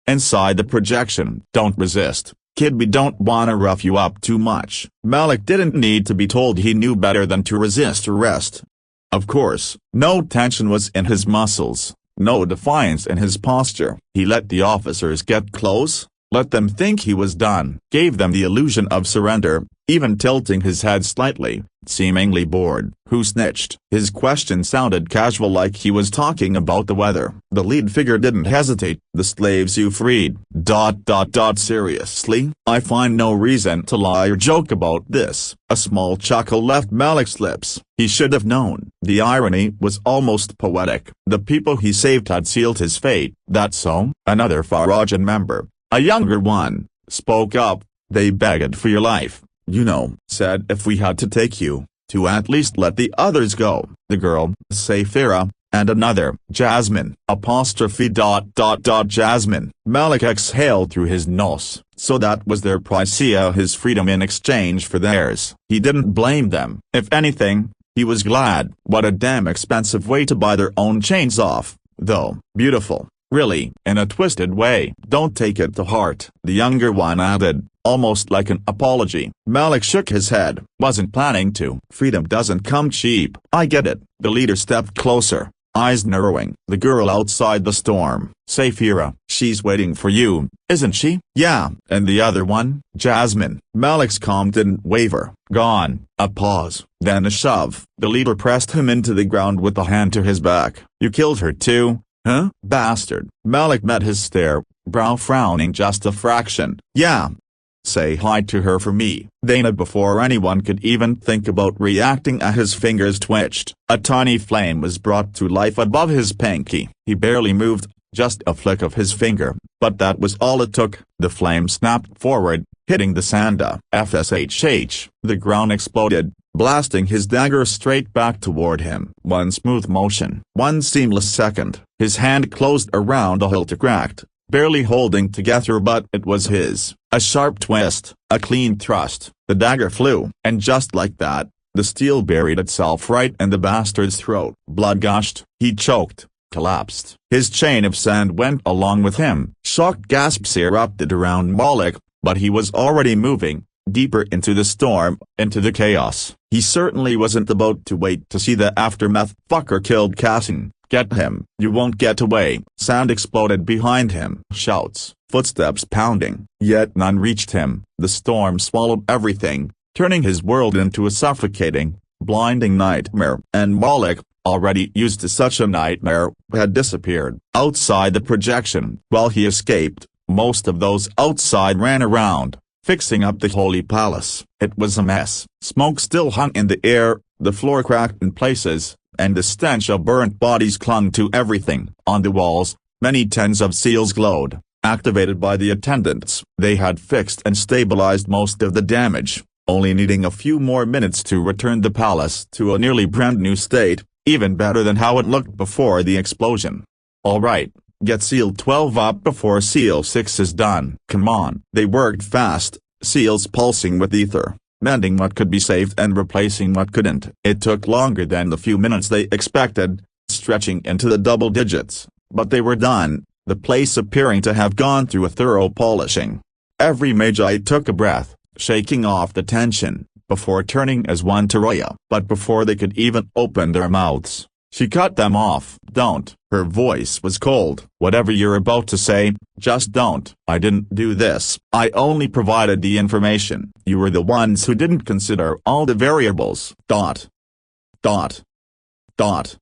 inside the projection. Don't resist, kid, we don't wanna rough you up too much. Malik didn't need to be told he knew better than to resist arrest. Of course, no tension was in his muscles, no defiance in his posture. He let the officers get close, let them think he was done, gave them the illusion of surrender, even tilting his head slightly, seemingly bored. Who snitched? His question sounded casual, like he was talking about the weather. The lead figure didn't hesitate. The slaves you freed. Seriously? I find no reason to lie or joke about this. A small chuckle left Malik's lips. He should have known. The irony was almost poetic. The people he saved had sealed his fate. That so? Another Farajan member, a younger one, spoke up. They begged for your life, you know, said if we had to take you, to at least let the others go. The girl, Safira, and another, Jasmine, Jasmine. Malik exhaled through his nose. So that was their price, his freedom in exchange for theirs. He didn't blame them. If anything, he was glad. What a damn expensive way to buy their own chains off, though. Beautiful. Really, in a twisted way. Don't take it to heart, the younger one added, almost like an apology. Malik shook his head. Wasn't planning to. Freedom doesn't come cheap. I get it. The leader stepped closer, eyes narrowing. The girl outside the storm. Safira. She's waiting for you, isn't she? Yeah. And the other one? Jasmine. Malik's calm didn't waver. Gone. A pause, then a shove. The leader pressed him into the ground with a hand to his back. You killed her too? Huh? Bastard. Malik met his stare, brow frowning just a fraction. Yeah. Say hi to her for me. Dana. Before anyone could even think about reacting, his fingers twitched. A tiny flame was brought to life above his pinky. He barely moved, just a flick of his finger, but that was all it took. The flame snapped forward, hitting the sanda. FSHH. The ground exploded, blasting his dagger straight back toward him. One smooth motion. One seamless second. His hand closed around the hilt, cracked, barely holding together, but it was his. A sharp twist, a clean thrust, the dagger flew, and just like that, the steel buried itself right in the bastard's throat. Blood gushed. He choked, collapsed. His chain of sand went along with him. Shocked gasps erupted around Malik, but he was already moving, deeper into the storm, into the chaos. He certainly wasn't about to wait to see the aftermath. Fucker killed Cassin. Get him. You won't get away. Sound exploded behind him. Shouts, footsteps pounding. Yet none reached him. The storm swallowed everything, turning his world into a suffocating, blinding nightmare. And Malik, already used to such a nightmare, had disappeared. Outside the projection. While he escaped, most of those outside ran around, fixing up the holy palace. It was a mess. Smoke still hung in the air, the floor cracked in places, and the stench of burnt bodies clung to everything. On the walls, many tens of seals glowed, activated by the attendants. They had fixed and stabilized most of the damage, only needing a few more minutes to return the palace to a nearly brand new state, even better than how it looked before the explosion. All right, get Seal 12 up before Seal 6 is done. Come on. They worked fast, seals pulsing with ether, mending what could be saved and replacing what couldn't. It took longer than the few minutes they expected, stretching into the double digits, but they were done, the place appearing to have gone through a thorough polishing. Every Magi took a breath, shaking off the tension, before turning as one to Roya. But before they could even open their mouths, she cut them off. Don't. Her voice was cold. Whatever you're about to say, just don't. I didn't do this. I only provided the information. You were the ones who didn't consider all the variables. Dot. Dot. Dot.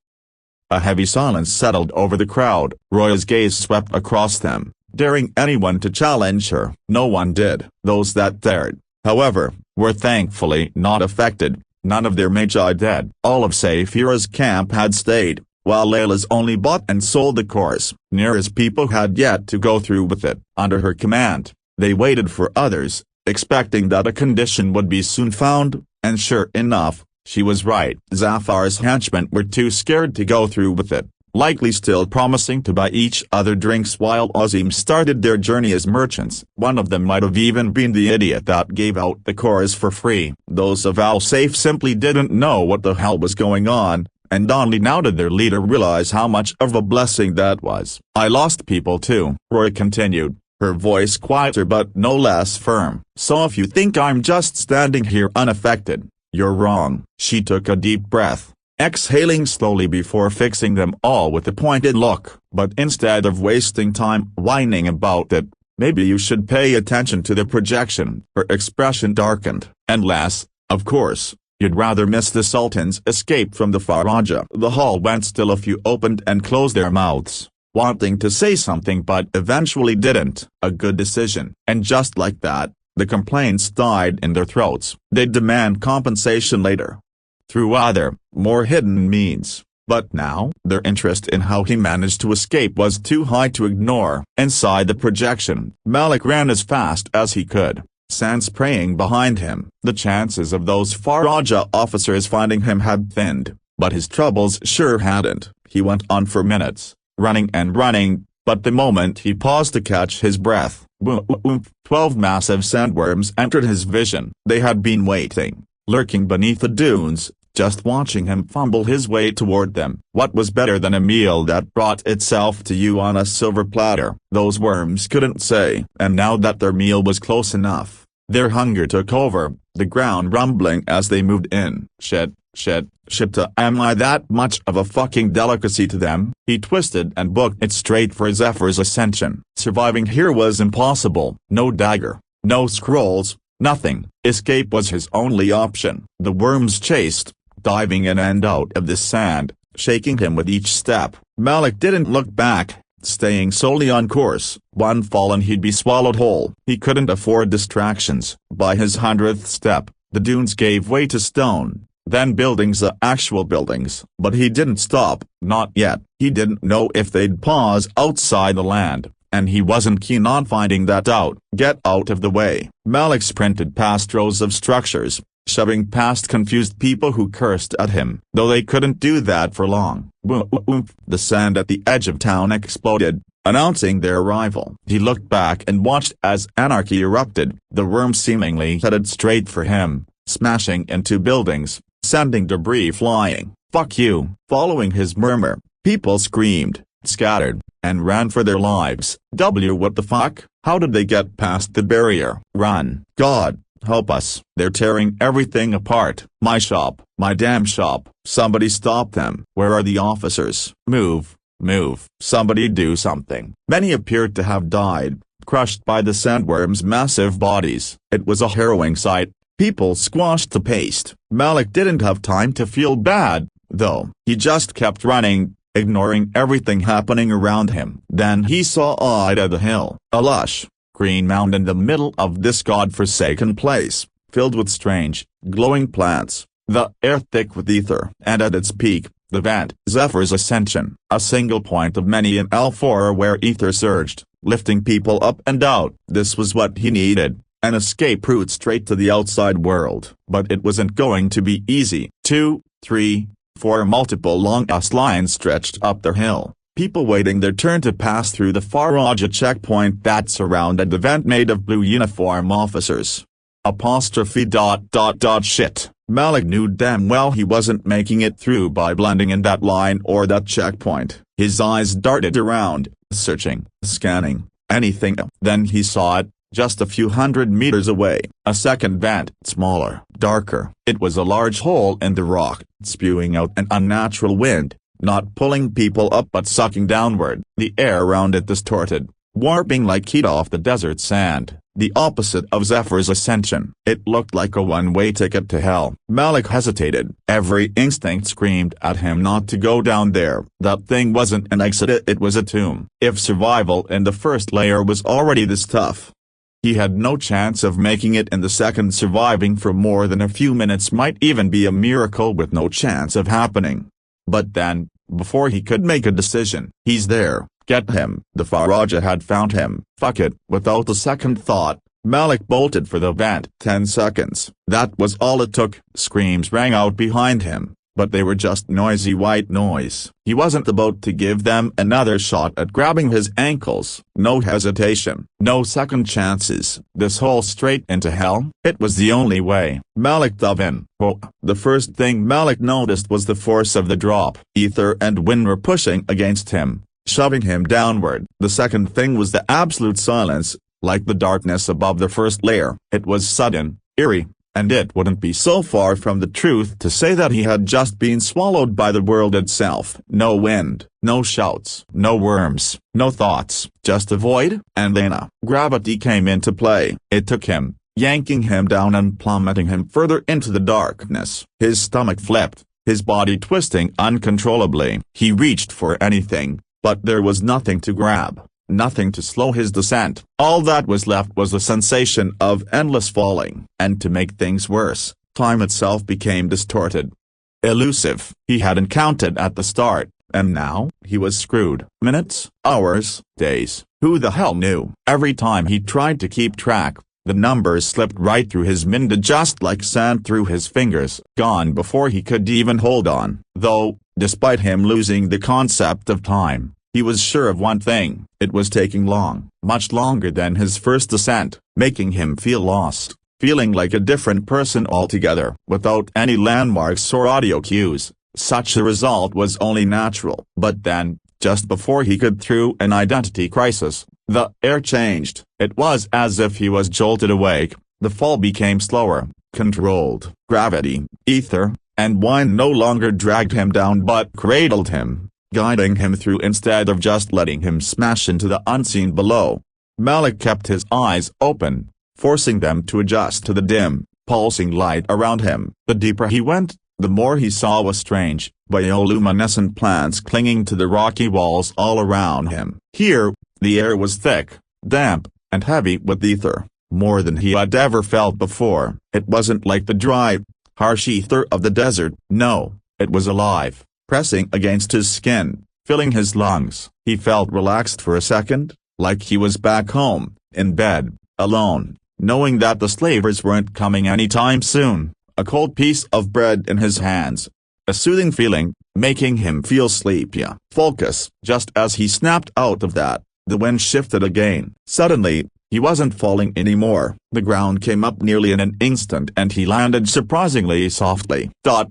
A heavy silence settled over the crowd. Roya's gaze swept across them, daring anyone to challenge her. No one did. Those that dared, however, were thankfully not affected. None of their Magi dead. All of Safira's camp had stayed, while Layla's only bought and sold the course. Nearest people had yet to go through with it. Under her command, they waited for others, expecting that a condition would be soon found, and sure enough, she was right. Zafar's henchmen were too scared to go through with it, likely still promising to buy each other drinks while Azim started their journey as merchants. One of them might have even been the idiot that gave out the cores for free. Those of Al-Saif simply didn't know what the hell was going on, and only now did their leader realize how much of a blessing that was. "I lost people too," Roy continued, her voice quieter but no less firm. "So if you think I'm just standing here unaffected, you're wrong." She took a deep breath, exhaling slowly before fixing them all with a pointed look. "But instead of wasting time whining about it, maybe you should pay attention to the projection." Her expression darkened. "Unless, of course, you'd rather miss the Sultan's escape from the Faraja." The hall went still. A few opened and closed their mouths, wanting to say something but eventually didn't. A good decision. And just like that, the complaints died in their throats. They'd demand compensation later, through other, more hidden means. But now, their interest in how he managed to escape was too high to ignore. Inside the projection, Malik ran as fast as he could, Sans praying behind him. The chances of those Faraja officers finding him had thinned, but his troubles sure hadn't. He went on for minutes, running and running, but the moment he paused to catch his breath, 12 massive sandworms entered his vision. They had been waiting, lurking beneath the dunes, just watching him fumble his way toward them. What was better than a meal that brought itself to you on a silver platter? Those worms couldn't say. And now that their meal was close enough, their hunger took over, the ground rumbling as they moved in. Shit, am I that much of a fucking delicacy to them? He twisted and booked it straight for Zephyr's ascension. Surviving here was impossible. No dagger, no scrolls, nothing. Escape was his only option. The worms chased, diving in and out of the sand, shaking him with each step. Malik didn't look back, staying solely on course. One fall and he'd be swallowed whole. He couldn't afford distractions. By his 100th step, the dunes gave way to stone, then buildings, actual buildings. But he didn't stop, not yet. He didn't know if they'd pause outside the land, and he wasn't keen on finding that out. Get out of the way. Malik sprinted past rows of structures, shoving past confused people who cursed at him. Though they couldn't do that for long. The sand at the edge of town exploded, announcing their arrival. He looked back and watched as anarchy erupted. The worms seemingly headed straight for him, smashing into buildings, sending debris flying. "Fuck you." Following his murmur, people screamed, scattered, and ran for their lives. What the fuck? How did they get past the barrier? Run. God, help us. They're tearing everything apart. My shop, my damn shop. Somebody stop them. Where are the officers? Move. Somebody do something. Many appeared to have died, crushed by the sandworms' massive bodies. It was a harrowing sight. People squashed to paste. Malik didn't have time to feel bad, though. He just kept running, ignoring everything happening around him. Then he saw Ida the hill, a lush, green mound in the middle of this god-forsaken place, filled with strange, glowing plants, the air thick with ether. And at its peak, the vent, Zephyr's ascension, a single point of many in L4 where ether surged, lifting people up and out. This was what he needed, an escape route straight to the outside world. But it wasn't going to be easy. 2, 3, 4 multiple long-ass lines stretched up the hill, people waiting their turn to pass through the Faraja checkpoint that surrounded the vent made of blue uniform officers. Shit. Malik knew damn well he wasn't making it through by blending in that line or that checkpoint. His eyes darted around, searching, scanning, anything. Then he saw it, just a few hundred meters away, a second vent, smaller, darker. It was a large hole in the rock, spewing out an unnatural wind, not pulling people up but sucking downward. The air around it distorted, warping like heat off the desert sand, the opposite of Zephyr's ascension. It looked like a one-way ticket to hell. Malik hesitated. Every instinct screamed at him not to go down there. That thing wasn't an exit, it was a tomb. If survival in the first layer was already this tough, he had no chance of making it in the second. Surviving for more than a few minutes might even be a miracle with no chance of happening. But then, before he could make a decision, he's there. Get him. The Faraja had found him. Fuck it. Without a second thought, Malik bolted for the vent. 10 seconds. That was all it took. Screams rang out behind him, but they were just noisy white noise. He wasn't about to give them another shot at grabbing his ankles. No hesitation, no second chances. This hole straight into hell? It was the only way. Malik dove in. Oh, the first thing Malik noticed was the force of the drop. Ether and wind were pushing against him, shoving him downward. The second thing was the absolute silence, like the darkness above the first layer. It was sudden, eerie, and it wouldn't be so far from the truth to say that he had just been swallowed by the world itself. No wind, no shouts, no worms, no thoughts, just a void. And then gravity came into play. It took him, yanking him down and plummeting him further into the darkness. His stomach flipped, his body twisting uncontrollably. He reached for anything, but there was nothing to grab. Nothing to slow his descent. All that was left was the sensation of endless falling. And to make things worse, time itself became distorted. Elusive. He hadn't counted at the start, and now, he was screwed. Minutes, hours, days, who the hell knew? Every time he tried to keep track, the numbers slipped right through his mind just like sand through his fingers. Gone before he could even hold on. Though, despite him losing the concept of time, he was sure of one thing: it was taking long, much longer than his first descent, making him feel lost, feeling like a different person altogether. Without any landmarks or audio cues, such a result was only natural. But then, just before he could through an identity crisis, the air changed. It was as if he was jolted awake. The fall became slower, controlled. Gravity, ether, and wind no longer dragged him down but cradled him, guiding him through instead of just letting him smash into the unseen below. Malik kept his eyes open, forcing them to adjust to the dim, pulsing light around him. The deeper he went, the more he saw was strange, bioluminescent plants clinging to the rocky walls all around him. Here, the air was thick, damp, and heavy with ether, more than he had ever felt before. It wasn't like the dry, harsh ether of the desert. No, it was alive, pressing against his skin, filling his lungs. He felt relaxed for a second, like he was back home, in bed, alone, knowing that the slavers weren't coming anytime soon. A cold piece of bread in his hands. A soothing feeling, making him feel sleepy. Focus. Just as he snapped out of that, the wind shifted again. Suddenly, he wasn't falling anymore. The ground came up nearly in an instant and he landed surprisingly softly. The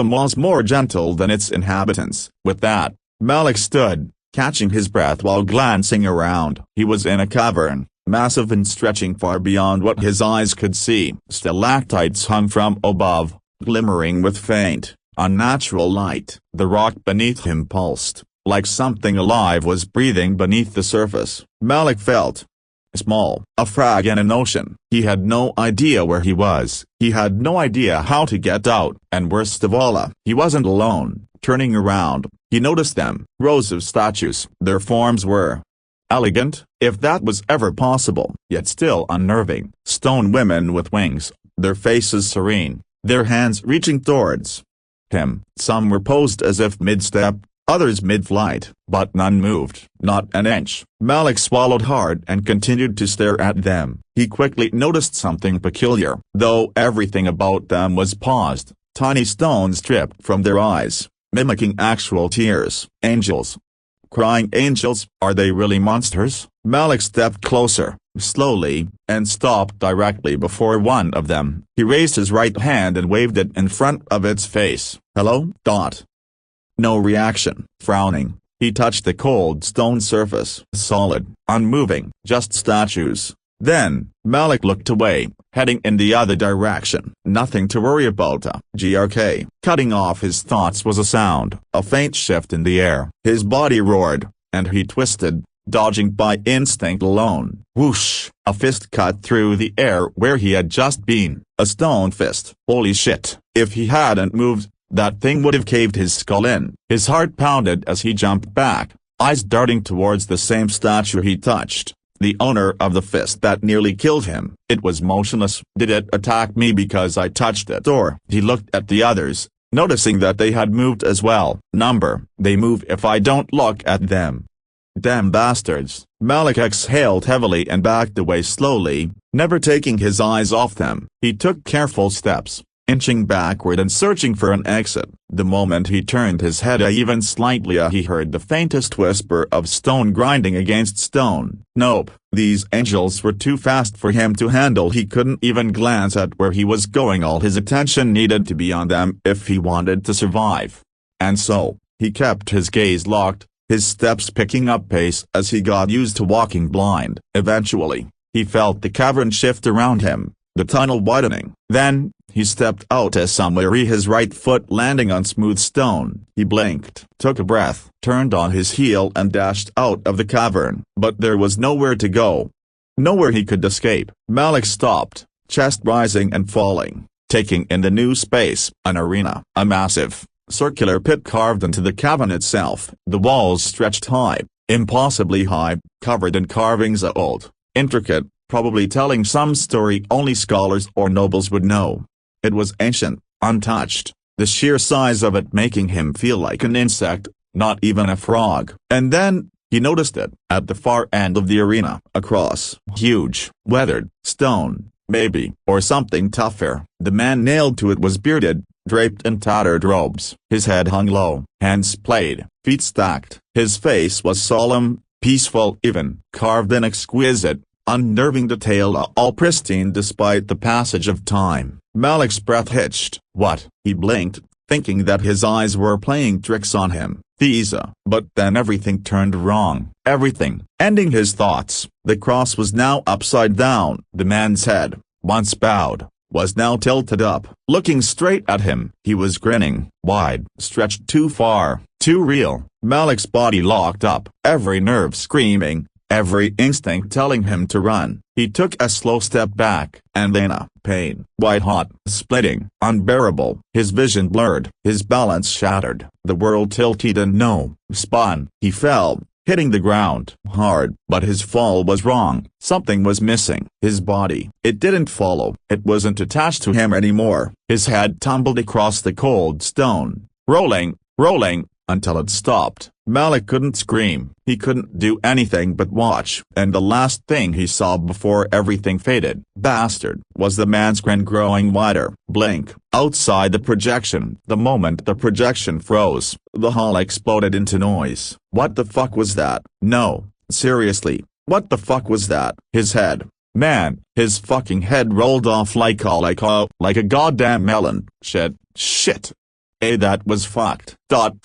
was more gentle than its inhabitants. With that, Malik stood, catching his breath while glancing around. He was in a cavern, massive and stretching far beyond what his eyes could see. Stalactites hung from above, glimmering with faint, unnatural light. The rock beneath him pulsed, like something alive was breathing beneath the surface. Malik felt small, a frog in an ocean. He had no idea where he was. He had no idea how to get out. And worst of all, he wasn't alone. Turning around, he noticed them, rows of statues. Their forms were elegant, if that was ever possible, yet still unnerving. Stone women with wings, their faces serene, their hands reaching towards him. Some were posed as if mid-step, others mid-flight, but none moved, not an inch. Malik swallowed hard and continued to stare at them. He quickly noticed something peculiar. Though everything about them was paused, tiny stones dripped from their eyes, mimicking actual tears. Angels. Crying angels. Are they really monsters? Malik stepped closer, slowly, and stopped directly before one of them. He raised his right hand and waved it in front of its face. Hello? No reaction. Frowning, he touched the cold stone surface. Solid, unmoving, just statues. Then, Malik looked away, heading in the other direction. Nothing to worry about. GRK. Cutting off his thoughts was a sound, a faint shift in the air. His body roared, and he twisted, dodging by instinct alone. Whoosh! A fist cut through the air where he had just been. A stone fist. Holy shit! If he hadn't moved, that thing would have caved his skull in. His heart pounded as he jumped back, eyes darting towards the same statue he touched, the owner of the fist that nearly killed him. It was motionless. Did it attack me because I touched it? Or he looked at the others, noticing that they had moved as well. They move if I don't look at them. Damn bastards. Malik exhaled heavily and backed away slowly, never taking his eyes off them. He took careful steps, inching backward and searching for an exit. The moment he turned his head even slightly, he heard the faintest whisper of stone grinding against stone. Nope, these angels were too fast for him to handle. He couldn't even glance at where he was going. All his attention needed to be on them if he wanted to survive. And so, he kept his gaze locked, his steps picking up pace as he got used to walking blind. Eventually, he felt the cavern shift around him, the tunnel widening. Then, he stepped out as somewhere, his right foot landing on smooth stone. He blinked, took a breath, turned on his heel and dashed out of the cavern. But there was nowhere to go. Nowhere he could escape. Malik stopped, chest rising and falling, taking in the new space. An arena. A massive, circular pit carved into the cavern itself. The walls stretched high, impossibly high, covered in carvings old, intricate, probably telling some story only scholars or nobles would know. It was ancient, untouched, the sheer size of it making him feel like an insect, not even a frog. And then, he noticed it, at the far end of the arena, across, huge, weathered, stone, maybe, or something tougher. The man nailed to it was bearded, draped in tattered robes. His head hung low, hands played, feet stacked. His face was solemn, peaceful, even, carved in exquisite, unnerving detail, all pristine despite the passage of time. Malik's breath hitched. What? He blinked, thinking that his eyes were playing tricks on him. But then everything turned wrong. Everything. Ending his thoughts, the cross was now upside down. The man's head, once bowed, was now tilted up, looking straight at him. He was grinning, wide, stretched too far, too real. Malik's body locked up, every nerve screaming, every instinct telling him to run. He took a slow step back, and then a pain, white-hot, splitting, unbearable. His vision blurred, his balance shattered. The world tilted and spun. He fell, hitting the ground hard. But his fall was wrong. Something was missing. His body, it didn't follow. It wasn't attached to him anymore. His head tumbled across the cold stone, rolling, until it stopped. Malik couldn't scream. He couldn't do anything but watch. And the last thing he saw before everything faded, bastard, was the man's grin growing wider. Blink. Outside the projection. The moment the projection froze, the hall exploded into noise. What the fuck was that? No, seriously, what the fuck was that? His head. Man, his fucking head rolled off like a goddamn melon. Shit. That was fucked. What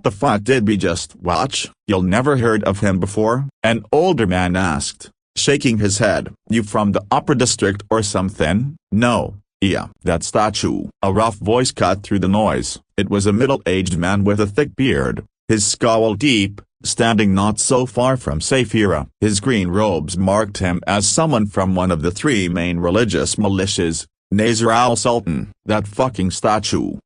the fuck did we just watch? You'll never heard of him before? An older man asked, shaking his head. You from the upper district or something? No. Yeah, that statue. A rough voice cut through the noise. It was a middle-aged man with a thick beard, his skull deep, standing not so far from Saphira. His green robes marked him as someone from one of the three main religious militias, Nasr al-Sultan. That fucking statue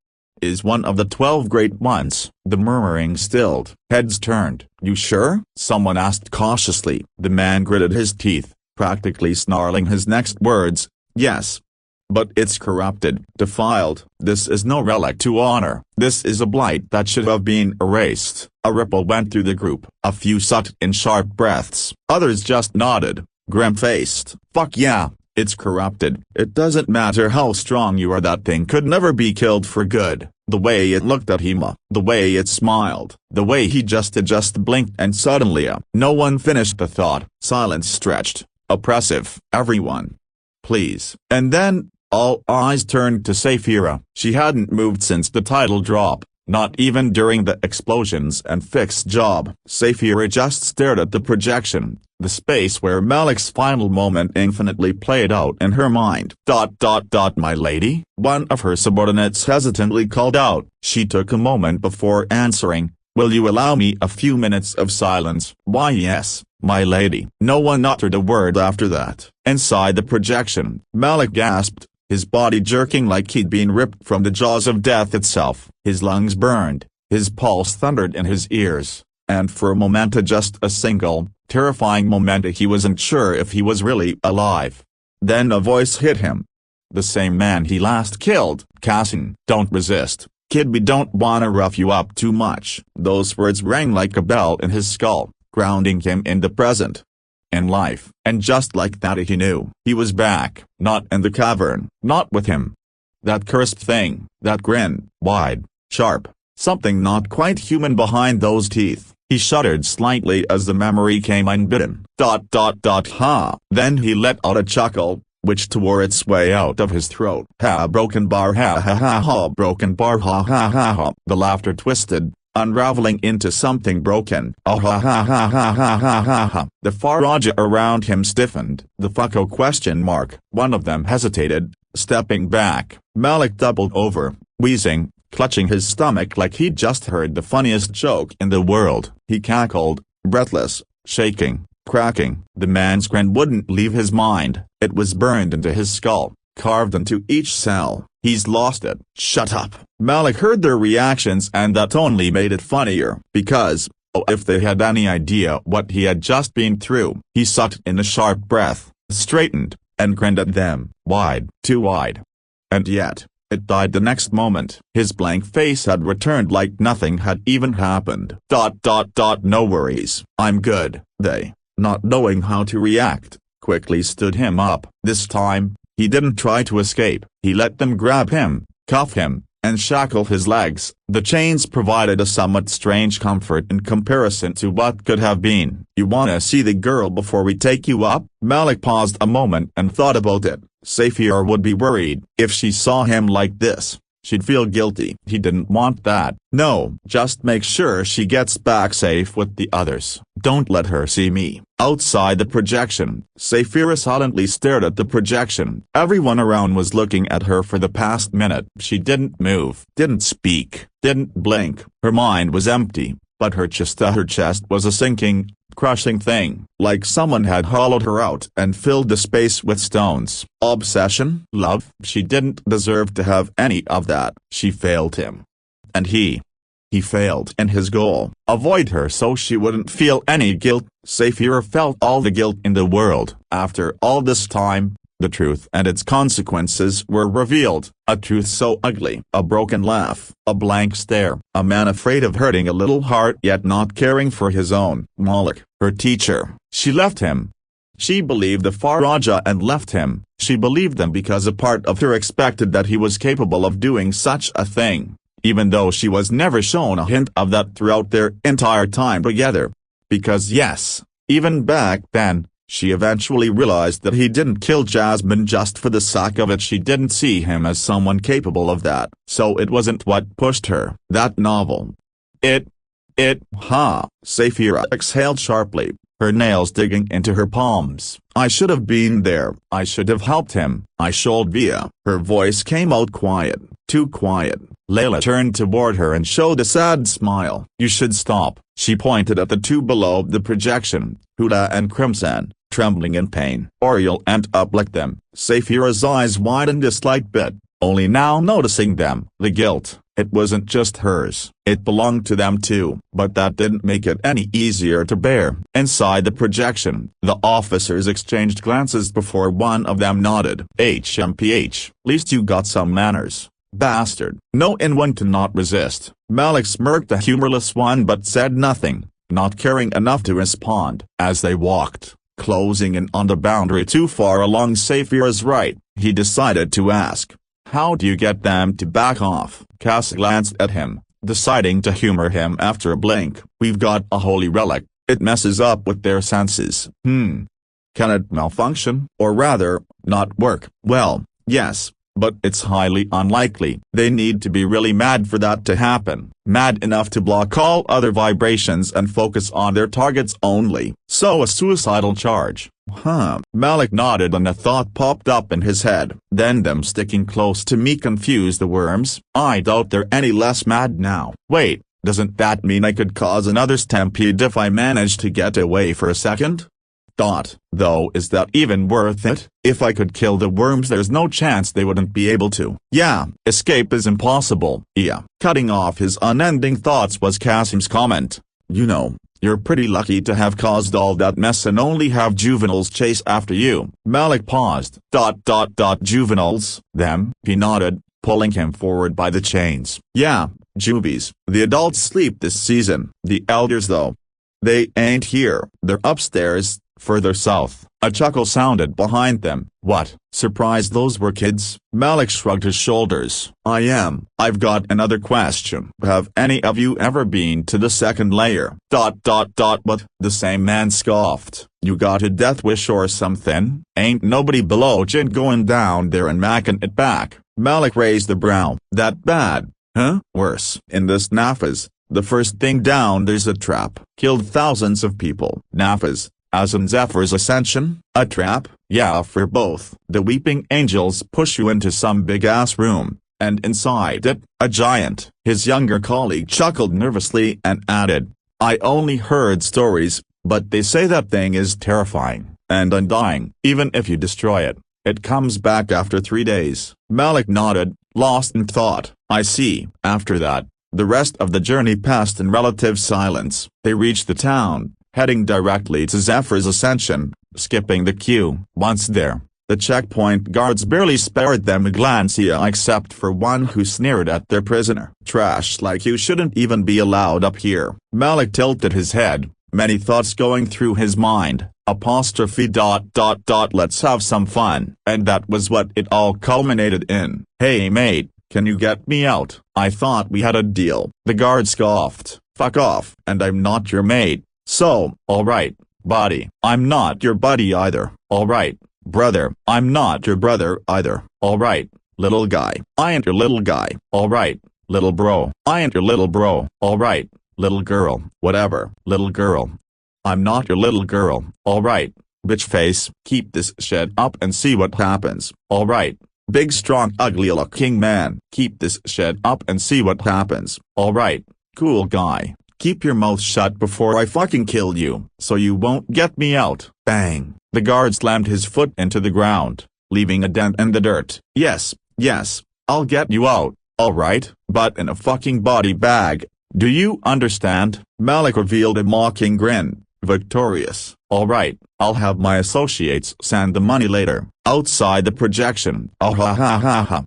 is one of the 12 great ones. The murmuring stilled. Heads turned. You sure? Someone asked cautiously. The man gritted his teeth, practically snarling his next words. Yes. But it's corrupted, defiled. This is no relic to honor. This is a blight that should have been erased. A ripple went through the group. A few sucked in sharp breaths. Others just nodded, grim-faced. Fuck yeah. It's corrupted. It doesn't matter how strong you are, that thing could never be killed for good. The way it looked at him, the way it smiled, the way he just blinked, and suddenly no one finished the thought. Silence stretched, oppressive. Everyone. Please. And then, all eyes turned to Saphira. She hadn't moved since the title drop, not even during the explosions and fixed job. Saphira just stared at the projection, the space where Malik's final moment infinitely played out in her mind. My lady? One of her subordinates hesitantly called out. She took a moment before answering. Will you allow me a few minutes of silence? Why yes, my lady. No one uttered a word after that. Inside the projection, Malik gasped, his body jerking like he'd been ripped from the jaws of death itself. His lungs burned, his pulse thundered in his ears, and for a moment, just a single, terrifying moment, he wasn't sure if he was really alive. Then a voice hit him. The same man he last killed. Cassin. Don't resist, kid, we don't wanna rough you up too much. Those words rang like a bell in his skull, grounding him in the present. In life. And just like that he knew. He was back, not in the cavern, not with him. that cursed thing, that grin, wide, sharp, something not quite human behind those teeth. He shuddered slightly as the memory came unbidden. Ha! Then he let out a chuckle, which tore its way out of his throat. Ha! Broken bar, ha ha ha ha! Broken bar, ha ha ha ha! The laughter twisted, unraveling into something broken. Ah ha ha ha ha ha ha ha ha! The Faraja around him stiffened. The fucko question mark. One of them hesitated, stepping back. Malik doubled over, wheezing, clutching his stomach like he'd just heard the funniest joke in the world. He cackled, breathless, shaking, cracking. The man's grin wouldn't leave his mind. It was burned into his skull, carved into each cell. He's lost it. Shut up. Malik heard their reactions and that only made it funnier. Because, oh, if they had any idea what he had just been through. He sucked in a sharp breath, straightened, and grinned at them. Wide. Too wide. And yet, it died the next moment. His blank face had returned like nothing had even happened. No worries. I'm good. They, not knowing how to react, quickly stood him up. This time, he didn't try to escape. He let them grab him, cuff him, and shackle his legs. The chains provided a somewhat strange comfort in comparison to what could have been. You wanna see the girl before we take you up? Malik paused a moment and thought about it. Saphir would be worried. If she saw him like this, she'd feel guilty. He didn't want that. No, just make sure she gets back safe with the others. Don't let her see me. Outside the projection, Saphira silently stared at the projection. Everyone around was looking at her for the past minute. She didn't move, didn't speak, didn't blink. Her mind was empty, but her chest was a sinking, crushing thing, like someone had hollowed her out and filled the space with stones. Obsession? Love? She didn't deserve to have any of that. She failed him. And he failed in his goal. Avoid her so she wouldn't feel any guilt. Saphira felt all the guilt in the world. After all this time, the truth and its consequences were revealed. A truth so ugly. A broken laugh. A blank stare. A man afraid of hurting a little heart yet not caring for his own. Malik, her teacher. She left him. She believed the Faraja and left him. She believed them because a part of her expected that he was capable of doing such a thing, even though she was never shown a hint of that throughout their entire time together. Because yes, even back then, she eventually realized that he didn't kill Jasmine just for the sake of it. She didn't see him as someone capable of that. So it wasn't what pushed her. That novel. Saphira exhaled sharply, her nails digging into her palms. I should have been there. I should have helped him. I should via. Her voice came out quiet, too quiet. Layla turned toward her and showed a sad smile. You should stop. She pointed at the two below the projection, Huda and Crimson, trembling in pain. Oriel and up like them. Saphira's eyes widened a slight bit, only now noticing them. The guilt. It wasn't just hers. It belonged to them too. But that didn't make it any easier to bear. Inside the projection, the officers exchanged glances before one of them nodded. HMPH, least you got some manners. Bastard. No one to not resist. Malik smirked a humorless one but said nothing, not caring enough to respond. As they walked, closing in on the boundary too far along Saphira's right, he decided to ask, how do you get them to back off? Cass glanced at him, deciding to humor him after a blink. We've got a holy relic. It messes up with their senses. Can it malfunction? Or rather, not work? Well, yes. But it's highly unlikely. They need to be really mad for that to happen. Mad enough to block all other vibrations and focus on their targets only. So a suicidal charge. Malik nodded and a thought popped up in his head. Then them sticking close to me confuse the worms. I doubt they're any less mad now. Wait, doesn't that mean I could cause another stampede if I manage to get away for a second? Though is that even worth it? If I could kill the worms there's no chance they wouldn't be able to. Yeah, escape is impossible. Yeah. Cutting off his unending thoughts was Kasim's comment. You know, you're pretty lucky to have caused all that mess and only have juveniles chase after you. Malik paused. Juveniles? Them? He nodded, pulling him forward by the chains. Yeah, juvies. The adults sleep this season. The elders though. They ain't here. They're upstairs, Further south, a chuckle sounded behind them. What? Surprised those were kids? Malik shrugged his shoulders. I've got another question. Have any of you ever been to the second layer? What? The same man scoffed. You got a death wish or something? Ain't nobody below Jin going down there and macking it back. Malik raised a brow. That bad? Huh? Worse. In this Nafas, the first thing down there's a trap. Killed thousands of people. Nafas, as in Zephyr's ascension? A trap? Yeah, for both. The weeping angels push you into some big-ass room, and inside it, a giant. His younger colleague chuckled nervously and added, I only heard stories, but they say that thing is terrifying, and undying. Even if you destroy it, it comes back after 3 days. Malik nodded, lost in thought. I see. After that, the rest of the journey passed in relative silence. They reached the town, heading directly to Zephyr's ascension, skipping the queue. Once there, the checkpoint guards barely spared them a glance except for one who sneered at their prisoner. Trash like you shouldn't even be allowed up here. Malik tilted his head, many thoughts going through his mind. Let's have some fun. And that was what it all culminated in. Hey mate, can you get me out? I thought we had a deal. The guard scoffed. Fuck off. And I'm not your mate. So, alright, buddy. I'm not your buddy either. Alright, brother. I'm not your brother either. Alright, little guy. I ain't your little guy. Alright, little bro. I ain't your little bro. Alright, little girl. Whatever, little girl. I'm not your little girl. Alright, bitch face. Keep this shit up and see what happens. Alright, big strong ugly looking man. Keep this shit up and see what happens. Alright, cool guy. Keep your mouth shut before I fucking kill you, so you won't get me out. Bang. The guard slammed his foot into the ground, leaving a dent in the dirt. Yes, I'll get you out, alright, but in a fucking body bag. Do you understand? Malik revealed a mocking grin, victorious. Alright, I'll have my associates send the money later. Outside the projection.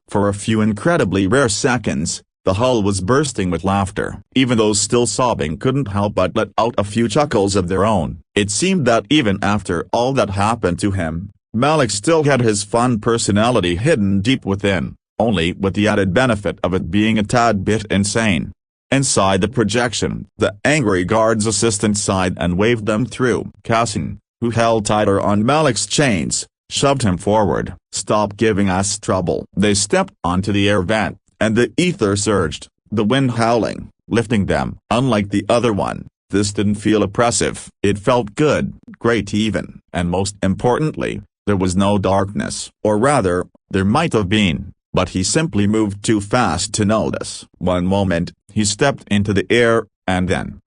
For a few incredibly rare seconds, the hall was bursting with laughter. Even those still sobbing couldn't help but let out a few chuckles of their own. It seemed that even after all that happened to him, Malik still had his fun personality hidden deep within, only with the added benefit of it being a tad bit insane. Inside the projection, the angry guard's assistant sighed and waved them through. Cassin, who held tighter on Malik's chains, shoved him forward. Stop giving us trouble. They stepped onto the air vent, and the ether surged, the wind howling, lifting them. Unlike the other one, this didn't feel oppressive. It felt good, great even, and most importantly, there was no darkness. Or rather, there might have been, but he simply moved too fast to notice. One moment, he stepped into the air, and then,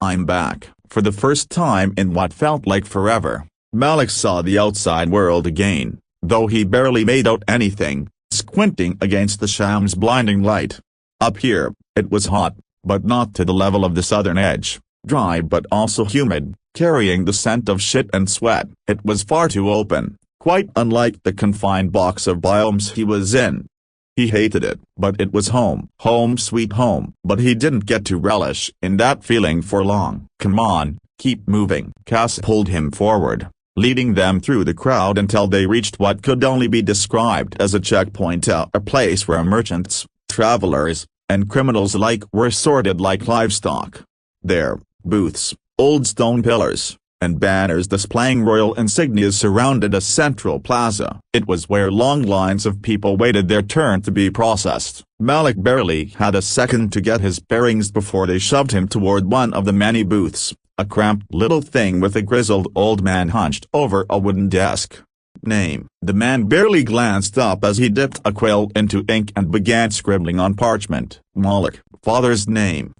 I'm back. For the first time in what felt like forever, Malik saw the outside world again, though he barely made out anything, squinting against the sham's blinding light. Up here, it was hot, but not to the level of the southern edge, dry but also humid, carrying the scent of shit and sweat. It was far too open, quite unlike the confined box of biomes he was in. He hated it, but it was home. Home sweet home. But he didn't get to relish in that feeling for long. Come on, keep moving. Cass pulled him forward, leading them through the crowd until they reached what could only be described as a checkpoint, a place where merchants, travelers, and criminals alike were sorted like livestock. There, booths, old stone pillars, and banners displaying royal insignias surrounded a central plaza. It was where long lines of people waited their turn to be processed. Malik barely had a second to get his bearings before they shoved him toward one of the many booths, a cramped little thing with a grizzled old man hunched over a wooden desk. Name. The man barely glanced up as he dipped a quill into ink and began scribbling on parchment. Malik. Father's name.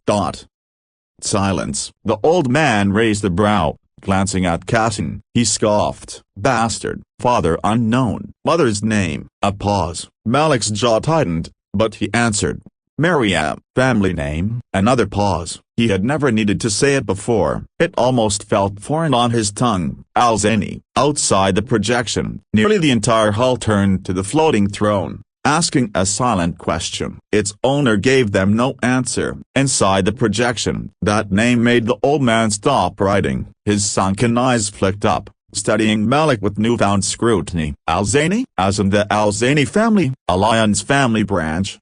Silence. The old man raised a brow, glancing at Cassin. He scoffed. Bastard. Father unknown. Mother's name. A pause. Malik's jaw tightened, but he answered. Maryam. Family name. Another pause. He had never needed to say it before. It almost felt foreign on his tongue. Alzani. Outside the projection, nearly the entire hall turned to the floating throne. asking a silent question. Its owner gave them no answer. Inside the projection, that name made the old man stop writing. His sunken eyes flicked up, studying Malik with newfound scrutiny. Al-Zani? As in the Al-Zani family, a lion's family branch.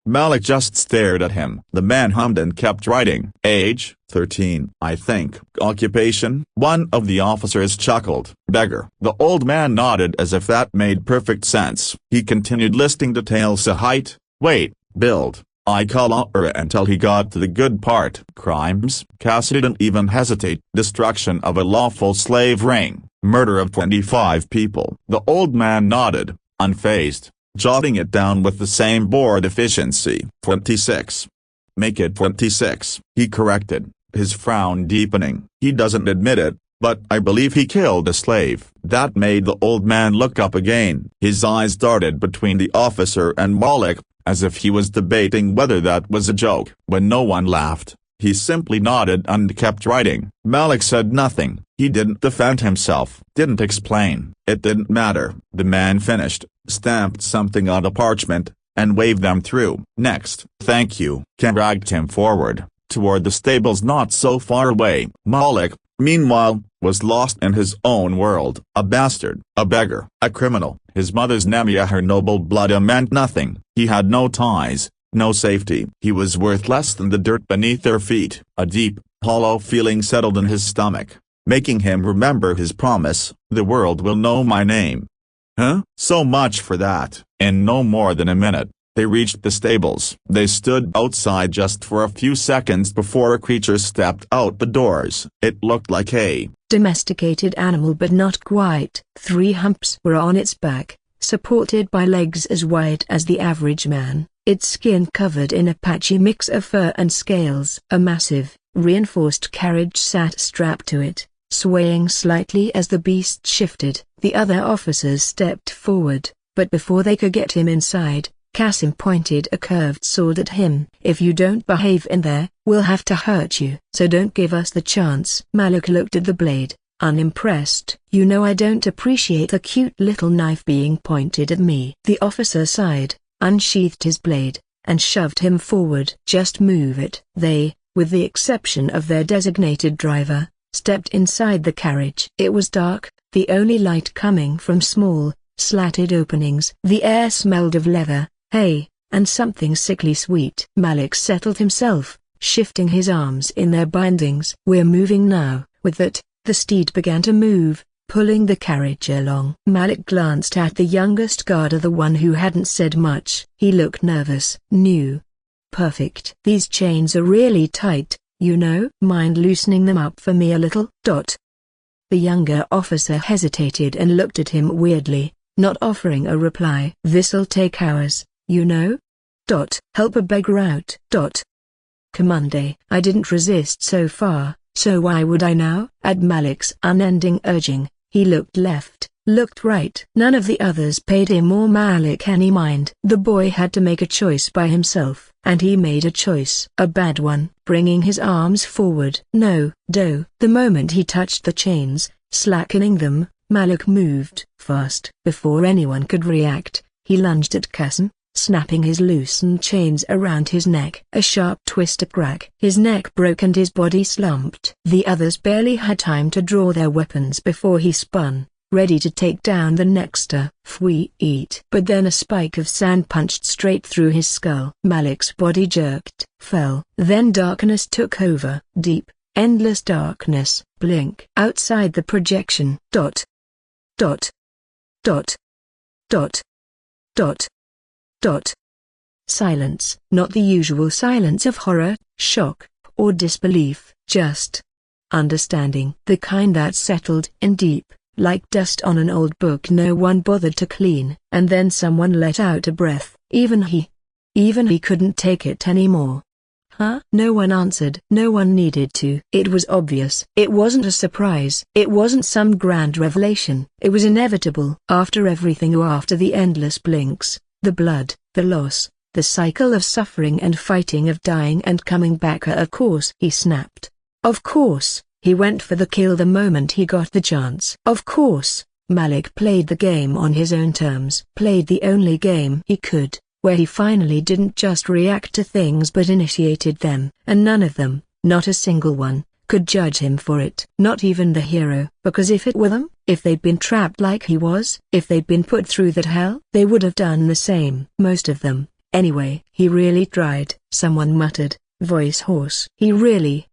Malik just stared at him. The man hummed and kept writing. Age, 13, I think. Occupation? One of the officers chuckled. Beggar. The old man nodded as if that made perfect sense. He continued listing details: height, weight, build, eye color, until he got to the good part. Crimes. Cassidy didn't even hesitate. Destruction of a lawful slave ring. Murder of 25 people. The old man nodded, unfazed, jotting it down with the same bored efficiency. 26. Make it 26, he corrected, his frown deepening. He doesn't admit it, but I believe he killed a slave. That made the old man look up again. His eyes darted between the officer and Malik, as if he was debating whether that was a joke. When no one laughed, he simply nodded and kept writing. Malik said nothing. He didn't defend himself, didn't explain. It didn't matter. The man finished, stamped something on a parchment, and waved them through. Next. Thank you. Ken dragged him forward, toward the stables not so far away. Malik, meanwhile, was lost in his own world. A bastard, a beggar, a criminal. His mother's Nemia, her noble blood meant nothing. He had no ties, no safety. He was worth less than the dirt beneath their feet. A deep, hollow feeling settled in his stomach, making him remember his promise: the world will know my name. Huh? So much for that. In no more than a minute, they reached the stables. They stood outside just for a few seconds before a creature stepped out the doors. It looked like a domesticated animal, but not quite. 3 humps were on its back, supported by legs as wide as the average man, its skin covered in a patchy mix of fur and scales. A massive, reinforced carriage sat strapped to it, swaying slightly as the beast shifted. The other officers stepped forward, but before they could get him inside, Qasim pointed a curved sword at him. If you don't behave in there, we'll have to hurt you. So don't give us the chance. Malik looked at the blade, unimpressed. You know I don't appreciate a cute little knife being pointed at me. The officer sighed, unsheathed his blade, and shoved him forward. Just move it. They, with the exception of their designated driver, stepped inside the carriage. It was dark, the only light coming from small, slatted openings. The air smelled of leather, hay, and something sickly sweet. Malik settled himself, shifting his arms in their bindings. We're moving now. With that, the steed began to move, pulling the carriage along. Malik glanced at the youngest guarder, the one who hadn't said much. He looked nervous. New. Perfect. These chains are really tight, you know. Mind loosening them up for me a little? The younger officer hesitated and looked at him weirdly, not offering a reply. This'll take hours, you know. Help a beggar out. Commande. I didn't resist so far, so why would I now? At Malik's unending urging, he looked left, looked right. None of the others paid him or Malik any mind. The boy had to make a choice by himself, and he made a choice. A bad one. Bringing his arms forward. No, the moment he touched the chains, slackening them, Malik moved fast. Before anyone could react, he lunged at Qasim, snapping his loosened chains around his neck. A sharp twist, a crack. His neck broke and his body slumped. The others barely had time to draw their weapons before he spun, ready to take down the nexter. But then a spike of sand punched straight through his skull. Malik's body jerked, fell. Then darkness took over. Deep, endless darkness. Blink. Outside the projection. Silence. Not the usual silence of horror, shock, or disbelief. Just understanding. The kind that settled in deep, like dust on an old book no one bothered to clean. And then someone let out a breath. Even he couldn't take it anymore. Huh? No one answered. No one needed to. It was obvious. It wasn't a surprise. It wasn't some grand revelation. It was inevitable. After everything, or after the endless blinks, the blood, the loss, the cycle of suffering and fighting, of dying and coming back, of course he snapped. Of course, he went for the kill the moment he got the chance. Of course, Malik played the game on his own terms. Played the only game he could, where he finally didn't just react to things but initiated them. And none of them, not a single one, could judge him for it. Not even the hero. Because if it were them, if they'd been trapped like he was, if they'd been put through that hell, they would have done the same. Most of them, anyway. He really tried, someone muttered, voice hoarse. He really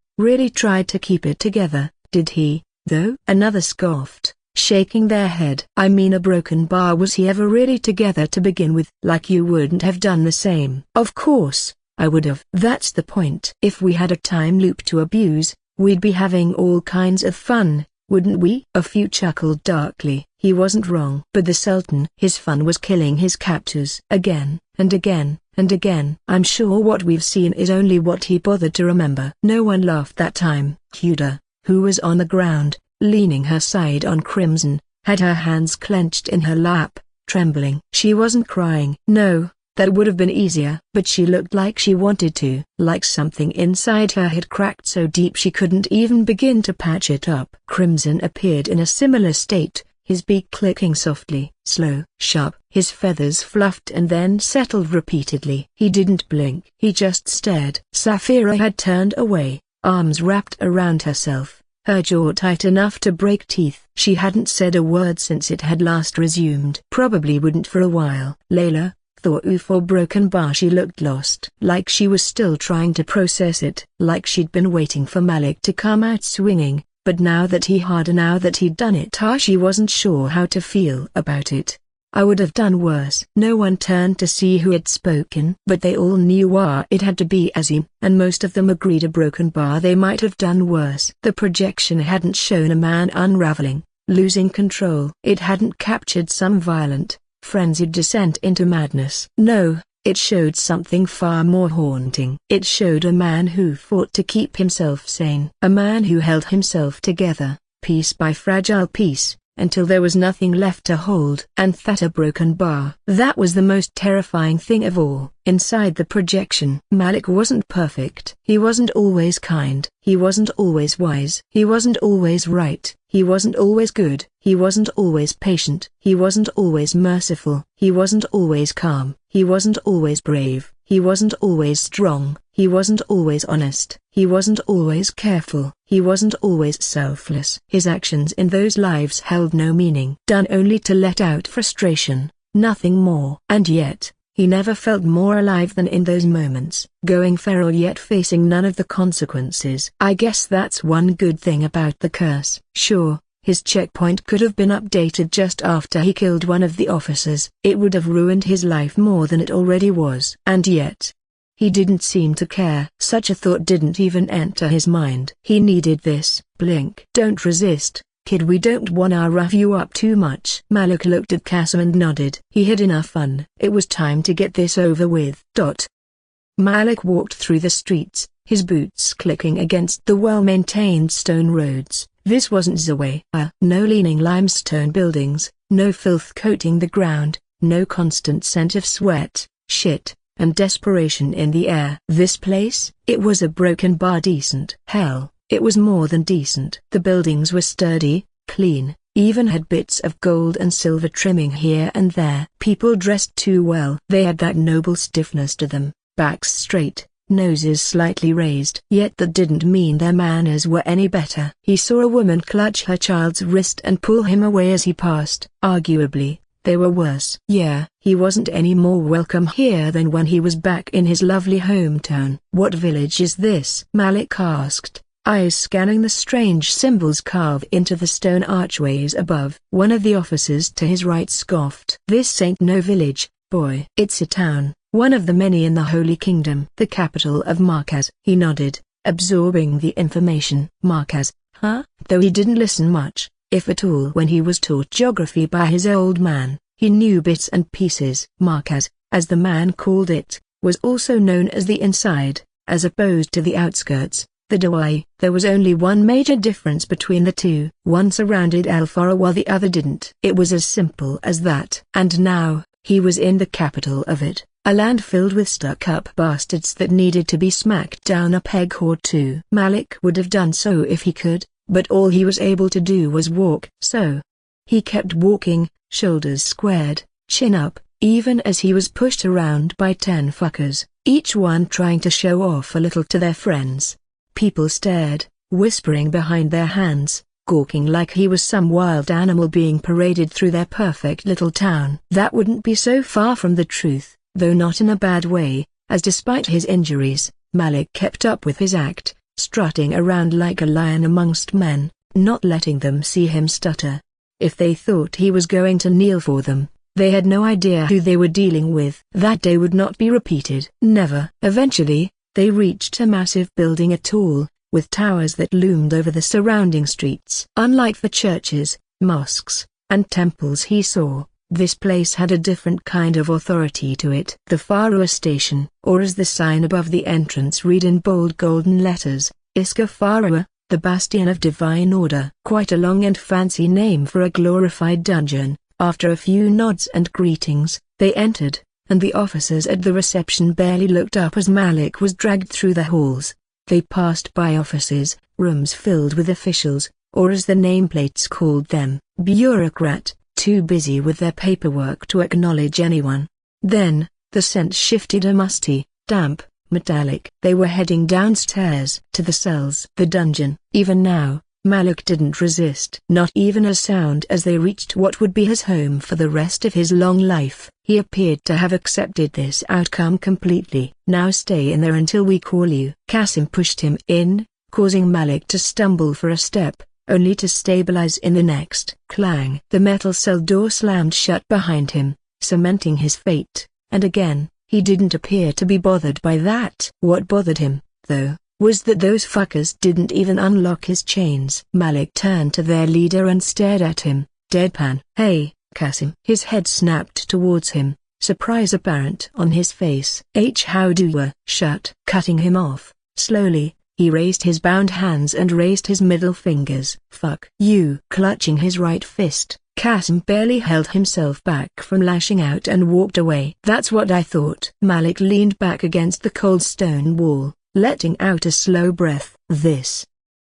tried to keep it together, did he, though? Another scoffed, shaking their head. I mean, a broken bar. Was he ever really together to begin with? Like you wouldn't have done the same. Of course, I would have. That's the point. If we had a time loop to abuse, we'd be having all kinds of fun, wouldn't we? A few chuckled darkly. He wasn't wrong. But the Sultan, his fun was killing his captors again, and again, and again. I'm sure what we've seen is only what he bothered to remember. No one laughed that time. Huda, who was on the ground, leaning her side on Crimson, had her hands clenched in her lap, trembling. She wasn't crying. No, that would have been easier. But she looked like she wanted to. Like something inside her had cracked so deep she couldn't even begin to patch it up. Crimson appeared in a similar state, his beak clicking softly, slow, sharp. His feathers fluffed and then settled repeatedly. He didn't blink. He just stared. Saphira had turned away, arms wrapped around herself, her jaw tight enough to break teeth. She hadn't said a word since it had last resumed. Probably wouldn't for a while. Layla, thought for broken bar. She looked lost. Like she was still trying to process it. Like she'd been waiting for Malik to come out swinging, but now that he'd done it, she wasn't sure how to feel about it. I would have done worse. No one turned to see who had spoken, but they all knew it had to be Azim, and most of them agreed a broken bar they might have done worse. The projection hadn't shown a man unraveling, losing control. It hadn't captured some violent, frenzied descent into madness. No, it showed something far more haunting. It showed a man who fought to keep himself sane. A man who held himself together, piece by fragile piece, until there was nothing left to hold. And that a broken bar. That was the most terrifying thing of all. Inside the projection, Malik wasn't perfect. He wasn't always kind. He wasn't always wise. He wasn't always right. He wasn't always good. He wasn't always patient. He wasn't always merciful. He wasn't always calm. He wasn't always brave. He wasn't always strong. He wasn't always honest. He wasn't always careful. He wasn't always selfless. His actions in those lives held no meaning, done only to let out frustration, nothing more. And yet, he never felt more alive than in those moments, going feral yet facing none of the consequences. I guess that's one good thing about the curse. Sure, his checkpoint could have been updated just after he killed one of the officers. It would have ruined his life more than it already was. And yet, he didn't seem to care. Such a thought didn't even enter his mind. He needed this. Blink. Don't resist, kid. We don't wanna rough you up too much. Malik looked at Qasim and nodded. He had enough fun. It was time to get this over with. Malik walked through the streets, his boots clicking against the well-maintained stone roads. This wasn't Zaway. No leaning limestone buildings, no filth coating the ground, no constant scent of sweat, shit, and desperation in the air. This place, it was a broken bar. Decent. Hell, it was more than decent. The buildings were sturdy, clean, even had bits of gold and silver trimming here and there. People dressed too well. They had that noble stiffness to them, backs straight, noses slightly raised. Yet that didn't mean their manners were any better. He saw a woman clutch her child's wrist and pull him away as he passed. Arguably, they were worse. Yeah, he wasn't any more welcome here than when he was back in his lovely hometown. What village is this? Malik asked, eyes scanning the strange symbols carved into the stone archways above. One of the officers to his right scoffed. This ain't no village, boy. It's a town, one of the many in the Holy Kingdom. The capital of Markaz. He nodded, absorbing the information. Markaz, huh? Though he didn't listen much, if at all, when he was taught geography by his old man, he knew bits and pieces. Markaz, as the man called it, was also known as the inside, as opposed to the outskirts, the Dawai. There was only one major difference between the two. One surrounded Al Farah while the other didn't. It was as simple as that. And now, he was in the capital of it, a land filled with stuck-up bastards that needed to be smacked down a peg or two. Malik would have done so if he could, but all he was able to do was walk. So, He kept walking, shoulders squared, chin up, even as he was pushed around by 10 fuckers, each one trying to show off a little to their friends. People stared, whispering behind their hands, gawking like he was some wild animal being paraded through their perfect little town. That wouldn't be so far from the truth, though not in a bad way, as despite his injuries, Malik kept up with his act, strutting around like a lion amongst men, not letting them see him stutter. If they thought he was going to kneel for them, they had no idea who they were dealing with. That day would not be repeated. Never. Eventually, they reached a massive building tall, with towers that loomed over the surrounding streets. Unlike the churches, mosques, and temples he saw, this place had a different kind of authority to it. The faraway station, or as the sign above the entrance read in bold golden letters, Iska Faraway, the Bastion of Divine Order. Quite a long and fancy name for a glorified dungeon. After a few nods and greetings, they entered, and the officers at the reception barely looked up as Malik was dragged through the halls. They passed by offices, rooms filled with officials, or as the nameplates called them, bureaucrat, too busy with their paperwork to acknowledge anyone. Then, the scent shifted, a musty, damp, metallic. They were heading downstairs to the cells. The dungeon. Even now, Malik didn't resist. Not even a sound as they reached what would be his home for the rest of his long life. He appeared to have accepted this outcome completely. Now stay in there until we call you. Qasim pushed him in, causing Malik to stumble for a step, only to stabilize in the next. Clang! The metal cell door slammed shut behind him, cementing his fate, and again, he didn't appear to be bothered by that. What bothered him, though, was that those fuckers didn't even unlock his chains. Malik turned to their leader and stared at him, deadpan. Hey, Qasim. His head snapped towards him, surprise apparent on his face. How do you? Shut. Cutting him off, slowly, he raised his bound hands and raised his middle fingers. Fuck you. Clutching his right fist, Qasim barely held himself back from lashing out and walked away. That's what I thought. Malik leaned back against the cold stone wall, letting out a slow breath.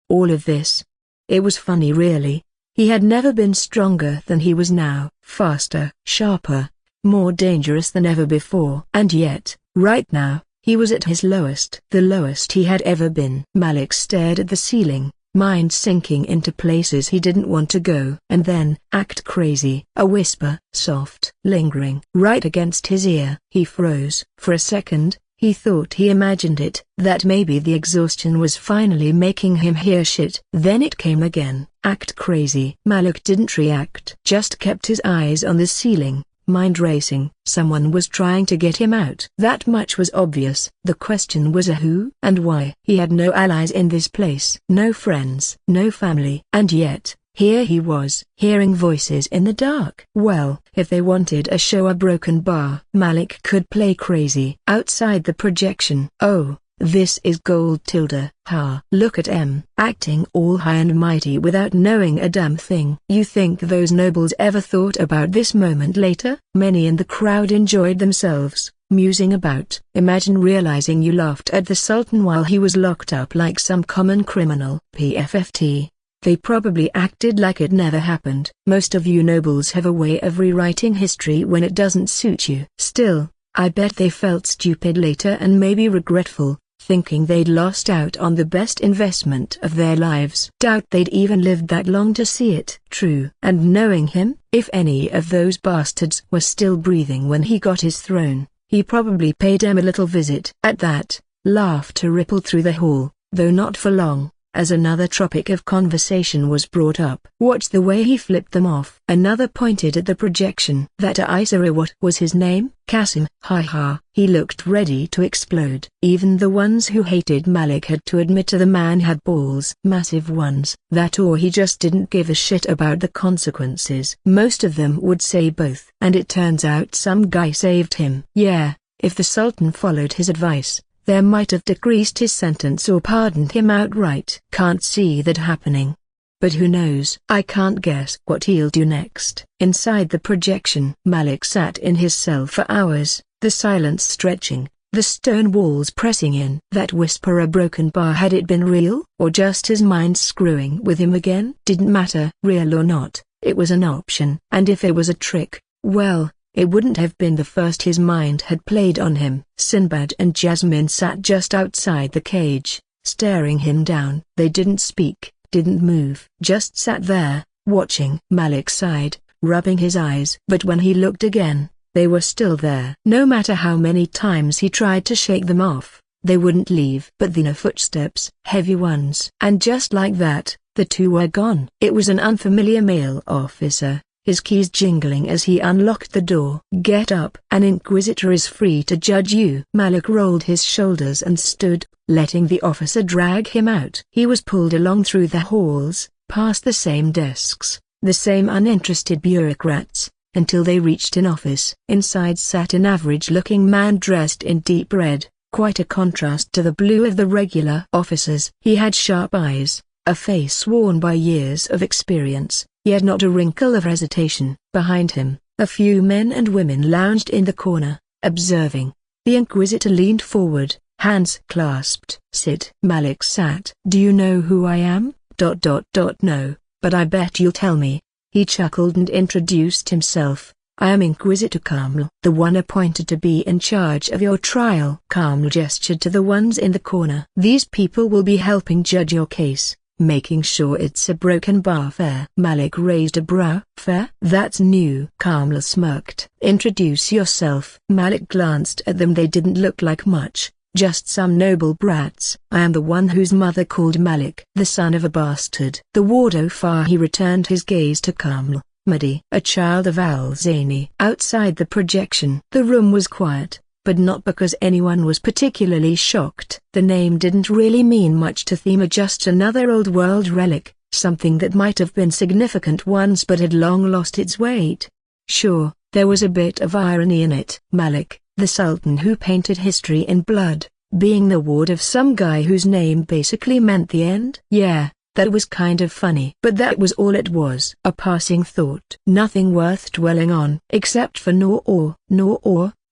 All of this. It was funny really. He had never been stronger than he was now, faster, sharper, more dangerous than ever before. And yet, right now, he was at his lowest. The lowest he had ever been. Malik stared at the ceiling, mind sinking into places he didn't want to go. And then, act crazy. A whisper, soft, lingering, right against his ear. He froze. For a second, he thought he imagined it, that maybe the exhaustion was finally making him hear shit. Then it came again. Act crazy. Malik didn't react. Just kept his eyes on the ceiling, mind racing. Someone was trying to get him out. That much was obvious. The question was a who and why. He had no allies in this place. No friends. No family. And yet, here he was, hearing voices in the dark. Well, if they wanted a show a broken bar, Malik could play crazy. Outside the projection. Oh, this is GoldenStache. Ha. Look at M. Acting all high and mighty without knowing a damn thing. You think those nobles ever thought about this moment later? Many in the crowd enjoyed themselves, musing about. Imagine realizing you laughed at the Sultan while he was locked up like some common criminal. PFFT. They probably acted like it never happened. Most of you nobles have a way of rewriting history when it doesn't suit you. Still, I bet they felt stupid later and maybe regretful, thinking they'd lost out on the best investment of their lives. Doubt they'd even lived that long to see it. True. And knowing him, if any of those bastards were still breathing when he got his throne, he probably paid them a little visit. At that, laughter rippled through the hall, though not for long, as another topic of conversation was brought up. Watch the way he flipped them off. Another pointed at the projection. That Aisara, what was his name? Qasim. Ha ha. He looked ready to explode. Even the ones who hated Malik had to admit the man had balls. Massive ones. That or he just didn't give a shit about the consequences. Most of them would say both. And it turns out some guy saved him. Yeah, if the Sultan followed his advice, there might have decreased his sentence or pardoned him outright. Can't see that happening. But who knows? I can't guess what he'll do next. Inside the projection, Malik sat in his cell for hours, the silence stretching, the stone walls pressing in. That whisper, a broken bar, had it been real, or just his mind screwing with him again? Didn't matter. Real or not, It was an option. And if it was a trick, well, it wouldn't have been the first his mind had played on him. Sinbad and Jasmine sat just outside the cage, staring him down. They didn't speak, didn't move, just sat there, watching. Malik sighed, rubbing his eyes. But when he looked again, they were still there. No matter how many times he tried to shake them off, they wouldn't leave. But then footsteps, heavy ones. And just like that, the two were gone. It was an unfamiliar male officer, his keys jingling as he unlocked the door. "Get up. An inquisitor is free to judge you." Malik rolled his shoulders and stood, letting the officer drag him out. He was pulled along through the halls, past the same desks, the same uninterested bureaucrats, until they reached an office. Inside sat an average-looking man dressed in deep red, quite a contrast to the blue of the regular officers. He had sharp eyes, a face worn by years of experience, yet not a wrinkle of hesitation. Behind him, a few men and women lounged in the corner, observing. The inquisitor leaned forward, hands clasped. "Sit." Malik sat. "Do you know who I am?" No, but I bet you'll tell me." He chuckled and introduced himself. "I am Inquisitor Carmel, the one appointed to be in charge of your trial." Carmel gestured to the ones in the corner. "These people will be helping judge your case, making sure it's a broken bar fair." Malik raised a brow. "Fair? That's new." Carmel smirked. "Introduce yourself." Malik glanced at them. They didn't look like much, just some noble brats. "I am the one whose mother called Malik, the son of a bastard." The wardo Fahi returned his gaze to Carmel. "Madi, a child of Al-Zani." Outside the projection, the room was quiet, but not because anyone was particularly shocked. The name didn't really mean much to Thema, just another old-world relic, something that might have been significant once but had long lost its weight. Sure, there was a bit of irony in it. Malik, the Sultan who painted history in blood, being the ward of some guy whose name basically meant the end? Yeah, that was kind of funny. But that was all it was. A passing thought. Nothing worth dwelling on. Except for Noor,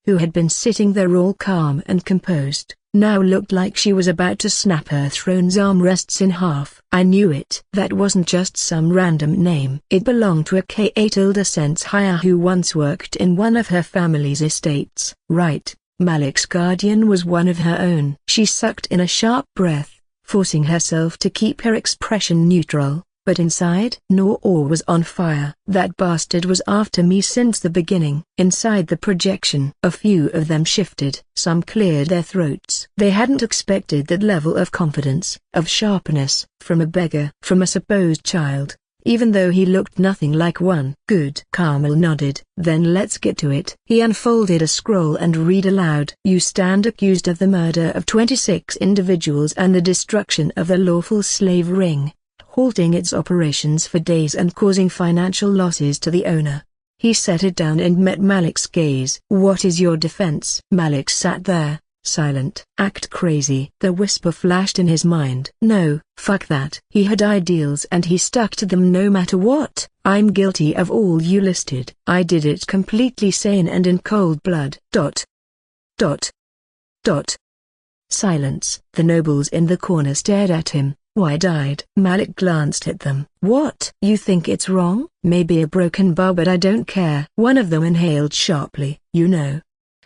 who had been sitting there all calm and composed, now looked like she was about to snap her throne's armrests in half. I knew it. That wasn't just some random name. It belonged to a K8 who once worked in one of her family's estates. Right, Malik's guardian was one of her own. She sucked in a sharp breath, forcing herself to keep her expression neutral. But inside, Noor was on fire. "That bastard was after me since the beginning." Inside the projection, a few of them shifted. Some cleared their throats. They hadn't expected that level of confidence, of sharpness, from a beggar, from a supposed child, even though he looked nothing like one. "Good." Carmel nodded. "Then let's get to it." He unfolded a scroll and read aloud. "You stand accused of the murder of 26 individuals and the destruction of the lawful slave ring, halting its operations for days and causing financial losses to the owner." He set it down and met Malik's gaze. "What is your defense?" Malik sat there, silent. "Act crazy." The whisper flashed in his mind. "No, fuck that." He had ideals and he stuck to them no matter what. "I'm guilty of all you listed. I did it completely sane and in cold blood." Silence. The nobles in the corner stared at him, wide-eyed. Malik glanced at them. "What? You think it's wrong?" "Maybe a broken bar, but I don't care." One of them inhaled sharply. "You know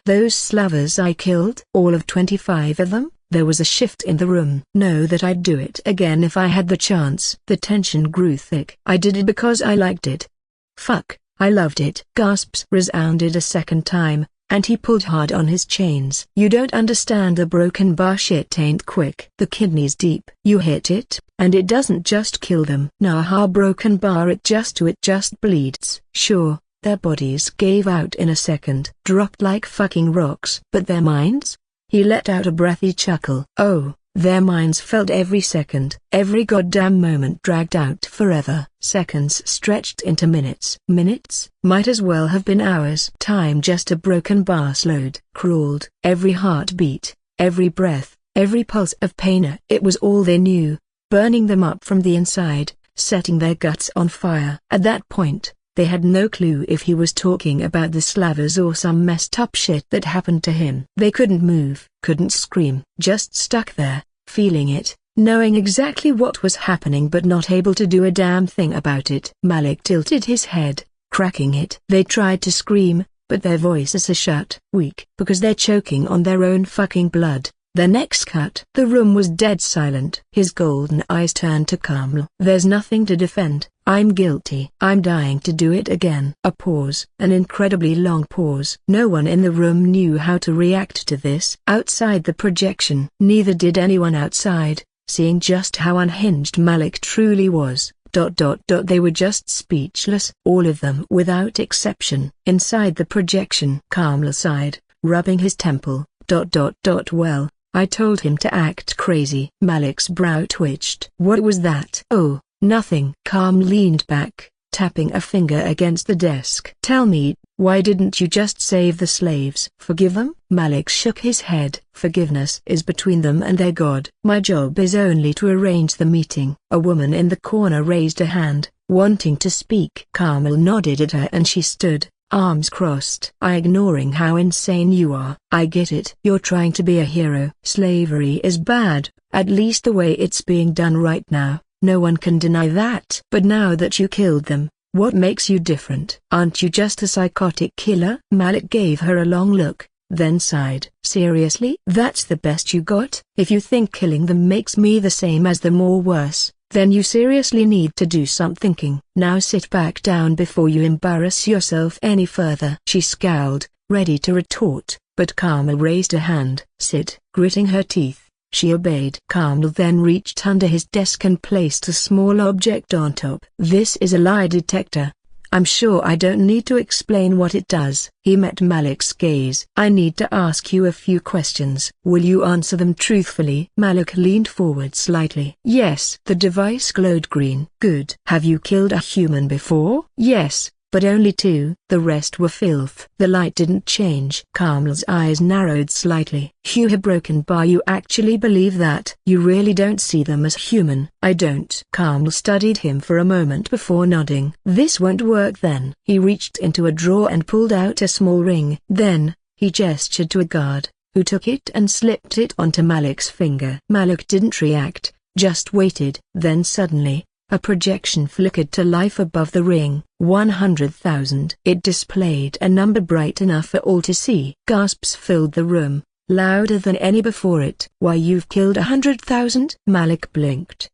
those slavers I killed? All of 25 of them?" There was a shift in the room. "Know that I'd do it again if I had the chance." The tension grew thick. "I did it because I liked it. Fuck, I loved it." Gasps resounded a second time, and he pulled hard on his chains. "You don't understand, the broken bar shit ain't quick. The kidney's deep. You hit it, and it doesn't just kill them. Nah, broken bar, it just bleeds." Sure, their bodies gave out in a second, dropped like fucking rocks. But their minds? He let out a breathy chuckle. Oh, their minds felt every second. Every goddamn moment dragged out forever. Seconds stretched into minutes. Minutes? Might as well have been hours. Time just a broken bar slowed, crawled. Every heartbeat, every breath, every pulse of pain. It was all they knew, burning them up from the inside, setting their guts on fire. At that point, they had no clue if he was talking about the slavers or some messed up shit that happened to him. They couldn't move, couldn't scream, just stuck there, feeling it, knowing exactly what was happening but not able to do a damn thing about it. Malik tilted his head, cracking it. They tried to scream, but their voices are shut. Weak because they're choking on their own fucking blood. The next cut. The room was dead silent. His golden eyes turned to Carmel. There's nothing to defend. I'm guilty. I'm dying to do it again. A pause. An incredibly long pause. No one in the room knew how to react to this. Outside the projection. Neither did anyone outside, seeing just how unhinged Malik truly was. They were just speechless. All of them without exception. Inside the projection. Carmel sighed, rubbing his temple. Well, I told him to act crazy. Malik's brow twitched. What was that? Oh, nothing. Carmel leaned back, tapping a finger against the desk. Tell me, why didn't you just save the slaves? Forgive them? Malik shook his head. Forgiveness is between them and their god. My job is only to arrange the meeting. A woman in the corner raised a hand, wanting to speak. Carmel nodded at her and she stood, arms crossed. Ignoring how insane you are. I get it. You're trying to be a hero. Slavery is bad, at least the way it's being done right now. No one can deny that. But now that you killed them, what makes you different? Aren't you just a psychotic killer? Malik gave her a long look, then sighed. Seriously? That's the best you got? If you think killing them makes me the same as them or worse, then you seriously need to do some thinking. Now sit back down before you embarrass yourself any further. She scowled, ready to retort, but Carmel raised a hand. Sit. Gritting her teeth, she obeyed. Carmel then reached under his desk and placed a small object on top. This is a lie detector. I'm sure I don't need to explain what it does. He met Malik's gaze. I need to ask you a few questions. Will you answer them truthfully? Malik leaned forward slightly. Yes. The device glowed green. Good. Have you killed a human before? Yes, but only 2. The rest were filth. The light didn't change. Carmel's eyes narrowed slightly. A broken bar. You actually believe that? You really don't see them as human? I don't. Carmel studied him for a moment before nodding. This won't work then. He reached into a drawer and pulled out a small ring. Then, he gestured to a guard, who took it and slipped it onto Malik's finger. Malik didn't react, just waited. Then suddenly, a projection flickered to life above the ring. 100,000. It displayed a number bright enough for all to see. Gasps filled the room, louder than any before it. Why, you've killed 100,000? Malik blinked.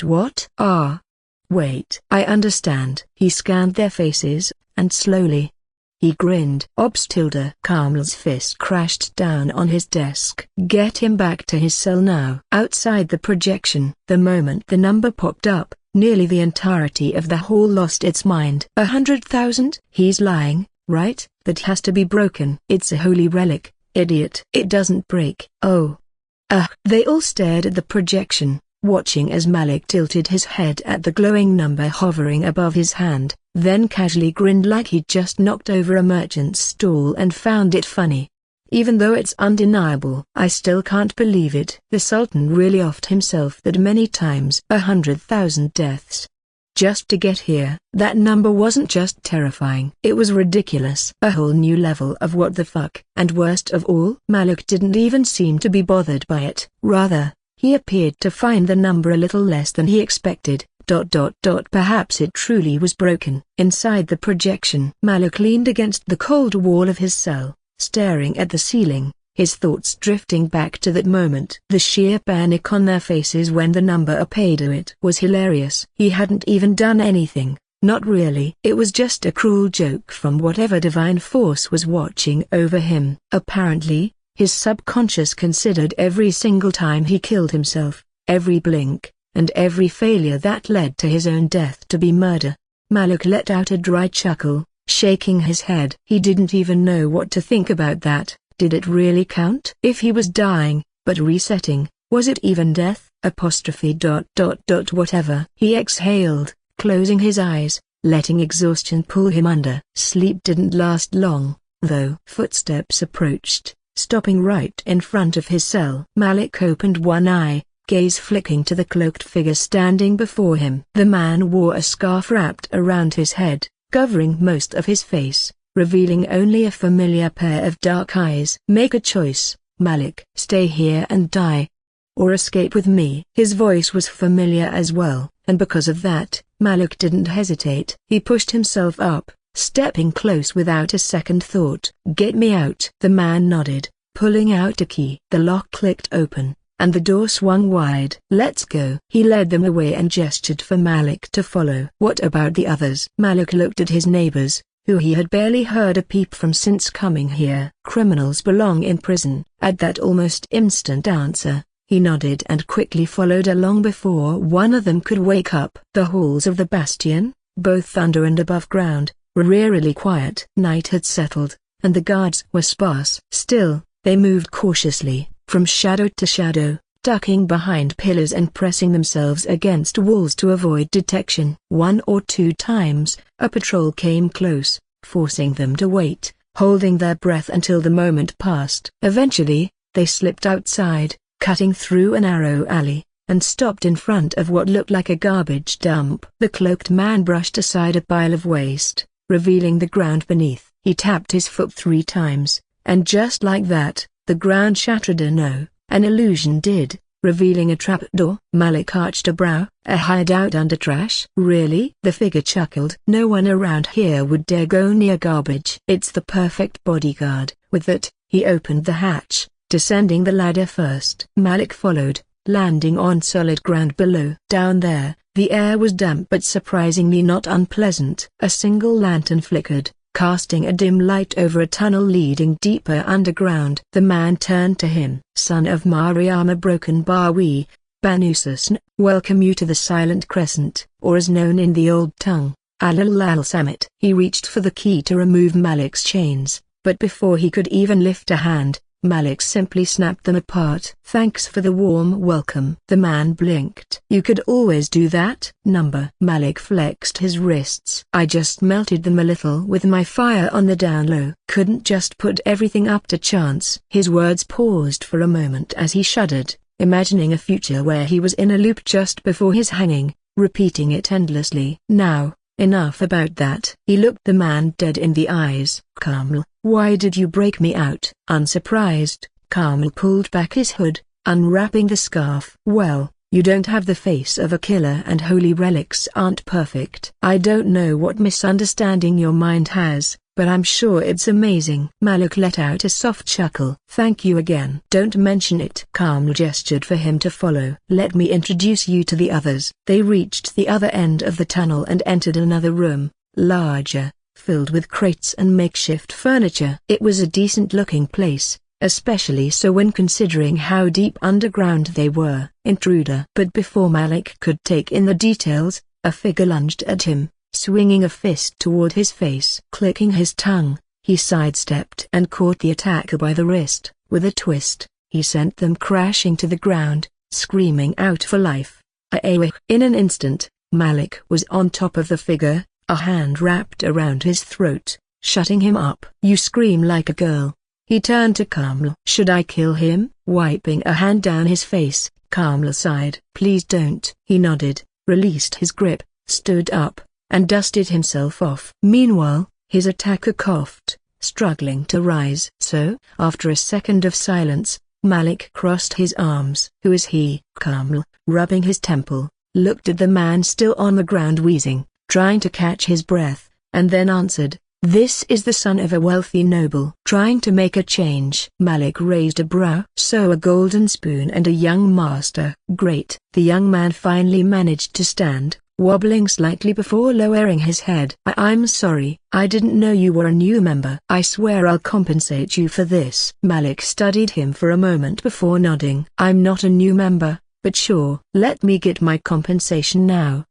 What? Ah. Wait. I understand. He scanned their faces, and slowly, he grinned. Carmel's fist crashed down on his desk. Get him back to his cell now. Outside the projection, the moment the number popped up, nearly the entirety of the hall lost its mind. 100,000? He's lying, right? That has to be broken. It's a holy relic, idiot. It doesn't break. Oh. They all stared at the projection, watching as Malik tilted his head at the glowing number hovering above his hand, then casually grinned like he'd just knocked over a merchant's stall and found it funny. Even though it's undeniable, I still can't believe it. The Sultan really offed himself that many times. 100,000 deaths. Just to get here. That number wasn't just terrifying. It was ridiculous. A whole new level of what the fuck. And worst of all, Malik didn't even seem to be bothered by it. Rather, he appeared to find the number a little less than he expected. Perhaps it truly was broken. Inside the projection, Malik leaned against the cold wall of his cell, staring at the ceiling, his thoughts drifting back to that moment. The sheer panic on their faces when the number appeared to it was hilarious. He hadn't even done anything, not really. It was just a cruel joke from whatever divine force was watching over him. Apparently, his subconscious considered every single time he killed himself, every blink, and every failure that led to his own death to be murder. Malik let out a dry chuckle, shaking his head. He didn't even know what to think about that. Did it really count? If he was dying, but resetting, was it even death? Whatever. He exhaled, closing his eyes, letting exhaustion pull him under. Sleep didn't last long, though. Footsteps approached, stopping right in front of his cell. Malik opened one eye, gaze flicking to the cloaked figure standing before him. The man wore a scarf wrapped around his head, covering most of his face, revealing only a familiar pair of dark eyes. Make a choice, Malik. Stay here and die, or escape with me. His voice was familiar as well, and because of that, Malik didn't hesitate. He pushed himself up, stepping close without a second thought. Get me out. The man nodded, pulling out a key. The lock clicked open, and the door swung wide. Let's go. He led them away and gestured for Malik to follow. What about the others? Malik looked at his neighbors, who he had barely heard a peep from since coming here. Criminals belong in prison. At that almost instant answer, he nodded and quickly followed along before one of them could wake up. The halls of the bastion, both under and above ground, were eerily quiet. Night had settled, and the guards were sparse. Still, they moved cautiously, from shadow to shadow, ducking behind pillars and pressing themselves against walls to avoid detection. 1 or 2 times, a patrol came close, forcing them to wait, holding their breath until the moment passed. Eventually, they slipped outside, cutting through a narrow alley, and stopped in front of what looked like a garbage dump. The cloaked man brushed aside a pile of waste, revealing the ground beneath. He tapped his foot 3 times, and just like that, the ground shattered. No, an illusion did, revealing a trapdoor. Malik arched a brow. A hideout under trash? Really? The figure chuckled. No one around here would dare go near garbage. It's the perfect bodyguard. With that, he opened the hatch, descending the ladder first. Malik followed, landing on solid ground below. Down there, the air was damp but surprisingly not unpleasant. A single lantern flickered, casting a dim light over a tunnel leading deeper underground. The man turned to him. Son of Mariama Broken Bawi, Banususn, welcome you to the Silent Crescent, or as known in the old tongue, Al Summit. He reached for the key to remove Malik's chains, but before he could even lift a hand, Malik simply snapped them apart. Thanks for the warm welcome. The man blinked. You could always do that. Number. Malik flexed his wrists. I just melted them a little with my fire on the down low. Couldn't just put everything up to chance. His words paused for a moment as he shuddered, imagining a future where he was in a loop just before his hanging, repeating it endlessly. Now, enough about that. He looked the man dead in the eyes. Kamil, why did you break me out? Unsurprised, Kamil pulled back his hood, unwrapping the scarf. Well, you don't have the face of a killer and holy relics aren't perfect. I don't know what misunderstanding your mind has, but I'm sure it's amazing. Malik let out a soft chuckle. Thank you again. Don't mention it. Kamil gestured for him to follow. Let me introduce you to the others. They reached the other end of the tunnel and entered another room, larger, filled with crates and makeshift furniture. It was a decent-looking place, especially so when considering how deep underground they were. Intruder. But before Malik could take in the details, a figure lunged at him, swinging a fist toward his face. Clicking his tongue, he sidestepped and caught the attacker by the wrist. With a twist, he sent them crashing to the ground, screaming out for life. In an instant, Malik was on top of the figure, a hand wrapped around his throat, shutting him up. You scream like a girl. He turned to Kamil. Should I kill him? Wiping a hand down his face, Kamil sighed. Please don't. He nodded, released his grip, stood up, and dusted himself off. Meanwhile, his attacker coughed, struggling to rise. So, after a second of silence, Malik crossed his arms. Who is he? Kamil, rubbing his temple, looked at the man still on the ground wheezing, trying to catch his breath, and then answered, this is the son of a wealthy noble. Trying to make a change. Malik raised a brow. So a golden spoon and a young master. Great. The young man finally managed to stand, wobbling slightly before lowering his head. I'm sorry, I didn't know you were a new member. I swear I'll compensate you for this. Malik studied him for a moment before nodding. I'm not a new member, but sure. Let me get my compensation now.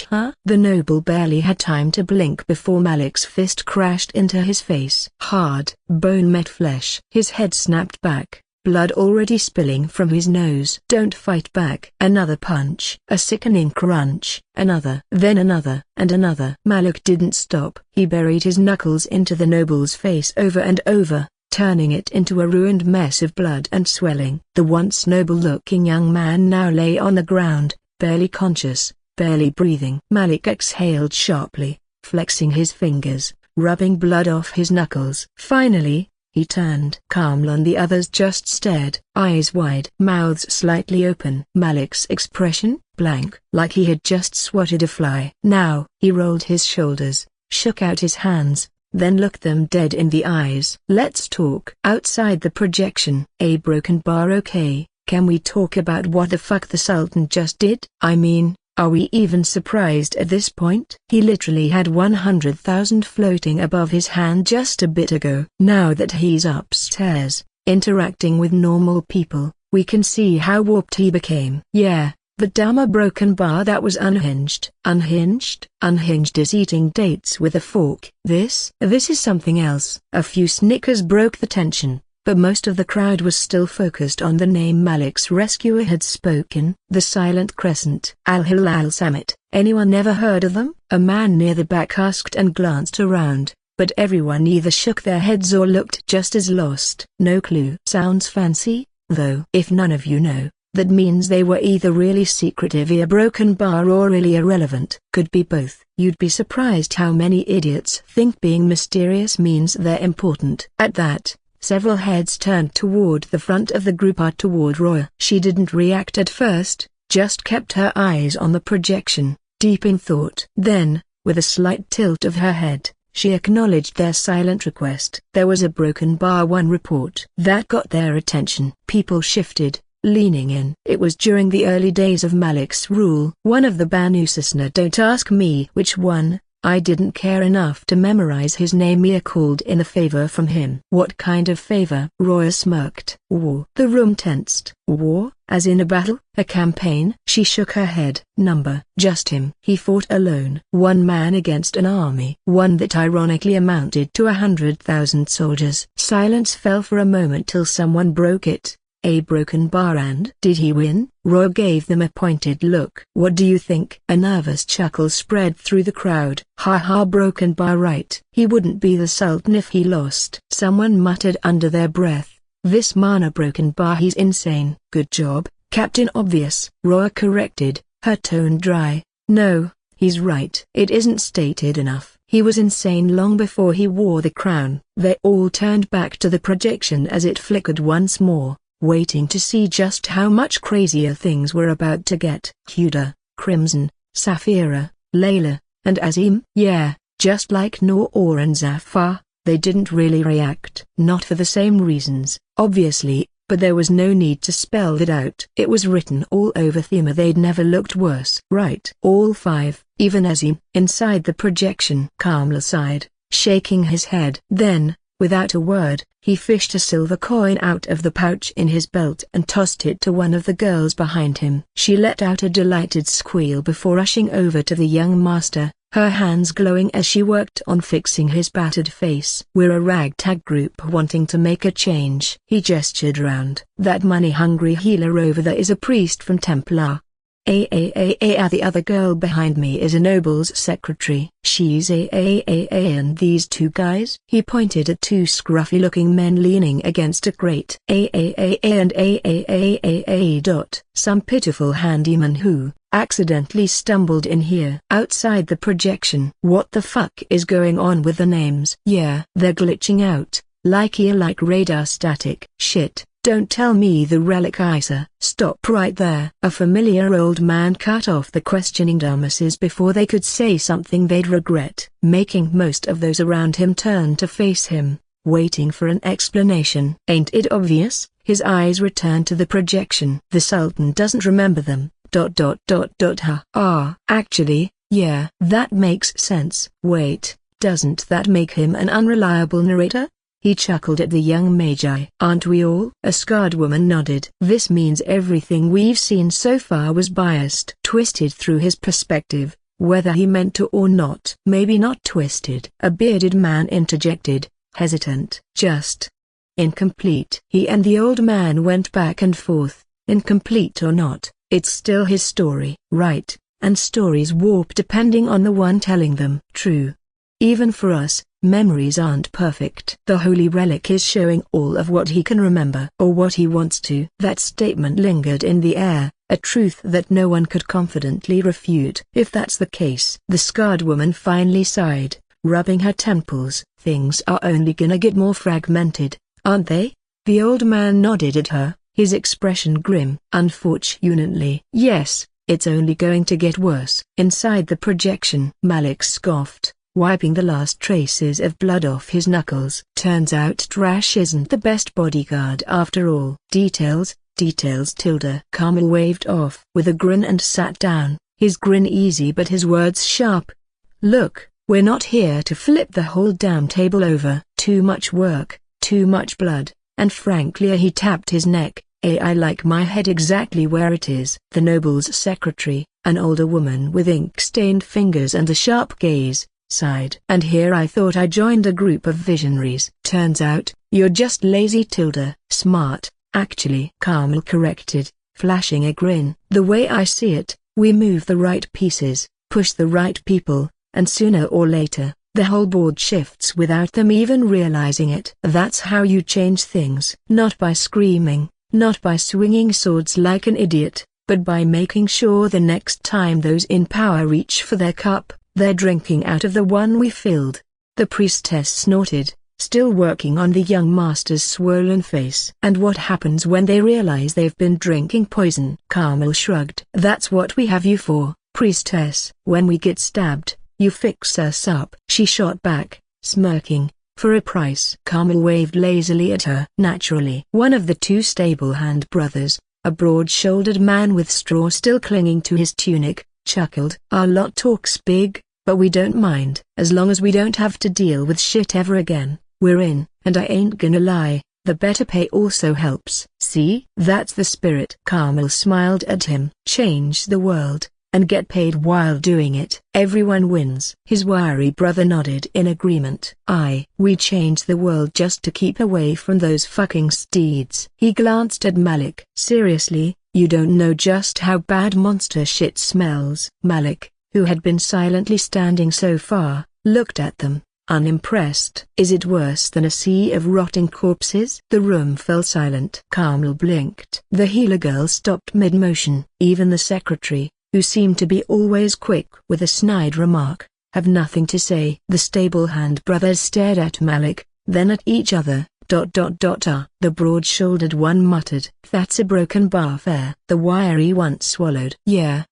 Huh? The noble barely had time to blink before Malik's fist crashed into his face. Hard, bone met flesh. His head snapped back, blood already spilling from his nose. Don't fight back. Another punch. A sickening crunch. Another. Then another, and another. Malik didn't stop. He buried his knuckles into the noble's face over and over, turning it into a ruined mess of blood and swelling. The once noble-looking young man now lay on the ground, barely conscious, barely breathing. Malik exhaled sharply, flexing his fingers, rubbing blood off his knuckles. Finally, He turned. Calm and the others just stared, eyes wide, mouths slightly open. Malik's expression, blank, like he had just swatted a fly. Now, he rolled his shoulders, shook out his hands, then looked them dead in the eyes. Let's talk. Outside the projection. A broken bar. Okay, can we talk about what the fuck the Sultan just did? I mean, are we even surprised at this point? He literally had 100,000 floating above his hand just a bit ago. Now that he's upstairs, interacting with normal people, we can see how warped he became. Yeah, the damn broken bar that was unhinged. Unhinged? Unhinged is eating dates with a fork. This is something else. A few snickers broke the tension, but most of the crowd was still focused on the name Malik's rescuer had spoken. The Silent Crescent. Al-Hilal Summit. Anyone ever heard of them? A man near the back asked and glanced around, but everyone either shook their heads or looked just as lost. No clue. Sounds fancy, though. If none of you know, that means they were either really secretive, a broken bar, or really irrelevant. Could be both. You'd be surprised how many idiots think being mysterious means they're important. At that, several heads turned toward the front of the group, or toward Roya. She didn't react at first, just kept her eyes on the projection, deep in thought. Then, with a slight tilt of her head, she acknowledged their silent request. There was a broken bar. One report that got their attention. People shifted, leaning in. It was during the early days of Malik's rule. One of the Banu Susna. Don't ask me which one. I didn't care enough to memorize his name. Mia called in a favor from him. What kind of favor? Roya smirked. War. The room tensed. War? As in a battle? A campaign? She shook her head. Number. Just him. He fought alone. One man against an army. One that ironically amounted to 100,000 soldiers. Silence fell for a moment till someone broke it. A broken bar. And did he win? Roy gave them a pointed look. What do you think? A nervous chuckle spread through the crowd. Ha ha, broken bar, right. He wouldn't be the Sultan if he lost. Someone muttered under their breath. This man a broken bar, he's insane. Good job, Captain Obvious. Roy corrected, her tone dry. No, he's right. It isn't stated enough. He was insane long before he wore the crown. They all turned back to the projection as it flickered once more, waiting to see just how much crazier things were about to get. Huda, Crimson, Saphira, Layla, and Azim. Yeah, just like Noor and Zafar, they didn't really react. Not for the same reasons, obviously, but there was no need to spell it out. It was written all over Thema. They'd never looked worse. Right. All five, even Azim. Inside the projection. Kamla sighed, shaking his head. Then, without a word, he fished a silver coin out of the pouch in his belt and tossed it to one of the girls behind him. She let out a delighted squeal before rushing over to the young master, her hands glowing as she worked on fixing his battered face. We're a ragtag group wanting to make a change. He gestured round. That money-hungry healer over there is a priest from Templar. The other girl behind me is a noble's secretary. She's and these two guys? He pointed at two scruffy-looking men leaning against a crate. And some pitiful handyman who accidentally stumbled in here. Outside the projection. What the fuck is going on with the names? Yeah, they're glitching out, like radar static. Shit. Don't tell me the relic Isa. Stop right there. A familiar old man cut off the questioning dumbasses before they could say something they'd regret, making most of those around him turn to face him, waiting for an explanation. Ain't it obvious? His eyes returned to the projection. The Sultan doesn't remember them. Actually, yeah, that makes sense. Wait, doesn't that make him an unreliable narrator? He chuckled at the young Magi. Aren't we all? A scarred woman nodded. This means everything we've seen so far was biased. Twisted through his perspective, whether he meant to or not. Maybe not twisted. A bearded man interjected, hesitant. Just incomplete. He and the old man went back and forth. Incomplete or not, it's still his story. Right, and stories warp depending on the one telling them. True. Even for us, memories aren't perfect. The holy relic is showing all of what he can remember, or what he wants to. That statement lingered in the air, a truth that no one could confidently refute. If that's the case, the scarred woman finally sighed, rubbing her temples. Things are only gonna get more fragmented. aren't they?" The old man nodded at her, his expression grim. "Unfortunately, yes, it's only going to get worse." Inside the projection, Malik scoffed, wiping the last traces of blood off his knuckles. "Turns out Trash isn't the best bodyguard after all." Details. Carmel waved off with a grin and sat down, his grin easy but his words sharp. "Look, we're not here to flip the whole damn table over. Too much work, too much blood, and frankly," he tapped his neck, "I like my head exactly where it is." The noble's secretary, an older woman with ink-stained fingers and a sharp gaze, sighed. "And here I thought I joined a group of visionaries. Turns out, you're just lazy. Smart, actually," Carmel corrected, flashing a grin. "The way I see it, we move the right pieces, push the right people, and sooner or later, the whole board shifts without them even realizing it. That's how you change things. Not by screaming, not by swinging swords like an idiot, but by making sure the next time those in power reach for their cup, they're drinking out of the one we filled." The priestess snorted, still working on the young master's swollen face. "And what happens when they realize they've been drinking poison?" Carmel shrugged. "That's what we have you for, priestess. When we get stabbed, you fix us up." She shot back, smirking, "For a price." Carmel waved lazily at her. Naturally, one of the two stable-hand brothers, a broad-shouldered man with straw still clinging to his tunic, chuckled. "Our lot talks big, but we don't mind. As long as we don't have to deal with shit ever again, we're in. And I ain't gonna lie, the better pay also helps." "See? That's the spirit." Carmel smiled at him. "Change the world, and get paid while doing it. Everyone wins." His wiry brother nodded in agreement. We change the world just to keep away from those fucking steeds." He glanced at Malik. "Seriously, you don't know just how bad monster shit smells." Malik, who had been silently standing so far, looked at them, unimpressed. "Is it worse than a sea of rotting corpses?" The room fell silent. Carmel blinked. The healer girl stopped mid-motion. Even the secretary, who seemed to be always quick with a snide remark, have nothing to say. The stable-hand brothers stared at Malik, then at each other. The broad-shouldered one muttered, "That's a broken bar fare." The wiry one swallowed. Yeah,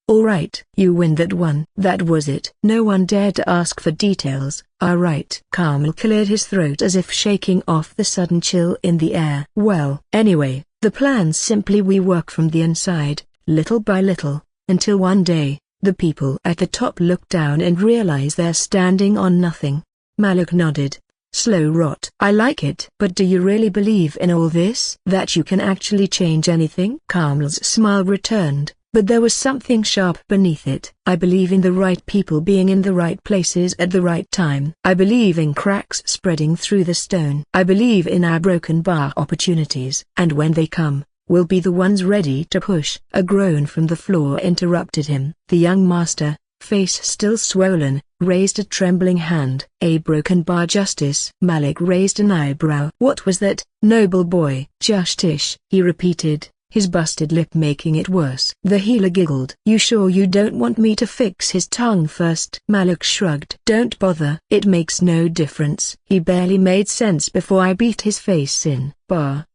all right. You win that one." That was it. No one dared to ask for details. "All right." Carmel cleared his throat as if shaking off the sudden chill in the air. "Well, anyway, the plan's simply we work from the inside, little by little, until one day, the people at the top look down and realize they're standing on nothing." Malik nodded. "Slow rot." "I like it." "But do you really believe in all this? That you can actually change anything?" Carmel's smile returned, but there was something sharp beneath it. "I believe in the right people being in the right places at the right time. I believe in cracks spreading through the stone. I believe in our broken bar opportunities. And when they come, we'll be the ones ready to push." A groan from the floor interrupted him. The young master, face still swollen, raised a trembling hand. "A broken bar justice." Malik raised an eyebrow. "What was that, noble boy?" "Justice," he repeated, his busted lip making it worse. The healer giggled. "You sure you don't want me to fix his tongue first?" Malik shrugged. "Don't bother. It makes no difference. He barely made sense before I beat his face in."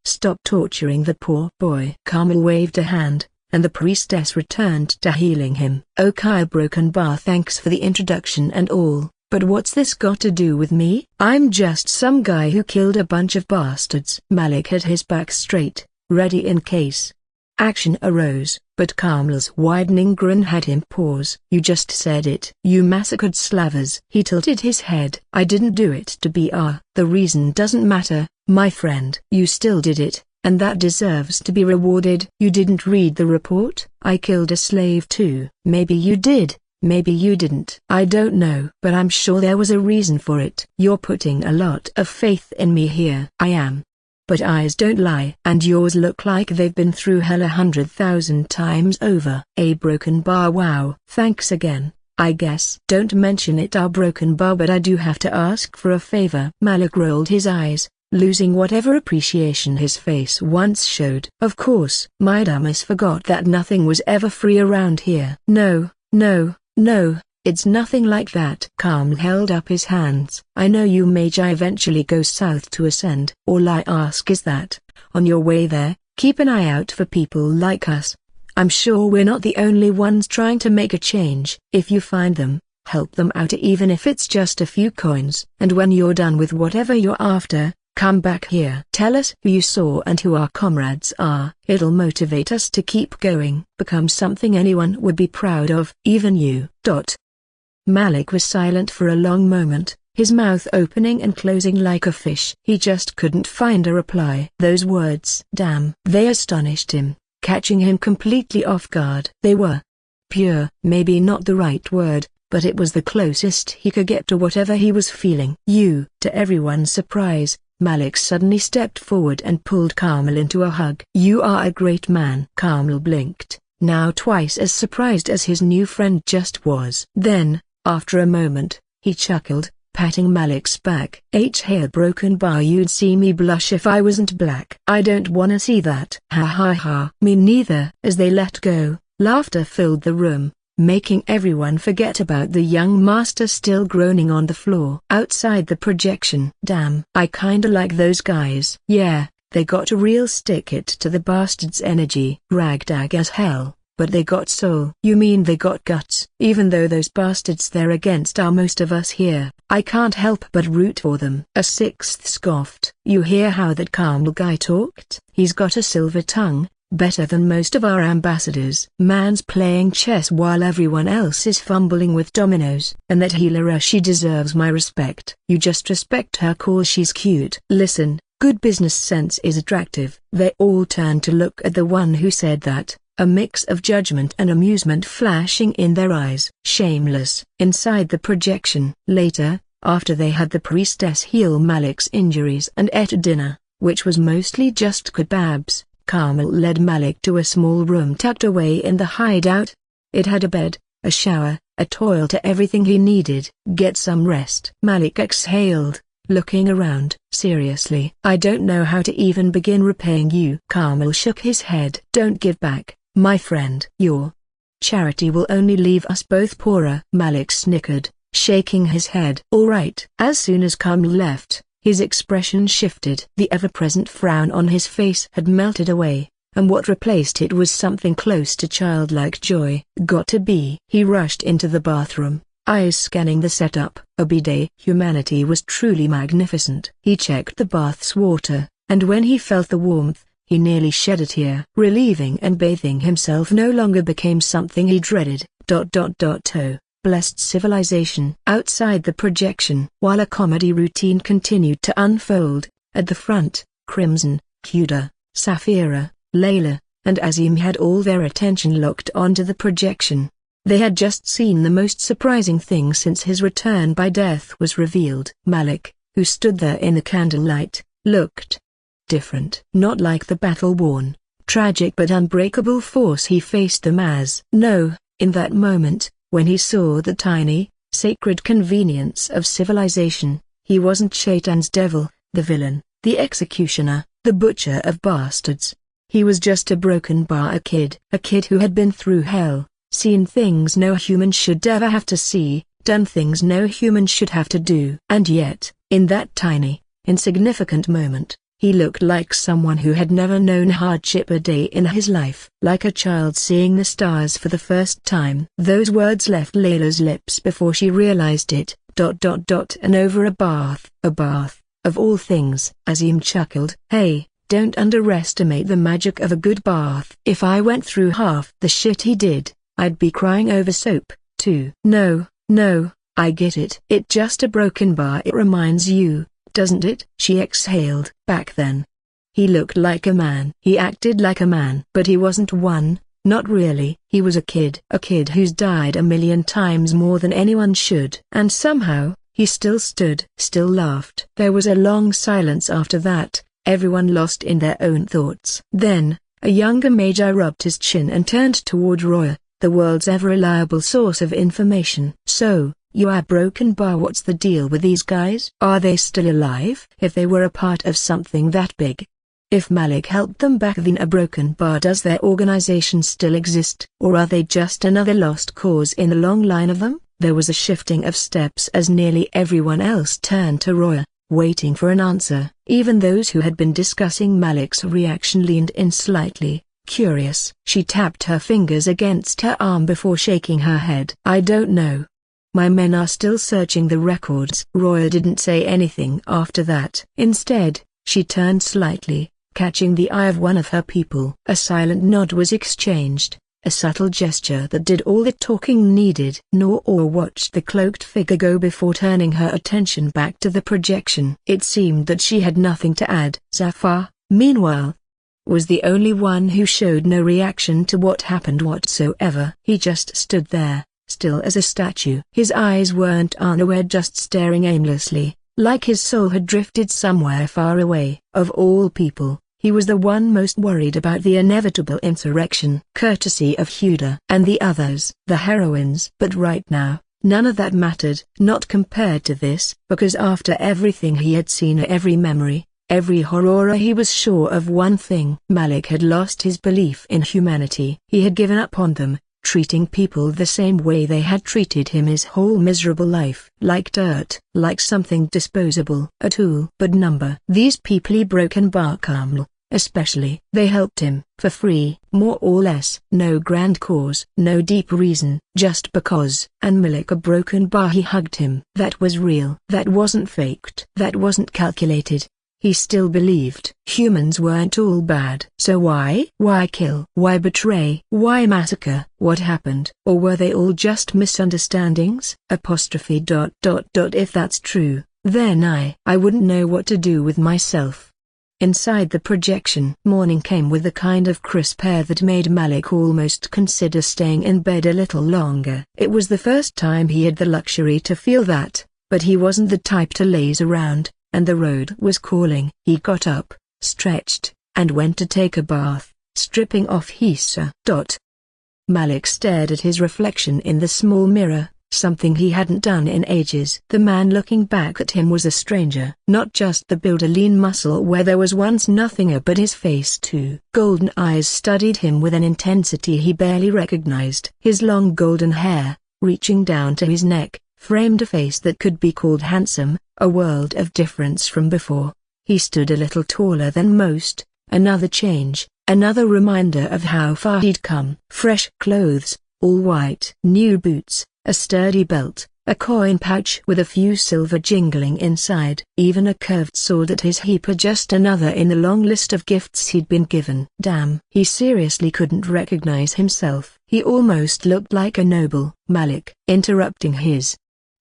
"Stop torturing the poor boy." Carmel waved a hand, and the priestess returned to healing him. "Okay, broken bar, thanks for the introduction and all, but what's this got to do with me? I'm just some guy who killed a bunch of bastards." Malik had his back straight, ready in case action arose, but Carmel's widening grin had him pause. "You just said it. You massacred slavers." He tilted his head. "I didn't do it to be the reason doesn't matter, my friend. You still did it, and that deserves to be rewarded." "You didn't read the report?" "I killed a slave too." "Maybe you did, maybe you didn't. I don't know. But I'm sure there was a reason for it." "You're putting a lot of faith in me here." "I am. But eyes don't lie. And yours look like they've been through hell 100,000 times over." A broken bar. "Wow. Thanks again, I guess." "Don't mention it, our broken bar, but I do have to ask for a favor." Malik rolled his eyes, losing whatever appreciation his face once showed. "Of course." My dumbass forgot that nothing was ever free around here. No, It's nothing like that. Carmel held up his hands. I know you Magi eventually go south to ascend. All I ask is that, on your way there, keep an eye out for people like us. I'm sure we're not the only ones trying to make a change. If you find them, help them out even if it's just a few coins. And when you're done with whatever you're after, come back here. Tell us who you saw and who our comrades are. It'll motivate us to keep going. Become something anyone would be proud of, even you. Malik was silent for a long moment, his mouth opening and closing like a fish. He just couldn't find a reply. Those words, damn, they astonished him, catching him completely off guard. They were pure, maybe not the right word, but it was the closest he could get to whatever he was feeling. To everyone's surprise, Malik suddenly stepped forward and pulled Carmel into a hug. You are a great man. Carmel blinked, now twice as surprised as his new friend just was. Then, after a moment, he chuckled, patting Malik's back. Hair broken bar, you'd see me blush if I wasn't black. I don't wanna see that. Ha ha ha. Me neither. As they let go, laughter filled the room, making everyone forget about the young master still groaning on the floor. Outside the projection. Damn. I kinda like those guys. Yeah, they got a real stick it to the bastards energy. Ragtag as hell, but they got soul. You mean they got guts? Even though those bastards they're against are most of us here, I can't help but root for them. A sixth scoffed. You hear how that Carmel guy talked? He's got a silver tongue, better than most of our ambassadors. Man's playing chess while everyone else is fumbling with dominoes. And that healer she deserves my respect. You just respect her cause she's cute. Listen, good business sense is attractive. They all turned to look at the one who said that, a mix of judgment and amusement flashing in their eyes. Shameless. Inside the projection. Later, after they had the priestess heal Malik's injuries and ate dinner, which was mostly just kebabs, Carmel led Malik to a small room tucked away in the hideout. It had a bed, a shower, a toilet, everything he needed. Get some rest. Malik exhaled, looking around. Seriously, I don't know how to even begin repaying you. Carmel shook his head. Don't give back, my friend. Your charity will only leave us both poorer. Malik snickered, shaking his head. All right. As soon as Carmel left, his expression shifted. The ever-present frown on his face had melted away, and what replaced it was something close to childlike joy. Got to be. He rushed into the bathroom, eyes scanning the setup. A bidet. Humanity was truly magnificent. He checked the bath's water, and when he felt the warmth, he nearly shed a tear. Relieving and bathing himself no longer became something he dreaded. Blessed civilization. Outside the projection, while a comedy routine continued to unfold, at the front, Crimson, Huda, Saphira, Layla, and Azim had all their attention locked onto the projection. They had just seen the most surprising thing since his return by death was revealed. Malik, who stood there in the candlelight, looked different. Not like the battle-worn, tragic but unbreakable force he faced them as. No, in that moment, when he saw the tiny, sacred convenience of civilization, he wasn't Shaitan's devil, the villain, the executioner, the butcher of bastards. He was just a broken bar, a kid who had been through hell, seen things no human should ever have to see, done things no human should have to do. And yet, in that tiny, insignificant moment, he looked like someone who had never known hardship a day in his life. Like a child seeing the stars for the first time. Those words left Layla's lips before she realized it. And over a bath, of all things. Azim chuckled. Hey, don't underestimate the magic of a good bath. If I went through half the shit he did, I'd be crying over soap, too. No, I get it. It's just a broken bar. It reminds you, doesn't it? She exhaled. Back then, he looked like a man. He acted like a man. But he wasn't one, not really. He was a kid who's died a million times more than anyone should. And somehow, he still stood, still laughed. There was a long silence after that, everyone lost in their own thoughts. Then, a younger Magi rubbed his chin and turned toward Roya, the world's ever-reliable source of information. So, you are broken bar. What's the deal with these guys? Are they still alive? If they were a part of something that big, if Malik helped them back then a broken bar, does their organization still exist? Or are they just another lost cause in the long line of them? There was a shifting of steps as nearly everyone else turned to Roya, waiting for an answer. Even those who had been discussing Malik's reaction leaned in slightly, curious. She tapped her fingers against her arm before shaking her head. "I don't know. My men are still searching the records." Roya didn't say anything after that. Instead, she turned slightly, catching the eye of one of her people. A silent nod was exchanged, a subtle gesture that did all the talking needed. Noor watched the cloaked figure go before turning her attention back to the projection. It seemed that she had nothing to add. Zafar, meanwhile, was the only one who showed no reaction to what happened whatsoever. He just stood there, still as a statue. His eyes weren't unaware, just staring aimlessly, like his soul had drifted somewhere far away. Of all people, he was the one most worried about the inevitable insurrection. Courtesy of Huda and the others, the heroines. But right now, none of that mattered. Not compared to this, because after everything he had seen, every memory, every horror, he was sure of one thing. Malik had lost his belief in humanity. He had given up on them, treating people the same way they had treated him his whole miserable life. Like dirt, like something disposable, a tool. But number these people he broken bar Kamil, especially. They helped him, for free, more or less. No grand cause, no deep reason, just because. And Malik a broken bar, he hugged him. That was real. That wasn't faked. That wasn't calculated. He still believed humans weren't all bad. So why? Why kill? Why betray? Why massacre? What happened? Or were they all just misunderstandings? If that's true, then I wouldn't know what to do with myself. Inside the projection, morning came with the kind of crisp air that made Malik almost consider staying in bed a little longer. It was the first time he had the luxury to feel that, but he wasn't the type to laze around, and the road was calling. He got up, stretched, and went to take a bath, stripping off his. Malik stared at his reflection in the small mirror, something he hadn't done in ages. The man looking back at him was a stranger. Not just the build, a lean muscle where there was once nothing, but his face too. Golden eyes studied him with an intensity he barely recognized. His long golden hair, reaching down to his neck, framed a face that could be called handsome, a world of difference from before. He stood a little taller than most, another change, another reminder of how far he'd come. Fresh clothes, all white. New boots, a sturdy belt, a coin pouch with a few silver jingling inside. Even a curved sword at his hip, just another in the long list of gifts he'd been given. Damn, he seriously couldn't recognize himself. He almost looked like a noble. Malik, interrupting his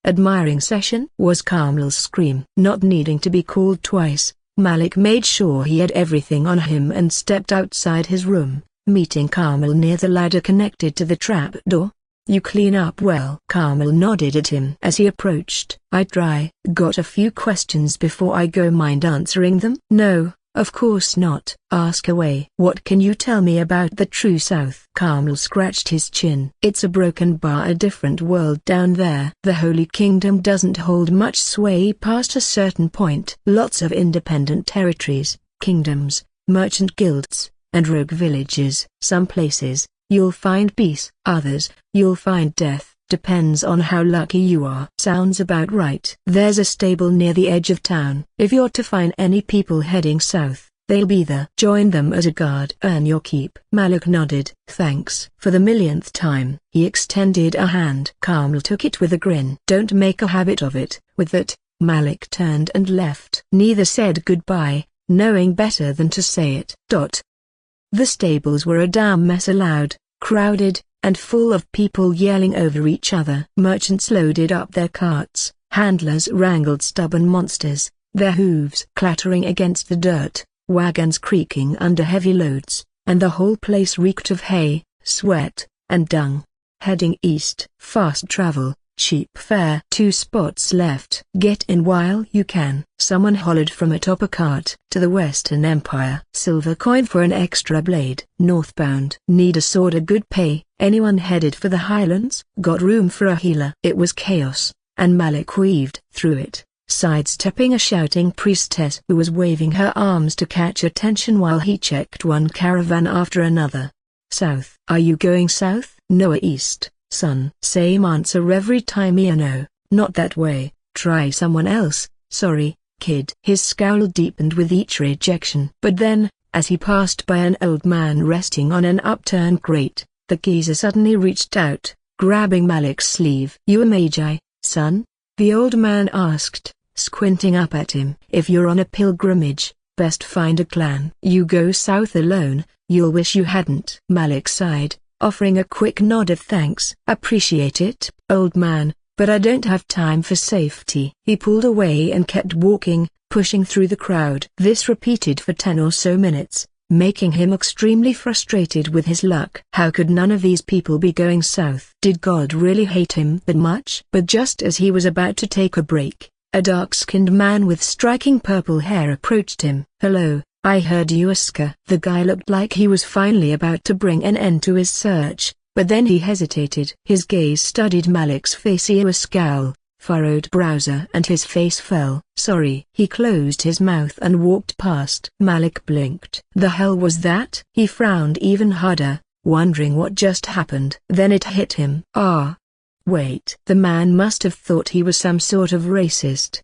admiring session, was Kamil's scream. Not needing to be called twice, Malik made sure he had everything on him and stepped outside his room, meeting Kamil near the ladder connected to the trap door. "You clean up well." Kamil nodded at him as he approached. "I try." "Got a few questions before I go, mind answering them?" "No, of course not." "Ask away." "What can you tell me about the true South?" Kamil scratched his chin. "It's a broken bar, a different world down there. The Holy Kingdom doesn't hold much sway past a certain point. Lots of independent territories, kingdoms, merchant guilds, and rogue villages. Some places, you'll find peace. Others, you'll find death. Depends on how lucky you are." "Sounds about right." "There's a stable near the edge of town. If you're to find any people heading south, they'll be there. Join them as a guard. Earn your keep." Malik nodded. "Thanks." For the millionth time, he extended a hand. Kamil took it with a grin. "Don't make a habit of it." With that, Malik turned and left. Neither said goodbye, knowing better than to say it. The stables were a damn mess, loud, crowded, and full of people yelling over each other. Merchants loaded up their carts, handlers wrangled stubborn monsters, their hooves clattering against the dirt, wagons creaking under heavy loads, and the whole place reeked of hay, sweat, and dung. Heading east. Fast travel, cheap fare. 2 spots left. Get in while you can. Someone hollered from atop a cart. To the Western Empire. Silver coin for an extra blade. Northbound. Need a sword, a good pay. Anyone headed for the Highlands? Got room for a healer? It was chaos, and Malik weaved through it, sidestepping a shouting priestess who was waving her arms to catch attention while he checked one caravan after another. South. Are you going south? No, east. son. Same answer every time. No, not that way, try someone else, sorry, kid. His scowl deepened with each rejection. But then, as he passed by an old man resting on an upturned crate, the geezer suddenly reached out, grabbing Malik's sleeve. You a Magi, son? The old man asked, squinting up at him. If you're on a pilgrimage, best find a clan. You go south alone, you'll wish you hadn't. Malik sighed, offering a quick nod of thanks. Appreciate it, old man, but I don't have time for safety. He pulled away and kept walking, pushing through the crowd. This repeated for 10 or so minutes, making him extremely frustrated with his luck. How could none of these people be going south? Did God really hate him that much? But just as he was about to take a break, a dark-skinned man with striking purple hair approached him. Hello, I heard you asker. The guy looked like he was finally about to bring an end to his search, but then he hesitated. His gaze studied Malik's face. A scowl, furrowed brows, and his face fell. Sorry. He closed his mouth and walked past. Malik blinked. The hell was that? He frowned even harder, wondering what just happened. Then it hit him. Wait. The man must have thought he was some sort of racist.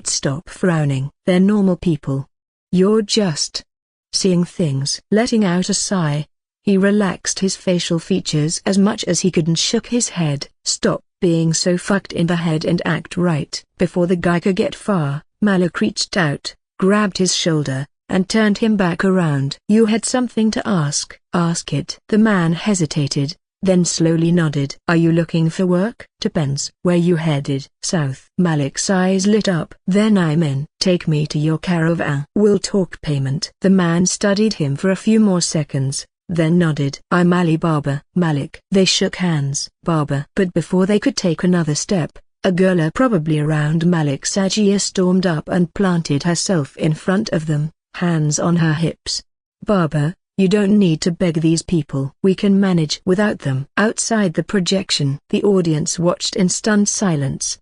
Stop frowning. They're normal people. You're just seeing things. Letting out a sigh, he relaxed his facial features as much as he could and shook his head. Stop being so fucked in the head and act right. Before the guy could get far, Malik reached out, grabbed his shoulder, and turned him back around. You had something to ask. Ask it. The man hesitated, then slowly nodded. Are you looking for work? Depends. Where you headed? South. Malik's eyes lit up. Then I'm in. Take me to your caravan. We'll talk payment. The man studied him for a few more seconds, then nodded. I'm Ali Baba. Malik. They shook hands. Baba. But before they could take another step, a girl probably around Malik's age stormed up and planted herself in front of them, hands on her hips. Baba, you don't need to beg these people. We can manage without them. Outside the projection, the audience watched in stunned silence.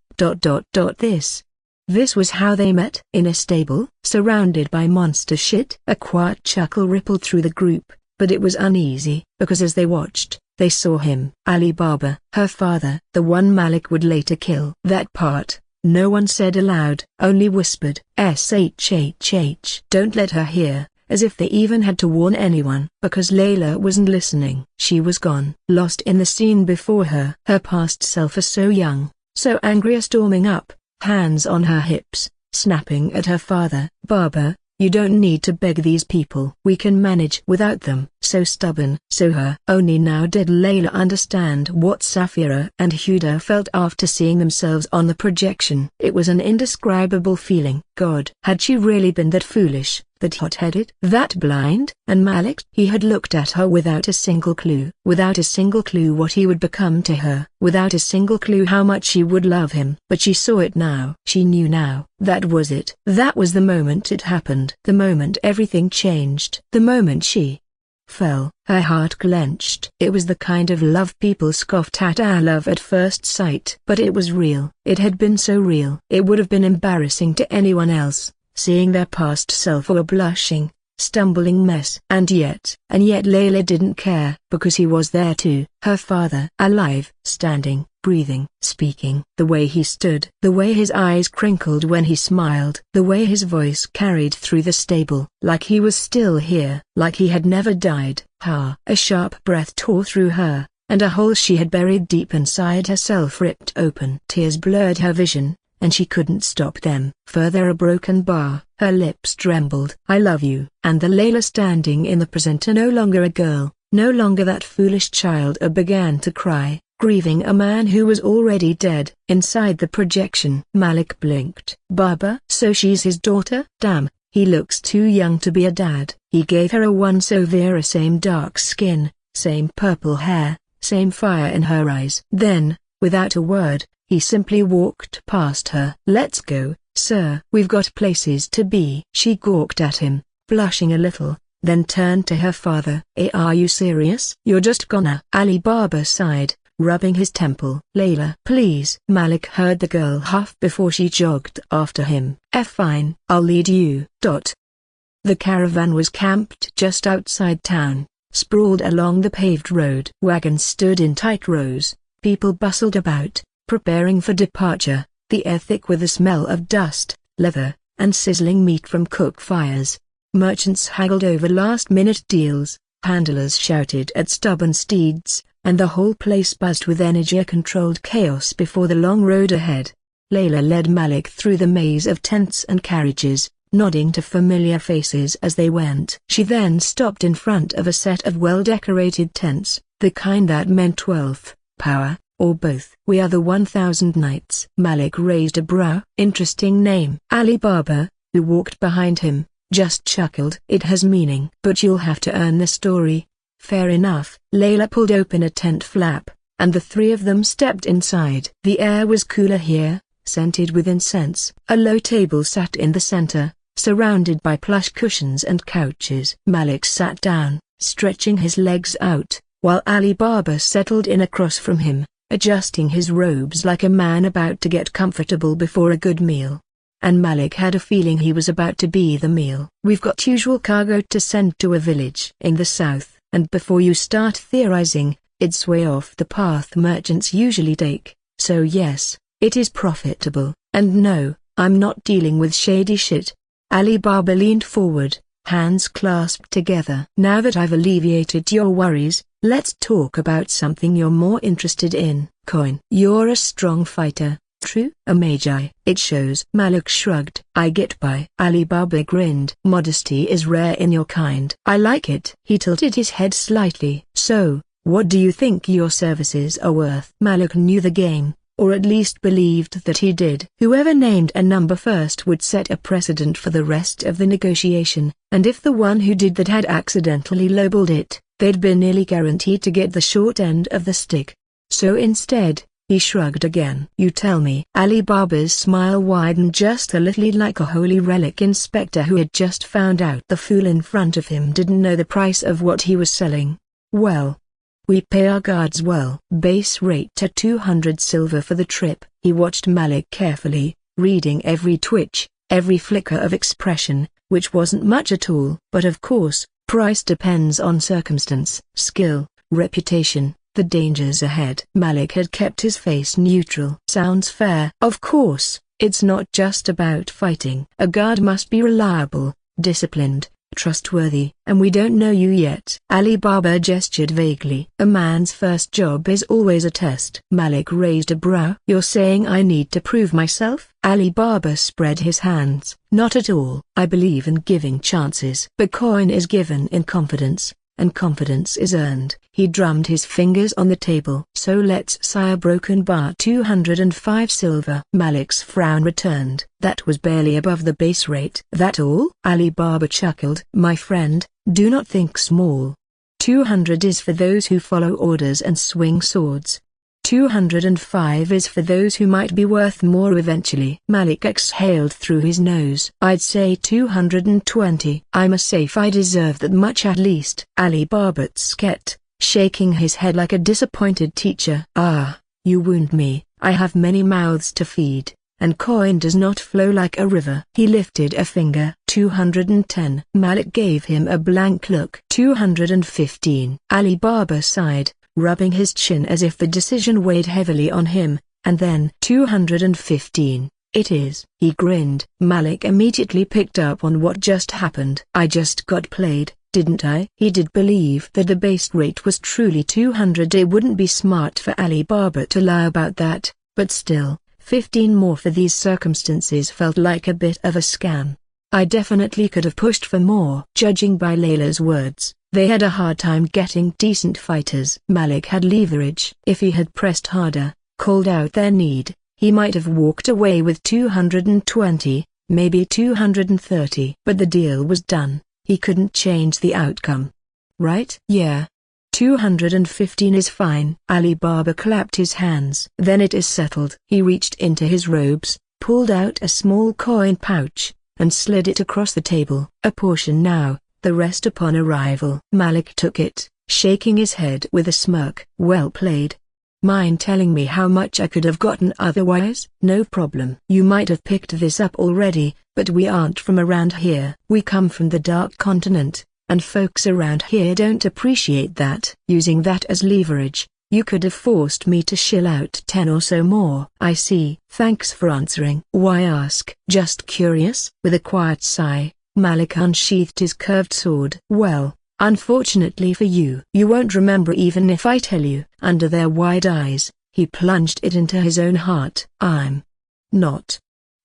This was how they met? In a stable, surrounded by monster shit? A quiet chuckle rippled through the group, but it was uneasy, because as they watched, they saw him. Ali Baba, her father, the one Malik would later kill. That part, no one said aloud, only whispered, shhh. Don't let her hear, as if they even had to warn anyone. Because Layla wasn't listening. She was gone, lost in the scene before her. Her past self, so young, so angry, storming up, hands on her hips, snapping at her father. Baba, you don't need to beg these people. We can manage without them. So stubborn. So her. Only now did Layla understand what Safira and Huda felt after seeing themselves on the projection. It was an indescribable feeling. God, had she really been that foolish, that hot-headed, that blind? And Malik? He had looked at her without a single clue. Without a single clue what he would become to her. Without a single clue how much she would love him. But she saw it now. She knew now. That was it. That was the moment it happened. The moment everything changed. The moment she fell. Her heart clenched. It was the kind of love people scoffed at, our love at first sight. But it was real. It had been so real. It would have been embarrassing to anyone else, seeing their past self or a blushing, stumbling mess. And yet Layla didn't care, because he was there too. Her father, alive, standing, breathing, speaking. The way he stood, the way his eyes crinkled when he smiled, the way his voice carried through the stable, like he was still here, like he had never died. A sharp breath tore through her, and a hole she had buried deep inside herself ripped open. Tears blurred her vision, and she couldn't stop them. Further, a broken bar, her lips trembled. I love you. And the Layla standing in the present, no longer a girl, no longer that foolish child, began to cry, grieving a man who was already dead. Inside the projection, Malik blinked. Baba? So she's his daughter? Damn, he looks too young to be a dad. He gave her a once over, same dark skin, same purple hair, same fire in her eyes. Then, without a word, he simply walked past her. Let's go, sir. We've got places to be. She gawked at him, blushing a little, then turned to her father. Are you serious? You're just gonna? Ali Baba sighed, rubbing his temple. Layla, please. Malik heard the girl huff before she jogged after him. Fine, I'll lead you. The caravan was camped just outside town, sprawled along the paved road. Wagons stood in tight rows, people bustled about, preparing for departure, the air thick with the smell of dust, leather, and sizzling meat from cook fires. Merchants haggled over last-minute deals, handlers shouted at stubborn steeds, and the whole place buzzed with energy-controlled chaos before the long road ahead. Layla led Malik through the maze of tents and carriages, nodding to familiar faces as they went. She then stopped in front of a set of well-decorated tents, the kind that meant wealth, power, or both. "We are the 1,000 Knights." Malik raised a brow. Interesting name. Ali Baba, who walked behind him, just chuckled. "It has meaning. But you'll have to earn the story." "Fair enough." Layla pulled open a tent flap, and the three of them stepped inside. The air was cooler here, scented with incense. A low table sat in the center, surrounded by plush cushions and couches. Malik sat down, stretching his legs out, while Ali Baba settled in across from him, adjusting his robes like a man about to get comfortable before a good meal. And Malik had a feeling he was about to be the meal. "We've got usual cargo to send to a village in the south, and before you start theorizing, it's way off the path merchants usually take, so yes, it is profitable, and no, I'm not dealing with shady shit." Ali Baba leaned forward, hands clasped together. "Now that I've alleviated your worries, let's talk about something you're more interested in. Coin. You're a strong fighter, true? A Magi." "It shows." Malik shrugged. "I get by." Ali Baba grinned. "Modesty is rare in your kind." "I like it." He tilted his head slightly. "So, what do you think your services are worth?" Malik knew the game, or at least believed that he did. Whoever named a number first would set a precedent for the rest of the negotiation, and if the one who did that had accidentally lowballed it, they'd be nearly guaranteed to get the short end of the stick. So instead, he shrugged again. "You tell me." Ali Baba's smile widened just a little, like a holy relic inspector who had just found out the fool in front of him didn't know the price of what he was selling. "Well, we pay our guards well. Base rate to 200 silver for the trip." He watched Malik carefully, reading every twitch, every flicker of expression, which wasn't much at all. "But of course, price depends on circumstance, skill, reputation, the dangers ahead." Malik had kept his face neutral. "Sounds fair." "Of course, it's not just about fighting. A guard must be reliable, disciplined, trustworthy. And we don't know you yet." Ali Baba gestured vaguely. "A man's first job is always a test." Malik raised a brow. "You're saying I need to prove myself?" Ali Baba spread his hands. "Not at all. I believe in giving chances. But coin is given in confidence, and confidence is earned." He drummed his fingers on the table. "So let's say a broken bar 205 silver." Malik's frown returned. "That was barely above the base rate." "That all?" Ali Baba chuckled. "My friend, do not think small. 200 is for those who follow orders and swing swords. 205 is for those who might be worth more eventually." Malik exhaled through his nose. "I'd say 220. I'm a safe. I deserve that much at least." Ali Baba skeet, shaking his head like a disappointed teacher. "Ah, you wound me. I have many mouths to feed, and coin does not flow like a river." He lifted a finger. 210. Malik gave him a blank look. 215. Ali Baba sighed, rubbing his chin as if the decision weighed heavily on him, and then 215. "It is." He grinned. Malik immediately picked up on what just happened. "I just got played, didn't I?" He did believe that the base rate was truly 200. It wouldn't be smart for Ali Baba to lie about that, but still, 15 more for these circumstances felt like a bit of a scam. "I definitely could have pushed for more." Judging by Layla's words, they had a hard time getting decent fighters. Malik had leverage. If he had pressed harder, called out their need, he might have walked away with 220, maybe 230. But the deal was done. He couldn't change the outcome. "Right?" "Yeah. 215 is fine." Ali Baba clapped his hands. "Then it is settled." He reached into his robes, pulled out a small coin pouch, and slid it across the table. "A portion now, the rest upon arrival." Malik took it, shaking his head with a smirk. "Well played. Mind telling me how much I could have gotten otherwise?" "No problem. You might have picked this up already, but we aren't from around here. We come from the Dark Continent, and folks around here don't appreciate that. Using that as leverage, you could have forced me to shill out 10 or so more. I see. Thanks for answering. Why ask? Just curious. With a quiet sigh, Malik unsheathed his curved sword. Well, unfortunately for you, you won't remember even if I tell you. Under their wide eyes, he plunged it into his own heart. I'm not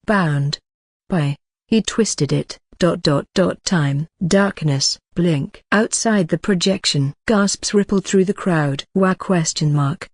bound by. He twisted it. Time. Darkness. Blink. Outside the projection. Gasps rippled through the crowd. Why ?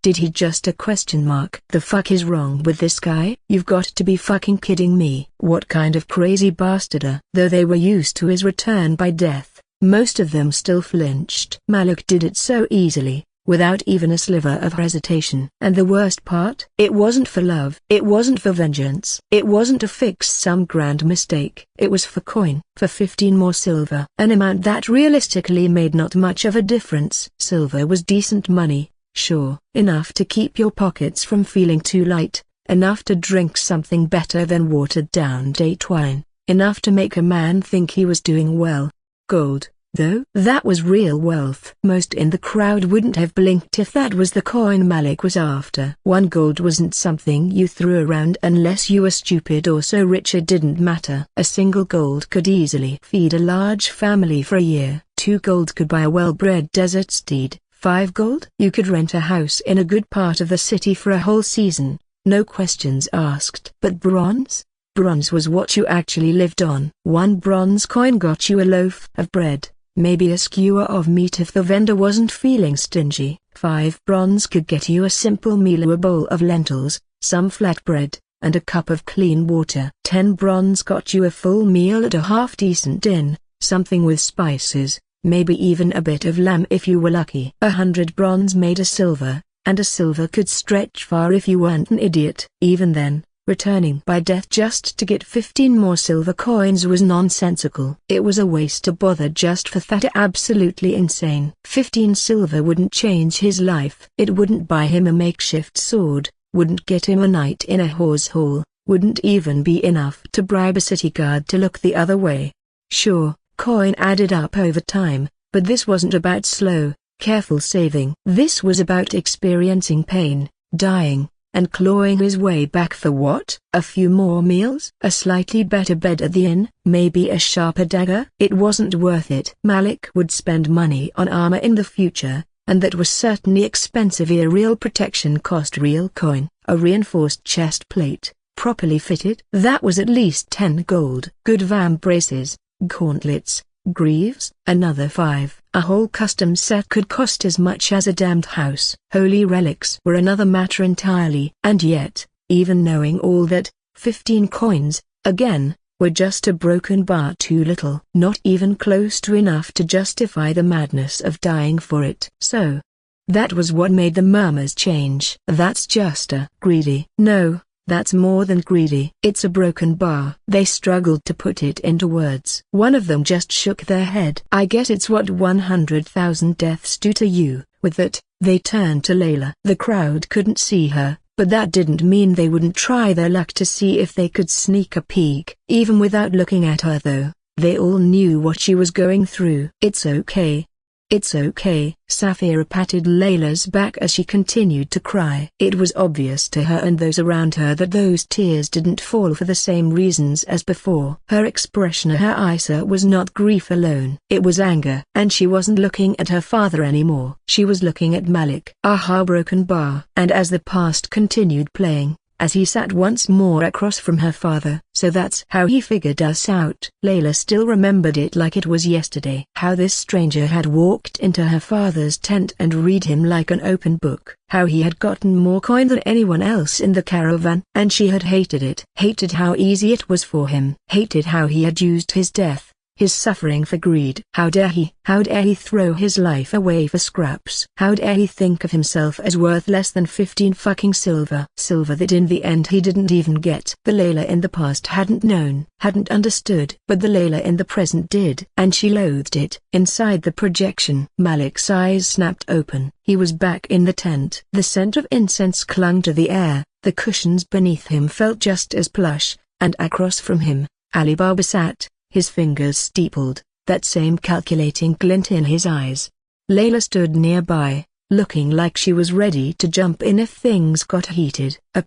Did he just ? The fuck is wrong with this guy? You've got to be fucking kidding me. What kind of crazy bastard? Though they were used to his return by death, most of them still flinched. Malik did it so easily, without even a sliver of hesitation. And the worst part? It wasn't for love. It wasn't for vengeance. It wasn't to fix some grand mistake. It was for coin. For 15 more silver. An amount that realistically made not much of a difference. Silver was decent money, sure. Enough to keep your pockets from feeling too light. Enough to drink something better than watered-down date wine. Enough to make a man think he was doing well. Gold, though, that was real wealth. Most in the crowd wouldn't have blinked if that was the coin Malik was after. 1 gold wasn't something you threw around unless you were stupid or so rich it didn't matter. A single gold could easily feed a large family for a year. 2 gold could buy a well-bred desert steed. 5 gold? You could rent a house in a good part of the city for a whole season. No questions asked. But bronze? Bronze was what you actually lived on. 1 bronze coin got you a loaf of bread. Maybe a skewer of meat if the vendor wasn't feeling stingy. 5 bronze could get you a simple meal, a bowl of lentils, some flatbread, and a cup of clean water. 10 bronze got you a full meal at a half-decent inn, something with spices, maybe even a bit of lamb if you were lucky. 100 bronze made a silver, and a silver could stretch far if you weren't an idiot. Even then, returning by death just to get 15 more silver coins was nonsensical. It was a waste to bother just for that. Absolutely insane. 15 silver wouldn't change his life. It wouldn't buy him a makeshift sword, wouldn't get him a night in a horse hall, wouldn't even be enough to bribe a city guard to look the other way. Sure, coin added up over time, but this wasn't about slow, careful saving. This was about experiencing pain, dying, and clawing his way back for what? A few more meals? A slightly better bed at the inn? Maybe a sharper dagger? It wasn't worth it. Malik would spend money on armor in the future, and that was certainly expensive. A real protection cost real coin. A reinforced chest plate, properly fitted, that was at least 10 gold. Good vam braces, gauntlets, greaves, another 5. A whole custom set could cost as much as a damned house. Holy relics were another matter entirely. And yet, even knowing all that, 15 coins, again, were just a broken bar too little. Not even close to enough to justify the madness of dying for it. So, that was what made the murmurs change. That's just a greedy. No. That's more than greedy. It's a broken bar. They struggled to put it into words. One of them just shook their head. I guess it's what 100,000 deaths do to you. With that, they turned to Layla. The crowd couldn't see her, but that didn't mean they wouldn't try their luck to see if they could sneak a peek. Even without looking at her though, they all knew what she was going through. It's okay. It's okay. Safira patted Layla's back as she continued to cry. It was obvious to her and those around her that those tears didn't fall for the same reasons as before. Her expression her eyes was not grief alone. It was anger. And she wasn't looking at her father anymore. She was looking at Malik. A heartbroken bar. And as the past continued playing, as he sat once more across from her father. So that's how he figured us out. Layla still remembered it like it was yesterday. How this stranger had walked into her father's tent and read him like an open book. How he had gotten more coin than anyone else in the caravan. And she had hated it. Hated how easy it was for him. Hated how he had used his death, his suffering for greed. How dare he? How dare he throw his life away for scraps? How dare he think of himself as worth less than 15 fucking silver? Silver that in the end he didn't even get. The Layla in the past hadn't known, hadn't understood. But the Layla in the present did. And she loathed it. Inside the projection, Malik's eyes snapped open. He was back in the tent. The scent of incense clung to the air. The cushions beneath him felt just as plush, and across from him, Ali Baba sat, his fingers steepled, that same calculating glint in his eyes. Layla stood nearby, looking like she was ready to jump in if things got heated. I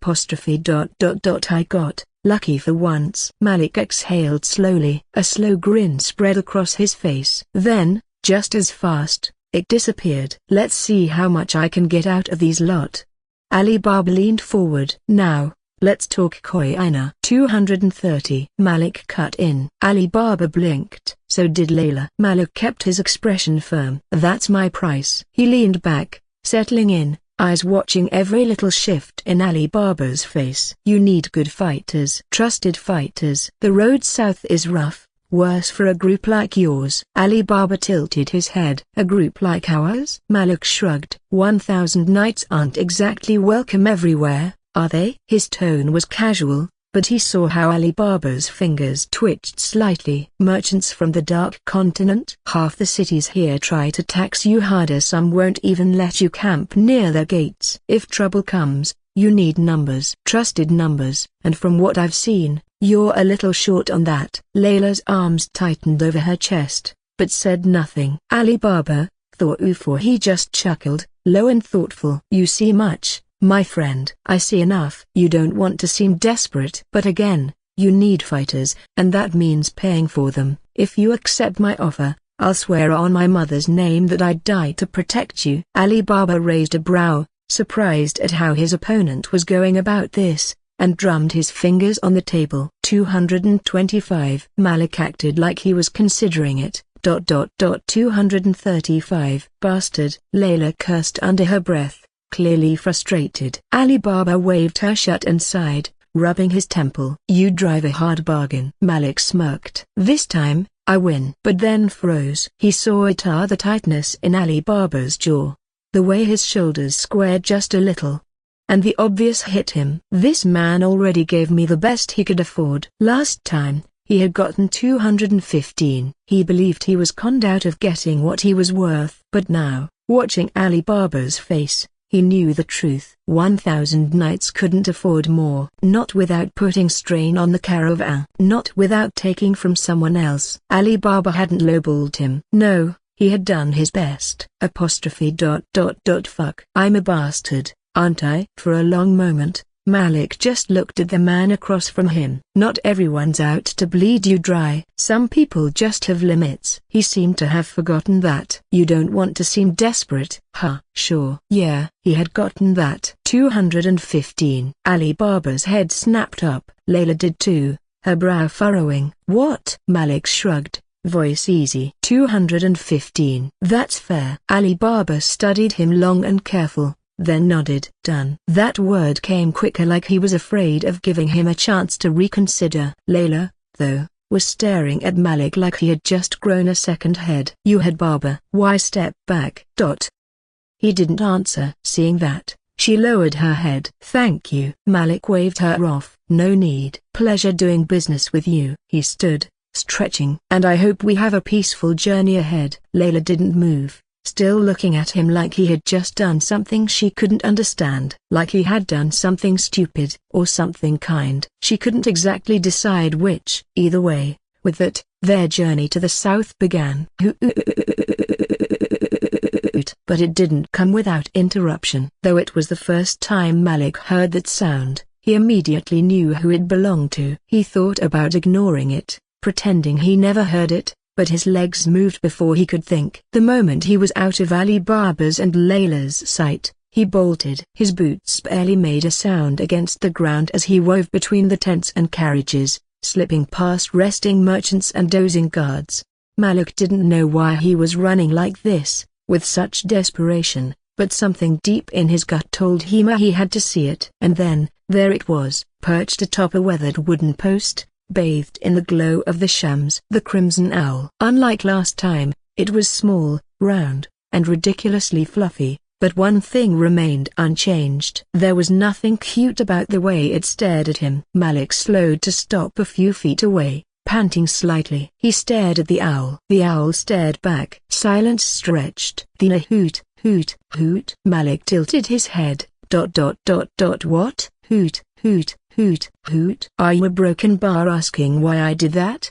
got lucky for once. Malik exhaled slowly. A slow grin spread across his face. Then, just as fast, it disappeared. Let's see how much I can get out of these lot. Ali Baba leaned forward. Now, let's talk Koina. 230. Malik cut in. Ali Baba blinked. So did Layla. Malik kept his expression firm. That's my price. He leaned back, settling in, eyes watching every little shift in Ali Baba's face. You need good fighters. Trusted fighters. The road south is rough, worse for a group like yours. Ali Baba tilted his head. A group like ours? Malik shrugged. 1,000 knights aren't exactly welcome everywhere, are they? His tone was casual, but he saw how Ali Baba's fingers twitched slightly. Merchants from the Dark Continent? Half the cities here try to tax you harder. Some won't even let you camp near their gates. If trouble comes, you need numbers. Trusted numbers, and from what I've seen, you're a little short on that. Layla's arms tightened over her chest, but said nothing. Ali Baba thought for he just chuckled, low and thoughtful. You see much, my friend. I see enough. You don't want to seem desperate. But again, you need fighters, and that means paying for them. If you accept my offer, I'll swear on my mother's name that I'd die to protect you. Ali Baba raised a brow, surprised at how his opponent was going about this, and drummed his fingers on the table. 225. Malik acted like he was considering it. 235. Bastard. Layla cursed under her breath, clearly frustrated. Ali Baba waved her shut and sighed, rubbing his temple. You drive a hard bargain. Malik smirked. This time, I win. But then froze. He saw the tightness in Ali Baba's jaw, the way his shoulders squared just a little, and the obvious hit him. This man already gave me the best he could afford. Last time, he had gotten 215. He believed he was conned out of getting what he was worth. But now, watching Ali Baba's face, he knew the truth. 1,000 knights couldn't afford more. Not without putting strain on the caravan. Not without taking from someone else. Ali Baba hadn't lowballed him. No, he had done his best. Fuck. I'm a bastard, aren't I? For a long moment, Malik just looked at the man across from him. Not everyone's out to bleed you dry. Some people just have limits. He seemed to have forgotten that. You don't want to seem desperate. Huh? Sure. Yeah, he had gotten that. 215. Ali Baba's head snapped up. Layla did too, her brow furrowing. What? Malik shrugged, voice easy. 215. That's fair. Ali Baba studied him long and careful, then nodded. Done. That word came quicker, like he was afraid of giving him a chance to reconsider. Layla, though, was staring at Malik like he had just grown a second head. You had Baba. Why step back? He didn't answer. Seeing that, she lowered her head. Thank you. Malik waved her off. No need. Pleasure doing business with you. He stood, stretching. And I hope we have a peaceful journey ahead. Layla didn't move, still looking at him like he had just done something she couldn't understand. Like he had done something stupid, or something kind. She couldn't exactly decide which. Either way, with that, their journey to the south began. But it didn't come without interruption. Though it was the first time Malik heard that sound, he immediately knew who it belonged to. He thought about ignoring it, pretending he never heard it, but his legs moved before he could think. The moment he was out of Ali Baba's and Layla's sight, he bolted. His boots barely made a sound against the ground as he wove between the tents and carriages, slipping past resting merchants and dozing guards. Malik didn't know why he was running like this, with such desperation, but something deep in his gut told him he had to see it. And then, there it was, perched atop a weathered wooden post, bathed in the glow of the shams. The crimson owl. Unlike last time, it was small, round, and ridiculously fluffy, but one thing remained unchanged. There was nothing cute about the way it stared at him. Malik slowed to stop a few feet away, panting slightly. He stared at the owl. The owl stared back. Silence stretched. Then a hoot, hoot, hoot. Malik tilted his head. What? Hoot, hoot, hoot, hoot. Are you a broken bar asking why I did that?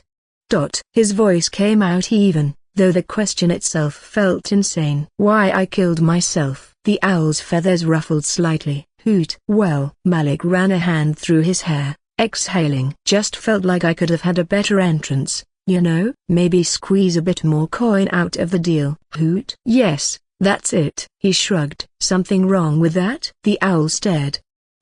His voice came out even, though the question itself felt insane. Why I killed myself. The owl's feathers ruffled slightly. Hoot. Well, Malik ran a hand through his hair, exhaling. Just felt like I could have had a better entrance, you know? Maybe squeeze a bit more coin out of the deal. Hoot. Yes, that's it. He shrugged. Something wrong with that? The owl stared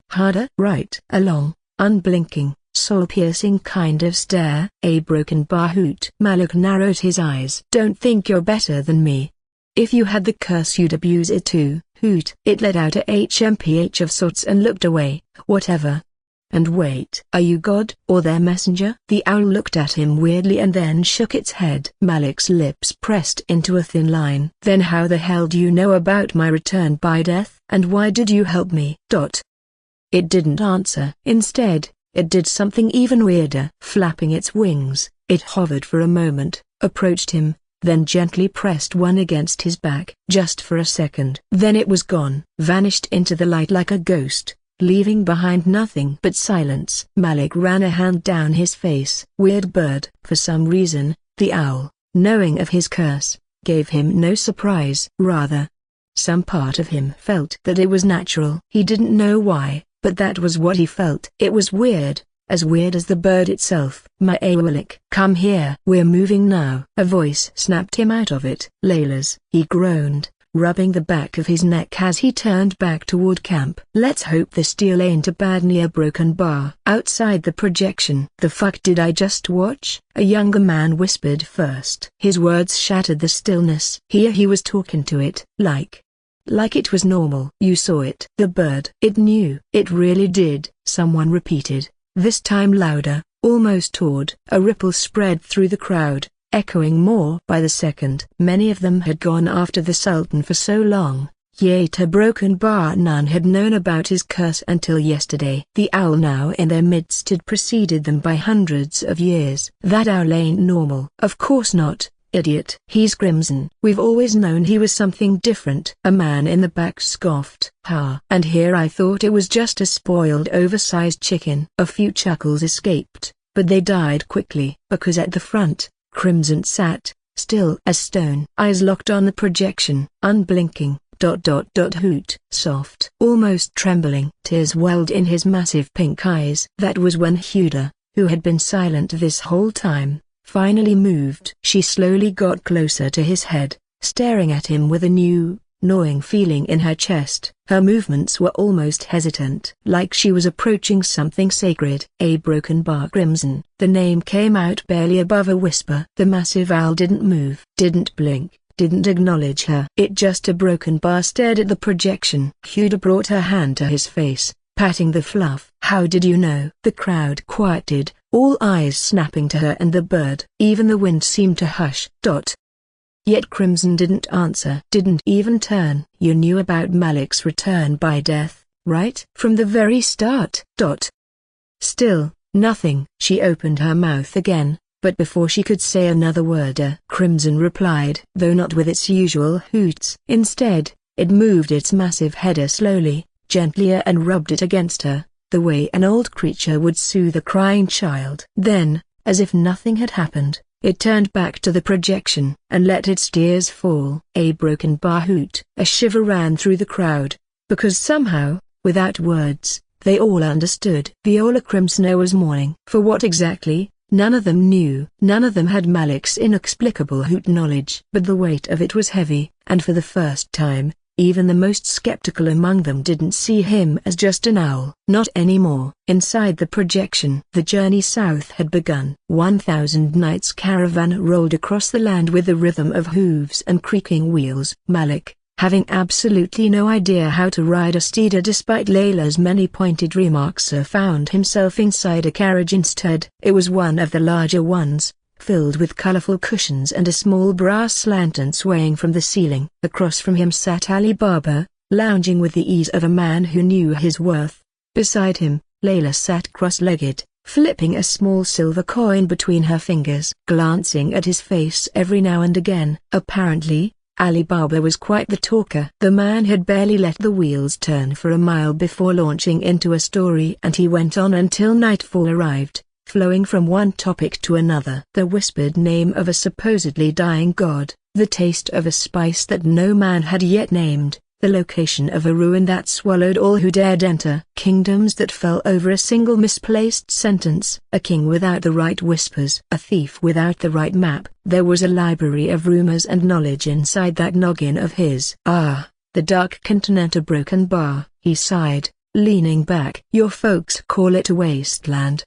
harder. Right. A long, unblinking, soul-piercing kind of stare. A broken bar. Hoot. Malik narrowed his eyes. Don't think you're better than me. If you had the curse you'd abuse it too. Hoot. It let out a HMPH of sorts and looked away. Whatever. And wait. Are you God, or their messenger? The owl looked at him weirdly and then shook its head. Malik's lips pressed into a thin line. Then how the hell do you know about my return by death? And why did you help me? It didn't answer. Instead, it did something even weirder. Flapping its wings, it hovered for a moment, approached him, then gently pressed one against his back. Just for a second. Then it was gone, vanished into the light like a ghost, leaving behind nothing but silence. Malik ran a hand down his face. Weird bird. For some reason, the owl, knowing of his curse, gave him no surprise. Rather, some part of him felt that it was natural. He didn't know why, but that was what he felt. It was weird, as weird as the bird itself. My Awalik, come here. We're moving now. A voice snapped him out of it. Layla's. He groaned, rubbing the back of his neck as he turned back toward camp. Let's hope this deal ain't a bad near broken bar. Outside the projection. The fuck did I just watch? A younger man whispered first. His words shattered the stillness. Here he was talking to it, like it was normal. You saw it. The bird. It knew. It really did, someone repeated, this time louder, almost awed. A ripple spread through the crowd, echoing more by the second. Many of them had gone after the Sultan for so long, yet a broken bar none had known about his curse until yesterday. The owl now in their midst had preceded them by hundreds of years. That owl ain't normal. Of course not. Idiot. He's crimson. We've always known he was something different. A man in the back scoffed. Ha. And here I thought it was just a spoiled oversized chicken. A few chuckles escaped, but they died quickly, because at the front, Crimson sat, still as stone. Eyes locked on the projection, unblinking. Hoot. Soft. Almost trembling. Tears welled in his massive pink eyes. That was when Huda, who had been silent this whole time, finally moved. She slowly got closer to his head, staring at him with a new, gnawing feeling in her chest. Her movements were almost hesitant, like she was approaching something sacred. A broken bar. Crimson. The name came out barely above a whisper. The massive owl didn't move, didn't blink, didn't acknowledge her. It just a broken bar stared at the projection. Huda brought her hand to his face, patting the fluff. How did you know? The crowd quieted, all eyes snapping to her and the bird. Even the wind seemed to hush. Yet Crimson didn't answer. Didn't even turn. You knew about Malik's return by death, right? From the very start. Still, nothing. She opened her mouth again, but before she could say another word, Crimson replied, though not with its usual hoots. Instead, it moved its massive head slowly, gently and rubbed it against her, the way an old creature would soothe a crying child. Then, as if nothing had happened, it turned back to the projection and let its tears fall. A broken bar. Hoot. A shiver ran through the crowd, because somehow, without words, they all understood. Viola Crimsoner was mourning. For what exactly, none of them knew. None of them had Malik's inexplicable hoot knowledge. But the weight of it was heavy, and for the first time, even the most skeptical among them didn't see him as just an owl. Not anymore. Inside the projection, the journey south had begun. 1,000 Knights caravan rolled across the land with the rhythm of hooves and creaking wheels. Malik, having absolutely no idea how to ride a steed despite Layla's many pointed remarks, found himself inside a carriage instead. It was one of the larger ones, filled with colorful cushions and a small brass lantern swaying from the ceiling. Across from him sat Ali Baba, lounging with the ease of a man who knew his worth. Beside him, Layla sat cross-legged, flipping a small silver coin between her fingers. Glancing at his face every now and again. Apparently, Ali Baba was quite the talker. The man had barely let the wheels turn for a mile before launching into a story, and he went on until nightfall arrived, flowing from one topic to another. The whispered name of a supposedly dying god, the taste of a spice that no man had yet named, the location of a ruin that swallowed all who dared enter. Kingdoms that fell over a single misplaced sentence. A king without the right whispers. A thief without the right map. There was a library of rumors and knowledge inside that noggin of his. Ah, the dark continent, a broken bar, he sighed, leaning back. Your folks call it a wasteland.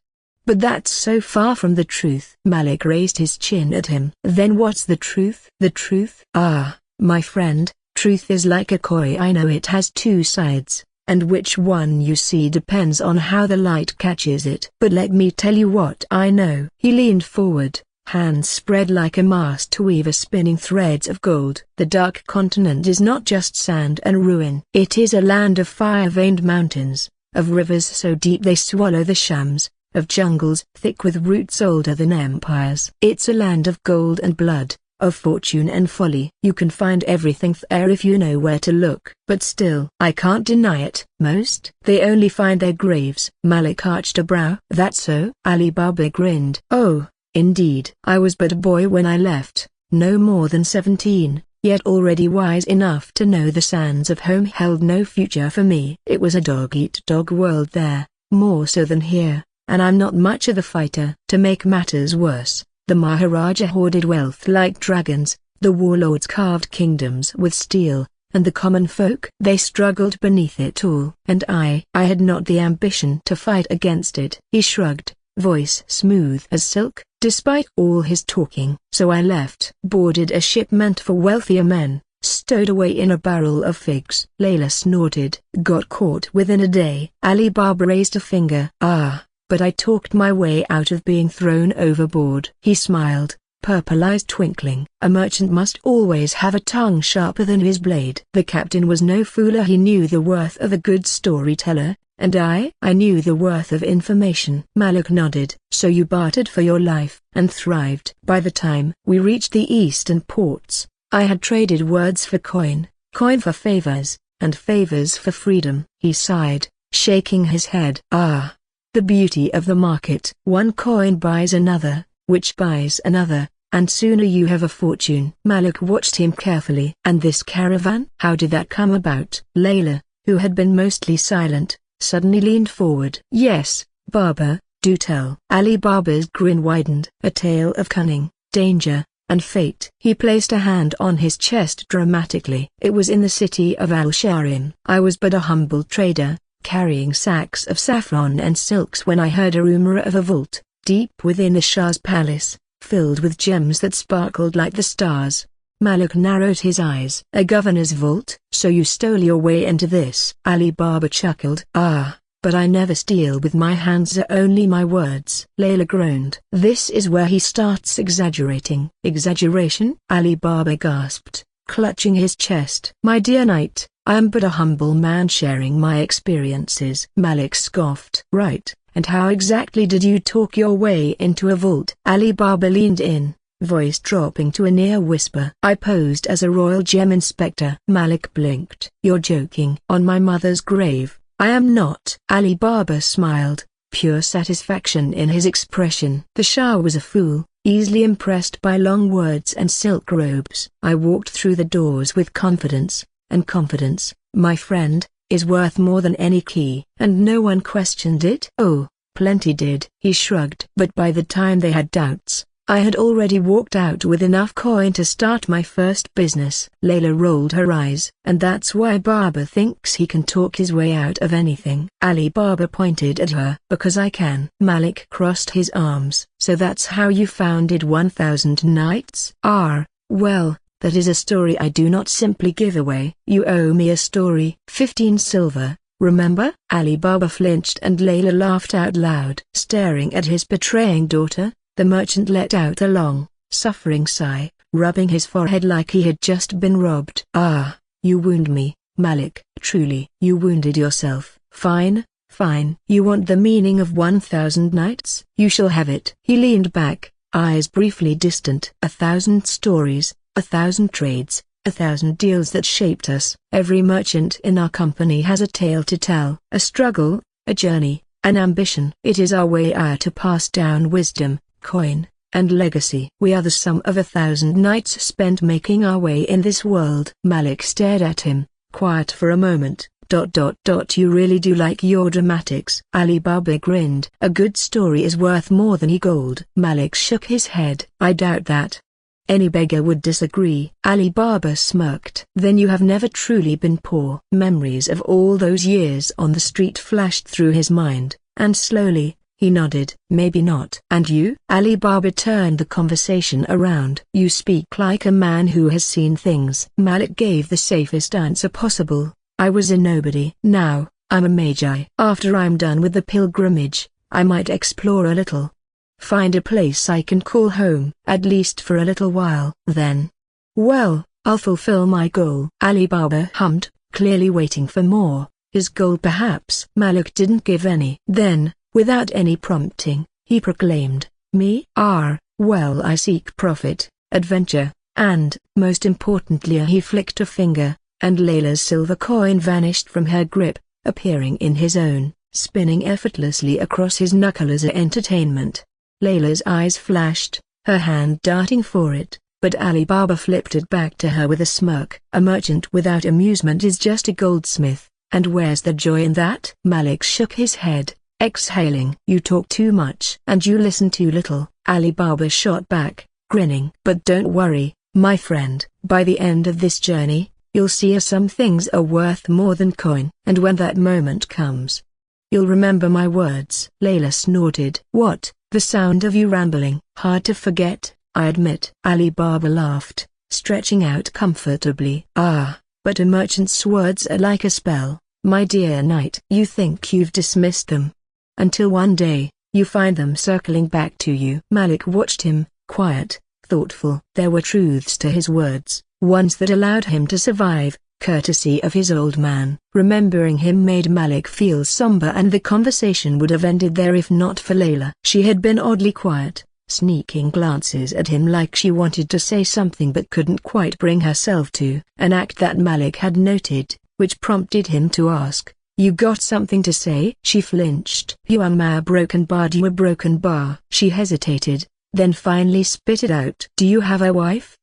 But that's so far from the truth. Malik raised his chin at him. Then what's the truth? The truth? Ah, my friend, truth is like a coin. I know it has two sides, and which one you see depends on how the light catches it. But let me tell you what I know. He leaned forward, hands spread like a mast weaver spinning threads of gold. The dark continent is not just sand and ruin. It is a land of fire-veined mountains, of rivers so deep they swallow the shams, of jungles thick with roots older than empires. It's a land of gold and blood, of fortune and folly. You can find everything there if you know where to look. But still, I can't deny it. Most, they only find their graves. Malik arched a brow. That's so? Ali Baba grinned. Oh, indeed. I was but a boy when I left, no more than 17, yet already wise enough to know the sands of home held no future for me. It was a dog-eat-dog world there, more so than here, and I'm not much of a fighter. To make matters worse, the Maharaja hoarded wealth like dragons, the warlords carved kingdoms with steel, and the common folk, they struggled beneath it all. And I had not the ambition to fight against it. He shrugged, voice smooth as silk, despite all his talking. So I left. Boarded a ship meant for wealthier men, stowed away in a barrel of figs. Layla snorted. Got caught within a day. Ali Baba raised a finger. Ah, but I talked my way out of being thrown overboard. He smiled, purple eyes twinkling. A merchant must always have a tongue sharper than his blade. The captain was no fooler. He knew the worth of a good storyteller, and I knew the worth of information. Malik nodded. So you bartered for your life, and thrived. By the time we reached the eastern ports, I had traded words for coin for favors, and favors for freedom. He sighed, shaking his head. Ah, the beauty of the market. One coin buys another, which buys another, and sooner you have a fortune. Malik watched him carefully. And this caravan? How did that come about? Layla, who had been mostly silent, suddenly leaned forward. Yes, Baba, do tell. Ali Baba's grin widened. A tale of cunning, danger, and fate. He placed a hand on his chest dramatically. It was in the city of Al-Sharim. I was but a humble trader, carrying sacks of saffron and silks when I heard a rumor of a vault, deep within the Shah's palace, filled with gems that sparkled like the stars. Malik narrowed his eyes. A governor's vault? So you stole your way into this? Ali Baba chuckled. Ah, but I never steal with my hands, only my words. Layla groaned. This is where he starts exaggerating. Exaggeration? Ali Baba gasped, clutching his chest. My dear knight, I am but a humble man sharing my experiences. Malik scoffed. Right, and how exactly did you talk your way into a vault? Ali Baba leaned in, voice dropping to a near whisper. I posed as a royal gem inspector. Malik blinked. You're joking. On my mother's grave, I am not. Ali Baba smiled, pure satisfaction in his expression. The Shah was a fool, easily impressed by long words and silk robes. I walked through the doors with confidence, and confidence, my friend, is worth more than any key. And no one questioned it? Oh, plenty did. He shrugged. But by the time they had doubts, I had already walked out with enough coin to start my first business. Layla rolled her eyes. And that's why Baba thinks he can talk his way out of anything. Ali Baba pointed at her. Because I can. Malik crossed his arms. So that's how you founded 1000 Nights? Well, that is a story I do not simply give away. You owe me a story. 15 silver, remember? Ali Baba flinched and Layla laughed out loud. Staring at his betraying daughter, the merchant let out a long, suffering sigh, rubbing his forehead like he had just been robbed. Ah, you wound me, Malik. Truly, you wounded yourself. Fine, fine. You want the meaning of 1000 nights? You shall have it. He leaned back, eyes briefly distant. 1000 stories, 1000 trades, 1000 deals that shaped us. Every merchant in our company has a tale to tell. A struggle, a journey, an ambition. It is our way out to pass down wisdom, coin, and legacy. We are the sum of 1,000 nights spent making our way in this world. Malik stared at him, quiet for a moment. You really do like your dramatics. Ali Baba grinned. A good story is worth more than gold. Malik shook his head. I doubt that. Any beggar would disagree. Ali Baba smirked. Then you have never truly been poor. Memories of all those years on the street flashed through his mind, and slowly, he nodded. Maybe not. And you? Ali Baba turned the conversation around. You speak like a man who has seen things. Malik gave the safest answer possible. I was a nobody. Now, I'm a Magi. After I'm done with the pilgrimage, I might explore a little. Find a place I can call home, at least for a little while. Then, well, I'll fulfill my goal. Ali Baba hummed, clearly waiting for more. His goal perhaps. Malik didn't give any. Then, without any prompting, he proclaimed, well, I seek profit, adventure, and, most importantly, he flicked a finger, and Layla's silver coin vanished from her grip, appearing in his own, spinning effortlessly across his knuckle as entertainment. Layla's eyes flashed, her hand darting for it, but Ali Baba flipped it back to her with a smirk. A merchant without amusement is just a goldsmith, and where's the joy in that? Malik shook his head, exhaling. You talk too much. And you listen too little, Ali Baba shot back, grinning. But don't worry, my friend, by the end of this journey, you'll see some things are worth more than coin. And when that moment comes, you'll remember my words. Layla snorted. What? The sound of you rambling. Hard to forget, I admit. Ali Baba laughed, stretching out comfortably. But a merchant's words are like a spell, my dear knight. You think you've dismissed them, until one day, you find them circling back to you. Malik watched him, quiet, thoughtful. There were truths to his words, ones that allowed him to survive, courtesy of his old man. Remembering him made Malik feel somber, and the conversation would have ended there if not for Layla. She had been oddly quiet, sneaking glances at him like she wanted to say something but couldn't quite bring herself to, an act that Malik had noted, which prompted him to ask, You got something to say? She flinched. You are ma broken bar. You a broken bar. She hesitated, then finally spit it out. Do you have a wife?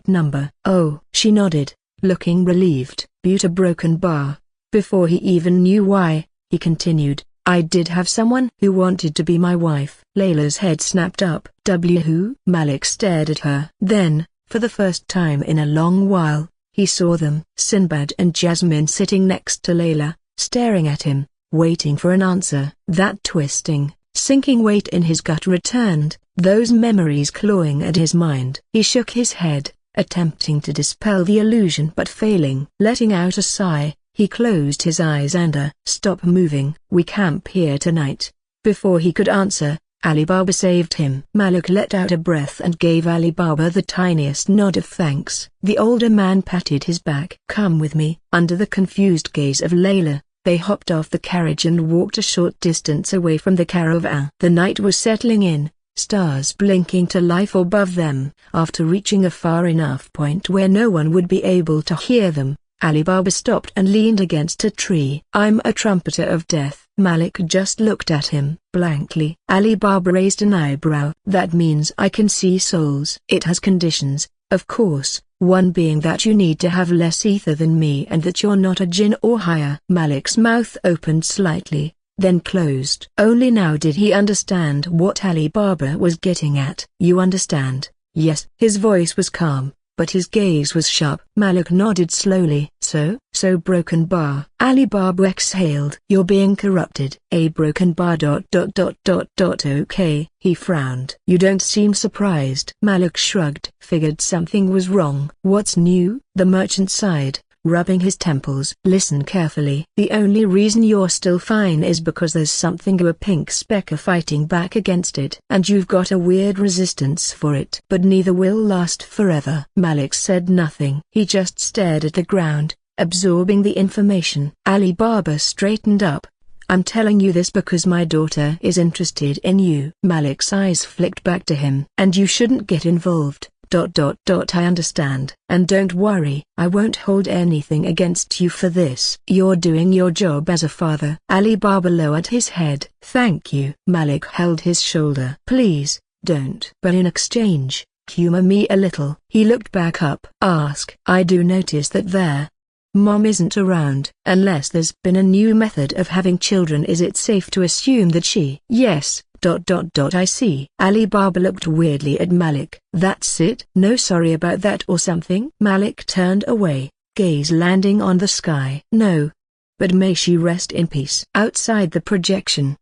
Number. Oh. She nodded, looking relieved. Buta broken bar. Before he even knew why, he continued, I did have someone who wanted to be my wife. Layla's head snapped up. Who? Malik stared at her. Then, for the first time in a long while, he saw them. Sinbad and Jasmine sitting next to Layla, staring at him, waiting for an answer. That twisting, sinking weight in his gut returned, those memories clawing at his mind. He shook his head, attempting to dispel the illusion but failing. Letting out a sigh, he closed his eyes and stop moving. We camp here tonight. Before he could answer, Ali Baba saved him. Malik let out a breath and gave Ali Baba the tiniest nod of thanks. The older man patted his back. Come with me. Under the confused gaze of Layla, they hopped off the carriage and walked a short distance away from the caravan. The night was settling in, stars blinking to life above them. After reaching a far enough point where no one would be able to hear them, Ali Baba stopped and leaned against a tree. I'm a trumpeter of death. Malik just looked at him blankly. Ali Baba raised an eyebrow. That means I can see souls. It has conditions, of course, one being that you need to have less ether than me and that you're not a jinn or higher. Malik's mouth opened slightly, then closed. Only now did he understand what Ali Baba was getting at. You understand? Yes. His voice was calm, but his gaze was sharp. Malik nodded slowly. So broken bar. Ali Baba exhaled. You're being corrupted. A broken bar. Okay. He frowned. You don't seem surprised. Malik shrugged. Figured something was wrong. What's new? The merchant sighed, rubbing his temples. Listen carefully. The only reason you're still fine is because there's something, a pink speck fighting back against it. And you've got a weird resistance for it. But neither will last forever. Malik said nothing. He just stared at the ground, absorbing the information. Ali Baba straightened up. I'm telling you this because my daughter is interested in you. Malik's eyes flicked back to him. And you shouldn't get involved. I understand. And don't worry, I won't hold anything against you for this. You're doing your job as a father. Ali Baba lowered his head. Thank you. Malik held his shoulder. Please, don't. But in exchange, humor me a little. He looked back up. Ask. I do notice that there. Mom isn't around. Unless there's been a new method of having children, is it safe to assume that she? Yes. I see. Ali Baba looked weirdly at Malik. That's it? No sorry about that or something? Malik turned away, gaze landing on the sky. No. But may she rest in peace. Outside the projection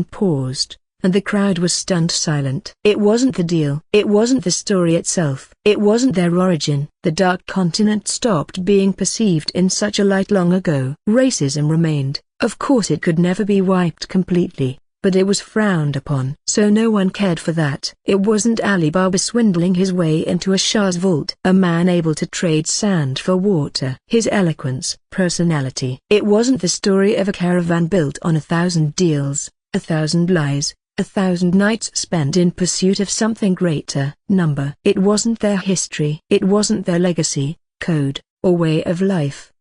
paused, and the crowd was stunned silent. It wasn't the deal. It wasn't the story itself. It wasn't their origin. The Dark Continent stopped being perceived in such a light long ago. Racism remained. Of course it could never be wiped completely, but it was frowned upon. So no one cared for that. It wasn't Ali Baba swindling his way into a Shah's vault. A man able to trade sand for water. His eloquence, personality. It wasn't the story of a caravan built on 1,000 deals, 1,000 lies, 1,000 nights spent in pursuit of something greater. It wasn't their history. It wasn't their legacy, code, or way of life.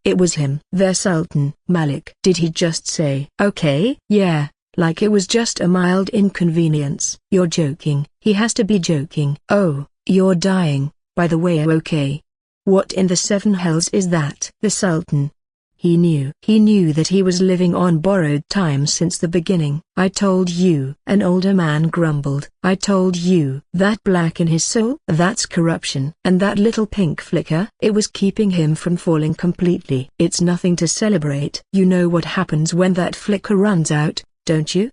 It was him. Their Sultan. Malik. Did he just say, okay? Yeah. Like it was just a mild inconvenience. You're joking. He has to be joking. Oh, you're dying, by the way. Okay. What in the seven hells is that? The Sultan. He knew that he was living on borrowed time since the beginning. I told you. An older man grumbled. I told you. That black in his soul? That's corruption. And that little pink flicker? It was keeping him from falling completely. It's nothing to celebrate. You know what happens when that flicker runs out, don't you?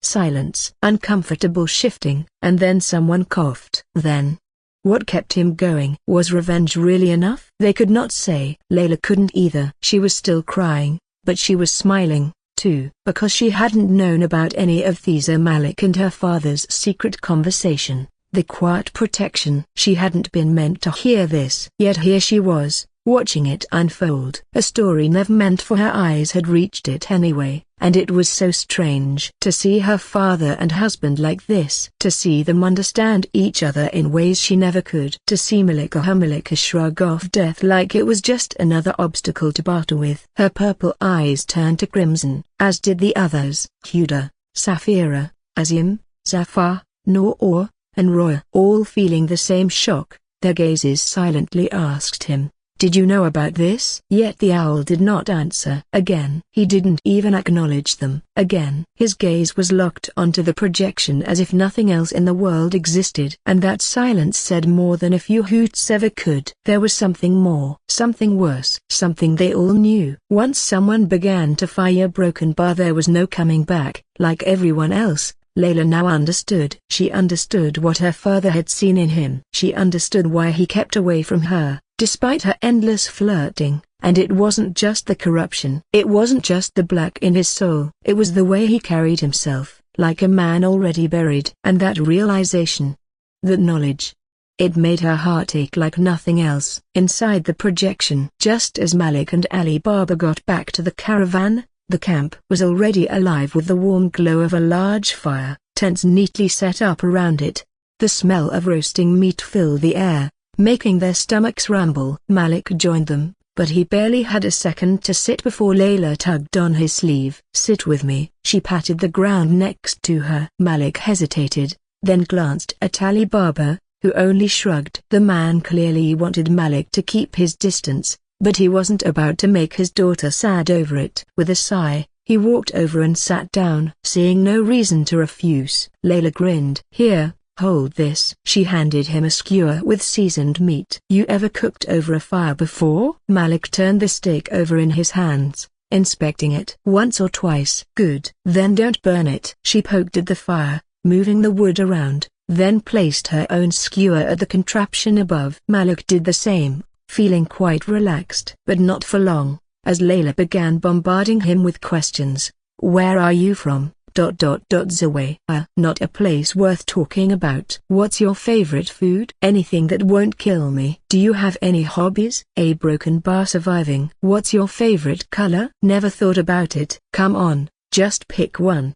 Silence. Uncomfortable shifting. And then someone coughed. Then. What kept him going? Was revenge really enough? They could not say. Layla couldn't either. She was still crying, but she was smiling, too, because she hadn't known about any of Thesa Malik and her father's secret conversation, the quiet protection. She hadn't been meant to hear this. Yet here she was, watching it unfold. A story never meant for her eyes had reached it anyway, and it was so strange to see her father and husband like this. To see them understand each other in ways she never could. To see Malika shrug off death like it was just another obstacle to battle with. Her purple eyes turned to crimson, as did the others. Huda, Safira, Azim, Zafar, Noor, and Roya. All feeling the same shock, their gazes silently asked him, "Did you know about this?" Yet the owl did not answer. Again, he didn't even acknowledge them. Again, his gaze was locked onto the projection as if nothing else in the world existed. And that silence said more than a few hoots ever could. There was something more, something worse, something they all knew. Once someone began to fire broken bar, there was no coming back. Like everyone else, Layla now understood. She understood what her father had seen in him. She understood why he kept away from her, despite her endless flirting. And it wasn't just the corruption. It wasn't just the black in his soul. It was the way he carried himself, like a man already buried. And that realization, that knowledge, it made her heart ache like nothing else. Inside the projection, just as Malik and Ali Baba got back to the caravan, the camp was already alive with the warm glow of a large fire, tents neatly set up around it. The smell of roasting meat filled the air, making their stomachs rumble. Malik joined them, but he barely had a second to sit before Layla tugged on his sleeve. "Sit with me." She patted the ground next to her. Malik hesitated, then glanced at Ali Baba, who only shrugged. The man clearly wanted Malik to keep his distance, but he wasn't about to make his daughter sad over it. With a sigh, he walked over and sat down. Seeing no reason to refuse, Layla grinned. "Here, hold this." She handed him a skewer with seasoned meat. "You ever cooked over a fire before?" Malik turned the steak over in his hands, inspecting it. "Once or twice." "Good. Then don't burn it." She poked at the fire, moving the wood around, then placed her own skewer at the contraption above. Malik did the same, feeling quite relaxed. But not for long, as Layla began bombarding him with questions. "Where are you from? Zaway. Not a place worth talking about." "What's your favorite food?" "Anything that won't kill me." "Do you have any hobbies?" "A broken bar surviving." "What's your favorite color?" "Never thought about it." "Come on, just pick one.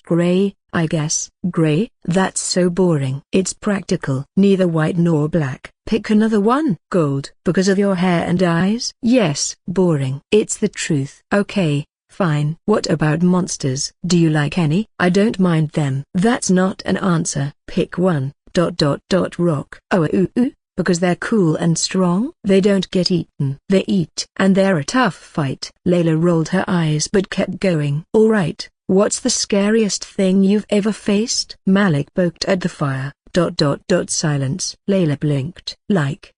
Gray, I guess. Gray? That's so boring. It's practical. Neither white nor black. Pick another one. Gold. Because of your hair and eyes? Yes. Boring. It's the truth. Okay. Fine. What about monsters? Do you like any? I don't mind them. That's not an answer. Pick one. Rock. Oh, because they're cool and strong? They don't get eaten. They eat. And they're a tough fight. Layla rolled her eyes but kept going. Alright, what's the scariest thing you've ever faced? Malik poked at the fire. Silence. Layla blinked. Like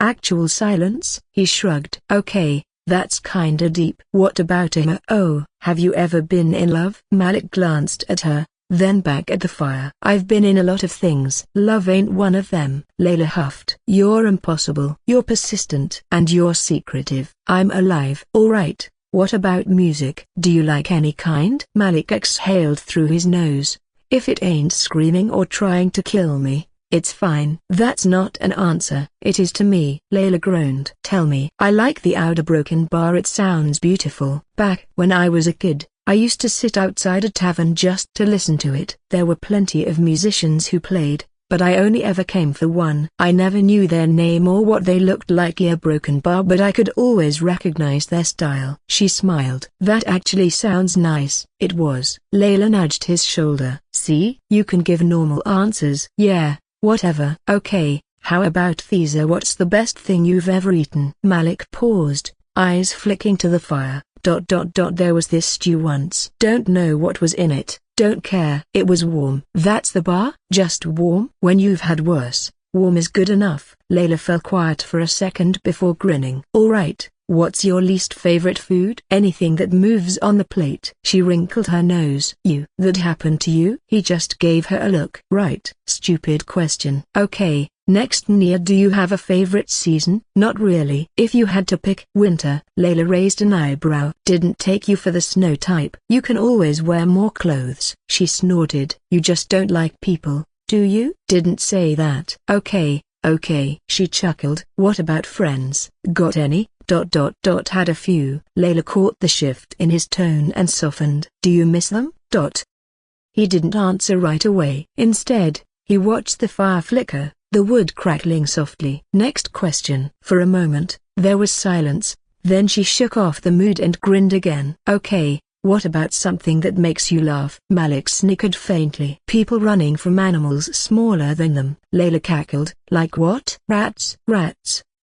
actual silence? He shrugged. Okay. That's kinda deep. What about him? Oh, have you ever been in love? Malik glanced at her, then back at the fire. I've been in a lot of things. Love ain't one of them. Layla huffed. You're impossible. You're persistent. And you're secretive. I'm alive. Alright, what about music? Do you like any kind? Malik exhaled through his nose. If it ain't screaming or trying to kill me, it's fine. That's not an answer. It is to me. Layla groaned. Tell me. I like the outer broken bar. It sounds beautiful. Back when I was a kid, I used to sit outside a tavern just to listen to it. There were plenty of musicians who played, but I only ever came for one. I never knew their name or what they looked like. A broken bar, but I could always recognize their style. She smiled. That actually sounds nice. It was. Layla nudged his shoulder. See? You can give normal answers. Yeah. Whatever. Okay, how about Thesa? What's the best thing you've ever eaten? Malik paused, eyes flicking to the fire. There was this stew once. Don't know what was in it. Don't care. It was warm. That's the bar? Just warm? When you've had worse, warm is good enough. Layla fell quiet for a second before grinning. Alright, what's your least favorite food? Anything that moves on the plate. She wrinkled her nose. That happened to you? He just gave her a look. Right. Stupid question. Okay, next. Nia, do you have a favorite season? Not really. If you had to pick. Winter. Layla raised an eyebrow. Didn't take you for the snow type. You can always wear more clothes. She snorted. You just don't like people, do you? Didn't say that. Okay. She chuckled. What about friends? Got any? Had a few. Layla caught the shift in his tone and softened. Do you miss them? He didn't answer right away. Instead, he watched the fire flicker, the wood crackling softly. Next question. For a moment, there was silence, then she shook off the mood and grinned again. Okay, what about something that makes you laugh? Malik snickered faintly. People running from animals smaller than them. Layla cackled. Like what? Rats,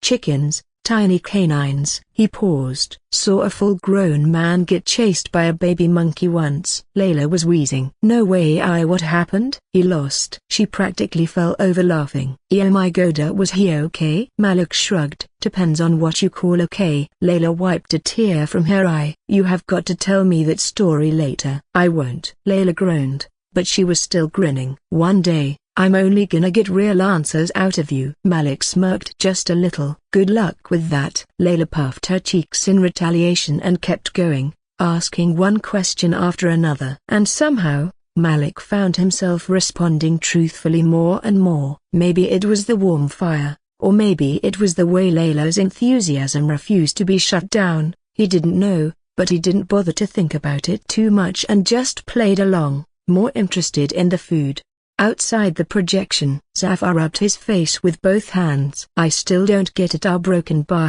chickens, tiny canines. He paused. Saw a full-grown man get chased by a baby monkey once. Layla was wheezing. No way. What happened? He lost. She practically fell over laughing. Oh my god, was he okay? Malik shrugged. Depends on what you call okay. Layla wiped a tear from her eye. You have got to tell me that story later. I won't. Layla groaned, but she was still grinning. One day, I'm only gonna get real answers out of you. Malik smirked just a little. Good luck with that. Layla puffed her cheeks in retaliation and kept going, asking one question after another. And somehow, Malik found himself responding truthfully more and more. Maybe it was the warm fire, or maybe it was the way Layla's enthusiasm refused to be shut down. He didn't know, but he didn't bother to think about it too much and just played along, more interested in the food. Outside the projection, Zafar rubbed his face with both hands. I still don't get it. Our broken bar.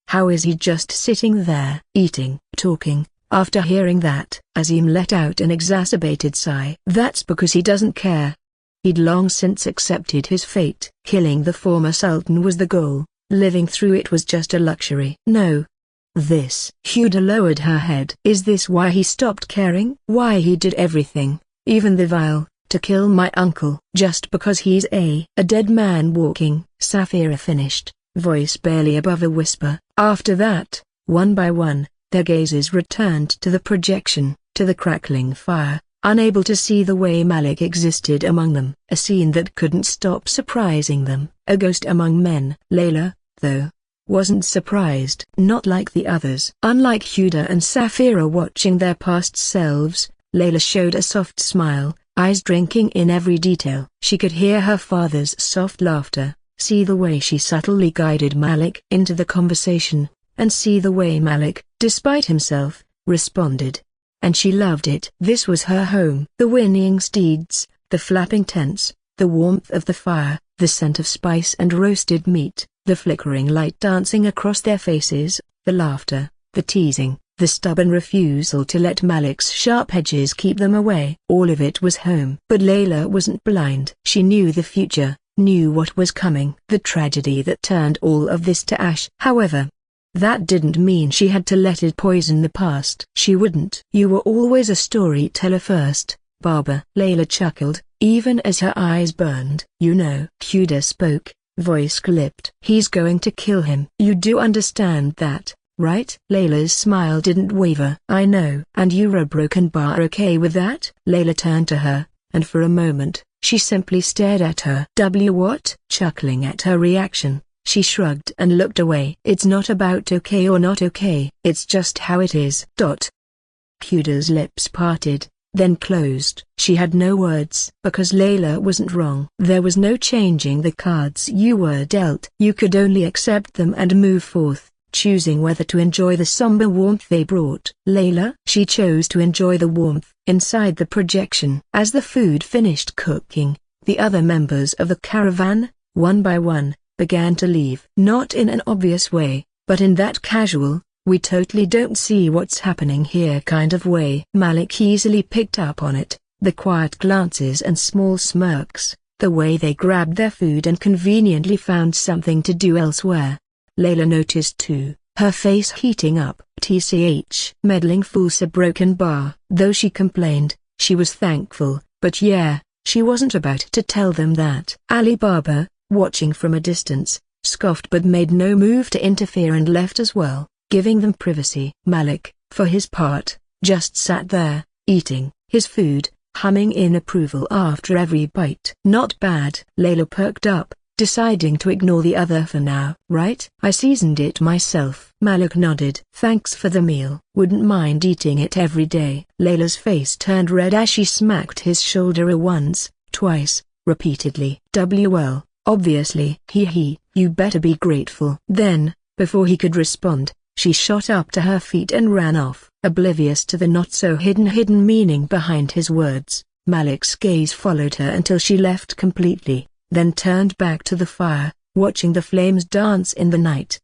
How is he just sitting there, eating, talking, after hearing that? Azim let out an exacerbated sigh. That's because he doesn't care. He'd long since accepted his fate. Killing the former Sultan was the goal, living through it was just a luxury. No. Huda lowered her head. Is this why he stopped caring? Why he did everything, even the vial, to kill my uncle, just because he's a dead man walking? Saphira finished, voice barely above a whisper. After that, one by one, their gazes returned to the projection, to the crackling fire, unable to see the way Malik existed among them. A scene that couldn't stop surprising them. A ghost among men. Layla, though, wasn't surprised. Not like the others. Unlike Huda and Saphira watching their past selves, Layla showed a soft smile, eyes drinking in every detail. She could hear her father's soft laughter, see the way she subtly guided Malik into the conversation, and see the way Malik, despite himself, responded. and she loved it. This was her home. The whinnying steeds, the flapping tents, the warmth of the fire, the scent of spice and roasted meat, the flickering light dancing across their faces, the laughter, the teasing, the stubborn refusal to let Malik's sharp edges keep them away. All of it was home. But Layla wasn't blind. She knew the future, knew what was coming. The tragedy that turned all of this to ash. However, that didn't mean she had to let it poison the past. She wouldn't. You were always a storyteller first, Baba. Layla chuckled, even as her eyes burned. You know. Huda spoke, voice clipped. He's going to kill him. You do understand that, right? Layla's smile didn't waver. I know. And you're a broken bar okay with that? Layla turned to her, and for a moment, she simply stared at her. What? Chuckling at her reaction, she shrugged and looked away. It's not about okay or not okay. It's just how it is. Huda's lips parted, then closed. She had no words. Because Layla wasn't wrong. There was no changing the cards you were dealt. You could only accept them and move forth, choosing whether to enjoy the somber warmth they brought. Layla? She chose to enjoy the warmth. Inside the projection. As the food finished cooking, the other members of the caravan, one by one, began to leave. Not in an obvious way, but in that casual, we totally don't see what's happening here kind of way. Malik easily picked up on it, the quiet glances and small smirks, the way they grabbed their food and conveniently found something to do elsewhere. Layla noticed too, her face heating up. Meddling fool's a broken bar. Though she complained, she was thankful, but yeah, she wasn't about to tell them that. Ali Baba, watching from a distance, scoffed but made no move to interfere and left as well, giving them privacy. Malik, for his part, just sat there, eating his food, humming in approval after every bite. Not bad. Layla perked up, deciding to ignore the other for now. Right? I seasoned it myself. Malik nodded. Thanks for the meal. Wouldn't mind eating it every day. Layla's face turned red as she smacked his shoulder once, twice, repeatedly. Well, obviously. You better be grateful. Then, before he could respond, she shot up to her feet and ran off. Oblivious to the not-so-hidden meaning behind his words, Malik's gaze followed her until she left completely, then turned back to the fire, watching the flames dance in the night.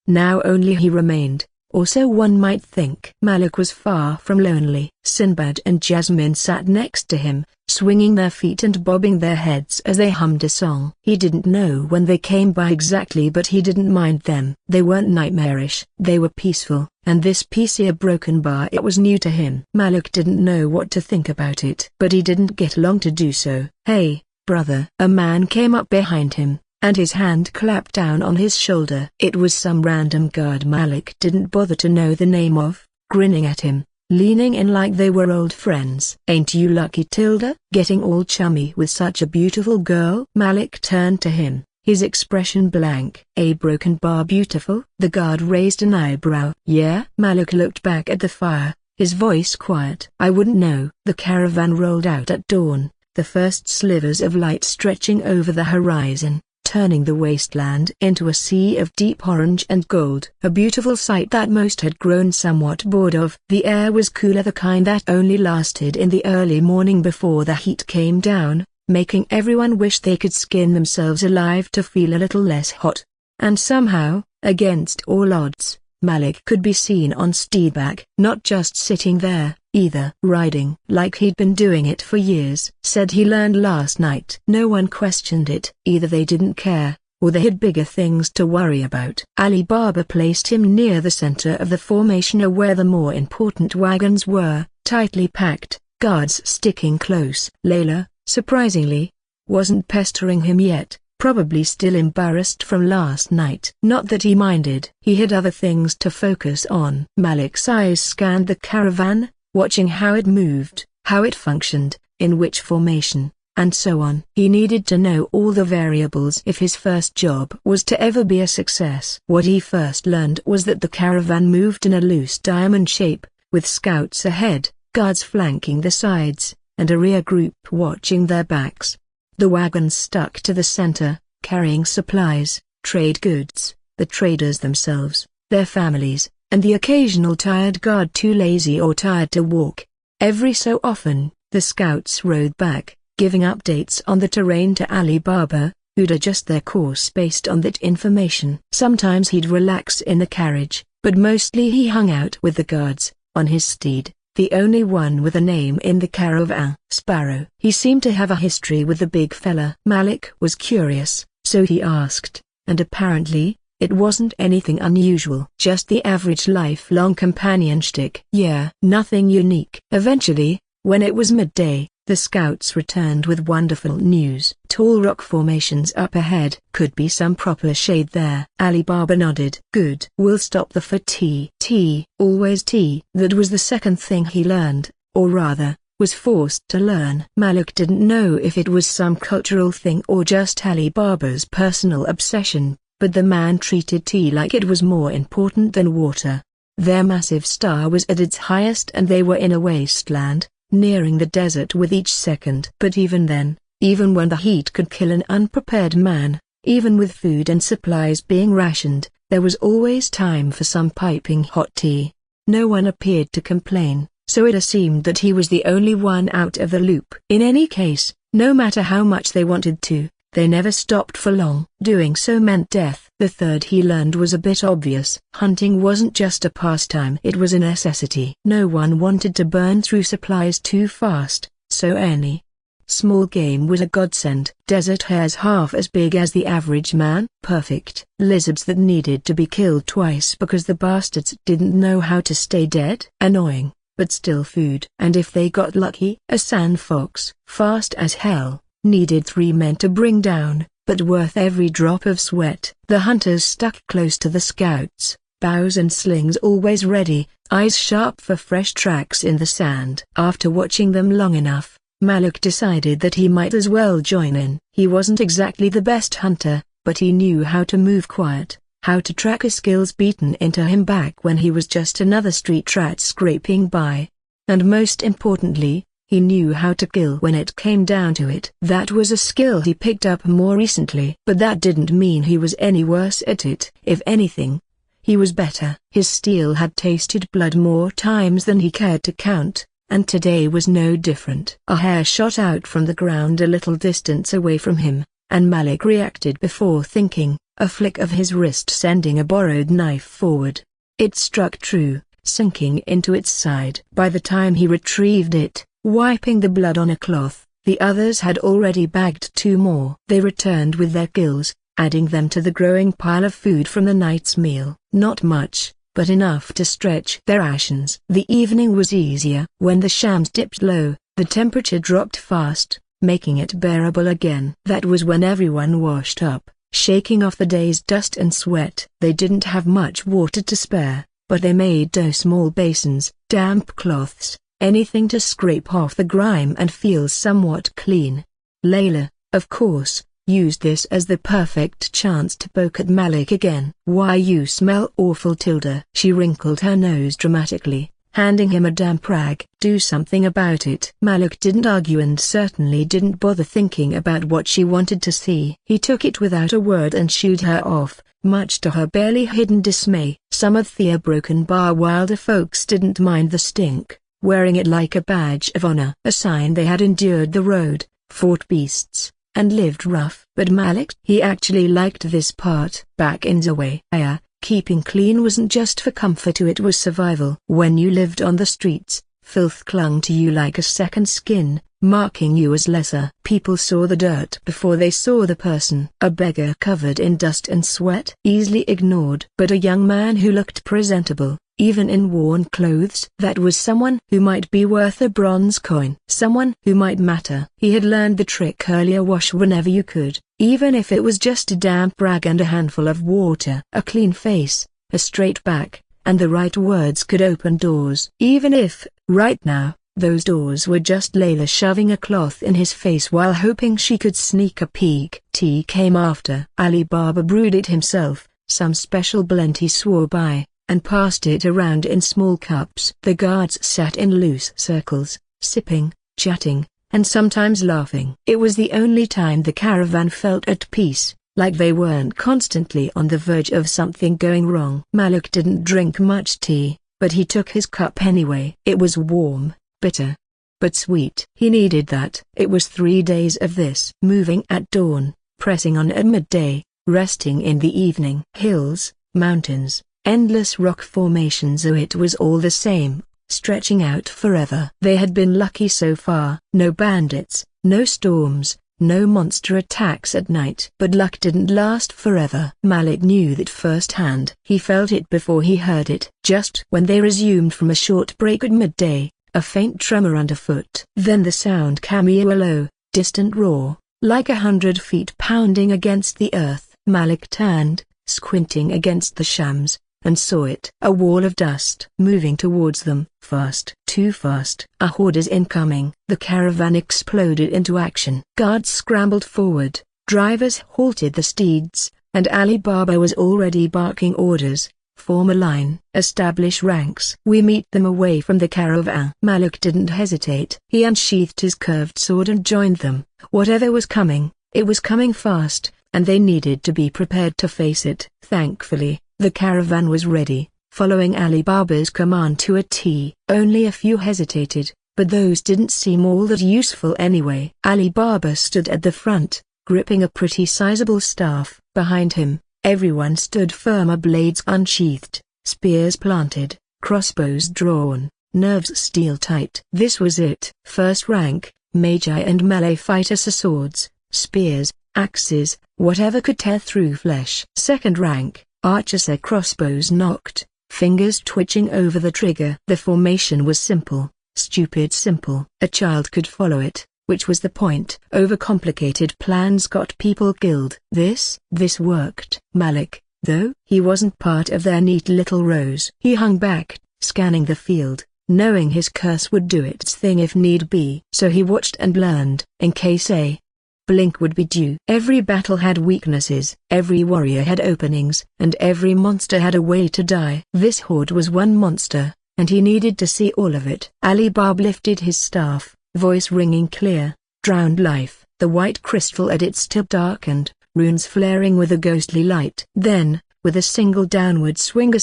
Now only he remained, or so one might think. Malik was far from lonely. Sinbad and Jasmine sat next to him, swinging their feet and bobbing their heads as they hummed a song. He didn't know when they came by exactly, but he didn't mind them. They weren't nightmarish. They were peaceful, and this peacier broken bar, it was new to him. Malik didn't know what to think about it, but he didn't get long to do so. Hey, brother. A man came up behind him, and his hand clapped down on his shoulder. It was some random guard Malik didn't bother to know the name of, grinning at him, leaning in like they were old friends. Ain't you lucky, Tilda? Getting all chummy with such a beautiful girl? Malik turned to him, his expression blank. A broken bar beautiful? The guard raised an eyebrow. Yeah? Malik looked back at the fire, his voice quiet. I wouldn't know. The caravan rolled out at dawn, the first slivers of light stretching over the horizon, turning the wasteland into a sea of deep orange and gold. A beautiful sight that most had grown somewhat bored of. The air was cooler, the kind that only lasted in the early morning before the heat came down, making everyone wish they could skin themselves alive to feel a little less hot. And somehow, against all odds, Malik could be seen on steedback, not just sitting there, either riding like he'd been doing it for years. Said he learned last night. No one questioned it. Either they didn't care, or they had bigger things to worry about. Ali Baba placed him near the center of the formation, where the more important wagons were, tightly packed, guards sticking close. Layla, surprisingly, wasn't pestering him yet, probably still embarrassed from last night. Not that he minded. He had other things to focus on. Malik's eyes scanned the caravan, watching how it moved, how it functioned, in which formation, and so on. He needed to know all the variables if his first job was to ever be a success. What he first learned was that the caravan moved in a loose diamond shape, with scouts ahead, guards flanking the sides, and a rear group watching their backs. The wagons stuck to the center, carrying supplies, trade goods, the traders themselves, their families, and the occasional tired guard too lazy or tired to walk. Every so often, the scouts rode back, giving updates on the terrain to Ali Baba, who'd adjust their course based on that information. Sometimes he'd relax in the carriage, but mostly he hung out with the guards, on his steed, the only one with a name in the caravan. Sparrow. He seemed to have a history with the big fella. Malik was curious, so he asked, and apparently, it wasn't anything unusual. Just the average lifelong companion shtick. Yeah, nothing unique. Eventually, when it was midday, the scouts returned with wonderful news. Tall rock formations up ahead. Could be some proper shade there. Ali Baba nodded. Good. We'll stop the for tea. Tea. Always tea. That was the second thing he learned, or rather, was forced to learn. Malik didn't know if it was some cultural thing or just Ali Baba's personal obsession, but the man treated tea like it was more important than water. Their massive star was at its highest and they were in a wasteland, nearing the desert with each second. But even then, even when the heat could kill an unprepared man, even with food and supplies being rationed, there was always time for some piping hot tea. No one appeared to complain, so it seemed that he was the only one out of the loop. In any case, no matter how much they wanted to, they never stopped for long. Doing so meant death. The third he learned was a bit obvious. Hunting wasn't just a pastime, it was a necessity. No one wanted to burn through supplies too fast, so any small game was a godsend. Desert hares half as big as the average man. Perfect. Lizards that needed to be killed twice because the bastards didn't know how to stay dead. Annoying, but still food. And if they got lucky, a sand fox, fast as hell, needed 3 men to bring down, but worth every drop of sweat. The hunters stuck close to the scouts, bows and slings always ready, eyes sharp for fresh tracks in the sand. After watching them long enough, Malik decided that he might as well join in. He wasn't exactly the best hunter, but he knew how to move quiet, how to track his skills beaten into him back when he was just another street rat scraping by. And most importantly, he knew how to kill when it came down to it. That was a skill he picked up more recently. But that didn't mean he was any worse at it. If anything, he was better. His steel had tasted blood more times than he cared to count, and today was no different. A hare shot out from the ground a little distance away from him, and Malik reacted before thinking, a flick of his wrist sending a borrowed knife forward. It struck true, sinking into its side. By the time he retrieved it, wiping the blood on a cloth, the others had already bagged 2 more. They returned with their kills, adding them to the growing pile of food from the night's meal. Not much, but enough to stretch their rations. The evening was easier. When the shams dipped low, the temperature dropped fast, making it bearable again. That was when everyone washed up, shaking off the day's dust and sweat. They didn't have much water to spare, but they made 2 small basins, damp cloths, anything to scrape off the grime and feel somewhat clean. Layla, of course, used this as the perfect chance to poke at Malik again. Why you smell awful, Tilda. She wrinkled her nose dramatically, handing him a damp rag. Do something about it. Malik didn't argue and certainly didn't bother thinking about what she wanted to see. He took it without a word and shooed her off, much to her barely hidden dismay. Some of the broken bar wilder folks didn't mind the stink, wearing it like a badge of honor, a sign they had endured the road, fought beasts, and lived rough. But Malik, he actually liked this part. Back in Zawaya, keeping clean wasn't just for comfort, it was survival. When you lived on the streets, filth clung to you like a second skin, marking you as lesser. People saw the dirt before they saw the person. A beggar covered in dust and sweat, easily ignored. But a young man who looked presentable, even in worn clothes, that was someone who might be worth a bronze coin. Someone who might matter. He had learned the trick earlier: wash whenever you could, even if it was just a damp rag and a handful of water. A clean face, a straight back, and the right words could open doors. Even if, right now, those doors were just Layla shoving a cloth in his face while hoping she could sneak a peek. Tea came after. Ali Baba brewed it himself, some special blend he swore by, and passed it around in small cups. The guards sat in loose circles, sipping, chatting, and sometimes laughing. It was the only time the caravan felt at peace, like they weren't constantly on the verge of something going wrong. Malik didn't drink much tea, but he took his cup anyway. It was warm, bitter, but sweet. He needed that. It was 3 days of this. Moving at dawn, pressing on at midday, resting in the evening. Hills, mountains, endless rock formations, oh it was all the same, stretching out forever. They had been lucky so far. No bandits, no storms, no monster attacks at night. But luck didn't last forever. Malik knew that firsthand. He felt it before he heard it. Just when they resumed from a short break at midday, a faint tremor underfoot. Then the sound came, a low, distant roar, like 100 feet pounding against the earth. Malik turned, squinting against the shams, and saw it. A wall of dust moving towards them. Fast. Too fast. A horde is incoming. The caravan exploded into action. Guards scrambled forward, drivers halted the steeds, and Ali Baba was already barking orders. Form a line. Establish ranks. We meet them away from the caravan. Malik didn't hesitate. He unsheathed his curved sword and joined them. Whatever was coming, it was coming fast, and they needed to be prepared to face it. Thankfully, the caravan was ready, following Ali Baba's command to a T. Only a few hesitated, but those didn't seem all that useful anyway. Ali Baba stood at the front, gripping a pretty sizable staff. Behind him, everyone stood firm, blades unsheathed, spears planted, crossbows drawn, nerves steel tight. This was it. First rank, Magi and melee fighters, swords, spears, axes, whatever could tear through flesh. Second rank, archers, crossbows knocked, fingers twitching over the trigger. The formation was simple, stupid simple. A child could follow it, which was the point. Overcomplicated plans got people killed. This worked. Malik, though, he wasn't part of their neat little rows. He hung back, scanning the field, knowing his curse would do its thing if need be. So he watched and learned, in case a blink would be due. Every battle had weaknesses, every warrior had openings, and every monster had a way to die. This horde was one monster, and he needed to see all of it. Ali Baba lifted his staff, voice ringing clear. Drowned life. The white crystal at its tip darkened, runes flaring with a ghostly light. Then, with a single downward swing, a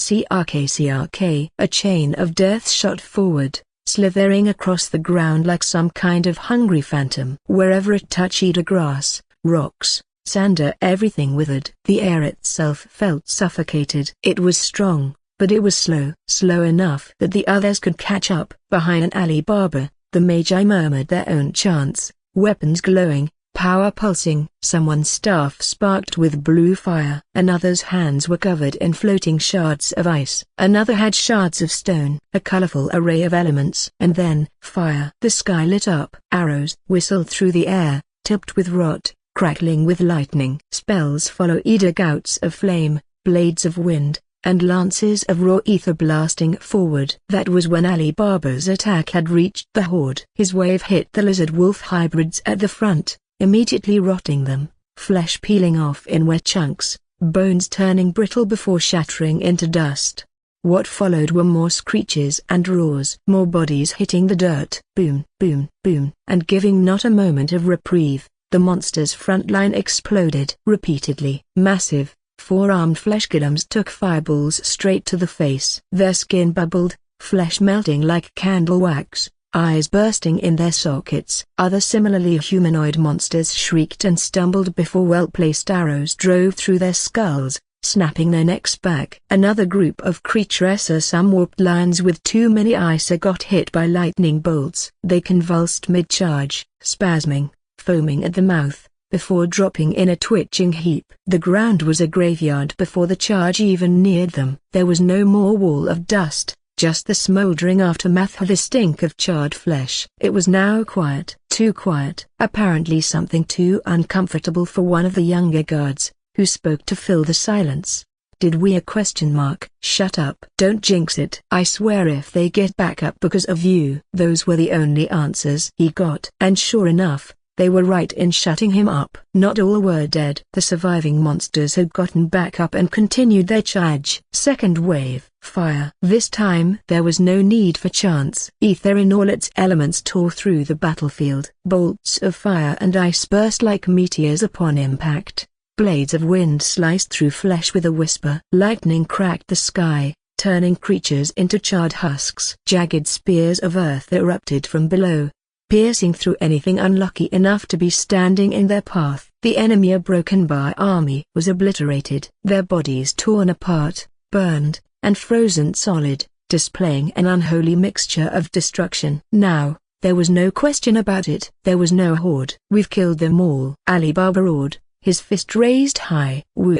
chain of death shot forward, slithering across the ground like some kind of hungry phantom. Wherever it touched, grass, rocks, sand, everything withered. The air itself felt suffocated. It was strong, but it was slow enough that the others could catch up. Behind an Ali Baba, the Magi murmured their own chants, weapons glowing, power pulsing. Someone's staff sparked with blue fire. Another's hands were covered in floating shards of ice. Another had shards of stone. A colorful array of elements. And then, fire. The sky lit up. Arrows whistled through the air, tipped with rot, crackling with lightning. Spells followed, gouts of flame, blades of wind, and lances of raw ether blasting forward. That was when Ali Baba's attack had reached the horde. His wave hit the lizard-wolf hybrids at the front, immediately rotting them, flesh peeling off in wet chunks, bones turning brittle before shattering into dust. What followed were more screeches and roars, more bodies hitting the dirt. Boom, boom, boom, and giving not a moment of reprieve, the monster's front line exploded. Repeatedly, massive, four-armed flesh golems took fireballs straight to the face. Their skin bubbled, flesh melting like candle wax, eyes bursting in their sockets. Other similarly humanoid monsters shrieked and stumbled before well-placed arrows drove through their skulls, snapping their necks back. Another group of creatures, some warped lions with too many eyes, got hit by lightning bolts. They convulsed mid-charge, spasming, foaming at the mouth, before dropping in a twitching heap. The ground was a graveyard before the charge even neared them. There was no more wall of dust, just the smoldering aftermath of the stink of charred flesh. It was now quiet, too quiet. Apparently something too uncomfortable for one of the younger guards, who spoke to fill the silence. Did we? Shut up. Don't jinx it. I swear if they get back up because of you. Those were the only answers he got. And sure enough, they were right in shutting him up. Not all were dead. The surviving monsters had gotten back up and continued their charge. Second wave, fire. This time there was no need for chance. Ether in all its elements tore through the battlefield. Bolts of fire and ice burst like meteors upon impact, Blades of wind sliced through flesh with a whisper. Lightning cracked the sky, turning creatures into charred husks. Jagged spears of earth erupted from below, piercing through anything unlucky enough to be standing in their path. The enemy, a broken-by army, was obliterated. Their bodies torn apart, burned, and frozen solid, displaying an unholy mixture of destruction. Now, there was no question about it. There was no horde. "We've killed them all," Ali Baba roared, his fist raised high. Woo!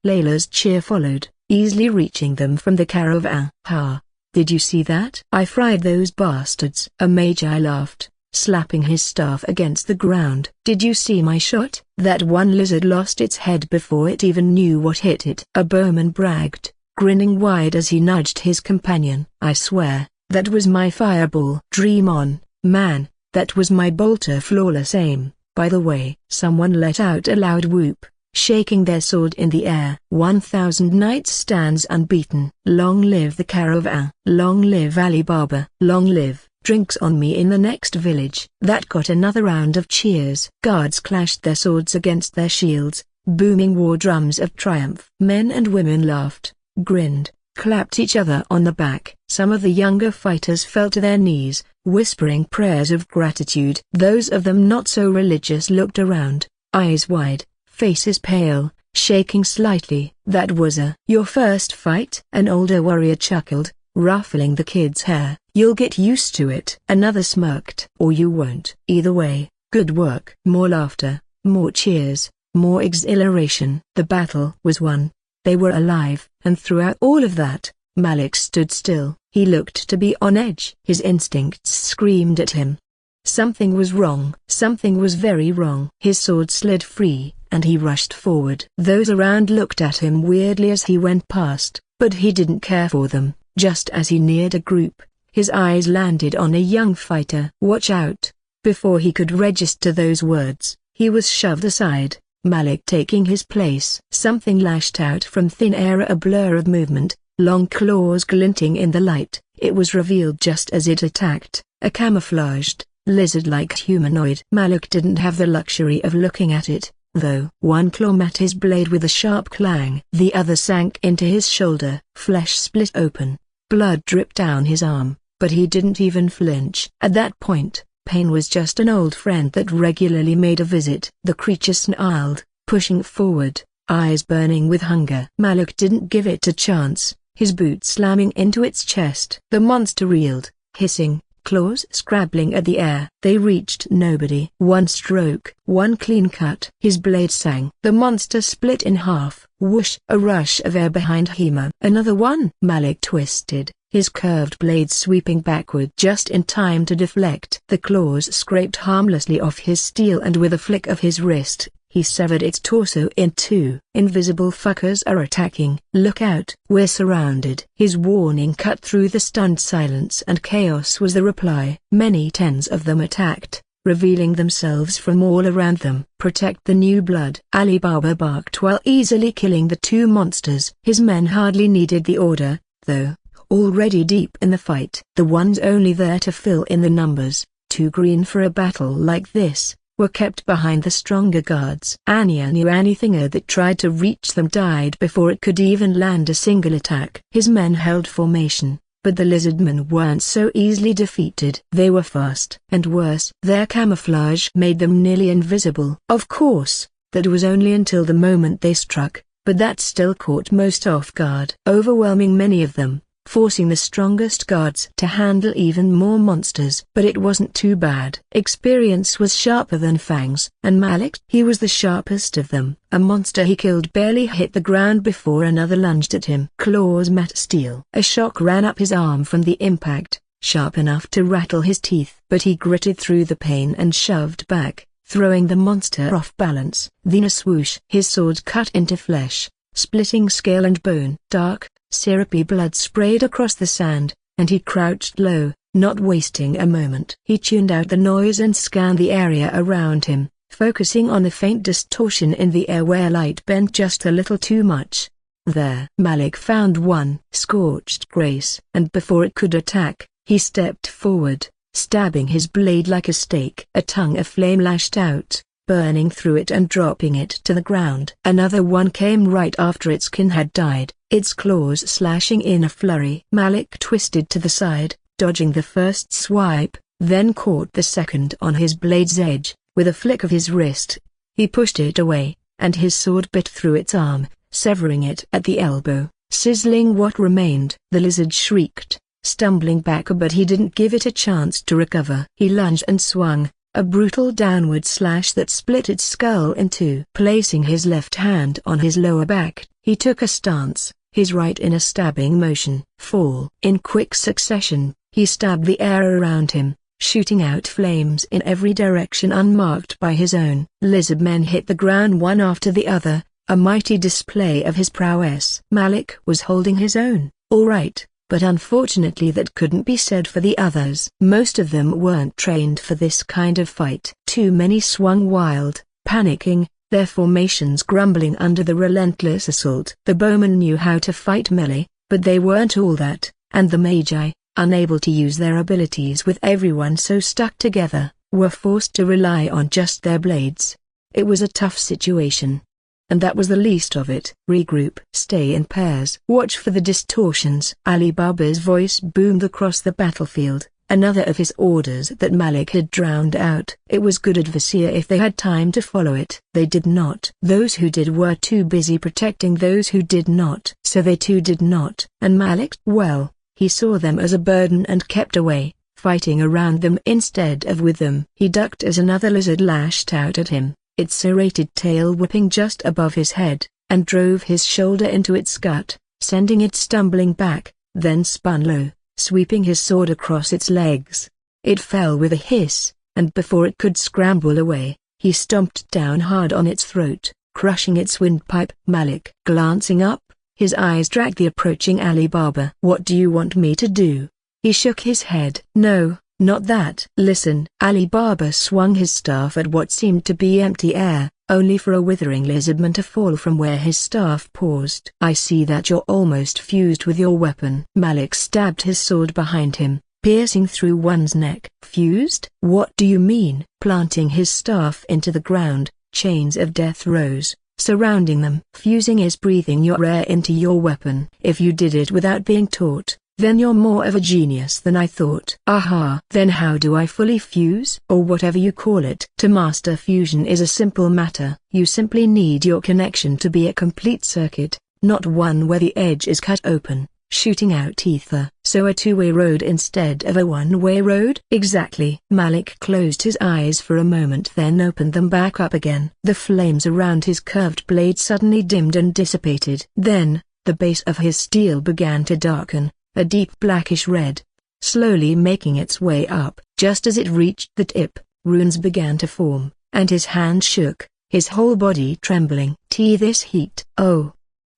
Layla's cheer followed, easily reaching them from the caravan. "Ha! Did you see that? I fried those bastards." A Magi laughed, slapping his staff against the ground. "Did you see my shot? That one lizard lost its head before it even knew what hit it." A bowman bragged, grinning wide as he nudged his companion. "I swear, that was my fireball." "Dream on, man, that was my bolter." "Flawless aim, by the way." Someone let out a loud whoop, shaking their sword in the air. 1,000 nights stands unbeaten. "Long live the caravan. Long live Ali Baba. Long live." "Drinks on me in the next village." That got another round of cheers. Guards clashed their swords against their shields, booming war drums of triumph. Men and women laughed, grinned, clapped each other on the back. Some of the younger fighters fell to their knees, whispering prayers of gratitude. Those of them not so religious looked around, eyes wide, faces pale, shaking slightly. "That was your first fight?" An older warrior chuckled, ruffling the kid's hair. "You'll get used to it." Another smirked. "Or you won't." "Either way, good work." More laughter, more cheers, more exhilaration. The battle was won. They were alive. And throughout all of that, Malik stood still. He looked to be on edge. His instincts screamed at him. Something was wrong. Something was very wrong. His sword slid free, and he rushed forward. Those around looked at him weirdly as he went past, but he didn't care for them. Just as he neared a group, his eyes landed on a young fighter. "Watch out!" Before he could register those words, he was shoved aside, Malik taking his place. Something lashed out from thin air, a blur of movement, long claws glinting in the light. It was revealed just as it attacked, a camouflaged, lizard-like humanoid. Malik didn't have the luxury of looking at it, though. One claw met his blade with a sharp clang. The other sank into his shoulder. Flesh split open. Blood dripped down his arm, but he didn't even flinch. At that point, pain was just an old friend that regularly made a visit. The creature snarled, pushing forward, eyes burning with hunger. Malik didn't give it a chance, his boot slamming into its chest. The monster reeled, hissing, claws scrabbling at the air. They reached nobody. One stroke, one clean cut. His blade sang. The monster split in half. Whoosh! A rush of air behind Hema. Another one. Malik twisted, his curved blade sweeping backward just in time to deflect. The claws scraped harmlessly off his steel, and with a flick of his wrist, he severed its torso in two. "Invisible fuckers are attacking. Look out, we're surrounded." His warning cut through the stunned silence, and chaos was the reply. Many tens of them attacked, revealing themselves from all around them. "Protect the new blood," Ali Baba barked while easily killing the two monsters. His men hardly needed the order, though, already deep in the fight. The ones only there to fill in the numbers, too green for a battle like this, were kept behind the stronger guards. Anya knew anything that tried to reach them died before it could even land a single attack. His men held formation, but the lizardmen weren't so easily defeated. They were fast. And worse, their camouflage made them nearly invisible. Of course, that was only until the moment they struck, but that still caught most off guard. Overwhelming many of them, forcing the strongest guards to handle even more monsters. But it wasn't too bad. Experience was sharper than fangs, and Malik, he was the sharpest of them. A monster he killed barely hit the ground before another lunged at him. Claws met steel. A shock ran up his arm from the impact, sharp enough to rattle his teeth. But he gritted through the pain and shoved back, throwing the monster off balance. Then a swoosh. His sword cut into flesh, splitting scale and bone. Dark, syrupy blood sprayed across the sand, and he crouched low, not wasting a moment. He tuned out the noise and scanned the area around him, focusing on the faint distortion in the air where light bent just a little too much. There, Malik found one scorched grace, and before it could attack, he stepped forward, stabbing his blade like a stake. A tongue of flame lashed out, burning through it and dropping it to the ground. Another one came right after its kin had died, its claws slashing in a flurry. Malik twisted to the side, dodging the first swipe, then caught the second on his blade's edge. With a flick of his wrist, he pushed it away, and his sword bit through its arm, severing it at the elbow, sizzling what remained. The lizard shrieked, stumbling back, but he didn't give it a chance to recover. He lunged and swung, a brutal downward slash that split its skull in two. Placing his left hand on his lower back, he took a stance, his right in a stabbing motion. Fall. In quick succession, he stabbed the air around him, shooting out flames in every direction unmarked by his own. Lizardmen hit the ground one after the other, a mighty display of his prowess. Malik was holding his own, all right, but unfortunately that couldn't be said for the others. Most of them weren't trained for this kind of fight. Too many swung wild, panicking, their formations grumbling under the relentless assault. The bowmen knew how to fight melee, but they weren't all that, and the Magi, unable to use their abilities with everyone so stuck together, were forced to rely on just their blades. It was a tough situation. And that was the least of it. Regroup. Stay in pairs. Watch for the distortions. Ali Baba's voice boomed across the battlefield, another of his orders that Malik had drowned out. It was good advice if they had time to follow it. They did not. Those who did were too busy protecting those who did not. So they too did not. And Malik, well, he saw them as a burden and kept away, fighting around them instead of with them. He ducked as another lizard lashed out at him, its serrated tail whipping just above his head, and drove his shoulder into its gut, sending it stumbling back, then spun low, sweeping his sword across its legs. It fell with a hiss, and before it could scramble away, he stomped down hard on its throat, crushing its windpipe. Malik, glancing up, his eyes tracked the approaching Ali Baba. "What do you want me to do?" He shook his head. "No, not that." "Listen." Ali Baba swung his staff at what seemed to be empty air, only for a withering lizardman to fall from where his staff paused. "I see that you're almost fused with your weapon." Malik stabbed his sword behind him, piercing through one's neck. "Fused? What do you mean?" Planting his staff into the ground, chains of death rose, surrounding them. "Fusing is breathing your air into your weapon. If you did it without being taught, then you're more of a genius than I thought." "Aha! Then how do I fully fuse?" "Or whatever you call it." "To master fusion is a simple matter. You simply need your connection to be a complete circuit, not one where the edge is cut open, shooting out ether." "So a two-way road instead of a one-way road?" "Exactly." Malik closed his eyes for a moment, then opened them back up again. The flames around his curved blade suddenly dimmed and dissipated. Then, the base of his steel began to darken, a deep blackish red, slowly making its way up. Just as it reached the tip, runes began to form, and his hand shook, his whole body trembling. This heat! Oh!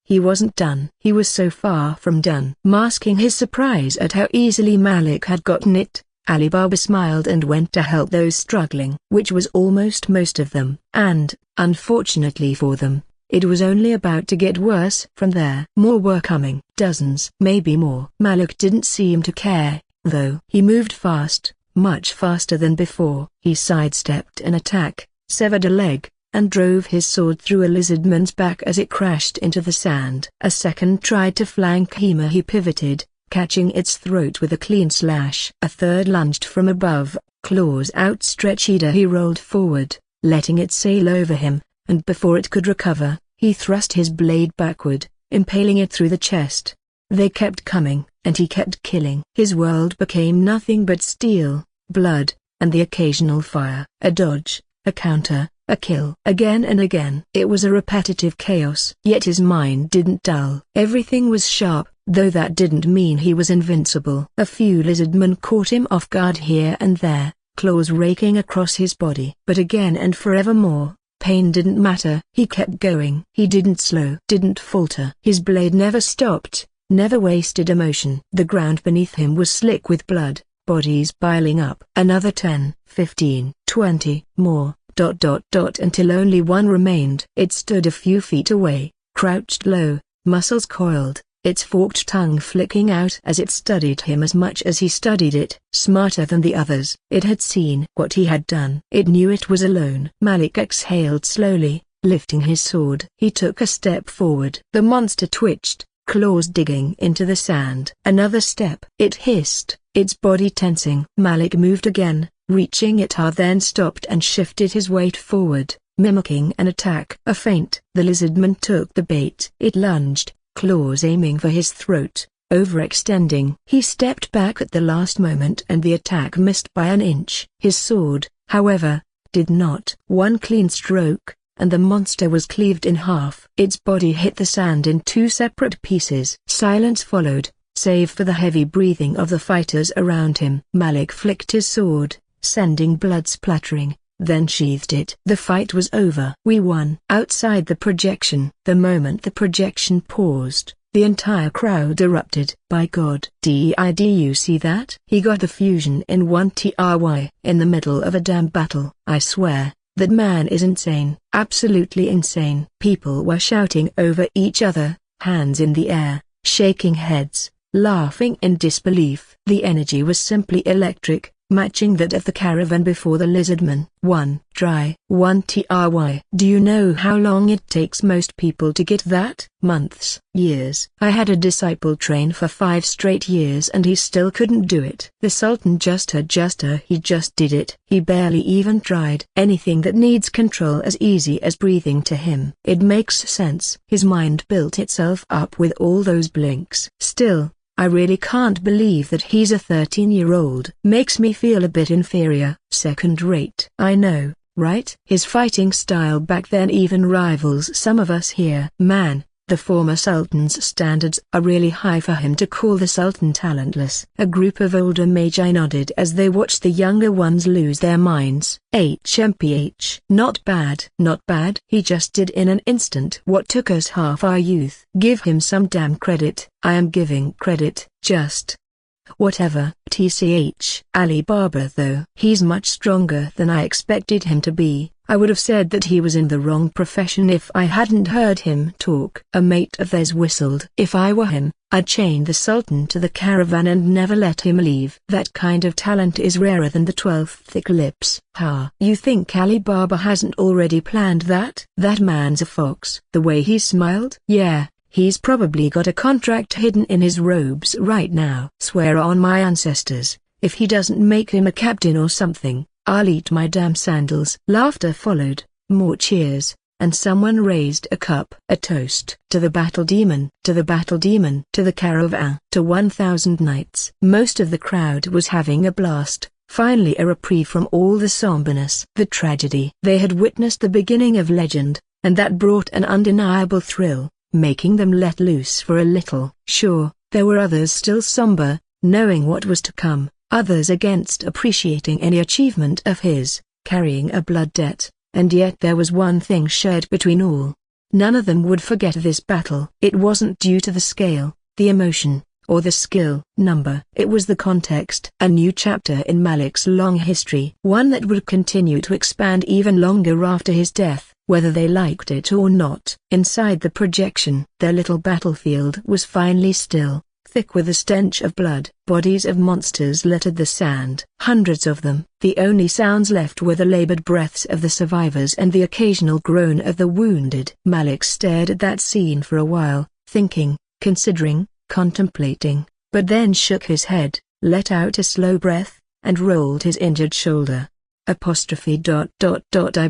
He wasn't done. He was so far from done. Masking his surprise at how easily Malik had gotten it, Ali Baba smiled and went to help those struggling, which was almost most of them. And, unfortunately for them, it was only about to get worse from there. More were coming. Dozens, maybe more. Malik didn't seem to care, though. He moved fast, much faster than before. He sidestepped an attack, severed a leg, and drove his sword through a lizardman's back as it crashed into the sand. A second tried to flank him. He pivoted, catching its throat with a clean slash. A third lunged from above, claws outstretched. He rolled forward, letting it sail over him, and before it could recover, he thrust his blade backward, impaling it through the chest. They kept coming, and he kept killing. His world became nothing but steel, blood, and the occasional fire. A dodge, a counter, a kill. Again and again. It was a repetitive chaos. Yet his mind didn't dull. Everything was sharp, though that didn't mean he was invincible. A few lizardmen caught him off guard here and there, claws raking across his body. But again and forevermore, pain didn't matter. He kept going. He didn't slow, didn't falter. His blade never stopped, never wasted a motion. The ground beneath him was slick with blood, bodies piling up. Another 10, 15, 20 more. Until only one remained. It stood a few feet away, crouched low, muscles coiled, its forked tongue flicking out as it studied him as much as he studied it. Smarter than the others, it had seen what he had done. It knew it was alone. Malik exhaled slowly, lifting his sword. He took a step forward. The monster twitched, claws digging into the sand. Another step. It hissed, its body tensing. Malik moved again, reaching it hard, then stopped and shifted his weight forward, mimicking an attack. A feint. The lizardman took the bait. It lunged, claws aiming for his throat, overextending. He stepped back at the last moment and the attack missed by an inch. His sword, however, did not. One clean stroke, and the monster was cleaved in half. Its body hit the sand in two separate pieces. Silence followed, save for the heavy breathing of the fighters around him. Malik flicked his sword, sending blood splattering, then sheathed it. The fight was over. We won. Outside the projection. The moment the projection paused, the entire crowd erupted. By God! Did you see that? He got the fusion in one try, in the middle of a damn battle. I swear, that man is insane. Absolutely insane. People were shouting over each other, hands in the air, shaking heads, laughing in disbelief. The energy was simply electric, matching that of the caravan before the lizardman. One try. Do you know how long it takes most people to get that? Months. Years. I had a disciple train for 5 straight years and he still couldn't do it. The Sultan he just did it. He barely even tried. Anything that needs control as easy as breathing to him. It makes sense. His mind built itself up with all those blinks. Still, I really can't believe that he's a 13-year-old. Makes me feel a bit inferior, second rate. I know, right? His fighting style back then even rivals some of us here. Man, the former Sultan's standards are really high for him to call the Sultan talentless. A group of older Magi nodded as they watched the younger ones lose their minds. HMPH. Not bad. Not bad. He just did in an instant what took us half our youth. Give him some damn credit. I am giving credit. Just whatever. TCH. Ali Baba though. He's much stronger than I expected him to be. I would have said that he was in the wrong profession if I hadn't heard him talk. A mate of theirs whistled. If I were him, I'd chain the Sultan to the caravan and never let him leave. That kind of talent is rarer than the 12 thick lips. Ha! You think Ali Baba hasn't already planned that? That man's a fox. The way he smiled? Yeah. He's probably got a contract hidden in his robes right now. Swear on my ancestors, if he doesn't make him a captain or something, I'll eat my damn sandals. Laughter followed, more cheers, and someone raised a cup. A toast to the battle demon, to the battle demon, to the caravan, to 1,000 knights. Most of the crowd was having a blast, finally a reprieve from all the somberness. The tragedy. They had witnessed the beginning of legend, and that brought an undeniable thrill, making them let loose for a little. Sure, there were others still somber, knowing what was to come. Others against appreciating any achievement of his, carrying a blood debt, and yet there was one thing shared between all. None of them would forget this battle. It wasn't due to the scale, the emotion, or the skill number. It was the context. A new chapter in Malik's long history. One that would continue to expand even longer after his death, whether they liked it or not. Inside the projection, their little battlefield was finally still, thick with the stench of blood. Bodies of monsters littered the sand. Hundreds of them. The only sounds left were the labored breaths of the survivors and the occasional groan of the wounded. Malik stared at that scene for a while, thinking, considering, contemplating, but then shook his head, let out a slow breath, and rolled his injured shoulder. I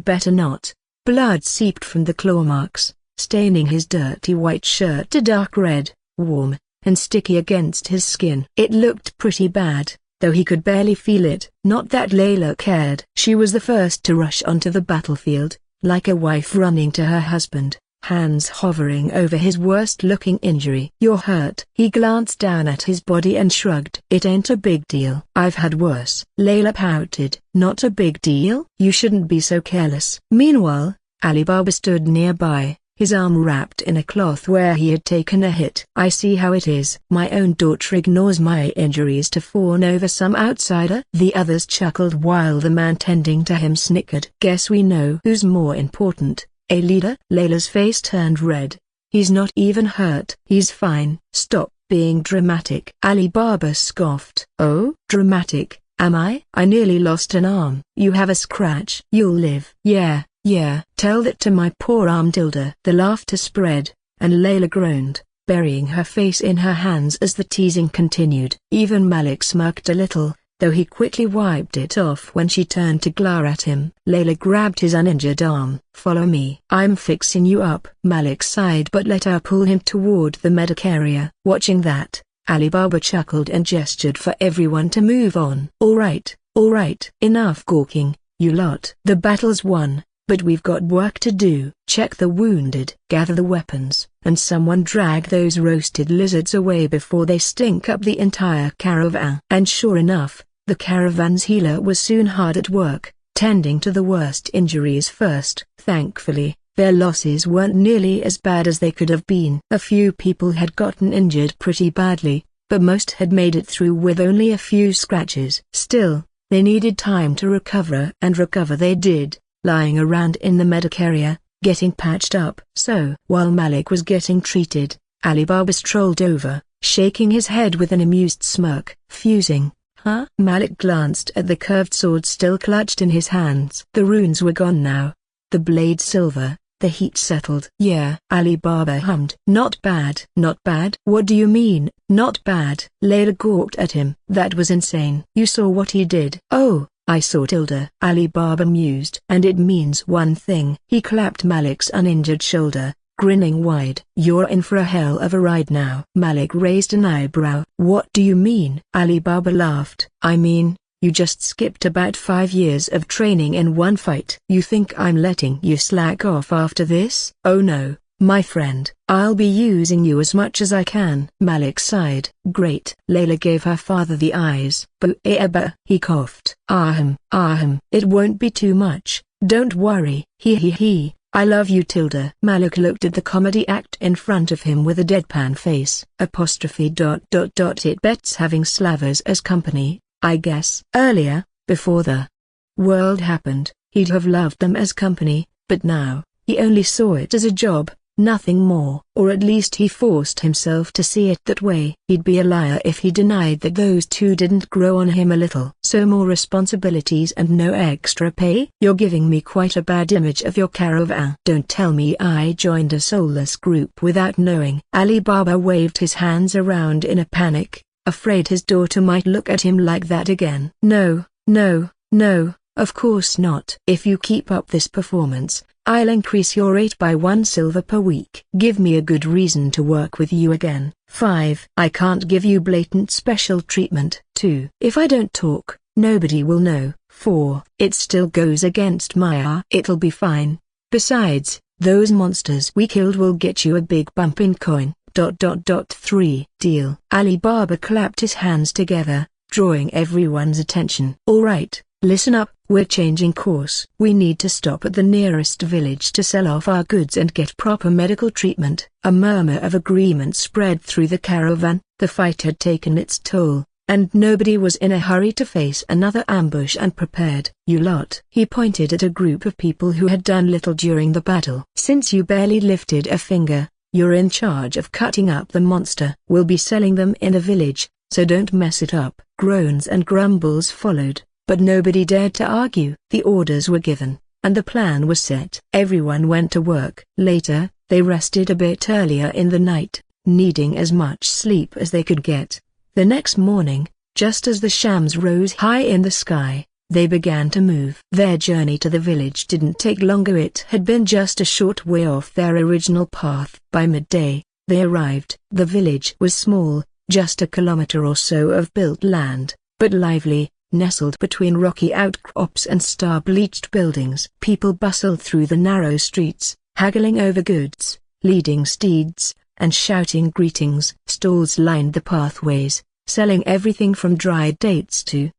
better not. Blood seeped from the claw marks, staining his dirty white shirt to dark red, warm, and sticky against his skin. It looked pretty bad, though he could barely feel it. Not that Layla cared. She was the first to rush onto the battlefield, like a wife running to her husband, hands hovering over his worst-looking injury. "You're hurt." He glanced down at his body and shrugged. "It ain't a big deal. I've had worse." Layla pouted. "Not a big deal? You shouldn't be so careless." Meanwhile, Ali Baba stood nearby, his arm wrapped in a cloth where he had taken a hit. "I see how it is. My own daughter ignores my injuries to fawn over some outsider." The others chuckled while the man tending to him snickered. "Guess we know who's more important, a leader?" Layla's face turned red. He's not even hurt. He's fine. Stop being dramatic. Ali Baba scoffed. Oh, dramatic, am I? I nearly lost an arm. You have a scratch. You'll live. Yeah. Tell that to my poor arm, Tilda. The laughter spread, and Layla groaned, burying her face in her hands as the teasing continued. Even Malik smirked a little, though he quickly wiped it off when she turned to glare at him. Layla grabbed his uninjured arm. Follow me. I'm fixing you up. Malik sighed but let her pull him toward the medic area. Watching that, Ali Baba chuckled and gestured for everyone to move on. All right, enough gawking, you lot. The battle's won, but we've got work to do. Check the wounded, gather the weapons, and someone drag those roasted lizards away before they stink up the entire caravan. And sure enough, the caravan's healer was soon hard at work, tending to the worst injuries first. Thankfully, their losses weren't nearly as bad as they could have been. A few people had gotten injured pretty badly, but most had made it through with only a few scratches. Still, they needed time to recover, and recover they did, lying around in the medic area, getting patched up. So, while Malik was getting treated, Ali Baba strolled over, shaking his head with an amused smirk. Fusing, huh? Malik glanced at the curved sword still clutched in his hands. The runes were gone now. The blade silver, the heat settled. Yeah, Ali Baba hummed. Not bad. Not bad? What do you mean, not bad? Layla gawked at him. That was insane. You saw what he did? Oh, I saw, Tilda. Ali Baba mused. And it means one thing. He clapped Malik's uninjured shoulder, grinning wide. You're in for a hell of a ride now. Malik raised an eyebrow. What do you mean? Ali Baba laughed. I mean, you just skipped about 5 years of training in one fight. You think I'm letting you slack off after this? Oh no, my friend. I'll be using you as much as I can. Malik sighed. Great. Layla gave her father the eyes. But he coughed. Ahem. It won't be too much, don't worry. He. I love you, Tilda. Malik looked at the comedy act in front of him with a deadpan face. It bets having slavers as company, I guess. Earlier, before the world happened, he'd have loved them as company, but now, he only saw it as a job, nothing more. Or at least he forced himself to see it that way. He'd be a liar if he denied that those two didn't grow on him a little. So more responsibilities and no extra pay? You're giving me quite a bad image of your caravan. Don't tell me I joined a soulless group without knowing. Ali Baba waved his hands around in a panic, afraid his daughter might look at him like that again. No, of course not. If you keep up this performance, I'll increase your rate by 1 silver per week. Give me a good reason to work with you again. 5. I can't give you blatant special treatment. 2. If I don't talk, nobody will know. 4. It still goes against Maya. It'll be fine. Besides, those monsters we killed will get you a big bump in coin. 3. Deal. Ali Baba clapped his hands together, drawing everyone's attention. All right, listen up, we're changing course. We need to stop at the nearest village to sell off our goods and get proper medical treatment. A murmur of agreement spread through the caravan. The fight had taken its toll, and nobody was in a hurry to face another ambush unprepared. You lot. He pointed at a group of people who had done little during the battle. Since you barely lifted a finger, you're in charge of cutting up the monster. We'll be selling them in the village, so don't mess it up. Groans and grumbles followed, but nobody dared to argue. The orders were given, and the plan was set. Everyone went to work. Later, they rested a bit earlier in the night, needing as much sleep as they could get. The next morning, just as the shams rose high in the sky, they began to move. Their journey to the village didn't take longer. It had been just a short way off their original path. By midday, they arrived. The village was small, just a kilometer or so of built land, but lively, nestled between rocky outcrops and star-bleached buildings. People bustled through the narrow streets, haggling over goods, leading steeds, and shouting greetings. Stalls lined the pathways, selling everything from dried dates to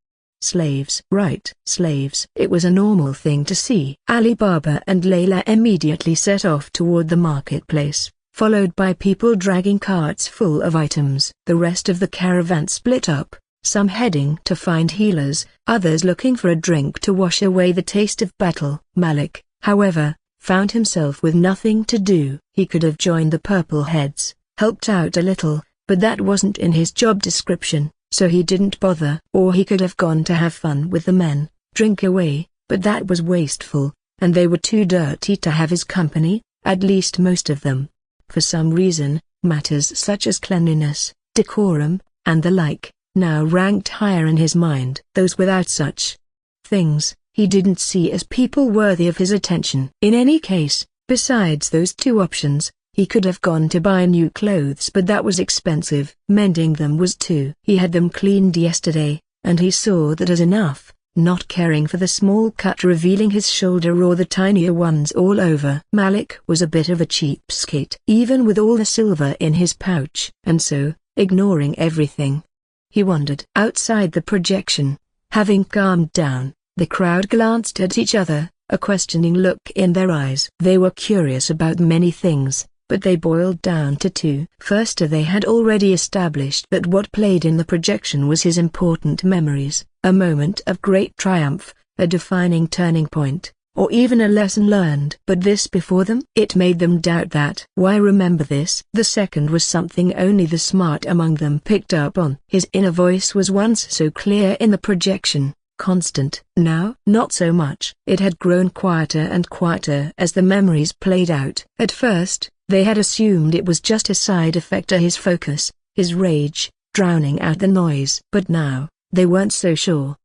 slaves. Right, slaves. It was a normal thing to see. Ali Baba and Layla immediately set off toward the marketplace, followed by people dragging carts full of items. The rest of the caravan split up, some heading to find healers, others looking for a drink to wash away the taste of battle. Malik, however, found himself with nothing to do. He could have joined the Purple Heads, helped out a little, but that wasn't in his job description, so he didn't bother. Or he could have gone to have fun with the men, drink away, but that was wasteful, and they were too dirty to have his company, at least most of them. For some reason, matters such as cleanliness, decorum, and the like, now ranked higher in his mind. Those without such things, he didn't see as people worthy of his attention. In any case, besides those two options, he could have gone to buy new clothes, but that was expensive. Mending them was too. He had them cleaned yesterday, and he saw that as enough, not caring for the small cut revealing his shoulder or the tinier ones all over. Malik was a bit of a cheapskate, even with all the silver in his pouch, and so, ignoring everything, he wandered outside the projection. Having calmed down, the crowd glanced at each other, a questioning look in their eyes. They were curious about many things, but they boiled down to two. First, they had already established that what played in the projection was his important memories, a moment of great triumph, a defining turning point, or even a lesson learned. But this before them? It made them doubt that. Why remember this? The second was something only the smart among them picked up on. His inner voice was once so clear in the projection, constant. Now, not so much. It had grown quieter and quieter as the memories played out. At first, they had assumed it was just a side effect of his focus, his rage, drowning out the noise. But now, they weren't so sure.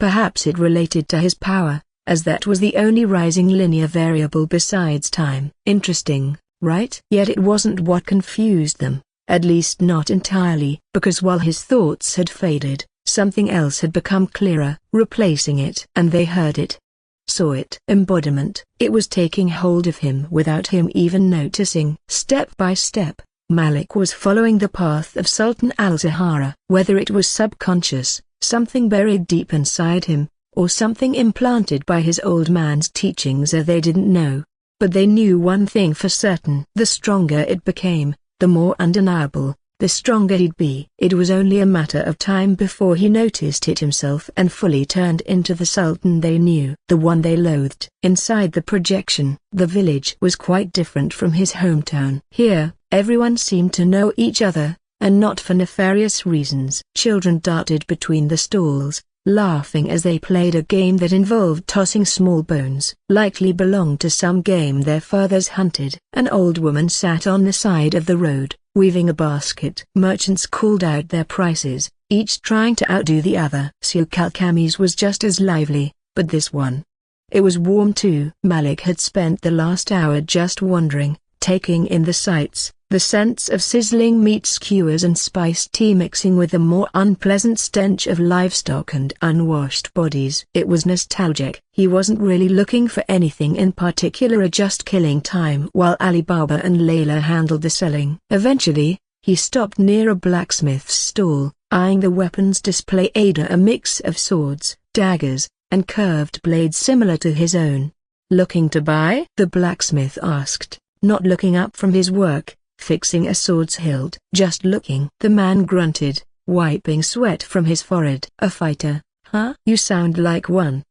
Perhaps it related to his power, as that was the only rising linear variable besides time. Interesting, right? Yet it wasn't what confused them, at least not entirely, because while his thoughts had faded, something else had become clearer, replacing it. And they heard it. Saw it. Embodiment. It was taking hold of him without him even noticing. Step by step, Malik was following the path of Sultan al-Zahara. Whether it was subconscious, something buried deep inside him, or something implanted by his old man's teachings, they didn't know. But they knew one thing for certain. The stronger it became, the more undeniable, the stronger he'd be. It was only a matter of time before he noticed it himself and fully turned into the Sultan they knew, the one they loathed. Inside the projection, the village was quite different from his hometown. Here, everyone seemed to know each other, and not for nefarious reasons. Children darted between the stalls, laughing as they played a game that involved tossing small bones. Likely belonged to some game their fathers hunted. An old woman sat on the side of the road, weaving a basket. Merchants called out their prices, each trying to outdo the other. Souk al-Khamis was just as lively, but this one, it was warm too. Malik had spent the last hour just wandering, taking in the sights, the scents of sizzling meat skewers and spiced tea mixing with the more unpleasant stench of livestock and unwashed bodies. It was nostalgic. He wasn't really looking for anything in particular, just killing time while Ali Baba and Layla handled the selling. Eventually, he stopped near a blacksmith's stall, eyeing the weapons display, a mix of swords, daggers, and curved blades similar to his own. "Looking to buy?" the blacksmith asked, not looking up from his work, fixing a sword's hilt. "Just looking." The man grunted, wiping sweat from his forehead. "A fighter, huh? You sound like one."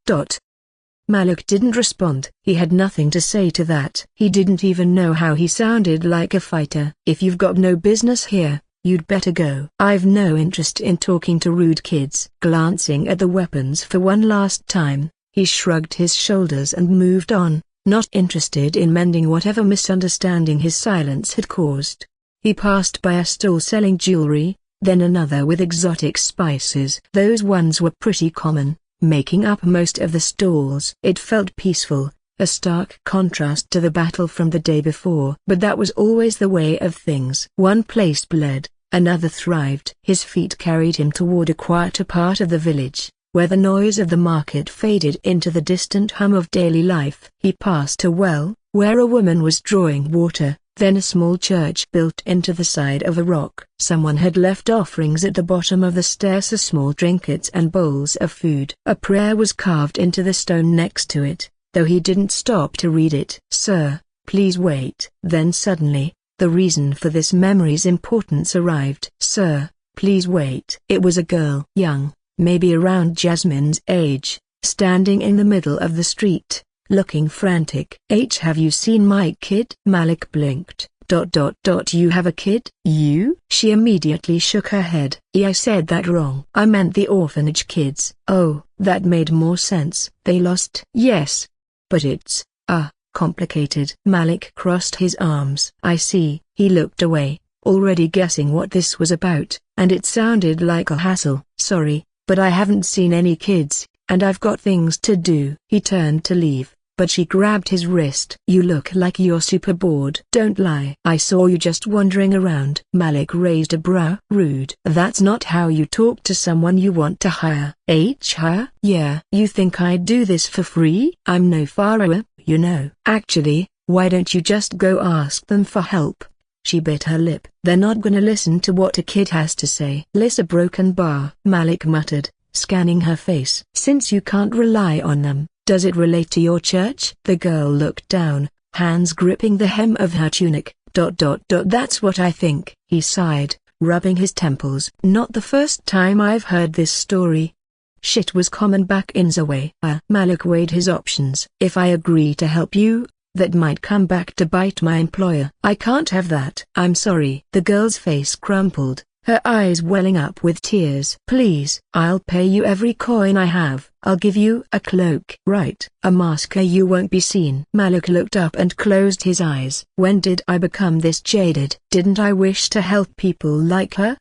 Malik didn't respond. He had nothing to say to that. He didn't even know how he sounded like a fighter. "If you've got no business here, you'd better go. I've no interest in talking to rude kids." Glancing at the weapons for one last time, he shrugged his shoulders and moved on, not interested in mending whatever misunderstanding his silence had caused. He passed by a stall selling jewelry, then another with exotic spices. Those ones were pretty common, making up most of the stalls. It felt peaceful, a stark contrast to the battle from the day before. But that was always the way of things. One place bled, another thrived. His feet carried him toward a quieter part of the village, where the noise of the market faded into the distant hum of daily life. He passed a well, where a woman was drawing water, then a small church built into the side of a rock. Someone had left offerings at the bottom of the stairs, small trinkets and bowls of food. A prayer was carved into the stone next to it, though he didn't stop to read it. "Sir, please wait." Then suddenly, the reason for this memory's importance arrived. "Sir, please wait." It was a girl, young, maybe around Jasmine's age, standing in the middle of the street, looking frantic. Have you seen my kid? Malik blinked. You have a kid? You? She immediately shook her head. I said that wrong. I meant the orphanage kids. Oh, that made more sense. They lost. Yes. But it's, complicated. Malik crossed his arms. I see. He looked away, already guessing what this was about, and it sounded like a hassle. Sorry, but I haven't seen any kids, and I've got things to do. He turned to leave, but she grabbed his wrist. You look like you're super bored. Don't lie. I saw you just wandering around. Malik raised a brow. Rude. That's not how you talk to someone you want to hire. Hire? Yeah. You think I'd do this for free? I'm no faraway, you know. Actually, why don't you just go ask them for help? She bit her lip. They're not gonna listen to what a kid has to say. Liss a broken bar. Malik muttered, scanning her face. Since you can't rely on them, does it relate to your church? The girl looked down, hands gripping the hem of her tunic. That's what I think. He sighed, rubbing his temples. Not the first time I've heard this story. Shit was common back in Zaway. Malik weighed his options. If I agree to help you, that might come back to bite my employer. I can't have that. I'm sorry. The girl's face crumpled, her eyes welling up with tears. Please. I'll pay you every coin I have. I'll give you a cloak. Right. A mask you won't be seen. Malik looked up and closed his eyes. When did I become this jaded? Didn't I wish to help people like her?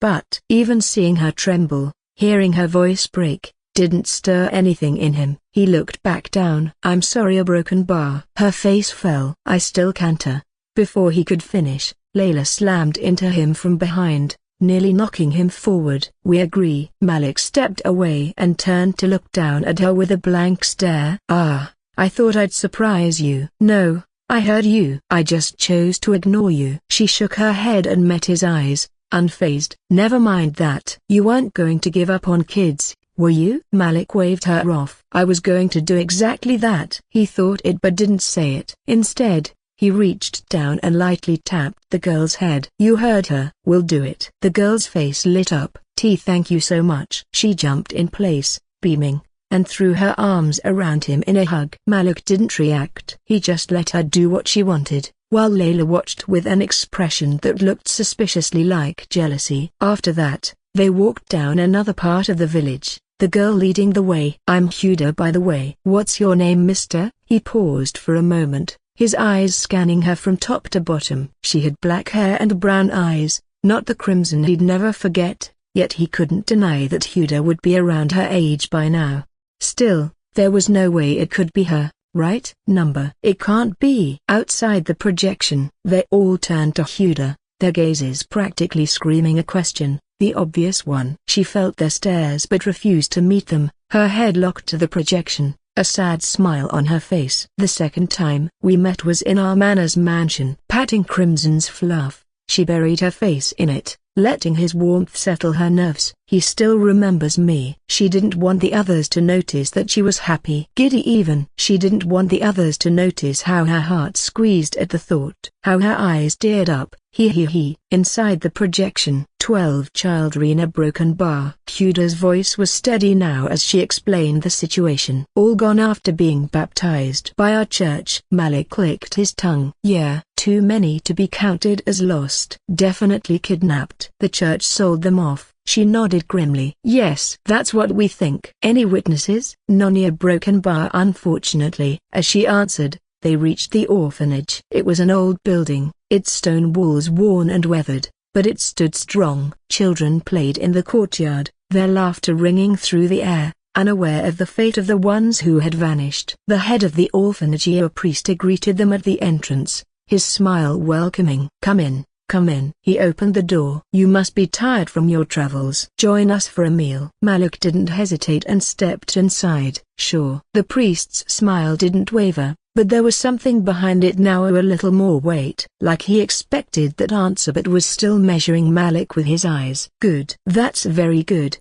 But even seeing her tremble, hearing her voice break, didn't stir anything in him. He looked back down. I'm sorry. A broken bar. Her face fell. I still can't. Before he could finish, Layla slammed into him from behind, nearly knocking him forward. We agree. Malik stepped away and turned to look down at her with a blank stare. I thought I'd surprise you. No, I heard you. I just chose to ignore you. She shook her head and met his eyes, unfazed. Never mind that. You weren't going to give up on kids, were you? Malik waved her off. I was going to do exactly that. He thought it but didn't say it. Instead, he reached down and lightly tapped the girl's head. You heard her. We'll do it. The girl's face lit up. Thank you so much. She jumped in place, beaming, and threw her arms around him in a hug. Malik didn't react. He just let her do what she wanted, while Layla watched with an expression that looked suspiciously like jealousy. After that, they walked down another part of the village, the girl leading the way. I'm Huda, by the way. What's your name, mister? He paused for a moment, his eyes scanning her from top to bottom. She had black hair and brown eyes, not the crimson he'd never forget, yet he couldn't deny that Huda would be around her age by now. Still, there was no way it could be her, right? It can't be. Outside the projection, they all turned to Huda, their gazes practically screaming a question. The obvious one. She felt their stares but refused to meet them, her head locked to the projection, a sad smile on her face. The second time we met was in our Manor's mansion. Patting Crimson's fluff, she buried her face in it, letting his warmth settle her nerves. He still remembers me. She didn't want the others to notice that she was happy. Giddy even. She didn't want the others to notice how her heart squeezed at the thought, how her eyes teared up. He. Inside the projection, 12 children in a broken bar. Huda's voice was steady now as she explained the situation. All gone after being baptized by our church. Malik clicked his tongue. Yeah, too many to be counted as lost. Definitely kidnapped. The church sold them off. She nodded grimly. Yes, that's what we think. Any witnesses? None. A broken bar. Unfortunately, as she answered, they reached the orphanage. It was an old building, its stone walls worn and weathered, but it stood strong. Children played in the courtyard, their laughter ringing through the air, unaware of the fate of the ones who had vanished. The head of the orphanage, a priest, greeted them at the entrance, his smile welcoming. Come in. Come in. He opened the door. You must be tired from your travels. Join us for a meal. Malik didn't hesitate and stepped inside. Sure. The priest's smile didn't waver, but there was something behind it now, a little more weight. Like he expected that answer but was still measuring Malik with his eyes. Good. That's very good.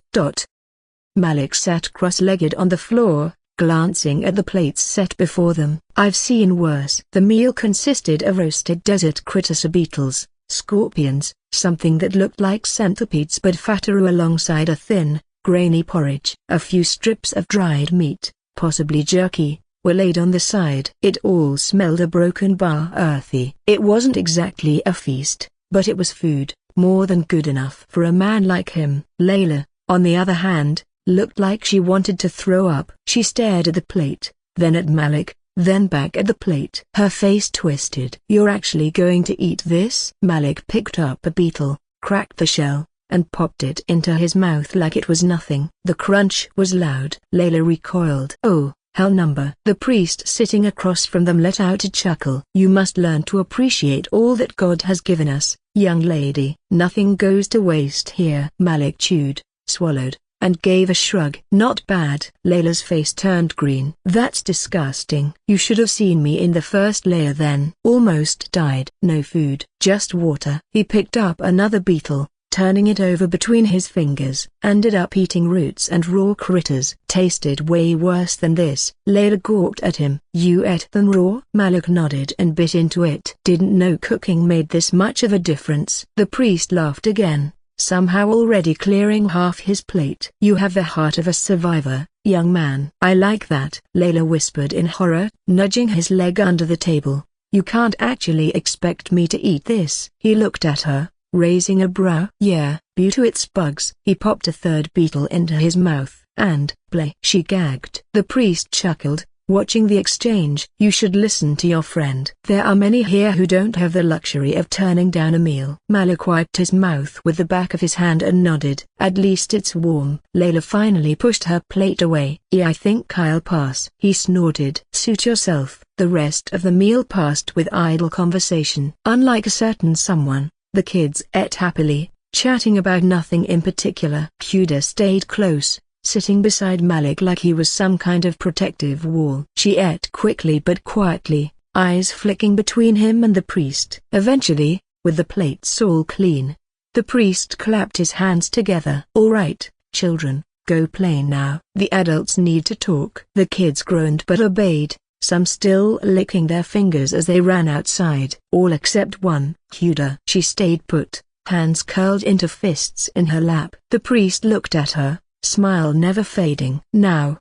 Malik sat cross-legged on the floor, glancing at the plates set before them. I've seen worse. The meal consisted of roasted desert critters, beetles, scorpions, something that looked like centipedes but fatter, alongside a thin, grainy porridge. A few strips of dried meat, possibly jerky, were laid on the side. It all smelled a broken bar earthy. It wasn't exactly a feast, but it was food, more than good enough for a man like him. Layla, on the other hand, looked like she wanted to throw up. She stared at the plate, then at Malik, then back at the plate. Her face twisted. "You're actually going to eat this?" Malik picked up a beetle, cracked the shell, and popped it into his mouth like it was nothing. The crunch was loud. Layla recoiled. "Oh, hell number." The priest sitting across from them let out a chuckle. "You must learn to appreciate all that God has given us, young lady. Nothing goes to waste here." Malik chewed, swallowed, and gave a shrug. "Not bad." Layla's face turned green. "That's disgusting. You should have seen me in the first layer then. Almost died." "No food, just water." He picked up another beetle, turning it over between his fingers. "Ended up eating roots and raw critters. Tasted way worse than this." Layla gawked at him. "You ate them raw?" Malik nodded and bit into it. "Didn't know cooking made this much of a difference." The priest laughed again, somehow already clearing half his plate. "You have the heart of a survivor, young man." "I like that," Layla whispered in horror, nudging his leg under the table. "You can't actually expect me to eat this." He looked at her, raising a brow. "Yeah, due to its bugs." He popped a third beetle into his mouth, and, bleh, she gagged. The priest chuckled, watching the exchange. "You should listen to your friend. There are many here who don't have the luxury of turning down a meal." Malik wiped his mouth with the back of his hand and nodded. "At least it's warm." Layla finally pushed her plate away. "Yeah, I think I'll pass." He snorted. "Suit yourself." The rest of the meal passed with idle conversation. Unlike a certain someone, the kids ate happily, chatting about nothing in particular. Huda stayed close, sitting beside Malik like he was some kind of protective wall. She ate quickly but quietly, eyes flicking between him and the priest. Eventually, with the plates all clean, the priest clapped his hands together. "All right, children, go play now. The adults need to talk." The kids groaned but obeyed, some still licking their fingers as they ran outside. All except one, Huda. She stayed put, hands curled into fists in her lap. The priest looked at her, smile never fading. Now,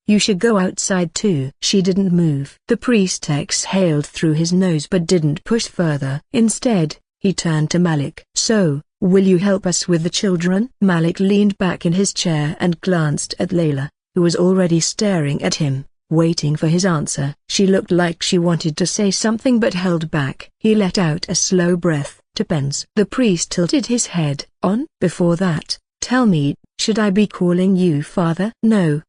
you should go outside too." She didn't move. The priest exhaled through his nose but didn't push further. Instead, he turned to Malik. "So, will you help us with the children?" Malik leaned back in his chair and glanced at Layla, who was already staring at him, waiting for his answer. She looked like she wanted to say something but held back. He let out a slow breath. "Depends." The priest tilted his head. Before that, tell me, should I be calling you father?" "No.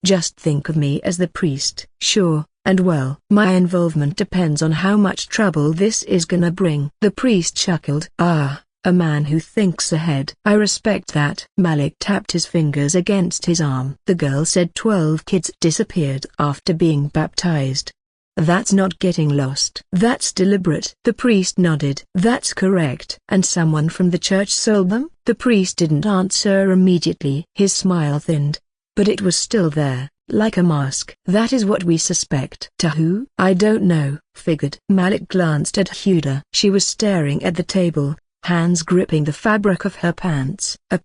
Just think of me as the priest." "Sure, and well, my involvement depends on how much trouble this is gonna bring." The priest chuckled. "Ah, a man who thinks ahead. I respect that." Malik tapped his fingers against his arm. "The girl said 12 kids disappeared after being baptized. That's not getting lost." "That's deliberate." The priest nodded. "That's correct." "And someone from the church sold them?" The priest didn't answer immediately. His smile thinned, but it was still there, like a mask. "That is what we suspect." "To who?" "I don't know." Figured. Malik glanced at Huda. She was staring at the table, hands gripping the fabric of her pants. "I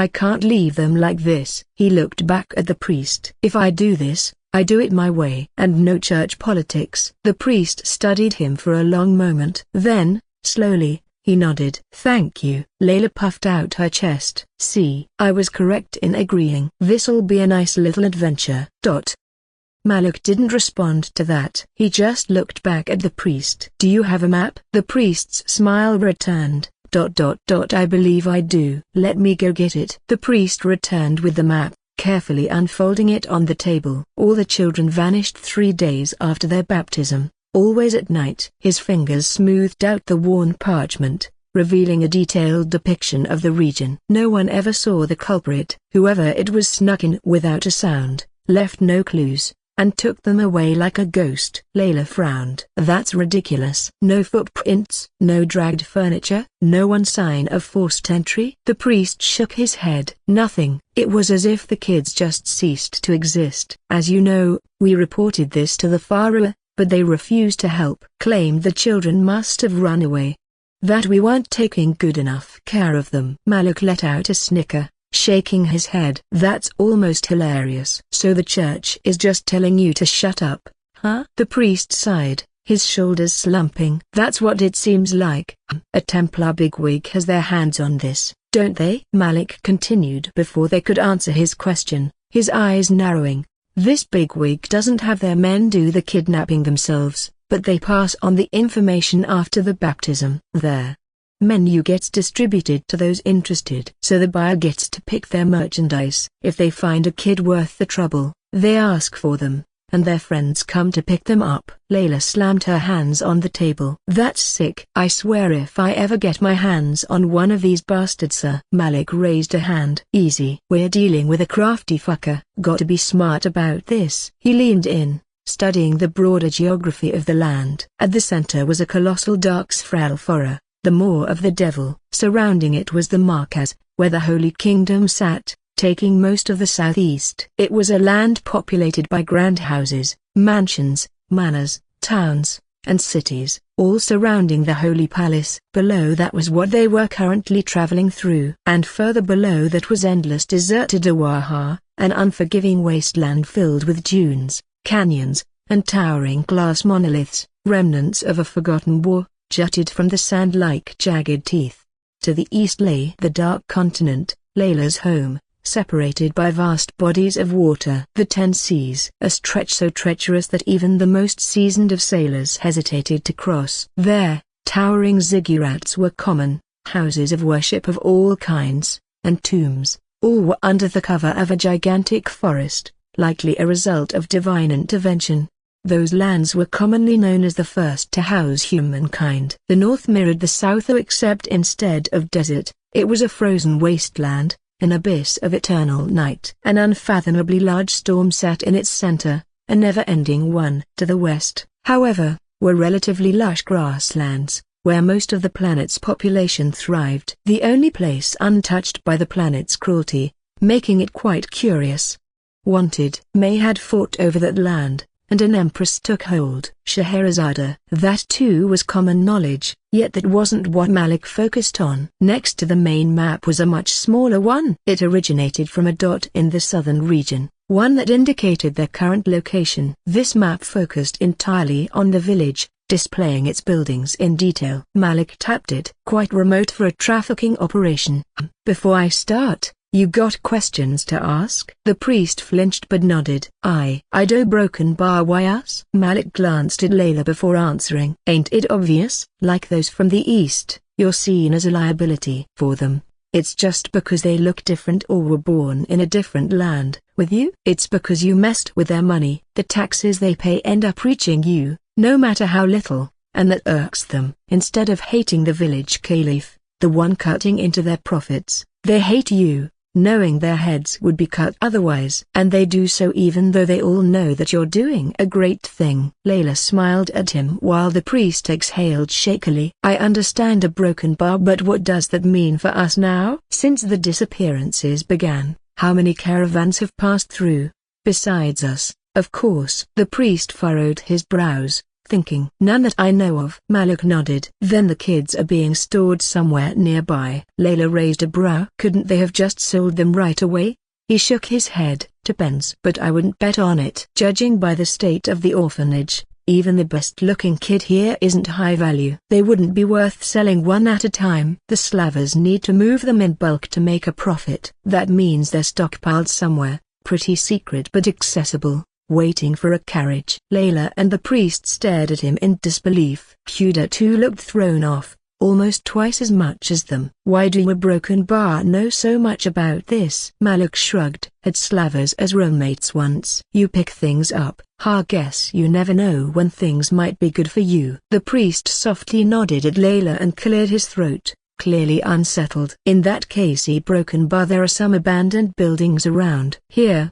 can't leave them like this." He looked back at the priest. "If I do this, I do it my way." "And no church politics." The priest studied him for a long moment. Then, slowly, he nodded. "Thank you." Layla puffed out her chest. "See, I was correct in agreeing. This'll be a nice little adventure." Malik didn't respond to that. He just looked back at the priest. "Do you have a map?" The priest's smile returned. "I believe I do." "Let me go get it." The priest returned with the map, carefully unfolding it on the table. All the children vanished 3 days after their baptism, always at night. His fingers smoothed out the worn parchment, revealing a detailed depiction of the region. No one ever saw the culprit. Whoever it was snuck in without a sound, left no clues, and took them away like a ghost. Layla frowned. "That's ridiculous." "No footprints, no dragged furniture, no one sign of forced entry?" The priest shook his head. "Nothing." It was as if the kids just ceased to exist. "As you know, we reported this to the faraway, but they refused to help. Claimed the children must have run away. That we weren't taking good enough care of them." Malik let out a snicker. shaking his head. "That's almost hilarious. So the church is just telling you to shut up, huh?" The priest sighed, his shoulders slumping. "That's what it seems like. A Templar bigwig has their hands on this, don't they?" Malik continued before they could answer his question, his eyes narrowing. "This bigwig doesn't have their men do the kidnapping themselves, but they pass on the information after the baptism. Their menu gets distributed to those interested. So the buyer gets to pick their merchandise. If they find a kid worth the trouble, they ask for them, and their friends come to pick them up." Layla slammed her hands on the table. "That's sick. I swear if I ever get my hands on one of these bastards, sir." Malik raised a hand. "Easy. We're dealing with a crafty fucker. Got to be smart about this." He leaned in, studying the broader geography of the land. At the center was a colossal dark Svralfora, the Maw of the Devil. Surrounding it was the Markaz, where the Holy Kingdom sat, taking most of the southeast. It was a land populated by grand houses, mansions, manors, towns, and cities, all surrounding the Holy Palace. Below that was what they were currently traveling through. And further below that was endless deserted Awaha, an unforgiving wasteland filled with dunes, canyons, and towering glass monoliths, remnants of a forgotten war, jutted from the sand like jagged teeth. To the east lay the dark continent, Layla's home, separated by vast bodies of water. The 10 seas, a stretch so treacherous that even the most seasoned of sailors hesitated to cross. There, towering ziggurats were common, houses of worship of all kinds, and tombs, all were under the cover of a gigantic forest, likely a result of divine intervention. Those lands were commonly known as the first to house humankind. The north mirrored the south, except instead of desert, it was a frozen wasteland, an abyss of eternal night. An unfathomably large storm sat in its center, a never-ending one. To the west, however, were relatively lush grasslands, where most of the planet's population thrived. The only place untouched by the planet's cruelty, making it quite curious. Wanted. May had fought over that land, and an empress took hold. Scheherazade. That too was common knowledge, yet that wasn't what Malik focused on. Next to the main map was a much smaller one. It originated from a dot in the southern region, one that indicated their current location. This map focused entirely on the village, displaying its buildings in detail. Malik tapped it. Quite remote for a trafficking operation. "Before I start, you got questions to ask?" The priest flinched but nodded. I do. Broken bar, why us?" Malik glanced at Layla before answering. "Ain't it obvious? Like those from the east, you're seen as a liability for them. It's just because they look different or were born in a different land. With you, it's because you messed with their money. The taxes they pay end up reaching you, no matter how little, and that irks them. Instead of hating the village caliph, the one cutting into their profits, they hate you, knowing their heads would be cut otherwise. And they do so even though they all know that you're doing a great thing." Layla smiled at him while the priest exhaled shakily. "I understand a broken bar, but what does that mean for us now? Since the disappearances began, how many caravans have passed through? Besides us, of course." The priest furrowed his brows, thinking. "None that I know of." Malik nodded. "Then the kids are being stored somewhere nearby." Layla raised a brow. "Couldn't they have just sold them right away?" He shook his head. "Depends. But I wouldn't bet on it. Judging by the state of the orphanage, even the best-looking kid here isn't high value. They wouldn't be worth selling one at a time. The slavers need to move them in bulk to make a profit. That means they're stockpiled somewhere, pretty secret but accessible, waiting for a carriage." Layla and the priest stared at him in disbelief. Huda too looked thrown off, almost twice as much as them. "Why do a broken bar know so much about this?" Malik shrugged. "Had slavers as roommates once. You pick things up. Guess you never know when things might be good for you." The priest softly nodded at Layla and cleared his throat, clearly unsettled. "In that case, broken bar, there are some abandoned buildings around. Here,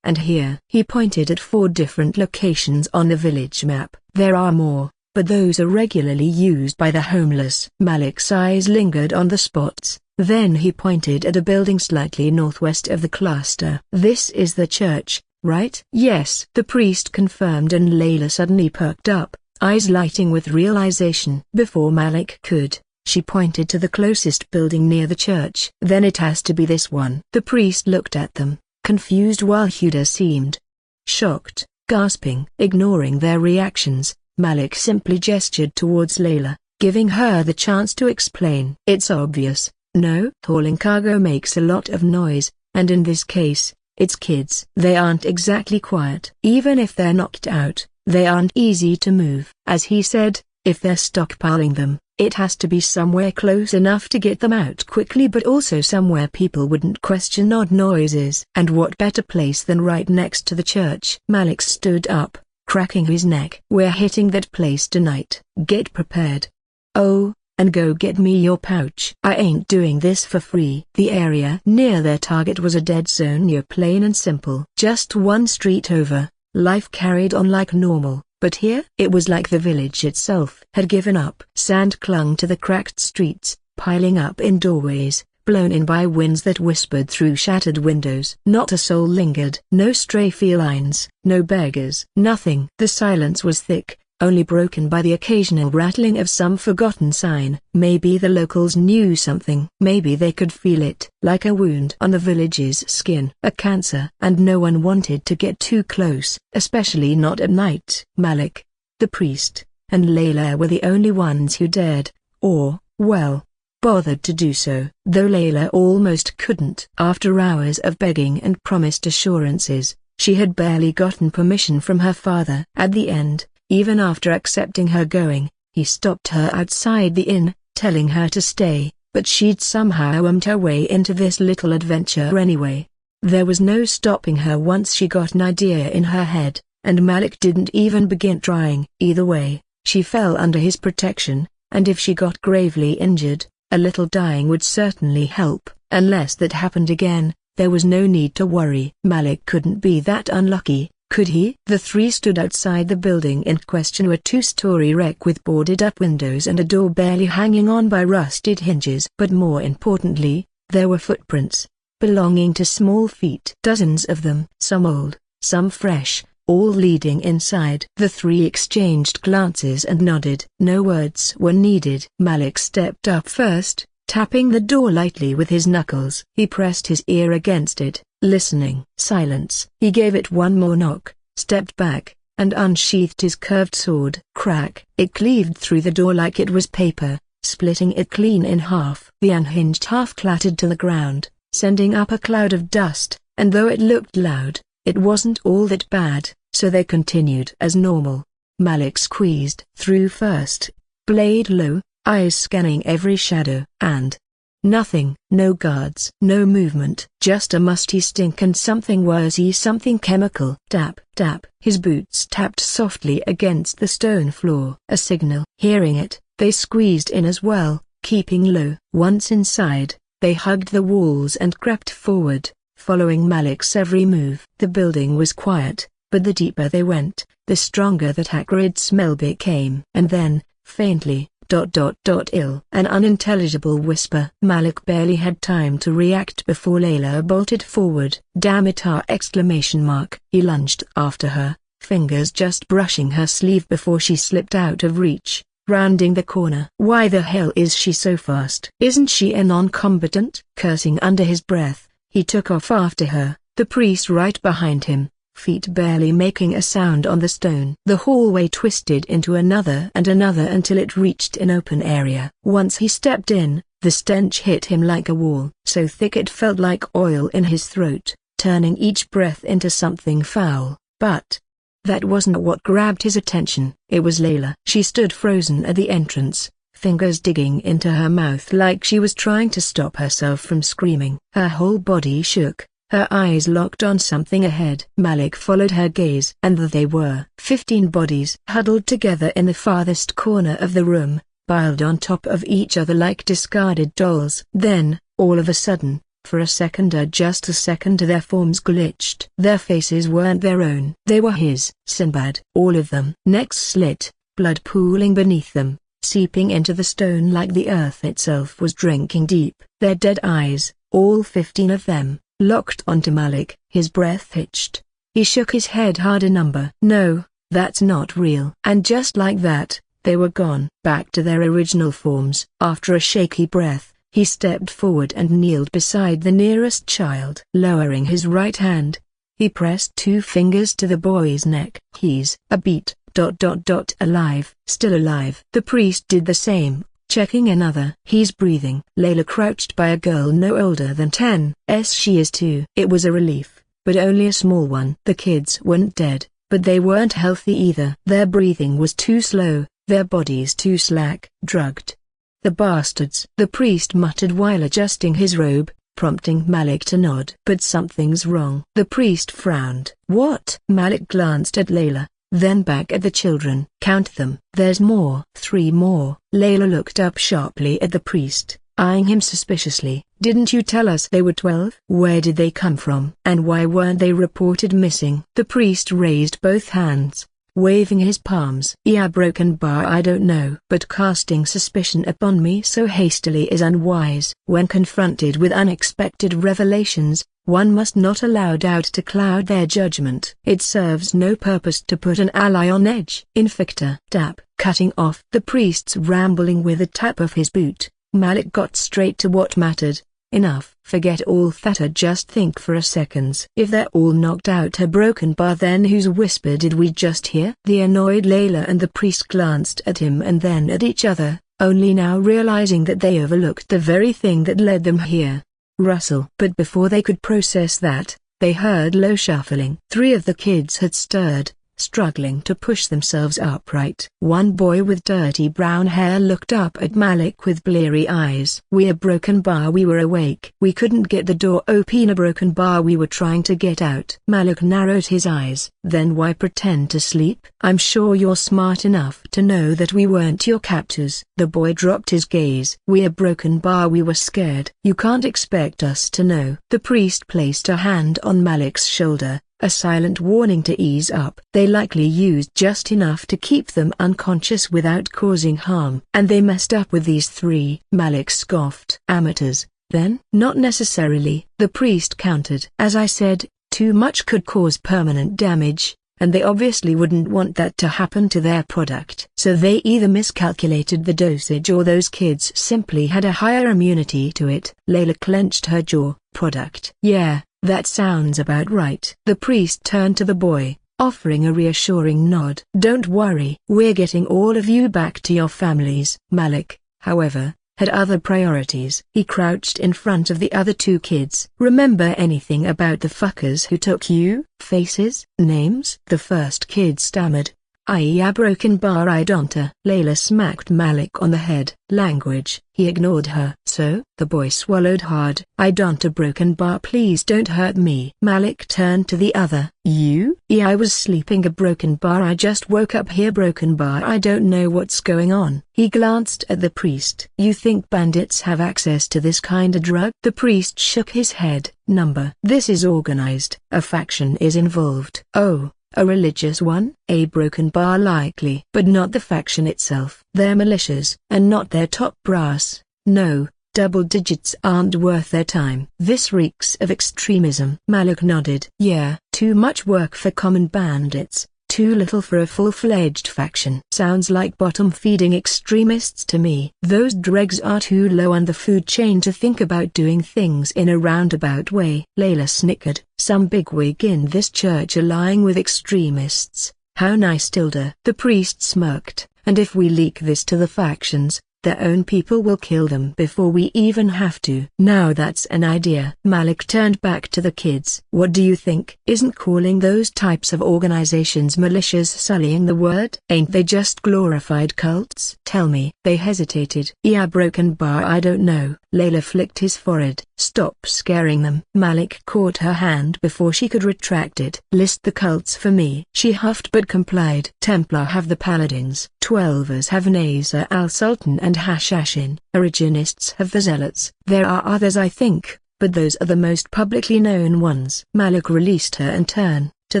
and here." He pointed at 4 different locations on the village map. "There are more, but those are regularly used by the homeless." Malik's eyes lingered on the spots, then he pointed at a building slightly northwest of the cluster. "This is the church, right?" "Yes," the priest confirmed, and Layla suddenly perked up, eyes lighting with realization. Before Malik could She pointed to the closest building near the church. Then it has to be this one. The priest looked at them, confused while Huda seemed shocked, gasping. Ignoring their reactions, Malik simply gestured towards Layla, giving her the chance to explain. It's obvious, no? Hauling cargo makes a lot of noise, and in this case, it's kids. They aren't exactly quiet. Even if they're knocked out, they aren't easy to move. As he said, if they're stockpiling them, it has to be somewhere close enough to get them out quickly, but also somewhere people wouldn't question odd noises. And what better place than right next to the church? Malik stood up, cracking his neck. We're hitting that place tonight. Get prepared. Oh, and go get me your pouch. I ain't doing this for free. The area near their target was a dead zone near plain and simple. Just one street over, life carried on like normal. But here, it was like the village itself had given up. Sand clung to the cracked streets, piling up in doorways, blown in by winds that whispered through shattered windows. Not a soul lingered. No stray felines, no beggars. Nothing. The silence was thick, only broken by the occasional rattling of some forgotten sign. Maybe the locals knew something. Maybe they could feel it, like a wound on the village's skin, a cancer. And no one wanted to get too close, especially not at night. Malik, the priest, and Layla were the only ones who dared, or, well, bothered to do so. Though Layla almost couldn't. After hours of begging and promised assurances, she had barely gotten permission from her father. At the end, even after accepting her going, he stopped her outside the inn, telling her to stay, but she'd somehow wormed her way into this little adventure anyway. There was no stopping her once she got an idea in her head, and Malik didn't even begin trying. Either way, she fell under his protection, and if she got gravely injured, a little dying would certainly help. Unless that happened again, there was no need to worry. Malik couldn't be that unlucky, could he? The three stood outside the building in question, a two-story wreck with boarded-up windows and a door barely hanging on by rusted hinges. But more importantly, there were footprints, belonging to small feet. Dozens of them. Some old, some fresh, all leading inside. The three exchanged glances and nodded. No words were needed. Malik stepped up first, tapping the door lightly with his knuckles. He pressed his ear against it, listening. Silence. He gave it one more knock, stepped back, and unsheathed his curved sword. Crack! It cleaved through the door like it was paper, splitting it clean in half. The unhinged half clattered to the ground, sending up a cloud of dust, and though it looked loud, it wasn't all that bad, so they continued as normal. Malik squeezed through first, blade low, eyes scanning every shadow, and nothing. No guards. No movement. Just a musty stink and something worse, something chemical. Tap, tap. His boots tapped softly against the stone floor. A signal. Hearing it, they squeezed in as well, keeping low. Once inside, they hugged the walls and crept forward, following Malik's every move. The building was quiet, but the deeper they went, the stronger that acrid smell became. And then, faintly, ill. An unintelligible whisper. Malik barely had time to react before Layla bolted forward. Damn it! Exclamation mark. He lunged after her, fingers just brushing her sleeve before she slipped out of reach, rounding the corner. Why the hell is she so fast? Isn't she a non-combatant? Cursing under his breath, he took off after her, the priest right behind him, feet barely making a sound on the stone. The hallway twisted into another and another until it reached an open area. Once he stepped in, the stench hit him like a wall, so thick it felt like oil in his throat, turning each breath into something foul. But that wasn't what grabbed his attention. It was Layla. She stood frozen at the entrance, fingers digging into her mouth like she was trying to stop herself from screaming. Her whole body shook, her eyes locked on something ahead. Malik followed her gaze, and there they were. 15 bodies huddled together in the farthest corner of the room, piled on top of each other like discarded dolls. Then, all of a sudden, for a second or just a second, their forms glitched. Their faces weren't their own. They were his. Sinbad. All of them. Necks slit, blood pooling beneath them, seeping into the stone like the earth itself was drinking deep. Their dead eyes, all 15 of them, locked onto Malik. His breath hitched. He shook his head hard. A number. No, that's not real. And just like that, they were gone. Back to their original forms. After a shaky breath, he stepped forward and kneeled beside the nearest child. Lowering his right hand, he pressed 2 fingers to the boy's neck. He's a beat, alive, still alive. The priest did the same, checking another. He's breathing. Layla crouched by a girl no older than 10. She is too. It was a relief, but only a small one. The kids weren't dead, but they weren't healthy either. Their breathing was too slow, their bodies too slack. Drugged. The bastards. The priest muttered while adjusting his robe, prompting Malik to nod. But something's wrong. The priest frowned. What? Malik glanced at Layla, then back at the children. Count them. There's more. 3 more. Layla looked up sharply at the priest, eyeing him suspiciously. Didn't you tell us they were 12? Where did they come from? And why weren't they reported missing? The priest raised both hands, waving his palms. Yeah, broken bar, I don't know. But casting suspicion upon me so hastily is unwise. When confronted with unexpected revelations, one must not allow doubt to cloud their judgment. It serves no purpose to put an ally on edge. Infector. Tap. Cutting off the priest's rambling with a tap of his boot, Malik got straight to what mattered. Enough. Forget all that. Just think for a second. If they're all knocked out a broken bar, then whose whisper did we just hear? The annoyed Layla and the priest glanced at him and then at each other, only now realizing that they overlooked the very thing that led them here. Rustle. But before they could process that, they heard low shuffling. 3 of the kids had stirred, struggling to push themselves upright. One boy with dirty brown hair looked up at Malik with bleary eyes. We're broken bar, we were awake. We couldn't get the door open. A broken bar, we were trying to get out. Malik narrowed his eyes. Then why pretend to sleep? I'm sure you're smart enough to know that we weren't your captors. The boy dropped his gaze. We're broken bar, we were scared. You can't expect us to know. The priest placed a hand on Malik's shoulder, a silent warning to ease up. They likely used just enough to keep them unconscious without causing harm. And they messed up with these 3. Malik scoffed. Amateurs, then? Not necessarily, the priest countered. As I said, too much could cause permanent damage, and they obviously wouldn't want that to happen to their product. So they either miscalculated the dosage or those kids simply had a higher immunity to it. Layla clenched her jaw. Product. Yeah, that sounds about right. The priest turned to the boy, offering a reassuring nod. Don't worry, we're getting all of you back to your families. Malik, however, had other priorities. He crouched in front of the other 2 kids. Remember anything about the fuckers who took you? Faces? Names? The first kid stammered. A broken bar, I don't. Layla smacked Malik on the head. Language. He ignored her. So? The boy swallowed hard. I don't. A broken bar, please don't hurt me. Malik turned to the other. You? Yeah, I was sleeping. A broken bar, I just woke up here. Broken bar, I don't know what's going on. He glanced at the priest. You think bandits have access to this kind of drug? The priest shook his head. Number. This is organized. A faction is involved. Oh. A religious one? A broken bar likely. But not the faction itself. They're militias, and not their top brass. No, double digits aren't worth their time. This reeks of extremism. Malik nodded. Yeah, too much work for common bandits, too little for a full-fledged faction. Sounds like bottom-feeding extremists to me. Those dregs are too low on the food chain to think about doing things in a roundabout way. Layla snickered. Some bigwig in this church allying with extremists. How nice, Tilda. The priest smirked. And if we leak this to the factions, their own people will kill them before we even have to. Now that's an idea. Malik turned back to the kids. What do you think? Isn't calling those types of organizations militias sullying the word? Ain't they just glorified cults? Tell me. They hesitated. Yeah, broken bar, I don't know. Layla flicked his forehead. Stop scaring them. Malik caught her hand before she could retract it. List the cults for me. She huffed but complied. Templar have the Paladins. 12ers have Nasr al-Sultan and Hashashin. Originists have the Zealots. There are others I think, but those are the most publicly known ones. Malik released her and turned to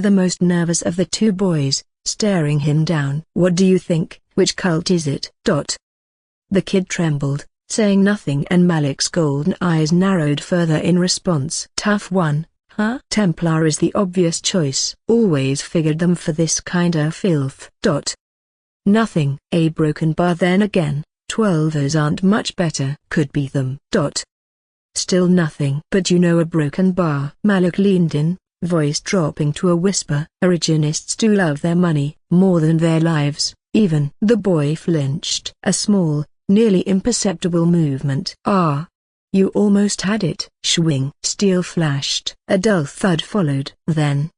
the most nervous of the 2 boys, staring him down. What do you think? Which cult is it? The kid trembled, saying nothing, and Malik's golden eyes narrowed further in response. Tough one, huh? Templar is the obvious choice. Always figured them for this kinda filth. Nothing. A broken bar. Then again, 12s aren't much better. Could be them. Still nothing. But you know a broken bar. Malik leaned in, voice dropping to a whisper. Originists do love their money, more than their lives, even. The boy flinched. A small, nearly imperceptible movement. Ah. You almost had it. Swing. Steel flashed. A dull thud followed. Then,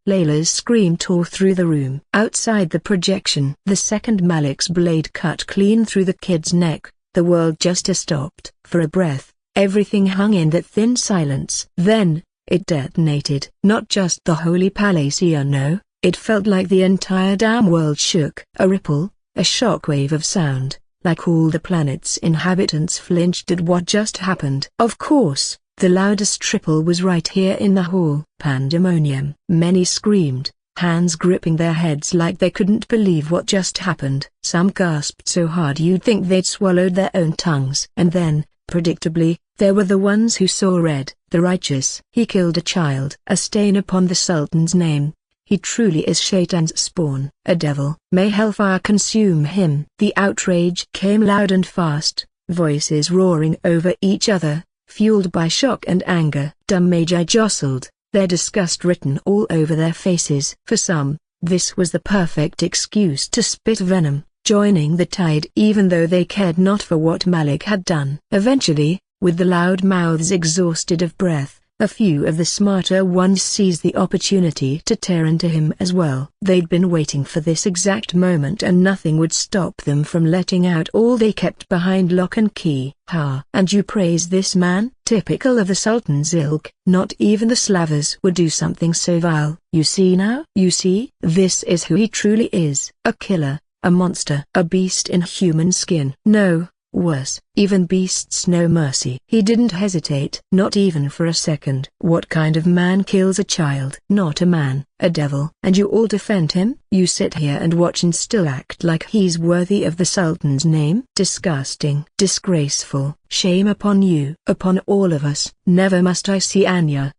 Layla's scream tore through the room. Outside the projection, the second Malik's blade cut clean through the kid's neck. The world just stopped. For a breath, everything hung in that thin silence. Then, it detonated. Not just the Holy Palacia, no, it felt like the entire damn world shook. A ripple, a shockwave of sound. Like all the planet's inhabitants flinched at what just happened. Of course, the loudest triple was right here in the hall. Pandemonium. Many screamed, hands gripping their heads like they couldn't believe what just happened. Some gasped so hard you'd think they'd swallowed their own tongues. And then, predictably, there were the ones who saw red. The righteous. He killed a child. A stain upon the Sultan's name. He truly is Shaitan's spawn, a devil. May hellfire consume him. The outrage came loud and fast, voices roaring over each other, fueled by shock and anger. Dumb Magi jostled, their disgust written all over their faces. For some, this was the perfect excuse to spit venom, joining the tide even though they cared not for what Malik had done. Eventually, with the loud mouths exhausted of breath, a few of the smarter ones seized the opportunity to tear into him as well. They'd been waiting for this exact moment and nothing would stop them from letting out all they kept behind lock and key. Ha! And you praise this man? Typical of the Sultan's ilk. Not even the Slavers would do something so vile. You see now? You see? This is who he truly is. A killer, a monster, a beast in human skin. No. Worse, even beasts know mercy. He didn't hesitate, not even for a second. What kind of man kills a child? Not a man, a devil. And you all defend him? You sit here and watch and still act like he's worthy of the Sultan's name? Disgusting. Disgraceful. Shame upon you. Upon all of us. Never must I see Anya.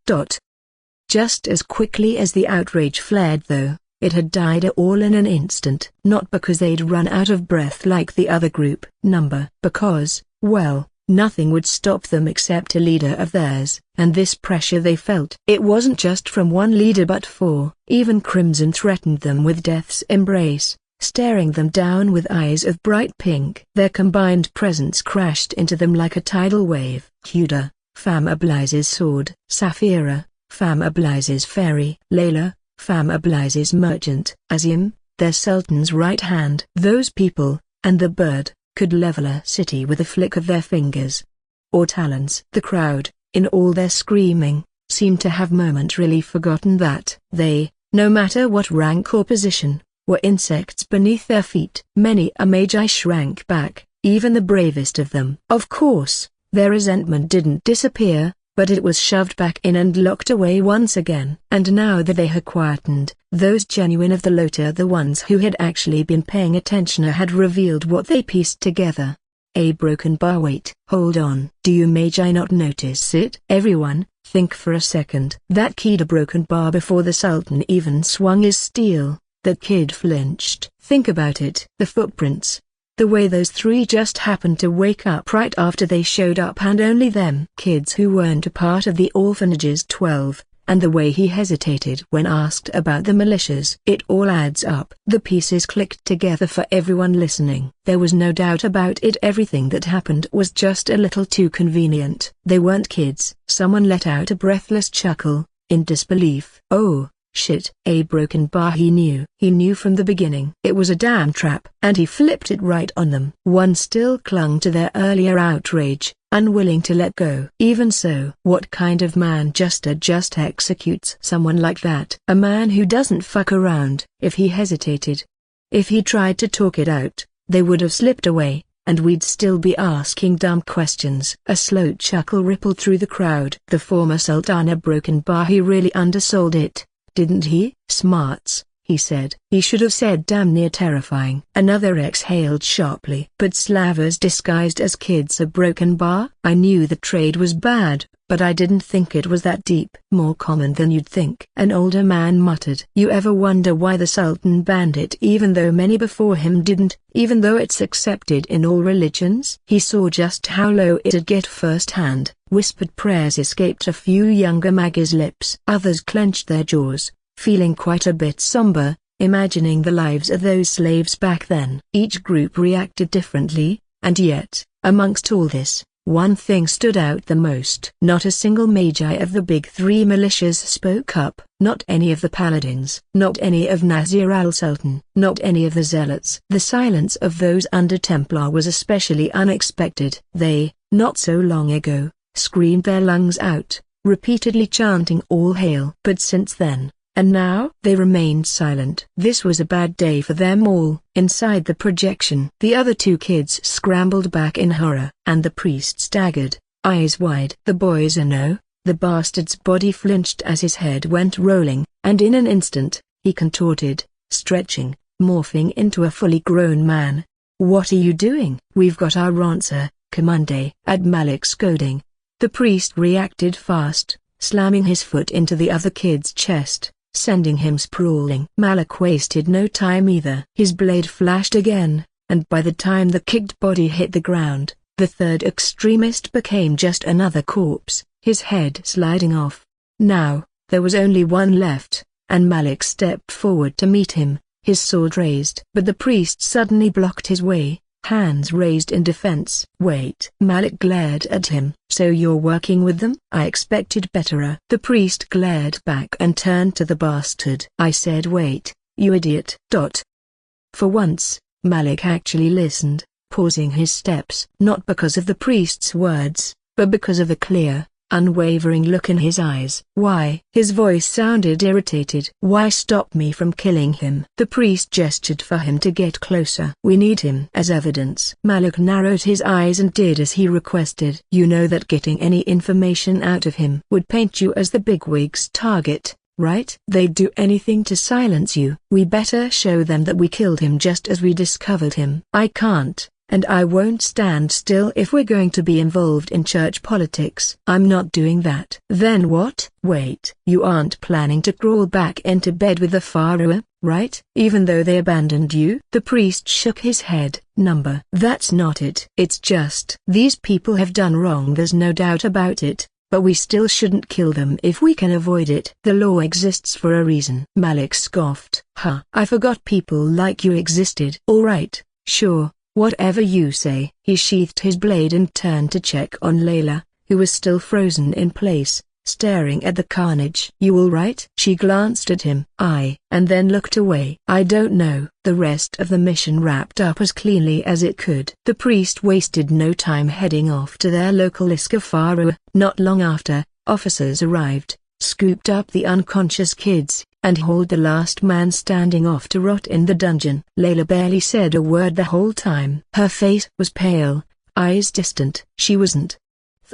Just as quickly as the outrage flared though, it had died all in an instant. Not because they'd run out of breath like the other group number. Because, well, nothing would stop them except a leader of theirs. And this pressure they felt. It wasn't just from one leader but four. Even Crimson threatened them with death's embrace, staring them down with eyes of bright pink. Their combined presence crashed into them like a tidal wave. Huda, Fama Blize's sword. Saphira, Fama Blize's fairy. Layla, Fama Blize's merchant. Azim, their Sultan's right hand. Those people, and the bird, could level a city with a flick of their fingers. Or talons. The crowd, in all their screaming, seemed to have momentarily forgotten that they, no matter what rank or position, were insects beneath their feet. Many a Magi shrank back, even the bravest of them. Of course, their resentment didn't disappear, but it was shoved back in and locked away once again. And now that they had quietened, those genuine of the Lota, the ones who had actually been paying attention, had revealed what they pieced together. A broken bar. Wait. Hold on. Do you Magi not notice it? Everyone, think for a second. That keyed a broken bar before the Sultan even swung his steel. That kid flinched. Think about it. The footprints. The way those three just happened to wake up right after they showed up, and only them. Kids who weren't a part of the orphanage's 12, and the way he hesitated when asked about the militias. It all adds up. The pieces clicked together for everyone listening. There was no doubt about it. Everything that happened was just a little too convenient. They weren't kids. Someone let out a breathless chuckle, in disbelief. Oh. Shit. A broken bar. He knew from the beginning. It was a damn trap. And he flipped it right on them. One still clung to their earlier outrage, unwilling to let go. Even so, what kind of man just executes someone like that? A man who doesn't fuck around. If he hesitated, if he tried to talk it out, they would have slipped away, and we'd still be asking dumb questions. A slow chuckle rippled through the crowd. The former Sultan. A broken bar. He really undersold it, didn't he? Smarts. he said. He should have said damn near terrifying. Another exhaled sharply. But slavers disguised as kids are broken bar? I knew the trade was bad, but I didn't think it was that deep. More common than you'd think. An older man muttered. You ever wonder why the Sultan banned it even though many before him didn't, even though it's accepted in all religions? He saw just how low it'd get firsthand. Whispered prayers escaped a few younger Magi's lips. Others clenched their jaws, feeling quite a bit somber, imagining the lives of those slaves back then. Each group reacted differently, and yet, amongst all this, one thing stood out the most. Not a single Magi of the big three militias spoke up. Not any of the paladins. Not any of Nasir al-Sultan. Not any of the zealots. The silence of those under Templar was especially unexpected. They, not so long ago, screamed their lungs out, repeatedly chanting all hail. But since then, and now, they remained silent. This was a bad day for them all. Inside the projection, the other two kids scrambled back in horror, and the priest staggered, eyes wide. The boys no. The bastard's body flinched as his head went rolling, and in an instant, he contorted, stretching, morphing into a fully grown man. What are you doing? We've got our answer, Commande. At Malik's goading, the priest reacted fast, slamming his foot into the other kid's chest, sending him sprawling. Malik wasted no time either. His blade flashed again, and by the time the kicked body hit the ground, the third extremist became just another corpse, his head sliding off. Now, there was only one left, and Malik stepped forward to meet him, his sword raised. But the priest suddenly blocked his way, hands raised in defense. Wait. Malik glared at him. So you're working with them? I expected better. The priest glared back and turned to the bastard. I said wait, you idiot. For once, Malik actually listened, pausing his steps. Not because of the priest's words, but because of the clear, unwavering look in his eyes. Why? His voice sounded irritated. Why stop me from killing him? The priest gestured for him to get closer. We need him as evidence. Malik narrowed his eyes and did as he requested. You know that getting any information out of him would paint you as the bigwig's target, right? They'd do anything to silence you. We better show them that we killed him just as we discovered him. I can't. And I won't stand still if we're going to be involved in church politics. I'm not doing that. Then what? Wait. You aren't planning to crawl back into bed with the faraway, right? Even though they abandoned you? The priest shook his head. That's not it. It's just, these people have done wrong, there's no doubt about it, but we still shouldn't kill them if we can avoid it. The law exists for a reason. Malik scoffed. I forgot people like you existed. All right, sure. Whatever you say. He sheathed his blade and turned to check on Layla, who was still frozen in place, staring at the carnage. You all right? She glanced at him. And then looked away. I don't know. The rest of the mission wrapped up as cleanly as it could. The priest wasted no time heading off to their local Iskafara. Not long after, officers arrived, scooped up the unconscious kids, and hauled the last man standing off to rot in the dungeon. Layla barely said a word the whole time. Her face was pale, eyes distant. She wasn't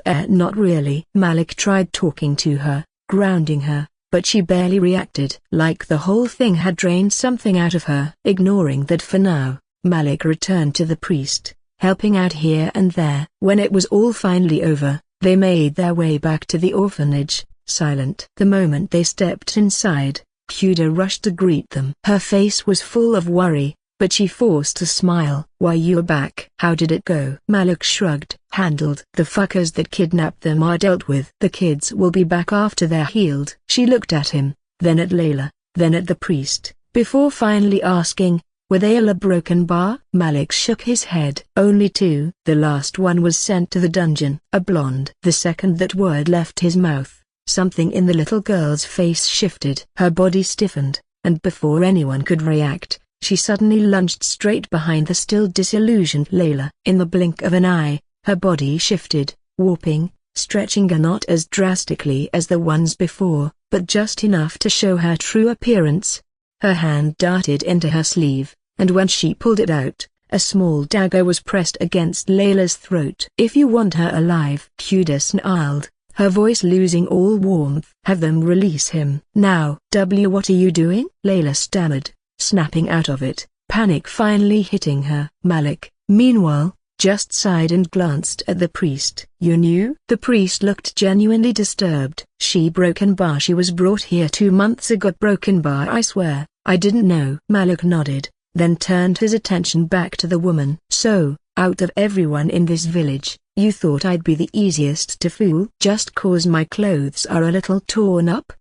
there. Not really. Malik tried talking to her, grounding her, but she barely reacted. Like the whole thing had drained something out of her. Ignoring that for now, Malik returned to the priest, helping out here and there. When it was all finally over, they made their way back to the orphanage, silent. The moment they stepped inside, Cuda rushed to greet them. Her face was full of worry, but she forced a smile. Why, you're back. How did it go? Malik shrugged. Handled. The fuckers that kidnapped them are dealt with. The kids will be back after they're healed. She looked at him, then at Layla, then at the priest, before finally asking, were they all a broken bar? Malik shook his head. Only two. The last one was sent to the dungeon. A blonde. The second that word left his mouth, something in the little girl's face shifted. Her body stiffened, and before anyone could react, she suddenly lunged straight behind the still disillusioned Layla. In the blink of an eye, her body shifted, warping, stretching not as drastically as the ones before, but just enough to show her true appearance. Her hand darted into her sleeve, and when she pulled it out, a small dagger was pressed against Layla's throat. If you want her alive, Cuda snarled, her voice losing all warmth. Have them release him. Now. What are you doing? Layla stammered, snapping out of it, panic finally hitting her. Malik, meanwhile, just sighed and glanced at the priest. You knew? The priest looked genuinely disturbed. She was brought here 2 months ago. I swear, I didn't know. Malik nodded, then turned his attention back to the woman. So, out of everyone in this village, you thought I'd be the easiest to fool? Just cause my clothes are a little torn up?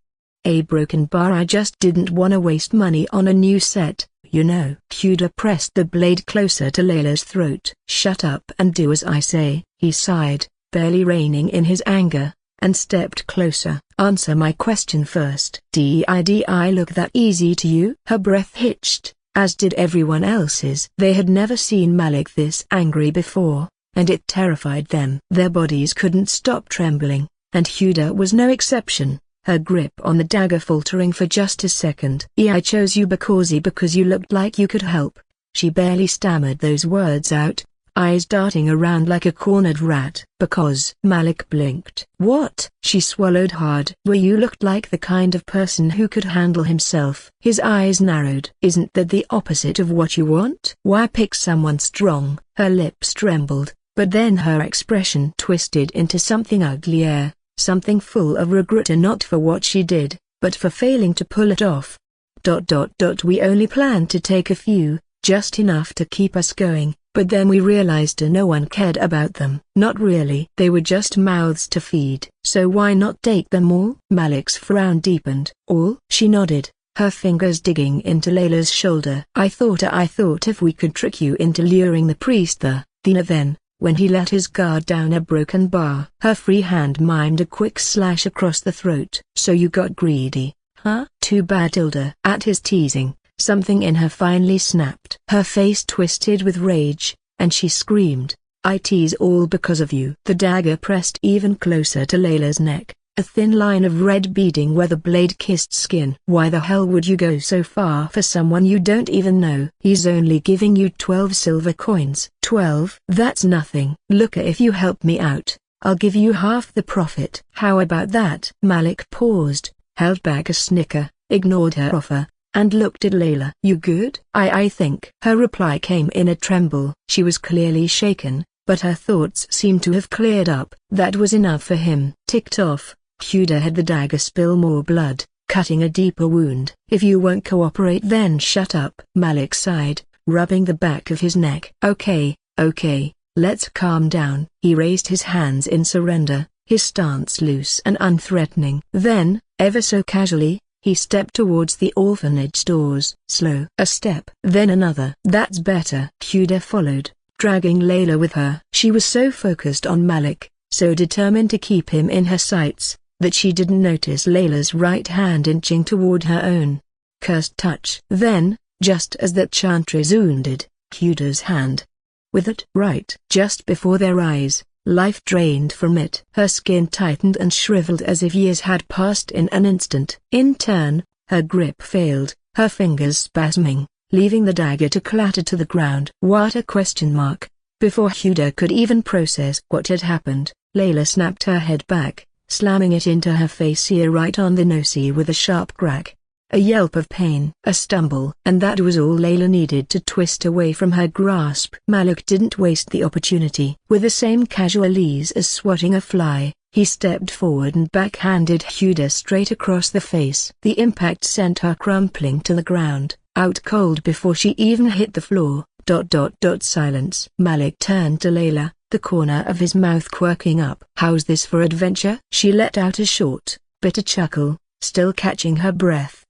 I just didn't wanna waste money on a new set. You know. Huda pressed the blade closer to Layla's throat. Shut up and do as I say, he sighed, barely reining in his anger, and stepped closer. Answer my question first. Did I look that easy to you? Her breath hitched, as did everyone else's. They had never seen Malik this angry before, and it terrified them. Their bodies couldn't stop trembling, and Huda was no exception, her grip on the dagger faltering for just a second. I chose you because you looked like you could help. She barely stammered those words out, eyes darting around like a cornered rat. Because Malik blinked. What? She swallowed hard. Well, you looked like the kind of person who could handle himself. His eyes narrowed. Isn't that the opposite of what you want? Why pick someone strong? Her lips trembled, but then her expression twisted into something uglier. Something full of regret, and not for what she did, but for failing to pull it off. We only planned to take a few, just enough to keep us going, but then we realized no one cared about them. Not really. They were just mouths to feed. So why not take them all? Malik's frown deepened. All? She nodded, her fingers digging into Layla's shoulder. I thought if we could trick you into luring the priest then, when he let his guard down a broken bar. Her free hand mimed a quick slash across the throat. So you got greedy, huh? Too bad. Tilda. At his teasing, something in her finally snapped. Her face twisted with rage, and she screamed, I tease all because of you. The dagger pressed even closer to Layla's neck, a thin line of red beading where the blade kissed skin. Why the hell would you go so far for someone you don't even know? He's only giving you 12 silver coins. 12? That's nothing. Look, if you help me out, I'll give you half the profit. How about that? Malik paused, held back a snicker, ignored her offer, and looked at Layla. You good? I think. Her reply came in a tremble. She was clearly shaken, but her thoughts seemed to have cleared up. That was enough for him. Ticked off, Huda had the dagger spill more blood, cutting a deeper wound. If you won't cooperate, then shut up. Malik sighed, rubbing the back of his neck. Okay, let's calm down. He raised his hands in surrender, his stance loose and unthreatening. Then, ever so casually, he stepped towards the orphanage doors. Slow. A step, then another. That's better. Huda followed, dragging Layla with her. She was so focused on Malik, so determined to keep him in her sights, that she didn't notice Layla's right hand inching toward her own. Cursed touch. Then, just as that chant resounded, Huda's hand withered right just before their eyes, life drained from it. Her skin tightened and shriveled as if years had passed in an instant. In turn, her grip failed, her fingers spasming, leaving the dagger to clatter to the ground. What a question mark! Before Huda could even process what had happened, Layla snapped her head back, slamming it into her face right on the nose with a sharp crack. A yelp of pain, a stumble, and that was all Layla needed to twist away from her grasp. Malik didn't waste the opportunity. With the same casual ease as swatting a fly, he stepped forward and backhanded Huda straight across the face. The impact sent her crumpling to the ground, out cold before she even hit the floor. Silence. Malik turned to Layla, the corner of his mouth quirking up. How's this for adventure? She let out a short, bitter chuckle, still catching her breath.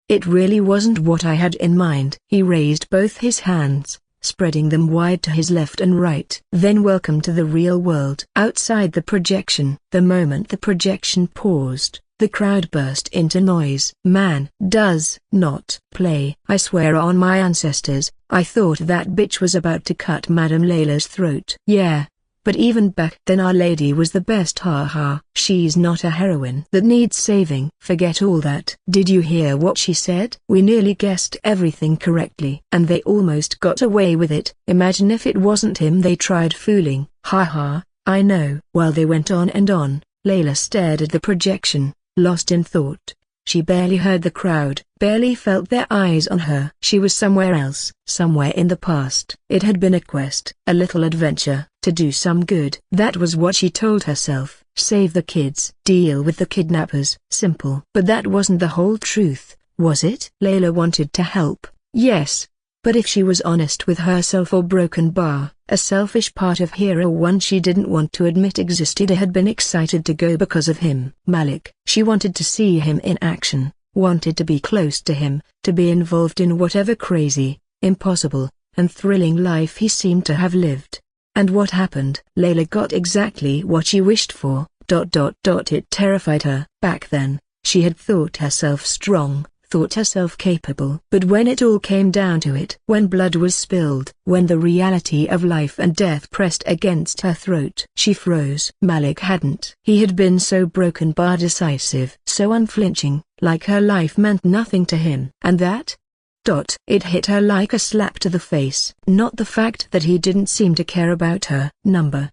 It really wasn't what I had in mind. He raised both his hands, spreading them wide to his left and right. Then welcome to the real world. Outside the projection. The moment the projection paused, the crowd burst into noise. Man does not play. I swear on my ancestors, I thought that bitch was about to cut Madame Layla's throat. Yeah, but even back then Our Lady was the best, haha. She's not a heroine that needs saving. Forget all that. Did you hear what she said? We nearly guessed everything correctly. And they almost got away with it. Imagine if it wasn't him they tried fooling. Haha, I know. While they went on and on, Layla stared at the projection, lost in thought. She barely heard the crowd, barely felt their eyes on her. She was somewhere else, somewhere in the past. It had been a quest, a little adventure, to do some good. That was what she told herself. Save the kids, deal with the kidnappers. Simple. But that wasn't the whole truth, was it? Layla wanted to help, yes. But if she was honest with herself or broken bar, a selfish part of Hero 1 she didn't want to admit existed had been excited to go because of him. Malik. She wanted to see him in action, wanted to be close to him, to be involved in whatever crazy, impossible, and thrilling life he seemed to have lived. And what happened? Layla got exactly what she wished for. It terrified her. Back then, she had thought herself strong, thought herself capable. But when it all came down to it, when blood was spilled, when the reality of life and death pressed against her throat, she froze. Malik hadn't. He had been so broken but decisive, so unflinching, like her life meant nothing to him. And that? It hit her like a slap to the face. Not the fact that he didn't seem to care about her.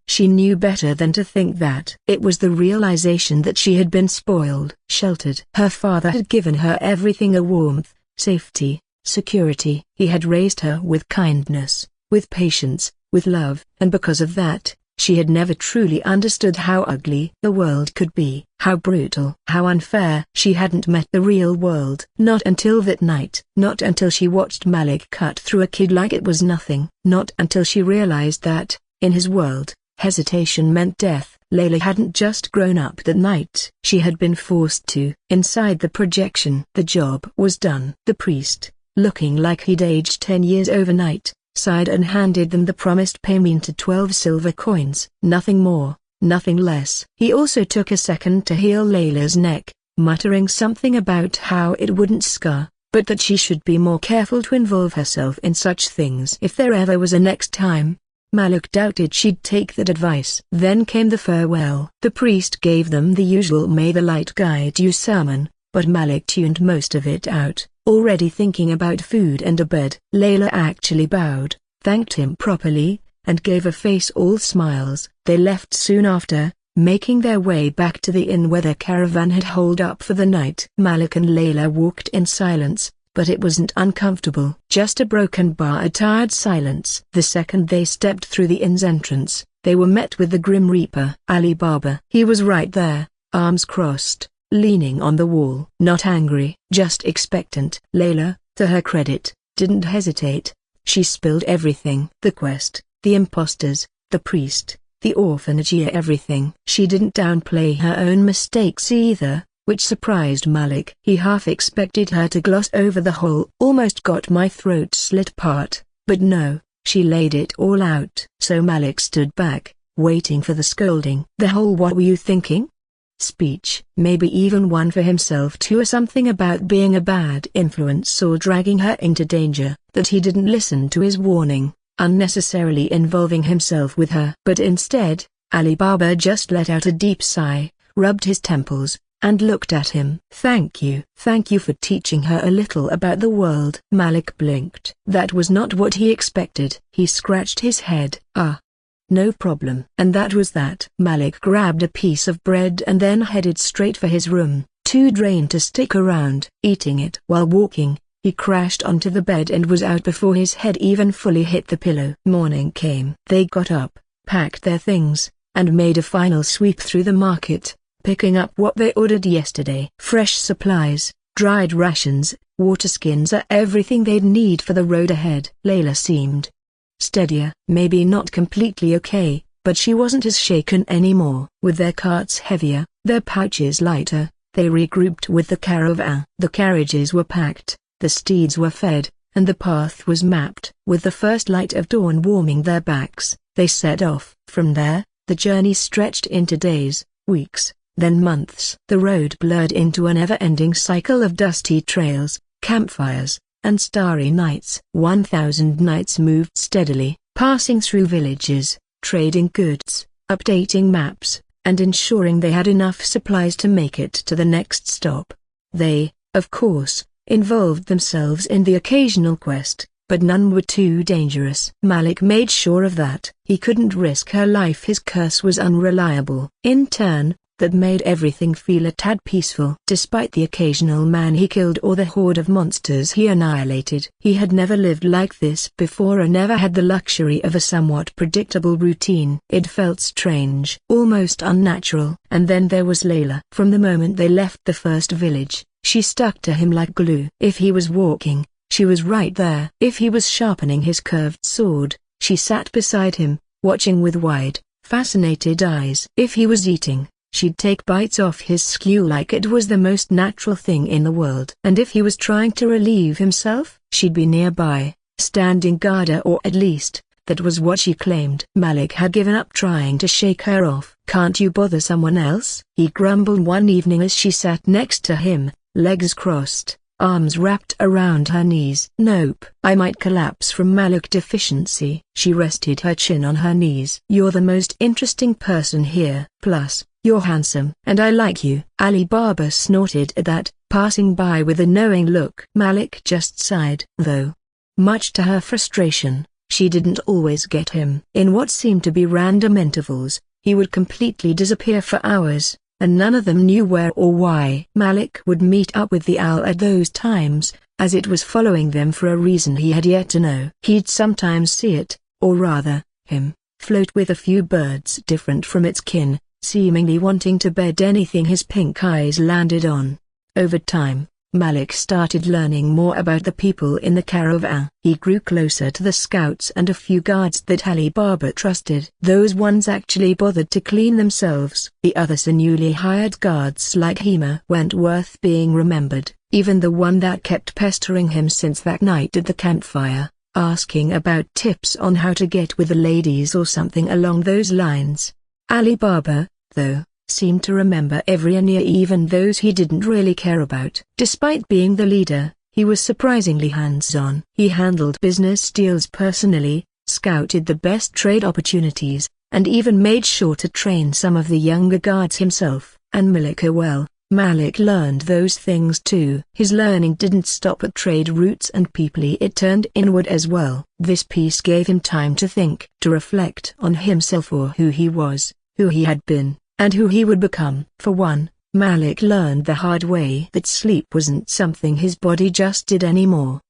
She knew better than to think that. It was the realization that she had been spoiled, sheltered. Her father had given her everything: a warmth, safety, security. He had raised her with kindness, with patience, with love. And because of that, she had never truly understood how ugly the world could be, how brutal, how unfair. She hadn't met the real world. Not until that night. Not until she watched Malik cut through a kid like it was nothing. Not until she realized that, in his world, hesitation meant death. Layla hadn't just grown up that night. She had been forced to. Inside the projection, the job was done. The priest, looking like he'd aged 10 years overnight, sighed and handed them the promised payment of 12 silver coins. Nothing more, nothing less. He also took a second to heal Layla's neck, muttering something about how it wouldn't scar, but that she should be more careful to involve herself in such things if there ever was a next time. Malik doubted she'd take that advice. Then came the farewell. The priest gave them the usual "May the light guide you" sermon, but Malik tuned most of it out, already thinking about food and a bed. Layla actually bowed, thanked him properly, and gave a face all smiles. They left soon after, making their way back to the inn where their caravan had holed up for the night. Malik and Layla walked in silence, but it wasn't uncomfortable. Just a broken bar, a tired silence. The second they stepped through the inn's entrance, they were met with the Grim Reaper. Ali Baba. He was right there, arms crossed, leaning on the wall. Not angry, just expectant. Layla, to her credit, didn't hesitate. She spilled everything. The quest, the imposters, the priest, the orphanage, everything. She didn't downplay her own mistakes either, which surprised Malik. He half expected her to gloss over the whole "almost got my throat slit" part, but no, she laid it all out. So Malik stood back, waiting for the scolding. The whole "what were you thinking?" speech, maybe even one for himself too, or something about being a bad influence or dragging her into danger, that he didn't listen to his warning, unnecessarily involving himself with her. But instead, Ali Baba just let out a deep sigh, rubbed his temples, and looked at him. Thank you for teaching her a little about the world." Malik blinked. That was not what he expected. He scratched his head. No problem. And that was that. Malik grabbed a piece of bread and then headed straight for his room, too drained to stick around. Eating it while walking, he crashed onto the bed and was out before his head even fully hit the pillow. Morning came. They got up, packed their things, and made a final sweep through the market, picking up what they ordered yesterday. Fresh supplies, dried rations, water skins, everything they'd need for the road ahead. Layla seemed steadier. Maybe not completely okay, but she wasn't as shaken anymore. With their carts heavier, their pouches lighter, they regrouped with the caravan. The carriages were packed, the steeds were fed, and the path was mapped. With the first light of dawn warming their backs, they set off. From there, the journey stretched into days, weeks, then months. The road blurred into a never-ending cycle of dusty trails, campfires, and starry nights. 1,000 nights moved steadily, passing through villages, trading goods, updating maps, and ensuring they had enough supplies to make it to the next stop. They, of course, involved themselves in the occasional quest, but none were too dangerous. Malik made sure of that. He couldn't risk her life. His curse was unreliable. In turn, that made everything feel a tad peaceful. Despite the occasional man he killed or the horde of monsters he annihilated, he had never lived like this before and never had the luxury of a somewhat predictable routine. It felt strange, almost unnatural. And then there was Layla. From the moment they left the first village, she stuck to him like glue. If he was walking, she was right there. If he was sharpening his curved sword, she sat beside him, watching with wide, fascinated eyes. If he was eating, she'd take bites off his skew like it was the most natural thing in the world. And if he was trying to relieve himself, she'd be nearby, standing guard, or at least, that was what she claimed. Malik had given up trying to shake her off. "Can't you bother someone else?" he grumbled one evening as she sat next to him, legs crossed, arms wrapped around her knees. "Nope. I might collapse from Malik deficiency." She rested her chin on her knees. "You're the most interesting person here. Plus, you're handsome. And I like you." Ali Baba snorted at that, passing by with a knowing look. Malik just sighed. Though, much to her frustration, she didn't always get him. In what seemed to be random intervals, he would completely disappear for hours, and none of them knew where or why. Malik would meet up with the owl at those times, as it was following them for a reason he had yet to know. He'd sometimes see it, or rather, him, float with a few birds different from its kin, seemingly wanting to bed anything his pink eyes landed on. Over time, Malik started learning more about the people in the caravan. He grew closer to the scouts and a few guards that Ali Baba trusted. Those ones actually bothered to clean themselves. The others are newly hired guards like Hema weren't worth being remembered. Even the one that kept pestering him since that night at the campfire, asking about tips on how to get with the ladies or something along those lines. Ali Baba, though, seemed to remember every Ania, even those he didn't really care about. Despite being the leader, he was surprisingly hands-on. He handled business deals personally, scouted the best trade opportunities, and even made sure to train some of the younger guards himself. And Malik learned those things too. His learning didn't stop at trade routes and people, it turned inward as well. This piece gave him time to think, to reflect on himself, or who he was, who he had been, and who he would become. For one, Malik learned the hard way that sleep wasn't something his body just did anymore.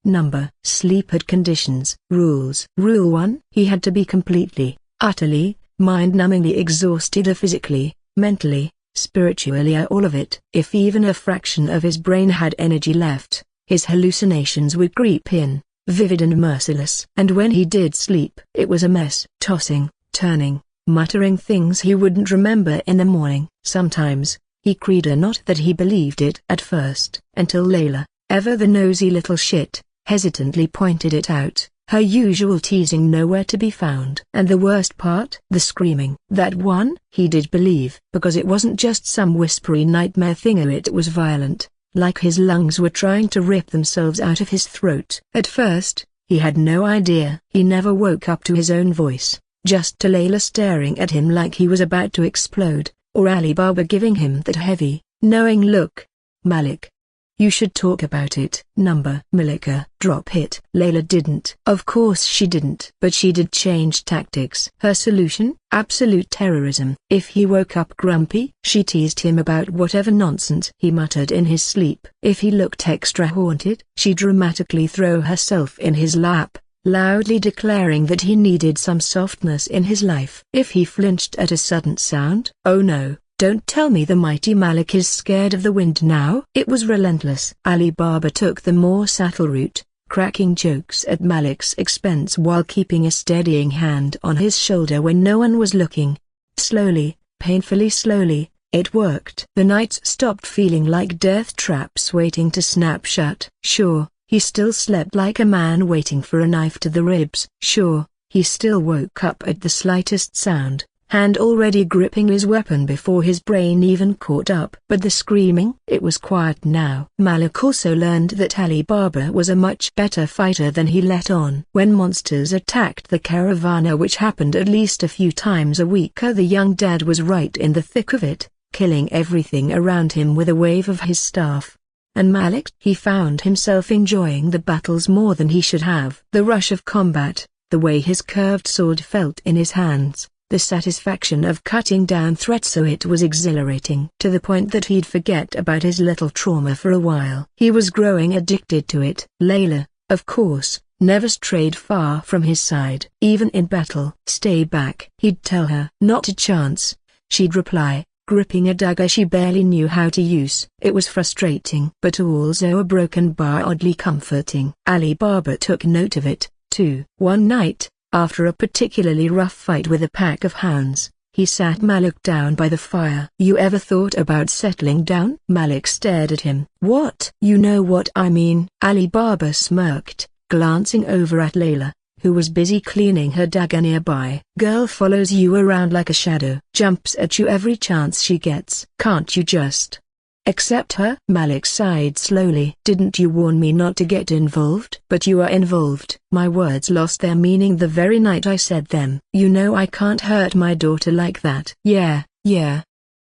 Sleep had conditions. Rules. Rule 1, he had to be completely, utterly, mind-numbingly exhausted, physically, mentally, spiritually, all of it. If even a fraction of his brain had energy left, his hallucinations would creep in, vivid and merciless. And when he did sleep, it was a mess. Tossing, turning, muttering things he wouldn't remember in the morning. Sometimes, he cried, not that he believed it at first, until Layla, ever the nosy little shit, hesitantly pointed it out, her usual teasing nowhere to be found. And the worst part? The screaming. That one, he did believe, because it wasn't just some whispery nightmare thing, it was violent, like his lungs were trying to rip themselves out of his throat. At first, he had no idea. He never woke up to his own voice, just to Layla staring at him like he was about to explode, or Ali Baba giving him that heavy, knowing look. "Malik, you should talk about it." Malika, drop it. Layla didn't. Of course she didn't. But she did change tactics. Her solution? Absolute terrorism. If he woke up grumpy, she teased him about whatever nonsense he muttered in his sleep. If he looked extra haunted, she'd dramatically throw herself in his lap, loudly declaring that he needed some softness in his life. If he flinched at a sudden sound, "Oh no, don't tell me the mighty Malik is scared of the wind now." It was relentless. Ali Baba took the more subtle route, cracking jokes at Malik's expense while keeping a steadying hand on his shoulder when no one was looking. Slowly, painfully slowly, it worked. The nights stopped feeling like death traps waiting to snap shut. Sure, he still slept like a man waiting for a knife to the ribs. Sure, he still woke up at the slightest sound, hand already gripping his weapon before his brain even caught up. But the screaming? It was quiet now. Malik also learned that Ali Baba was a much better fighter than he let on. When monsters attacked the caravan, which happened at least a few times a week, the young dad was right in the thick of it, killing everything around him with a wave of his staff. And Malik? He found himself enjoying the battles more than he should have. The rush of combat, the way his curved sword felt in his hands, the satisfaction of cutting down threats so it was exhilarating to the point that he'd forget about his little trauma for a while. He was growing addicted to it. Layla, of course, never strayed far from his side. Even in battle. Stay back, he'd tell her. Not a chance, she'd reply, gripping a dagger she barely knew how to use. It was frustrating, but also a broken bar oddly comforting. Ali Baba took note of it, too. One night, after a particularly rough fight with a pack of hounds, he sat Malik down by the fire. You ever thought about settling down? Malik stared at him. What? You know what I mean. Ali Baba smirked, glancing over at Layla, who was busy cleaning her dagger nearby. Girl follows you around like a shadow. Jumps at you every chance she gets. Can't you just accept her? Malik sighed slowly. Didn't you warn me not to get involved? But you are involved. My words lost their meaning the very night I said them. You know I can't hurt my daughter like that. Yeah.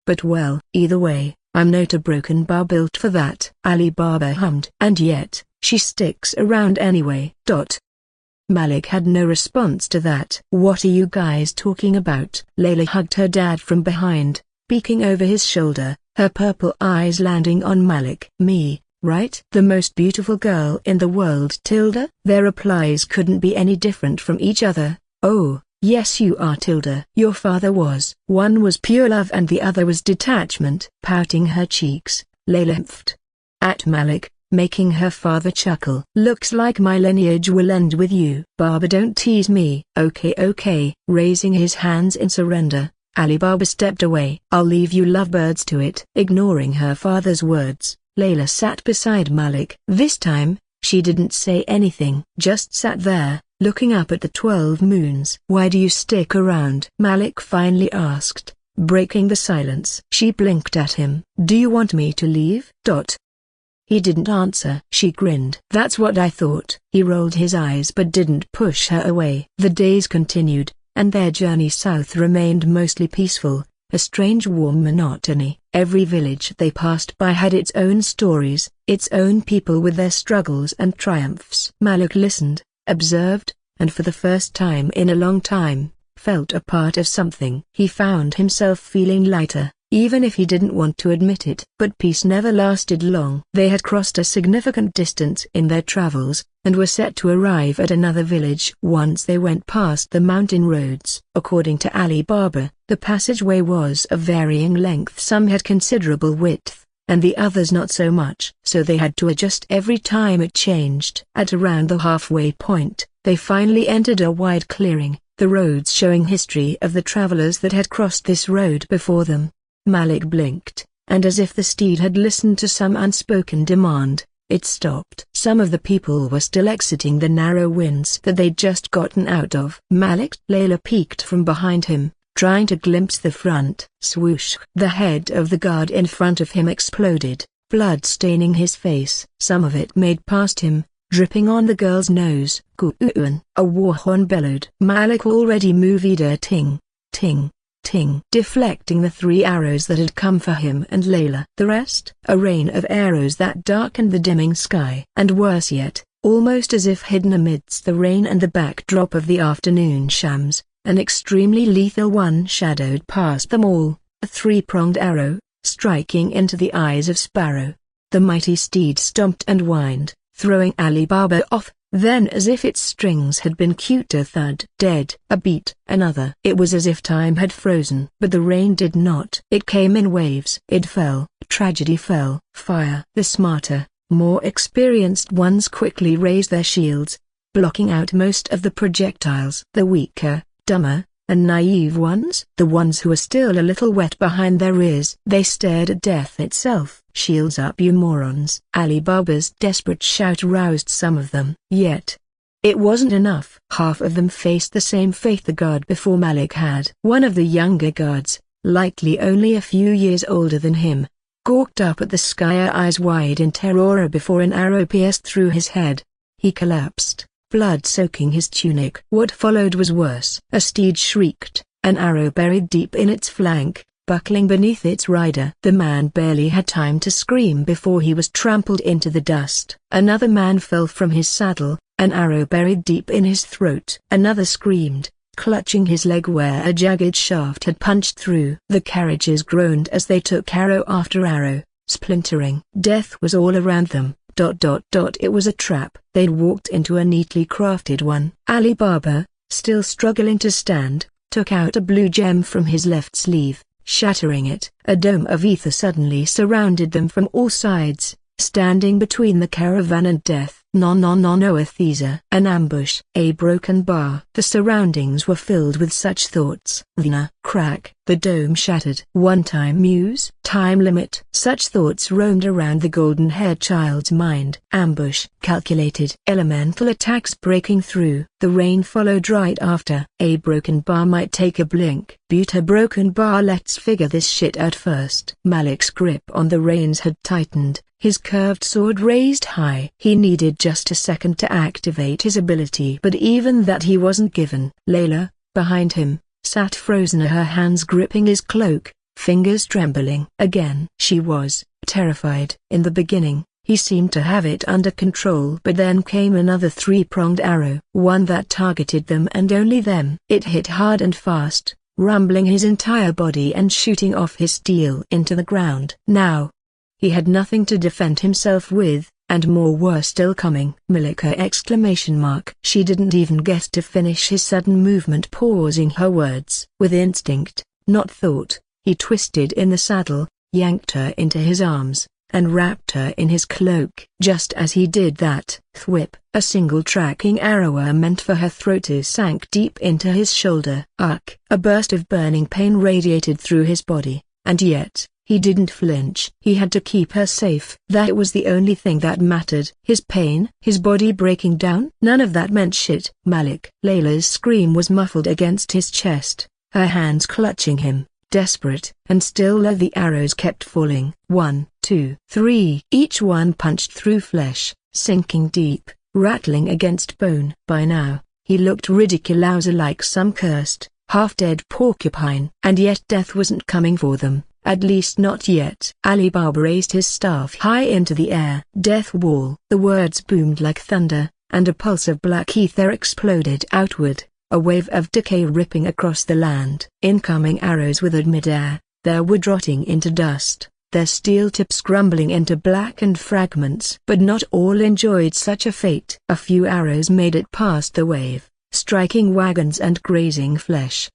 But well, either way, I'm not a broken bar built for that. Ali Baba hummed. And yet, she sticks around anyway. Malik had no response to that. What are you guys talking about? Layla hugged her dad from behind, peeking over his shoulder, her purple eyes landing on Malik. Me, right? The most beautiful girl in the world, Tilda? Their replies couldn't be any different from each other. Oh, yes you are, Tilda. Your father was. One was pure love and the other was detachment. Pouting her cheeks, Layla humphed at Malik, making her father chuckle. Looks like my lineage will end with you. Baba, don't tease me. Okay. Raising his hands in surrender, Ali Baba stepped away. I'll leave you lovebirds to it. Ignoring her father's words, Layla sat beside Malik. This time, she didn't say anything. Just sat there, looking up at the 12 moons. Why do you stick around? Malik finally asked, breaking the silence. She blinked at him. Do you want me to leave? He didn't answer. She grinned. That's what I thought. He rolled his eyes but didn't push her away. The days continued, and their journey south remained mostly peaceful, a strange warm monotony. Every village they passed by had its own stories, its own people with their struggles and triumphs. Malik listened, observed, and for the first time in a long time, felt a part of something. He found himself feeling lighter, even if he didn't want to admit it. But peace never lasted long. They had crossed a significant distance in their travels, and were set to arrive at another village. Once they went past the mountain roads. According to Ali Baba, the passageway was of varying length. Some had considerable width, and the others not so much. So they had to adjust every time it changed. At around the halfway point, they finally entered a wide clearing, the roads showing history of the travelers that had crossed this road before them. Malik blinked, and as if the steed had listened to some unspoken demand, it stopped. Some of the people were still exiting the narrow winds that they'd just gotten out of. Malik. Layla peeked from behind him, trying to glimpse the front. Swoosh! The head of the guard in front of him exploded, blood staining his face. Some of it made past him, dripping on the girl's nose. Ku'un! A war horn bellowed. Malik already moved a ting, ting, ting, deflecting the 3 arrows that had come for him and Layla. The rest? A rain of arrows that darkened the dimming sky. And worse yet, almost as if hidden amidst the rain and the backdrop of the afternoon shams, an extremely lethal one shadowed past them all, a 3-pronged arrow, striking into the eyes of Sparrow. The mighty steed stomped and whined, throwing Ali Baba off. Then as if its strings had been cute, a thud. Dead. A beat. Another. It was as if time had frozen. But the rain did not. It came in waves. It fell. Tragedy fell. Fire. The smarter, more experienced ones quickly raised their shields, blocking out most of the projectiles. The weaker, dumber, and naive ones, the ones who were still a little wet behind their ears, they stared at death itself. Shields up, you morons! Ali Baba's desperate shout roused some of them. Yet, it wasn't enough. Half of them faced the same fate the guard before Malik had. One of the younger guards, likely only a few years older than him, gawked up at the sky, eyes wide in terror before an arrow pierced through his head. He collapsed, blood soaking his tunic. What followed was worse. A steed shrieked, an arrow buried deep in its flank, buckling beneath its rider. The man barely had time to scream before he was trampled into the dust. Another man fell from his saddle, an arrow buried deep in his throat. Another screamed, clutching his leg where a jagged shaft had punched through. The carriages groaned as they took arrow after arrow, splintering. Death was all around them. It was a trap. They'd walked into a neatly crafted one. Ali Baba, still struggling to stand, took out a blue gem from his left sleeve, shattering it. A dome of ether suddenly surrounded them from all sides, standing between the caravan and death. No Athesa. An ambush. A broken bar. The surroundings were filled with such thoughts. Crack. The dome shattered. One-time use. Time limit. Such thoughts roamed around the golden-haired child's mind. Ambush. Calculated. Elemental attacks breaking through. The rain followed right after. A broken bar might take a blink. A broken bar. Let's figure this shit out first. Malik's grip on the reins had tightened, his curved sword raised high. He needed just a second to activate his ability, but even that he wasn't given. Layla, behind him, sat frozen, her hands gripping his cloak, fingers trembling. Again. She was terrified. In the beginning, he seemed to have it under control, but then came another three-pronged arrow, one that targeted them and only them. It hit hard and fast, rumbling his entire body and shooting off his steel into the ground. Now, he had nothing to defend himself with, and more were still coming. Malika! She didn't even get to finish his sudden movement, pausing her words. With instinct, not thought, he twisted in the saddle, yanked her into his arms, and wrapped her in his cloak. Just as he did that, thwip, a single tracking arrow meant for her throat sank deep into his shoulder. Ugh! A burst of burning pain radiated through his body, and yet, he didn't flinch. He had to keep her safe. That was the only thing that mattered. His pain, his body breaking down, none of that meant shit. Malik. Layla's scream was muffled against his chest, her hands clutching him, desperate, and still the arrows kept falling. 1, 2, 3. Each one punched through flesh, sinking deep, rattling against bone. By now, he looked ridiculous, like some cursed, half-dead porcupine. And yet death wasn't coming for them. At least not yet. Ali Baba raised his staff high into the air. Death wall. The words boomed like thunder, and a pulse of black ether exploded outward, a wave of decay ripping across the land. Incoming arrows withered mid-air, their wood rotting into dust, their steel tips crumbling into blackened fragments. But not all enjoyed such a fate. A few arrows made it past the wave, striking wagons and grazing flesh.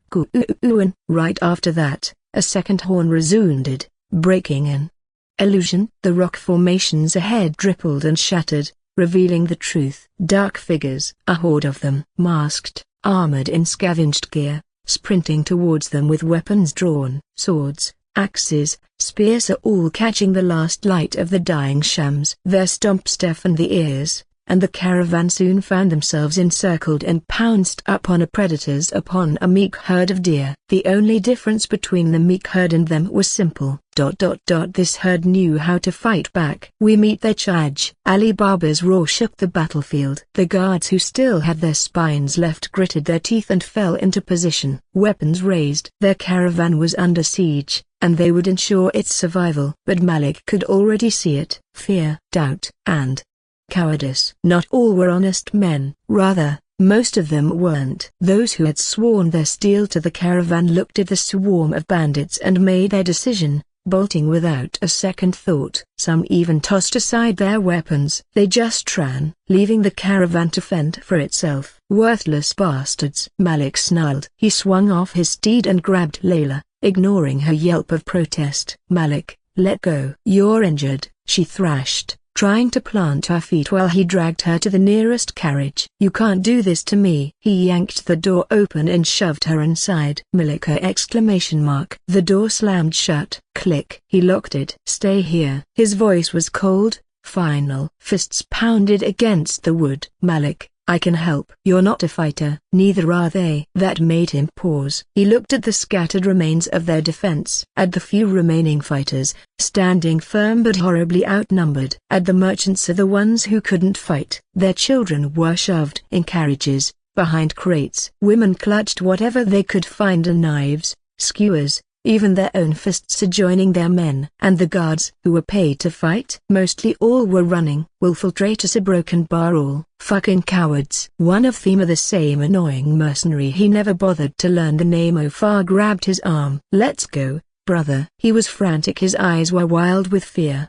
Right after that, a second horn resounded, breaking an illusion. The rock formations ahead rippled and shattered, revealing the truth. Dark figures, a horde of them, masked, armored in scavenged gear, sprinting towards them with weapons drawn. Swords, axes, spears, are all catching the last light of the dying shams. Their stomps deafened the ears, and the caravan soon found themselves encircled and pounced upon a meek herd of deer. The only difference between the meek herd and them was simple. This herd knew how to fight back. We meet their charge. Ali Baba's roar shook the battlefield. The guards who still had their spines left gritted their teeth and fell into position. Weapons raised. Their caravan was under siege, and they would ensure its survival. But Malik could already see it. Fear, doubt, and cowardice. Not all were honest men, rather, most of them weren't. Those who had sworn their steel to the caravan looked at the swarm of bandits and made their decision, bolting without a second thought. Some even tossed aside their weapons. They just ran, leaving the caravan to fend for itself. Worthless bastards. Malik snarled. He swung off his steed and grabbed Layla, ignoring her yelp of protest. Malik, let go. You're injured, she thrashed, trying to plant her feet while he dragged her to the nearest carriage. You can't do this to me. He yanked the door open and shoved her inside. Malika! The door slammed shut. Click. He locked it. Stay here. His voice was cold, final. Fists pounded against the wood. Malik, I can help. You're not a fighter. Neither are they. That made him pause. He looked at the scattered remains of their defense. At the few remaining fighters, standing firm but horribly outnumbered. At the merchants, are the ones who couldn't fight. Their children were shoved in carriages, behind crates. Women clutched whatever they could find, knives, skewers, even their own fists are joining their men. And the guards who were paid to fight? Mostly all were running. Willful traitors, a broken bar, all fucking cowards. One of them, the same annoying mercenary he never bothered to learn the name of, grabbed his arm. Let's go, brother. He was frantic, his eyes were wild with fear.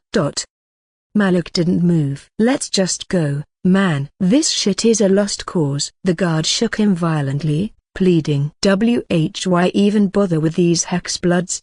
Malik didn't move. Let's just go, man. This shit is a lost cause. The guard shook him violently, pleading. Why even bother with these hexbloods?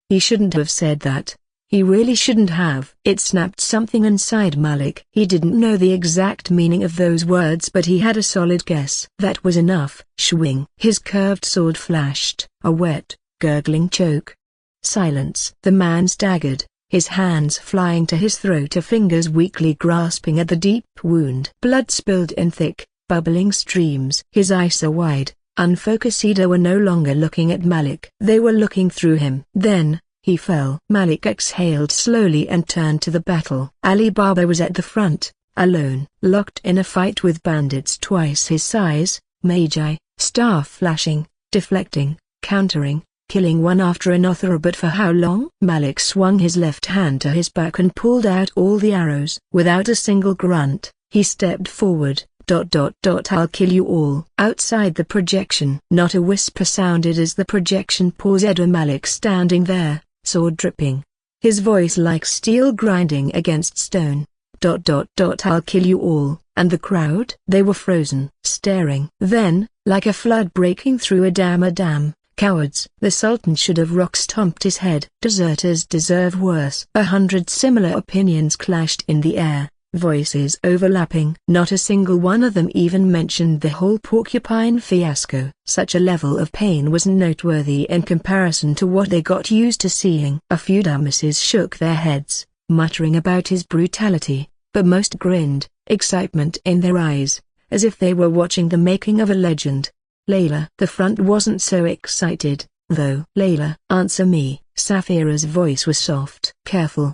He shouldn't have said that. He really shouldn't have. It snapped something inside Malik. He didn't know the exact meaning of those words, but he had a solid guess. That was enough. Swing. His curved sword flashed, a wet, gurgling choke. Silence. The man staggered, his hands flying to his throat, fingers weakly grasping at the deep wound. Blood spilled in thick, bubbling streams. His eyes wide, unfocused. They were no longer looking at Malik. They were looking through him. Then, he fell. Malik exhaled slowly and turned to the battle. Ali Baba was at the front, alone, locked in a fight with bandits twice his size. Magi, staff flashing, deflecting, countering, killing one after another. But for how long? Malik swung his left hand to his back and pulled out all the arrows. Without a single grunt, he stepped forward. I'll kill you all. Outside the projection, not a whisper sounded as the projection paused. Malik standing there, sword dripping, his voice like steel grinding against stone. I'll kill you all. And the crowd? They were frozen, staring. Then, like a flood breaking through a dam. Cowards. The Sultan should have rock-stomped his head. Deserters deserve worse. 100 similar opinions clashed in the air, voices overlapping. Not a single one of them even mentioned the whole porcupine fiasco. Such a level of pain was noteworthy in comparison to what they got used to seeing. A few dumbasses shook their heads, muttering about his brutality, but most grinned, excitement in their eyes, as if they were watching the making of a legend. Layla. The front wasn't so excited, though. Layla, answer me. Saphira's voice was soft. Careful.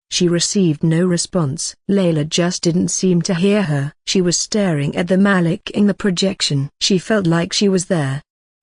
She received no response. Layla just didn't seem to hear her. She was staring at the Malik in the projection. She felt like she was there,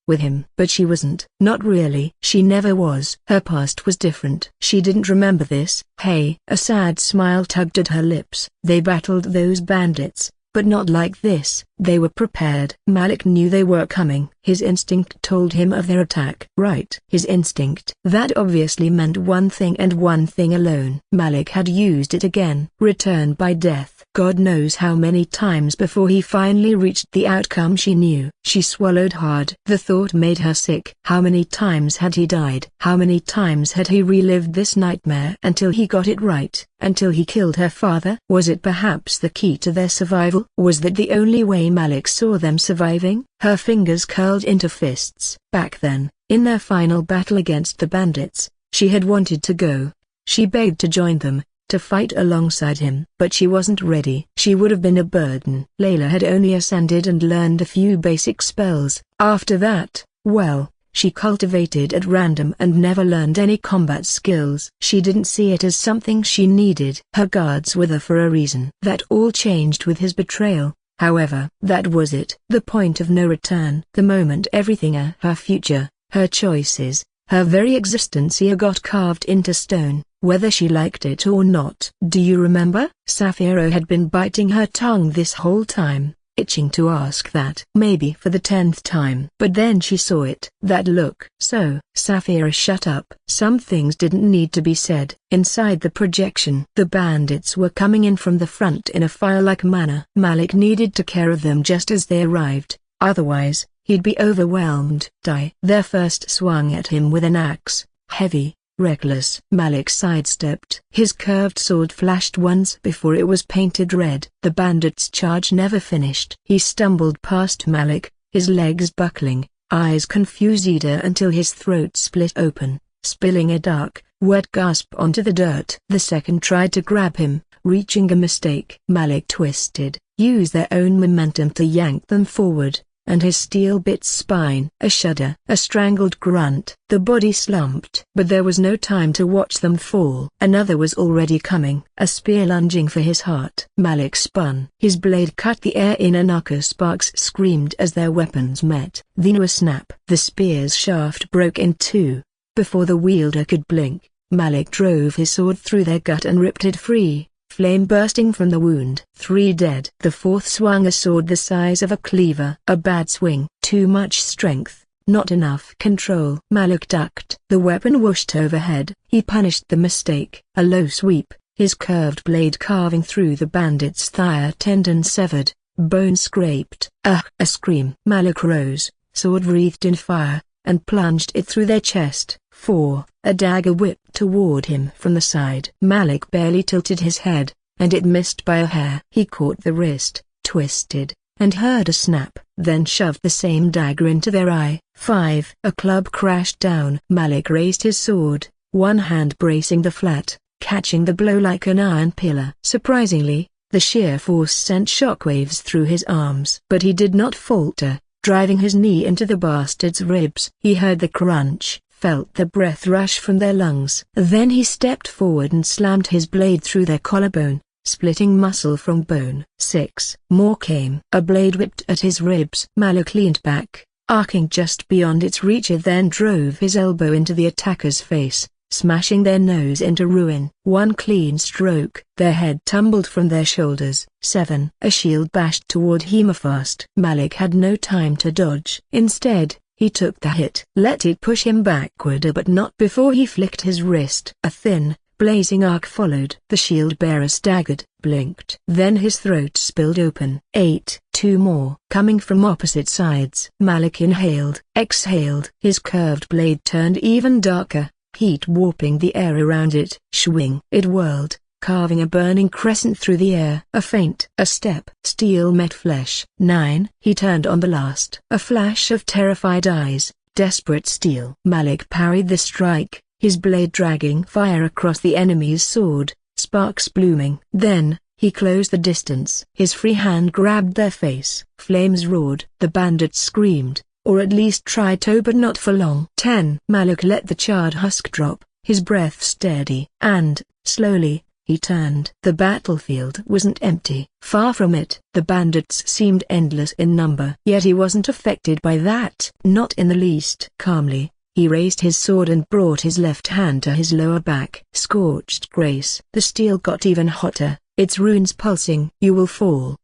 with him. But she wasn't. Not really. She never was. Her past was different. She didn't remember this. Hey. A sad smile tugged at her lips. They battled those bandits, but not like this. They were prepared. Malik knew they were coming. His instinct told him of their attack. Right. His instinct. That obviously meant one thing and one thing alone. Malik had used it again. Return by death. God knows how many times before he finally reached the outcome she knew. She swallowed hard. The thought made her sick. How many times had he died? How many times had he relived this nightmare until he got it right? Until he killed her father? Was it perhaps the key to their survival? Was that the only way Malik saw them surviving? Her fingers curled into fists. Back then, in their final battle against the bandits, she had wanted to go. She begged to join them, to fight alongside him. But she wasn't ready. She would have been a burden. Layla had only ascended and learned a few basic spells. After that, well, she cultivated at random and never learned any combat skills. She didn't see it as something she needed. Her guards were there for a reason. That all changed with his betrayal. However, that was it. The point of no return. The moment everything, her future, her choices, her very existence got carved into stone, whether she liked it or not. Do you remember? Saphira had been biting her tongue this whole time, itching to ask that. Maybe for the 10th time. But then she saw it. That look. So, Saphira, shut up. Some things didn't need to be said. Inside the projection, the bandits were coming in from the front in a fire-like manner. Malik needed to care of them just as they arrived, otherwise, he'd be overwhelmed. Die. Their first swung at him with an axe, heavy, reckless. Malik sidestepped. His curved sword flashed once before it was painted red. The bandit's charge never finished. He stumbled past Malik, his legs buckling, eyes confused until his throat split open, spilling a dark, wet gasp onto the dirt. The second tried to grab him, reaching a mistake. Malik twisted, used their own momentum to yank them forward, and his steel bit spine. A shudder, a strangled grunt. The body slumped. But there was no time to watch them fall. Another was already coming, a spear lunging for his heart. Malik spun. His blade cut the air in an arc. Sparks screamed as their weapons met. Then a snap. The spear's shaft broke in two. Before the wielder could blink, Malik drove his sword through their gut and ripped it free, flame bursting from the wound. 3 dead. The fourth swung a sword the size of a cleaver. A bad swing. Too much strength, not enough control. Malik ducked. The weapon whooshed overhead. He punished the mistake. A low sweep, his curved blade carving through the bandit's thigh. Tendon severed, bone scraped. A scream. Malik rose, sword wreathed in fire, and plunged it through their chest. 4. A dagger whipped toward him from the side. Malik barely tilted his head, and it missed by a hair. He caught the wrist, twisted, and heard a snap, then shoved the same dagger into their eye. 5. A club crashed down. Malik raised his sword, one hand bracing the flat, catching the blow like an iron pillar. Surprisingly, the sheer force sent shockwaves through his arms. But he did not falter, driving his knee into the bastard's ribs. He heard the crunch, felt the breath rush from their lungs. Then he stepped forward and slammed his blade through their collarbone, splitting muscle from bone. 6. More came. A blade whipped at his ribs. Malik leaned back, arcing just beyond its reach, and then drove his elbow into the attacker's face, smashing their nose into ruin. One clean stroke. Their head tumbled from their shoulders. 7. A shield bashed toward him fast. Malik had no time to dodge. Instead, he took the hit. Let it push him backward, but not before he flicked his wrist. A thin, blazing arc followed. The shield bearer staggered, blinked. Then his throat spilled open. 8. 2 more. Coming from opposite sides. Malik inhaled, exhaled. His curved blade turned even darker, heat warping the air around it. Swing. It whirled, carving a burning crescent through the air. A feint. A step. Steel met flesh. 9. He turned on the last. A flash of terrified eyes, desperate steel. Malik parried the strike, his blade dragging fire across the enemy's sword, sparks blooming. Then, he closed the distance. His free hand grabbed their face. Flames roared. The bandits screamed, or at least tried to, but not for long. 10. Malik let the charred husk drop, his breath steady, and, slowly, he turned. The battlefield wasn't empty. Far from it. The bandits seemed endless in number. Yet he wasn't affected by that. Not in the least. Calmly, he raised his sword and brought his left hand to his lower back. Scorched grace. The steel got even hotter, its runes pulsing. You will fall.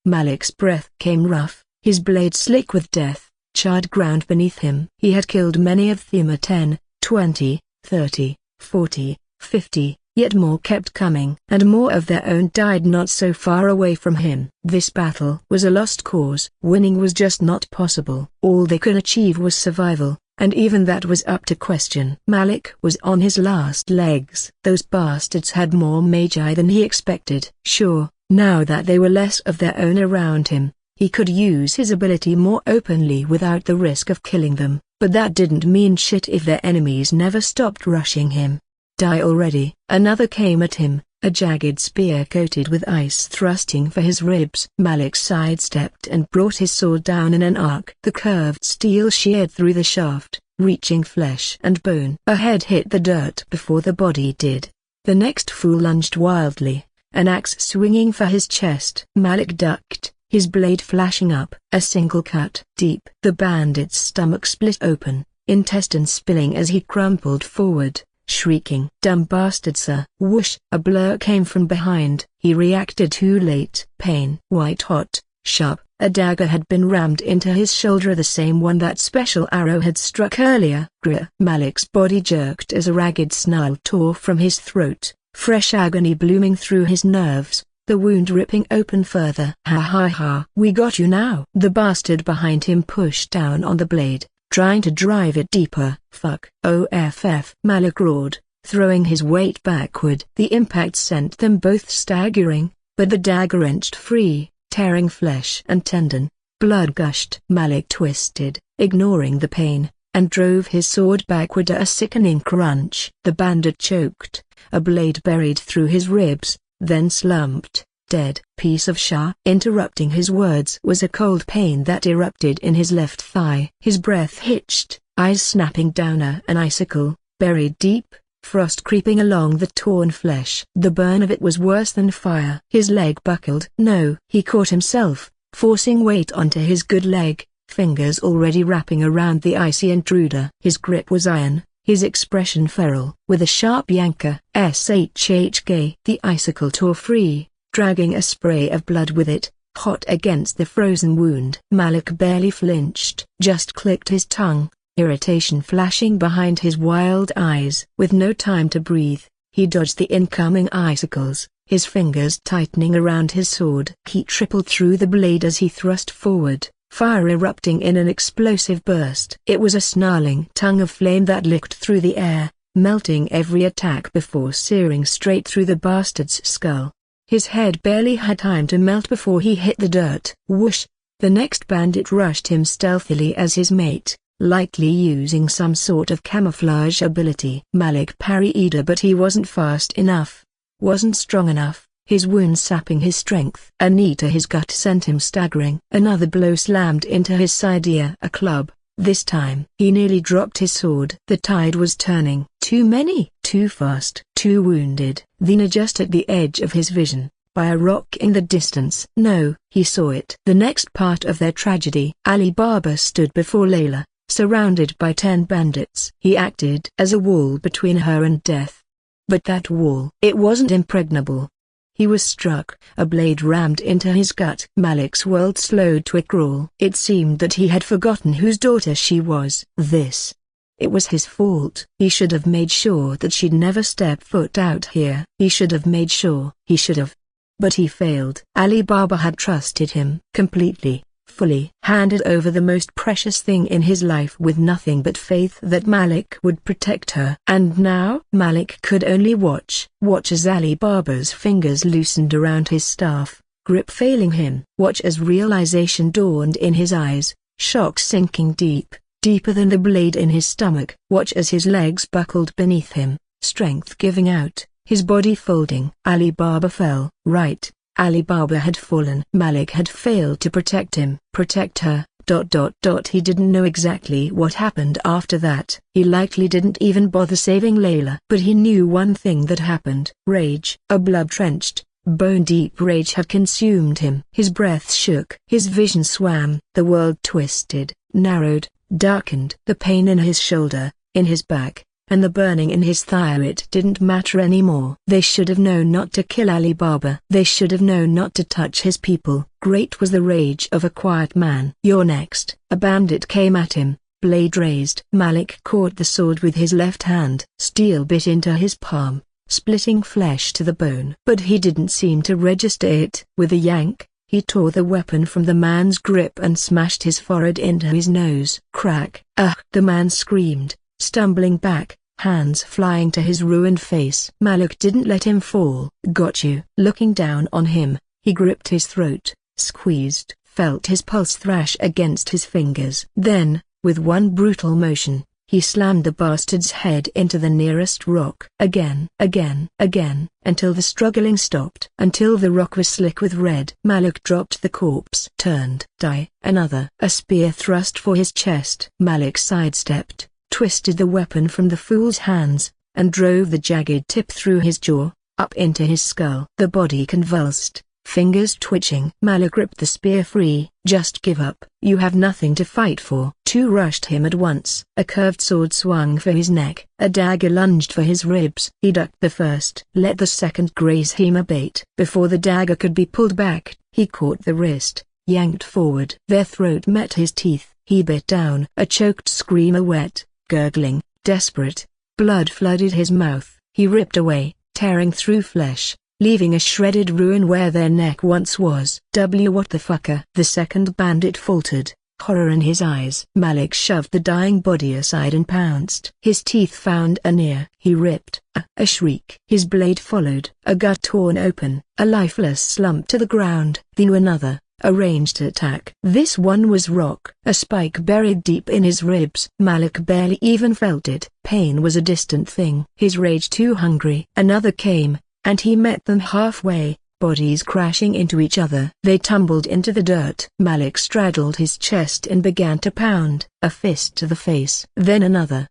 Malik's breath came rough, his blade slick with death, charred ground beneath him. He had killed many of them. 10, 20, 30, 40, 50. Yet more kept coming, and more of their own died not so far away from him. This battle was a lost cause. Winning was just not possible. All they could achieve was survival, and even that was up to question. Malik was on his last legs. Those bastards had more Magi than he expected. Sure, now that they were less of their own around him, he could use his ability more openly without the risk of killing them, but that didn't mean shit if their enemies never stopped rushing him. Die already. Another came at him, a jagged spear coated with ice thrusting for his ribs. Malik sidestepped and brought his sword down in an arc. The curved steel sheared through the shaft, reaching flesh and bone. A head hit the dirt before the body did. The next fool lunged wildly, an axe swinging for his chest. Malik ducked, his blade flashing up. A single cut deep. The bandit's stomach split open, intestines spilling as he crumpled forward, shrieking. Dumb bastard, sir. Whoosh! A blur came from behind. He reacted too late. Pain. White hot, sharp. A dagger had been rammed into his shoulder, the same one that special arrow had struck earlier. Grr! Malik's body jerked as a ragged snarl tore from his throat, fresh agony blooming through his nerves, the wound ripping open further. Ha ha ha! We got you now! The bastard behind him pushed down on the blade, trying to drive it deeper. Fuck. OFF. Malik roared, throwing his weight backward. The impact sent them both staggering, but the dagger wrenched free, tearing flesh and tendon. Blood gushed. Malik twisted, ignoring the pain, and drove his sword backward at a sickening crunch. The bandit choked, a blade buried through his ribs, then slumped, Dead. Piece of Shah. Interrupting his words was a cold pain that erupted in his left thigh. His breath hitched, eyes snapping down an icicle, buried deep, frost creeping along the torn flesh. The burn of it was worse than fire. His leg buckled. No, he caught himself, forcing weight onto his good leg, fingers already wrapping around the icy intruder. His grip was iron, his expression feral. With a sharp yanker, shhk, the icicle tore free, dragging a spray of blood with it, hot against the frozen wound. Malik barely flinched, just clicked his tongue, irritation flashing behind his wild eyes. With no time to breathe, he dodged the incoming icicles, his fingers tightening around his sword. Heat trickled through the blade as he thrust forward, fire erupting in an explosive burst. It was a snarling tongue of flame that licked through the air, melting every attack before searing straight through the bastard's skull. His head barely had time to melt before he hit the dirt. Whoosh! The next bandit rushed him stealthily as his mate, likely using some sort of camouflage ability. Malik parried, but he wasn't fast enough, wasn't strong enough, his wound sapping his strength. A knee to his gut sent him staggering. Another blow slammed into his side. A club. This time he nearly dropped his sword. The tide was turning. Too many, too fast, too wounded. Then just at the edge of his vision, by a rock in the distance. No, he saw it. The next part of their tragedy. Ali Baba stood before Layla, surrounded by 10 bandits. He acted as a wall between her and death. But that wall, it wasn't impregnable. He was struck, a blade rammed into his gut. Malik's world slowed to a crawl. It seemed that he had forgotten whose daughter she was. It was his fault. He should have made sure that she'd never step foot out here. He should have made sure. He should have. But he failed. Ali Baba had trusted him completely, fully. Handed over the most precious thing in his life with nothing but faith that Malik would protect her. And now Malik could only watch as Ali Baba's fingers loosened around his staff, grip failing him. Watch as realization dawned in his eyes, shock sinking deeper than the blade in his stomach. Watch as his legs buckled beneath him, strength giving out, his body folding. Ali Baba fell. Right. Ali Baba had fallen. Malik had failed to protect him. Protect her. He didn't know exactly what happened after that. He likely didn't even bother saving Layla. But he knew one thing that happened. Rage. A blood-drenched, bone-deep rage had consumed him. His breath shook. His vision swam. The world twisted, narrowed, darkened. The pain in his shoulder, in his back, and the burning in his thigh, it didn't matter anymore. They should have known not to kill Ali Baba. They should have known not to touch his people. Great was the rage of a quiet man. You're next. A bandit came at him, blade raised. Malik caught the sword with his left hand. Steel bit into his palm, splitting flesh to the bone. But he didn't seem to register it. With a yank, he tore the weapon from the man's grip and smashed his forehead into his nose. Crack! The man screamed, stumbling back, hands flying to his ruined face. Malik didn't let him fall. Got you. Looking down on him, he gripped his throat, squeezed, felt his pulse thrash against his fingers. Then, with one brutal motion, he slammed the bastard's head into the nearest rock. Again, until the struggling stopped. Until the rock was slick with red. Malik dropped the corpse. Turned. Die. Another. A spear thrust for his chest. Malik sidestepped, twisted the weapon from the fool's hands, and drove the jagged tip through his jaw, up into his skull. The body convulsed, fingers twitching. Malik ripped the spear free. Just give up. You have nothing to fight for. Two rushed him at once. A curved sword swung for his neck. A dagger lunged for his ribs. He ducked the first. Let the second graze him a bait. Before the dagger could be pulled back, he caught the wrist, yanked forward. Their throat met his teeth. He bit down. A choked screamer, wet, gurgling, desperate. Blood flooded his mouth. He ripped away, tearing through flesh, leaving a shredded ruin where their neck once was. What the fucker? The second bandit faltered, horror in his eyes. Malik shoved the dying body aside and pounced. His teeth found an ear. He ripped. A shriek. His blade followed. A gut torn open. A lifeless slump to the ground. Then another. A ranged attack. This one was rock. A spike buried deep in his ribs. Malik barely even felt it. Pain was a distant thing. His rage too hungry. Another came, and he met them halfway, bodies crashing into each other. They tumbled into the dirt. Malik straddled his chest and began to pound, a fist to the face. Then another.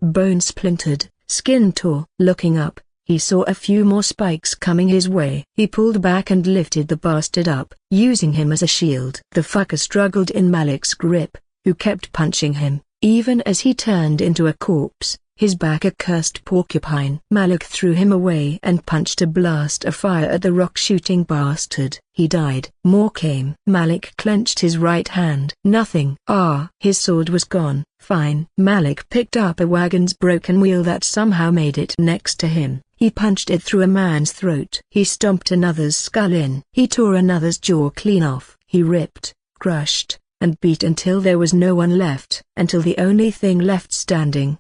Bone splintered, skin tore. Looking up, he saw a few more spikes coming his way. He pulled back and lifted the bastard up, using him as a shield. The fucker struggled in Malik's grip, who kept punching him, even as he turned into a corpse, his back a cursed porcupine. Malik threw him away and punched a blast of fire at the rock-shooting bastard. He died. More came. Malik clenched his right hand. Nothing. His sword was gone. Fine. Malik picked up a wagon's broken wheel that somehow made it next to him. He punched it through a man's throat. He stomped another's skull in. He tore another's jaw clean off. He ripped, crushed, and beat until there was no one left. Until the only thing left standing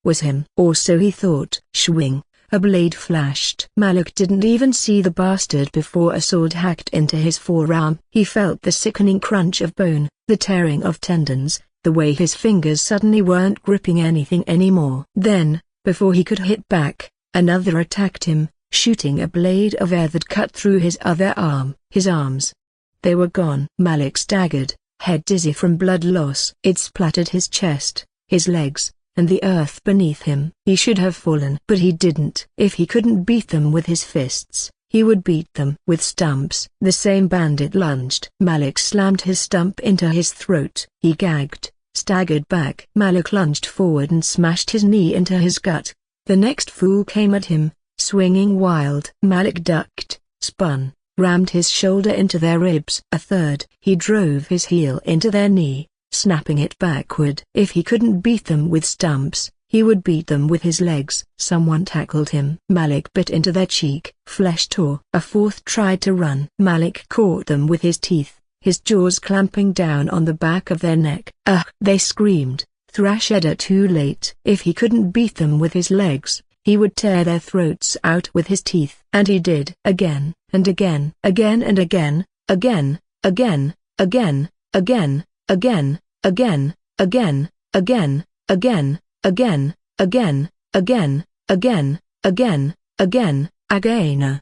was him. Or so he thought. Swing. A blade flashed. Malik didn't even see the bastard before a sword hacked into his forearm. He felt the sickening crunch of bone, the tearing of tendons, the way his fingers suddenly weren't gripping anything anymore. Then, before he could hit back, another attacked him, shooting a blade of air that cut through his other arm. His arms. They were gone. Malik staggered, head dizzy from blood loss. It splattered his chest, his legs, and the earth beneath him. He should have fallen, but he didn't. If he couldn't beat them with his fists, he would beat them with stumps. The same bandit lunged. Malik slammed his stump into his throat. He gagged, staggered back. Malik lunged forward and smashed his knee into his gut. The next fool came at him, swinging wild. Malik ducked, spun, rammed his shoulder into their ribs. A third. He drove his heel into their knee, snapping it backward. If he couldn't beat them with stumps, he would beat them with his legs. Someone tackled him. Malik bit into their cheek. Flesh tore. A fourth tried to run. Malik caught them with his teeth, his jaws clamping down on the back of their neck. They screamed. Thrashed too late. If he couldn't beat them with his legs, he would tear their throats out with his teeth. And he did. Again, and again, again and again, again, again, again, again, again, again, again, again, again, again, again, again, again, again, again, again.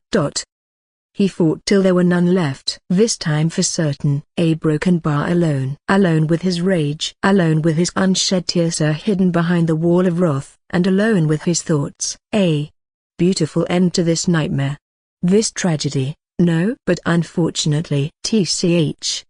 He fought till there were none left. This time for certain. A broken bar alone. Alone with his rage. Alone with his unshed tears hidden behind the wall of wrath. And alone with his thoughts. A beautiful end to this nightmare. This tragedy. No. But unfortunately. TCH.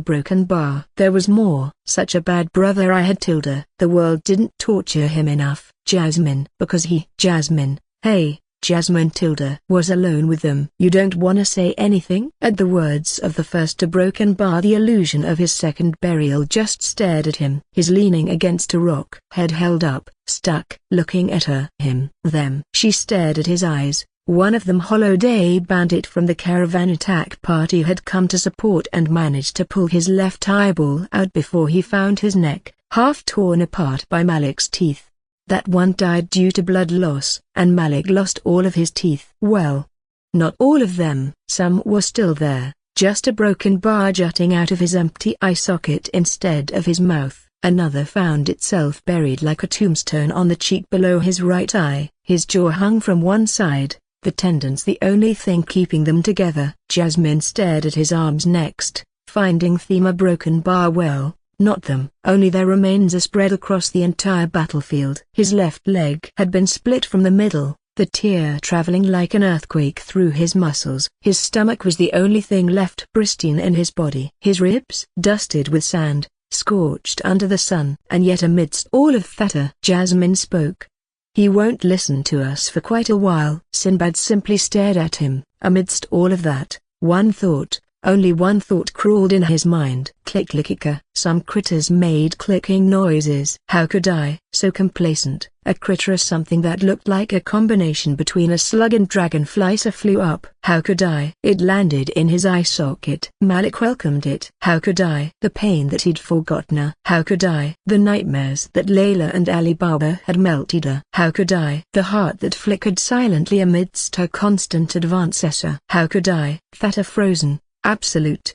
Broken bar. There was more. Such a bad brother I had. Tilda. The world didn't torture him enough. Jasmine. Because he. Jasmine. Hey. Jasmine Tilda was alone with them. You don't wanna say anything? At the words of the first to broken bar, the illusion of his second burial just stared at him. His leaning against a rock, head held up, stuck, looking at her, him, them. She stared at his eyes. One of them hollowed. A bandit from the caravan attack party had come to support and managed to pull his left eyeball out before he found his neck, half torn apart by Malik's teeth. That one died due to blood loss, and Malik lost all of his teeth. Well, not all of them. Some were still there, just a broken bar jutting out of his empty eye socket instead of his mouth. Another found itself buried like a tombstone on the cheek below his right eye. His jaw hung from one side, the tendons the only thing keeping them together. Jasmine stared at his arms next, finding them a broken bar. Well, not them. Only their remains are spread across the entire battlefield. His left leg had been split from the middle, the tear traveling like an earthquake through his muscles. His stomach was the only thing left pristine in his body. His ribs, dusted with sand, scorched under the sun. And yet amidst all of that, Jasmine spoke. He won't listen to us for quite a while. Sinbad simply stared at him. Amidst all of that, one thought. Only one thought crawled in his mind. Click-click-click. Some critters made clicking noises. How could I? So complacent. A critter is something that looked like a combination between a slug and dragonfly. So flew up. How could I? It landed in his eye socket. Malik welcomed it. How could I? The pain that he'd forgotten. How could I? The nightmares that Layla and Ali Baba had melted. How could I? The heart that flickered silently amidst her constant advances. How could I? That frozen, absolute,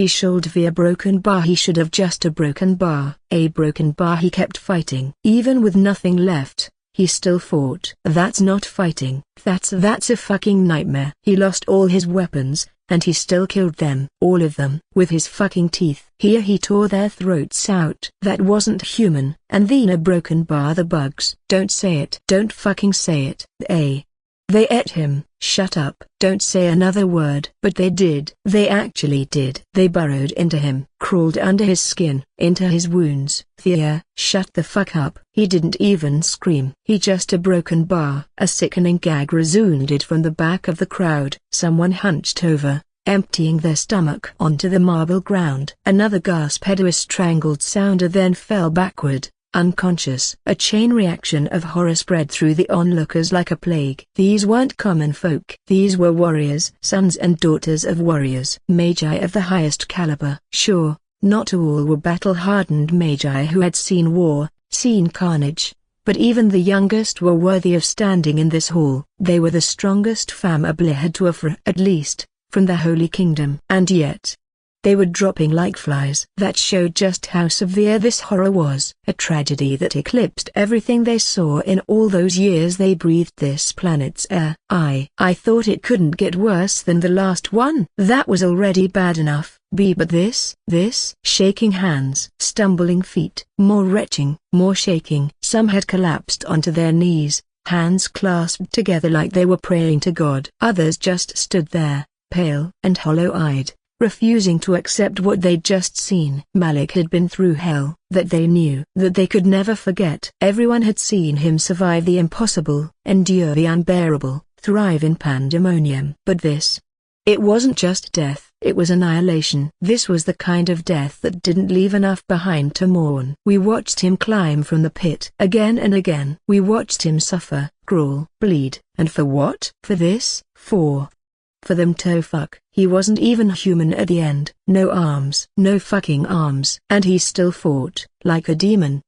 He should be a broken bar. He should have just a broken bar. A broken bar. He kept fighting. Even with nothing left, he still fought. That's not fighting. That's a fucking nightmare. He lost all his weapons, and he still killed them. All of them. With his fucking teeth. Here he tore their throats out. That wasn't human. And then a broken bar. The bugs. Don't say it. Don't fucking say it. They ate him. Shut up. Don't say another word. But they did. They actually did. They burrowed into him, crawled under his skin, into his wounds. Thea, shut the fuck up. He didn't even scream. He just a broken bar. A sickening gag resounded from the back of the crowd. Someone hunched over, emptying their stomach onto the marble ground. Another gasp had a strangled sound and then fell backward, unconscious. A chain reaction of horror spread through the onlookers like a plague. These weren't common folk. These were warriors, sons and daughters of warriors. Magi of the highest caliber. Sure, not all were battle-hardened magi who had seen war, seen carnage, but even the youngest were worthy of standing in this hall. They were the strongest family had to offer, at least, from the Holy Kingdom. And yet, they were dropping like flies. That showed just how severe this horror was. A tragedy that eclipsed everything they saw in all those years they breathed this planet's air. I thought it couldn't get worse than the last one. That was already bad enough. But this, shaking hands, stumbling feet, more retching, more shaking. Some had collapsed onto their knees, hands clasped together like they were praying to God. Others just stood there, pale and hollow-eyed, refusing to accept what they'd just seen. Malik had been through hell, that they knew, that they could never forget. Everyone had seen him survive the impossible, endure the unbearable, thrive in pandemonium. But this, it wasn't just death, it was annihilation. This was the kind of death that didn't leave enough behind to mourn. We watched him climb from the pit again and again. We watched him suffer, crawl, bleed. And for what? For this, for them to fuck. He wasn't even human at the end. No arms. No fucking arms. And he still fought, like a demon.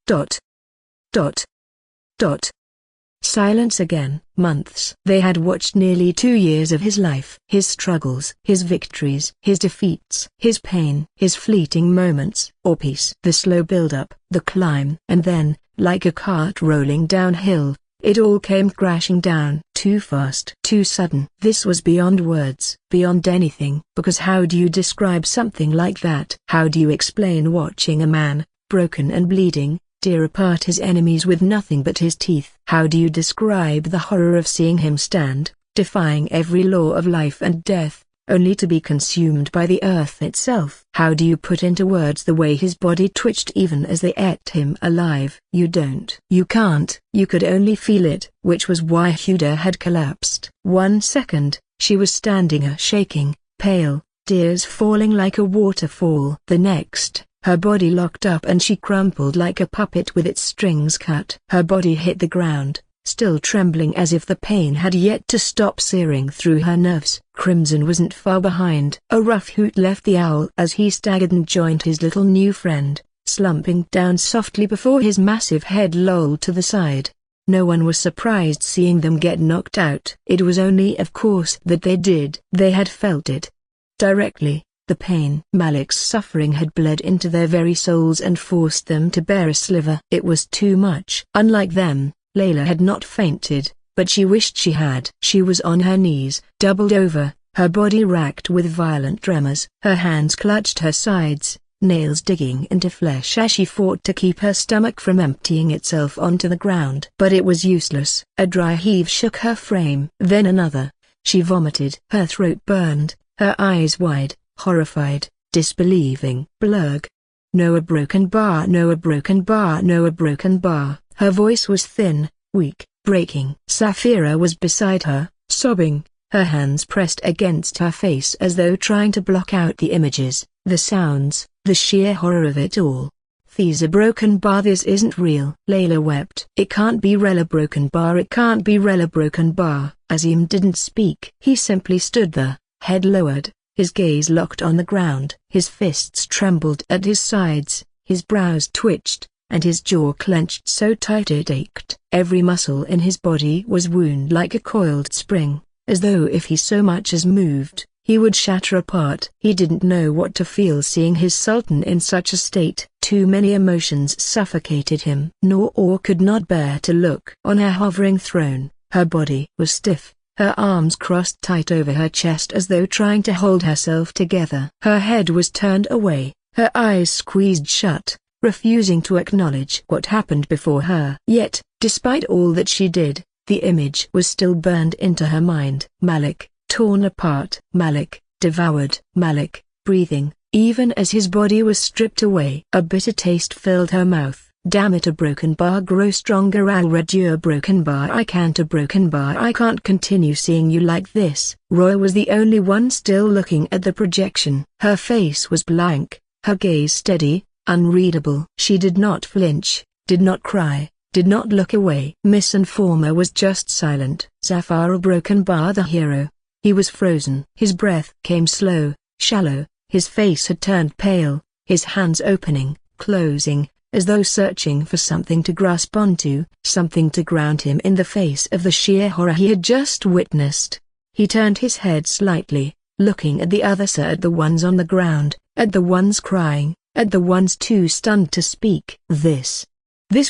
Silence again. Months. They had watched nearly 2 years of his life. His struggles. His victories. His defeats. His pain. His fleeting moments, or peace. The slow build-up. The climb. And then, like a cart rolling downhill, it all came crashing down. Too fast. Too sudden. This was beyond words. Beyond anything. Because how do you describe something like that? How do you explain watching a man, broken and bleeding, tear apart his enemies with nothing but his teeth? How do you describe the horror of seeing him stand, defying every law of life and death, only to be consumed by the earth itself? How do you put into words the way his body twitched even as they ate him alive? You don't. You can't. You could only feel it, which was why Huda had collapsed. 1 second, she was standing shaking, pale, tears falling like a waterfall. The next, her body locked up and she crumpled like a puppet with its strings cut. Her body hit the ground, still trembling as if the pain had yet to stop searing through her nerves. Crimson wasn't far behind. A rough hoot left the owl as he staggered and joined his little new friend, slumping down softly before his massive head lolled to the side. No one was surprised seeing them get knocked out. It was only of course that they did. They had felt it directly. The pain. Malik's suffering had bled into their very souls and forced them to bear a sliver. It was too much. Unlike them, Layla had not fainted, but she wished she had. She was on her knees, doubled over, her body racked with violent tremors. Her hands clutched her sides, nails digging into flesh as she fought to keep her stomach from emptying itself onto the ground. But it was useless. A dry heave shook her frame. Then another. She vomited. Her throat burned, her eyes wide, horrified, disbelieving. Blurg. No, a broken bar. No, a broken bar. No, a broken bar. Her voice was thin, weak, breaking. Saphira was beside her, sobbing, her hands pressed against her face as though trying to block out the images, the sounds, the sheer horror of it all. There's a broken bar. This isn't real. Layla wept. It can't be real. A broken bar. It can't be real. A broken bar. Azim didn't speak. He simply stood there, head lowered, his gaze locked on the ground. His fists trembled at his sides, his brows twitched, and his jaw clenched so tight it ached. Every muscle in his body was wound like a coiled spring, as though if he so much as moved, he would shatter apart. He didn't know what to feel seeing his Sultan in such a state. Too many emotions suffocated him. Nor or could not bear to look. On her hovering throne, her body was stiff, her arms crossed tight over her chest as though trying to hold herself together. Her head was turned away, her eyes squeezed shut, refusing to acknowledge what happened before her. Yet, despite all that she did, the image was still burned into her mind. Malik, torn apart. Malik, devoured. Malik, breathing, even as his body was stripped away. A bitter taste filled her mouth. Damn it, a broken bar grow stronger. I'll read you a broken bar. I can't a broken bar. I can't continue seeing you like this. Roy was the only one still looking at the projection. Her face was blank, her gaze steady, unreadable. She did not flinch, did not cry, did not look away. Miss Informer was just silent. Zafar, a broken bar. The hero. He was frozen. His breath came slow, shallow, his face had turned pale, his hands opening, closing, as though searching for something to grasp onto, something to ground him in the face of the sheer horror he had just witnessed. He turned his head slightly, looking at the others, at the ones on the ground, at the ones crying, at the ones too stunned to speak. This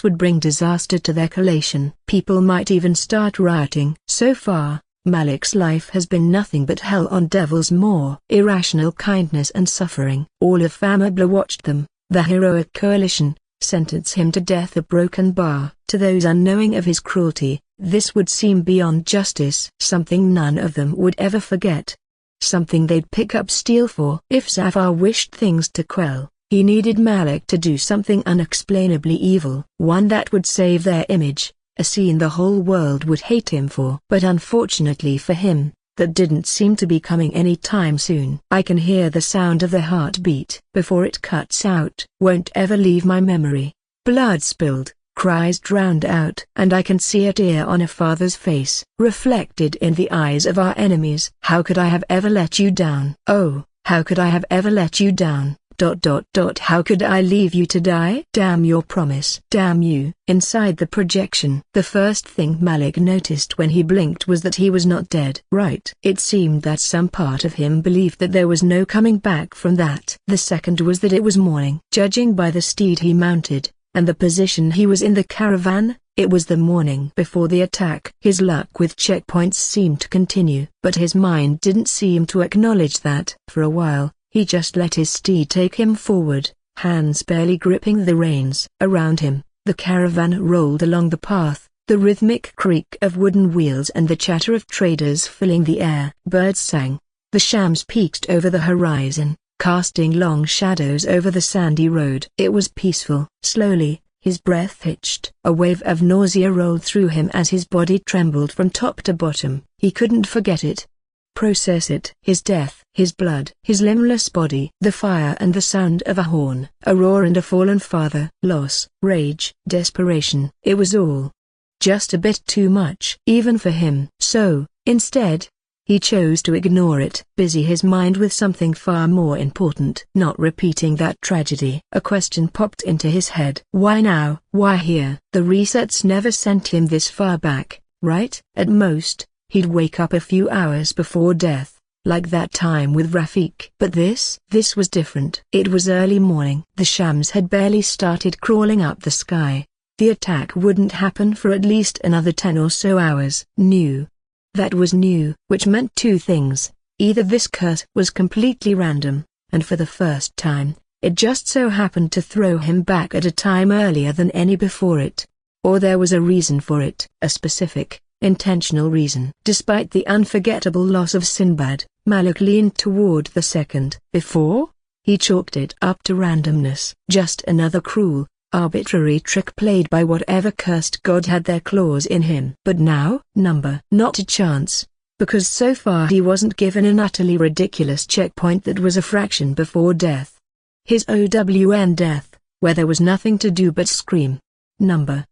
would bring disaster to their collation. People might even start rioting. So far, Malik's life has been nothing but hell on Devil's Moor. Irrational kindness and suffering. All of Famabla watched them, the heroic coalition, sentence him to death. A broken bar. To those unknowing of his cruelty, this would seem beyond justice. Something none of them would ever forget. Something they'd pick up steel for. If Zafar wished things to quell, he needed Malik to do something unexplainably evil. One that would save their image, a scene the whole world would hate him for. But unfortunately for him, that didn't seem to be coming any time soon. I can hear the sound of the heartbeat before it cuts out. Won't ever leave my memory. Blood spilled, cries drowned out. And I can see a tear on a father's face, reflected in the eyes of our enemies. How could I have ever let you down? Oh, how could I have ever let you down? How could I leave you to die? Damn your promise. Damn you. Inside the projection, the first thing Malik noticed when he blinked was that he was not dead. Right. It seemed that some part of him believed that there was no coming back from that. The second was that it was morning. Judging by the steed he mounted, and the position he was in the caravan, it was the morning before the attack. His luck with checkpoints seemed to continue, but his mind didn't seem to acknowledge that. For a while, he just let his steed take him forward, hands barely gripping the reins. Around him, the caravan rolled along the path, the rhythmic creak of wooden wheels and the chatter of traders filling the air. Birds sang. The shams peeked over the horizon, casting long shadows over the sandy road. It was peaceful. Slowly, his breath hitched. A wave of nausea rolled through him as his body trembled from top to bottom. He couldn't forget it. Process it. His death, his blood, his limbless body, the fire and the sound of a horn, a roar and a fallen father. Loss, rage, desperation. It was all just a bit too much, even for him. So, instead, he chose to ignore it, busy his mind with something far more important. Not repeating that tragedy. A question popped into his head. Why now? Why here? The resets never sent him this far back, right? At most, he'd wake up a few hours before death, like that time with Rafik. But this was different. It was early morning. The shams had barely started crawling up the sky. The attack wouldn't happen for at least another 10 or so hours. New. That was new, which meant two things. Either this curse was completely random, and for the first time, it just so happened to throw him back at a time earlier than any before it. Or there was a reason for it, a specific, intentional reason. Despite the unforgettable loss of Sinbad, Malik leaned toward the second. Before, he chalked it up to randomness. Just another cruel, arbitrary trick played by whatever cursed god had their claws in him. But now, not a chance, because so far he wasn't given an utterly ridiculous checkpoint that was a fraction before death. His OWN death, where there was nothing to do but scream.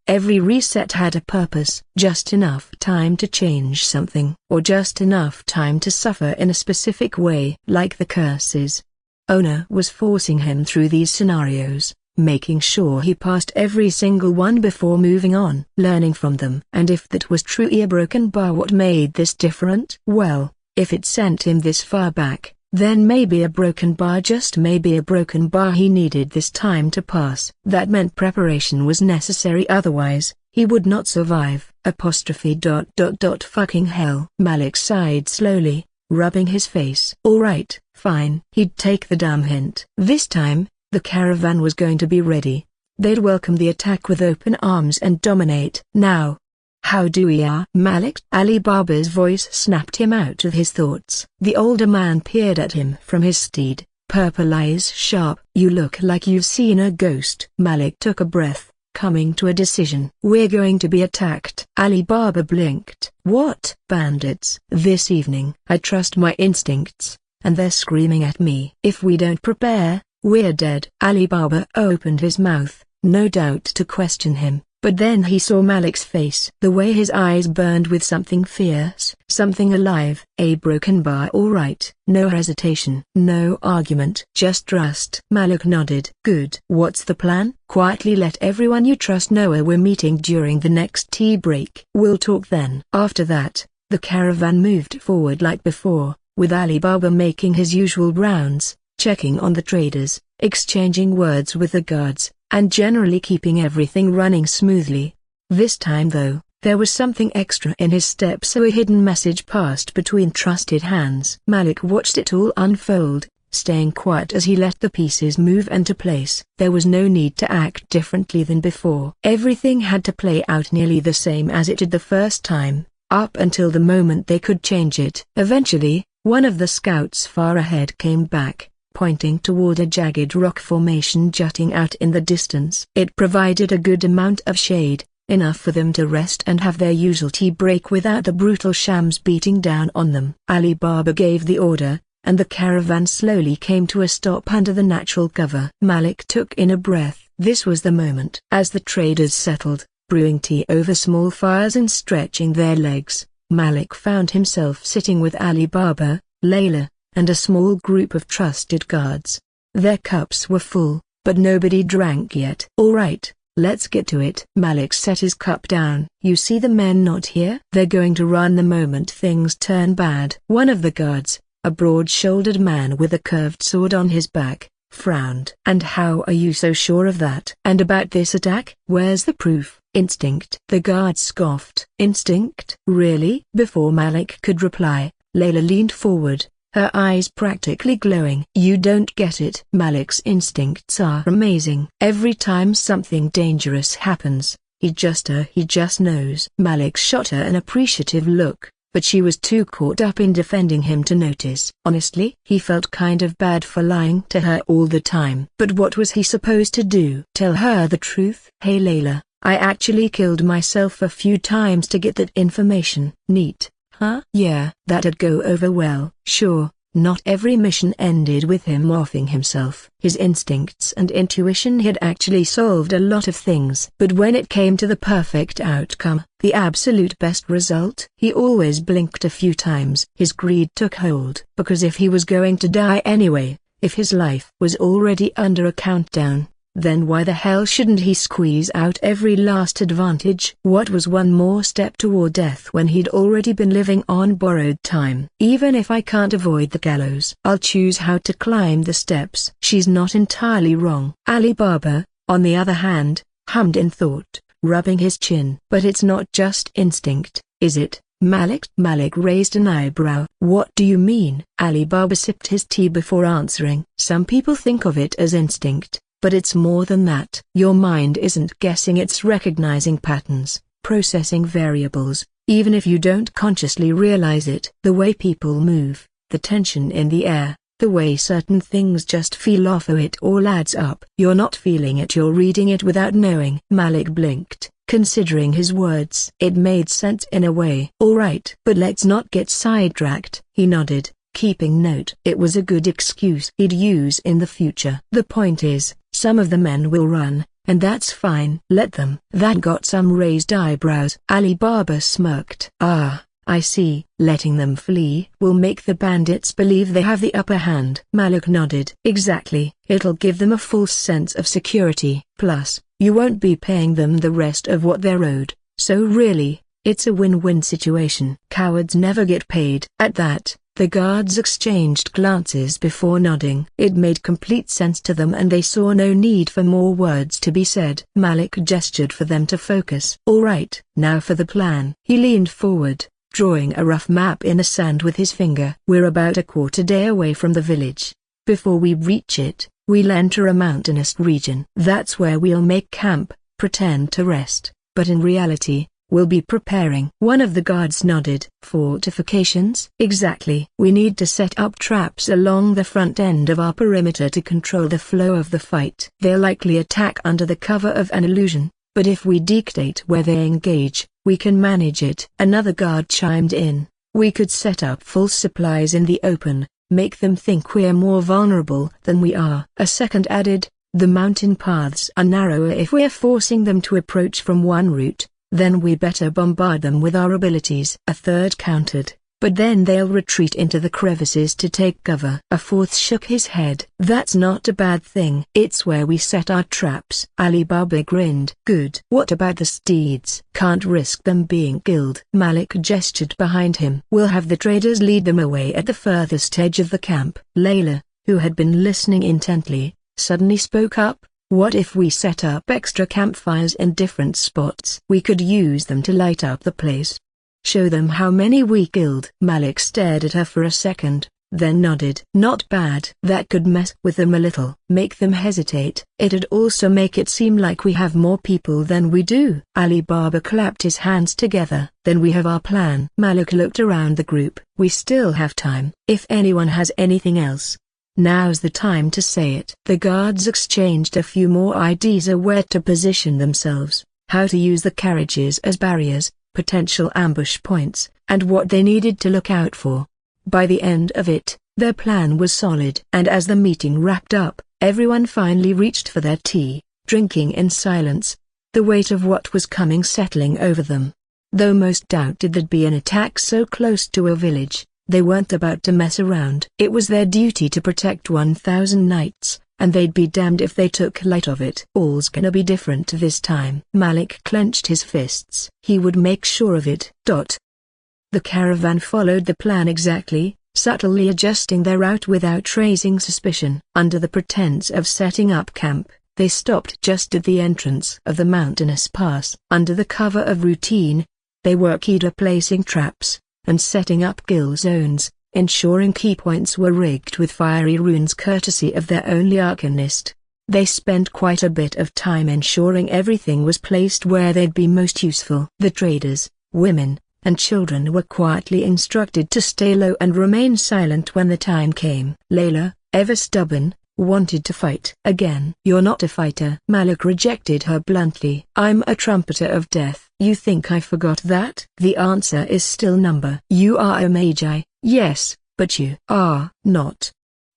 Every reset had a purpose. Just enough time to change something, or just enough time to suffer in a specific way. Like the curses, Owner was forcing him through these scenarios, making sure he passed every single one before moving on, learning from them. And if that was truly a broken bar, what made this different? Well, If it sent him this far back, then maybe a broken bar, just maybe a broken bar. He needed this time to pass. That meant preparation was necessary, otherwise he would not survive. Fucking hell. Malik sighed slowly, rubbing his face. Alright, fine. He'd take the damn hint. This time, the caravan was going to be ready. They'd welcome the attack with open arms and dominate. Now, how do we Malik? Ali Baba's voice snapped him out of his thoughts. The older man peered at him from his steed, purple eyes sharp. You look like you've seen a ghost. Malik took a breath, coming to a decision. We're going to be attacked. Ali Baba blinked. What? Bandits? This evening. I trust my instincts, and they're screaming at me. If we don't prepare, we're dead. Ali Baba opened his mouth, no doubt to question him, but then he saw Malik's face. The way his eyes burned with something fierce, something alive. A broken bar, alright. No hesitation, no argument, just trust. Malik nodded. Good. What's the plan? Quietly let everyone you trust know we're meeting during the next tea break. We'll talk then. After that, the caravan moved forward like before, with Ali Baba making his usual rounds, checking on the traders, exchanging words with the guards, and generally keeping everything running smoothly. This time though, there was something extra in his step, so a hidden message passed between trusted hands. Malik watched it all unfold, staying quiet as he let the pieces move into place. There was no need to act differently than before. Everything had to play out nearly the same as it did the first time, up until the moment they could change it. Eventually, one of the scouts far ahead came back, pointing toward a jagged rock formation jutting out in the distance. It provided a good amount of shade, enough for them to rest and have their usual tea break without the brutal shams beating down on them. Ali Baba gave the order, and the caravan slowly came to a stop under the natural cover. Malik took in a breath. This was the moment. As the traders settled, brewing tea over small fires and stretching their legs, Malik found himself sitting with Ali Baba, Layla, and a small group of trusted guards. Their cups were full, but nobody drank yet. Alright, let's get to it. Malik set his cup down. You see the men not here? They're going to run the moment things turn bad. One of the guards, a broad-shouldered man with a curved sword on his back, frowned. And how are you so sure of that? And about this attack? Where's the proof? Instinct. The guard scoffed. Instinct? Really? Before Malik could reply, Layla leaned forward, her eyes practically glowing. You don't get it. Malik's instincts are amazing. Every time something dangerous happens, he just knows. Malik shot her an appreciative look, but she was too caught up in defending him to notice. Honestly, he felt kind of bad for lying to her all the time. But what was he supposed to do? Tell her the truth? Hey Layla, I actually killed myself a few times to get that information. Neat. Huh? Yeah, that'd go over well. Sure, not every mission ended with him offing himself. His instincts and intuition had actually solved a lot of things. But when it came to the perfect outcome, the absolute best result, he always blinked a few times. His greed took hold. Because if he was going to die anyway, if his life was already under a countdown, then why the hell shouldn't he squeeze out every last advantage? What was one more step toward death when he'd already been living on borrowed time? Even if I can't avoid the gallows, I'll choose how to climb the steps. She's not entirely wrong. Ali Baba, on the other hand, hummed in thought, rubbing his chin. But it's not just instinct, is it, Malik? Malik raised an eyebrow. What do you mean? Ali Baba sipped his tea before answering. Some people think of it as instinct, but it's more than that. Your mind isn't guessing, it's recognizing patterns, processing variables, even if you don't consciously realize it. The way people move, the tension in the air, the way certain things just feel off, it all adds up. You're not feeling it, you're reading it without knowing. Malik blinked, considering his words. It made sense in a way. Alright, but let's not get sidetracked. He nodded, keeping note. It was a good excuse he'd use in the future. The point is, some of the men will run, and that's fine. Let them. That got some raised eyebrows. Ali Baba smirked. Ah, I see. Letting them flee will make the bandits believe they have the upper hand. Malik nodded. Exactly. It'll give them a false sense of security. Plus, you won't be paying them the rest of what they're owed, so really, it's a win-win situation. Cowards never get paid. At that, The guards exchanged glances before nodding. It made complete sense to them and they saw no need for more words to be said. Malik gestured for them to focus. "All right, now for the plan." He leaned forward, drawing a rough map in the sand with his finger. "We're about a quarter day away from the village. Before we reach it, we'll enter a mountainous region. That's where we'll make camp, pretend to rest, but in reality, we'll be preparing." One of the guards nodded. "Fortifications?" "Exactly. We need to set up traps along the front end of our perimeter to control the flow of the fight. They'll likely attack under the cover of an illusion, but if we dictate where they engage, we can manage it." Another guard chimed in. "We could set up false supplies in the open, make them think we're more vulnerable than we are." A second added, "The mountain paths are narrower if we're forcing them to approach from one route. Then we better bombard them with our abilities." A third countered, "But then they'll retreat into the crevices to take cover." A fourth shook his head. "That's not a bad thing. It's where we set our traps." Ali Baba grinned. "Good. What about the steeds?" "Can't risk them being killed." Malik gestured behind him. "We'll have the traders lead them away at the furthest edge of the camp." Layla, who had been listening intently, suddenly spoke up. "What if we set up extra campfires in different spots? We could use them to light up the place. Show them how many we killed." Malik stared at her for a second, then nodded. "Not bad. That could mess with them a little. Make them hesitate. It'd also make it seem like we have more people than we do." Ali Baba clapped his hands together. "Then we have our plan." Malik looked around the group. "We still have time. If anyone has anything else, now's the time to say it." The guards exchanged a few more ideas of where to position themselves, how to use the carriages as barriers, potential ambush points, and what they needed to look out for. By the end of it, their plan was solid. And as the meeting wrapped up, everyone finally reached for their tea, drinking in silence, the weight of what was coming settling over them. Though most doubted there'd be an attack so close to a village, they weren't about to mess around. It was their duty to protect 1,000 knights, and they'd be damned if they took light of it. "All's gonna be different this time." Malik clenched his fists. He would make sure of it. The caravan followed the plan exactly, subtly adjusting their route without raising suspicion. Under the pretense of setting up camp, they stopped just at the entrance of the mountainous pass. Under the cover of routine, they were keyed up placing traps and setting up kill zones, ensuring key points were rigged with fiery runes courtesy of their only arcanist. They spent quite a bit of time ensuring everything was placed where they'd be most useful. The traders, women, and children were quietly instructed to stay low and remain silent when the time came. Layla, ever stubborn, wanted to fight. "Again, you're not a fighter." Malik rejected her bluntly. "I'm a trumpeter of death." "You think I forgot that?" "The answer is still number. You are a Magi, yes, but you are not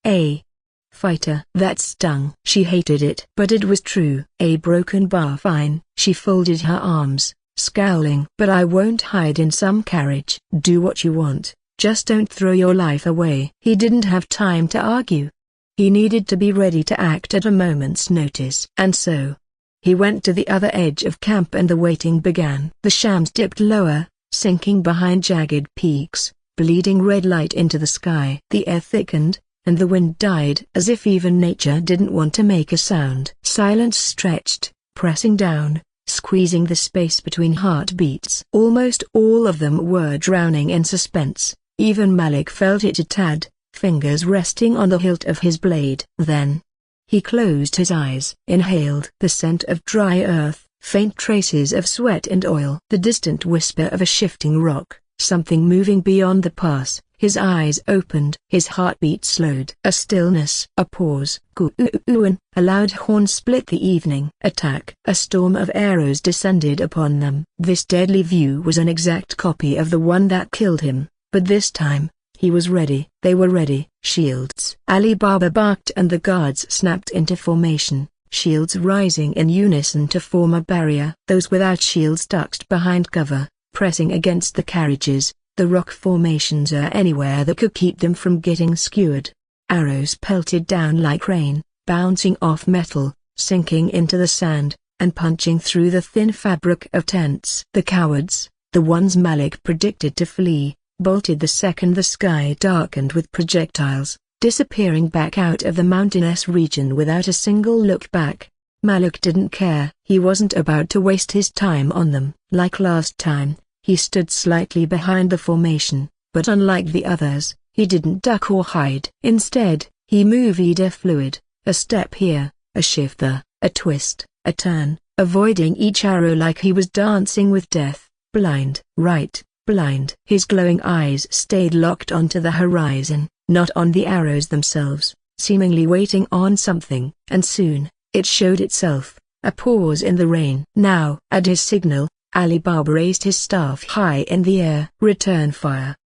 a fighter." That stung. She hated it. But it was true. A broken bar. "Fine." She folded her arms, scowling. "But I won't hide in some carriage." "Do what you want, just don't throw your life away." He didn't have time to argue. He needed to be ready to act at a moment's notice. And so, he went to the other edge of camp and the waiting began. The shams dipped lower, sinking behind jagged peaks, bleeding red light into the sky. The air thickened, and the wind died as if even nature didn't want to make a sound. Silence stretched, pressing down, squeezing the space between heartbeats. Almost all of them were drowning in suspense. Even Malik felt it a tad, fingers resting on the hilt of his blade. Then, he closed his eyes, inhaled the scent of dry earth, faint traces of sweat and oil. The distant whisper of a shifting rock, something moving beyond the pass. His eyes opened. His heartbeat slowed. A stillness. A pause. Goo-oo-oo-oo-oo. A loud horn split the evening. Attack. A storm of arrows descended upon them. This deadly view was an exact copy of the one that killed him, but this time, he was ready. They were ready. Shields. Ali Baba barked and the guards snapped into formation, shields rising in unison to form a barrier. Those without shields ducked behind cover, pressing against the carriages, the rock formations or anywhere that could keep them from getting skewered. Arrows pelted down like rain, bouncing off metal, sinking into the sand, and punching through the thin fabric of tents. The cowards, the ones Malik predicted to flee, bolted the second the sky darkened with projectiles, disappearing back out of the mountainous region without a single look back. Malik didn't care. He wasn't about to waste his time on them. Like last time, he stood slightly behind the formation, but unlike the others, he didn't duck or hide. Instead, he moved fluid, a step here, a shift there, a twist, a turn, avoiding each arrow like he was dancing with death. Blind, right, blind. His glowing eyes stayed locked onto the horizon, not on the arrows themselves, seemingly waiting on something, and soon, it showed itself, a pause in the rain. Now, at his signal, Ali Baba raised his staff high in the air. Return fire.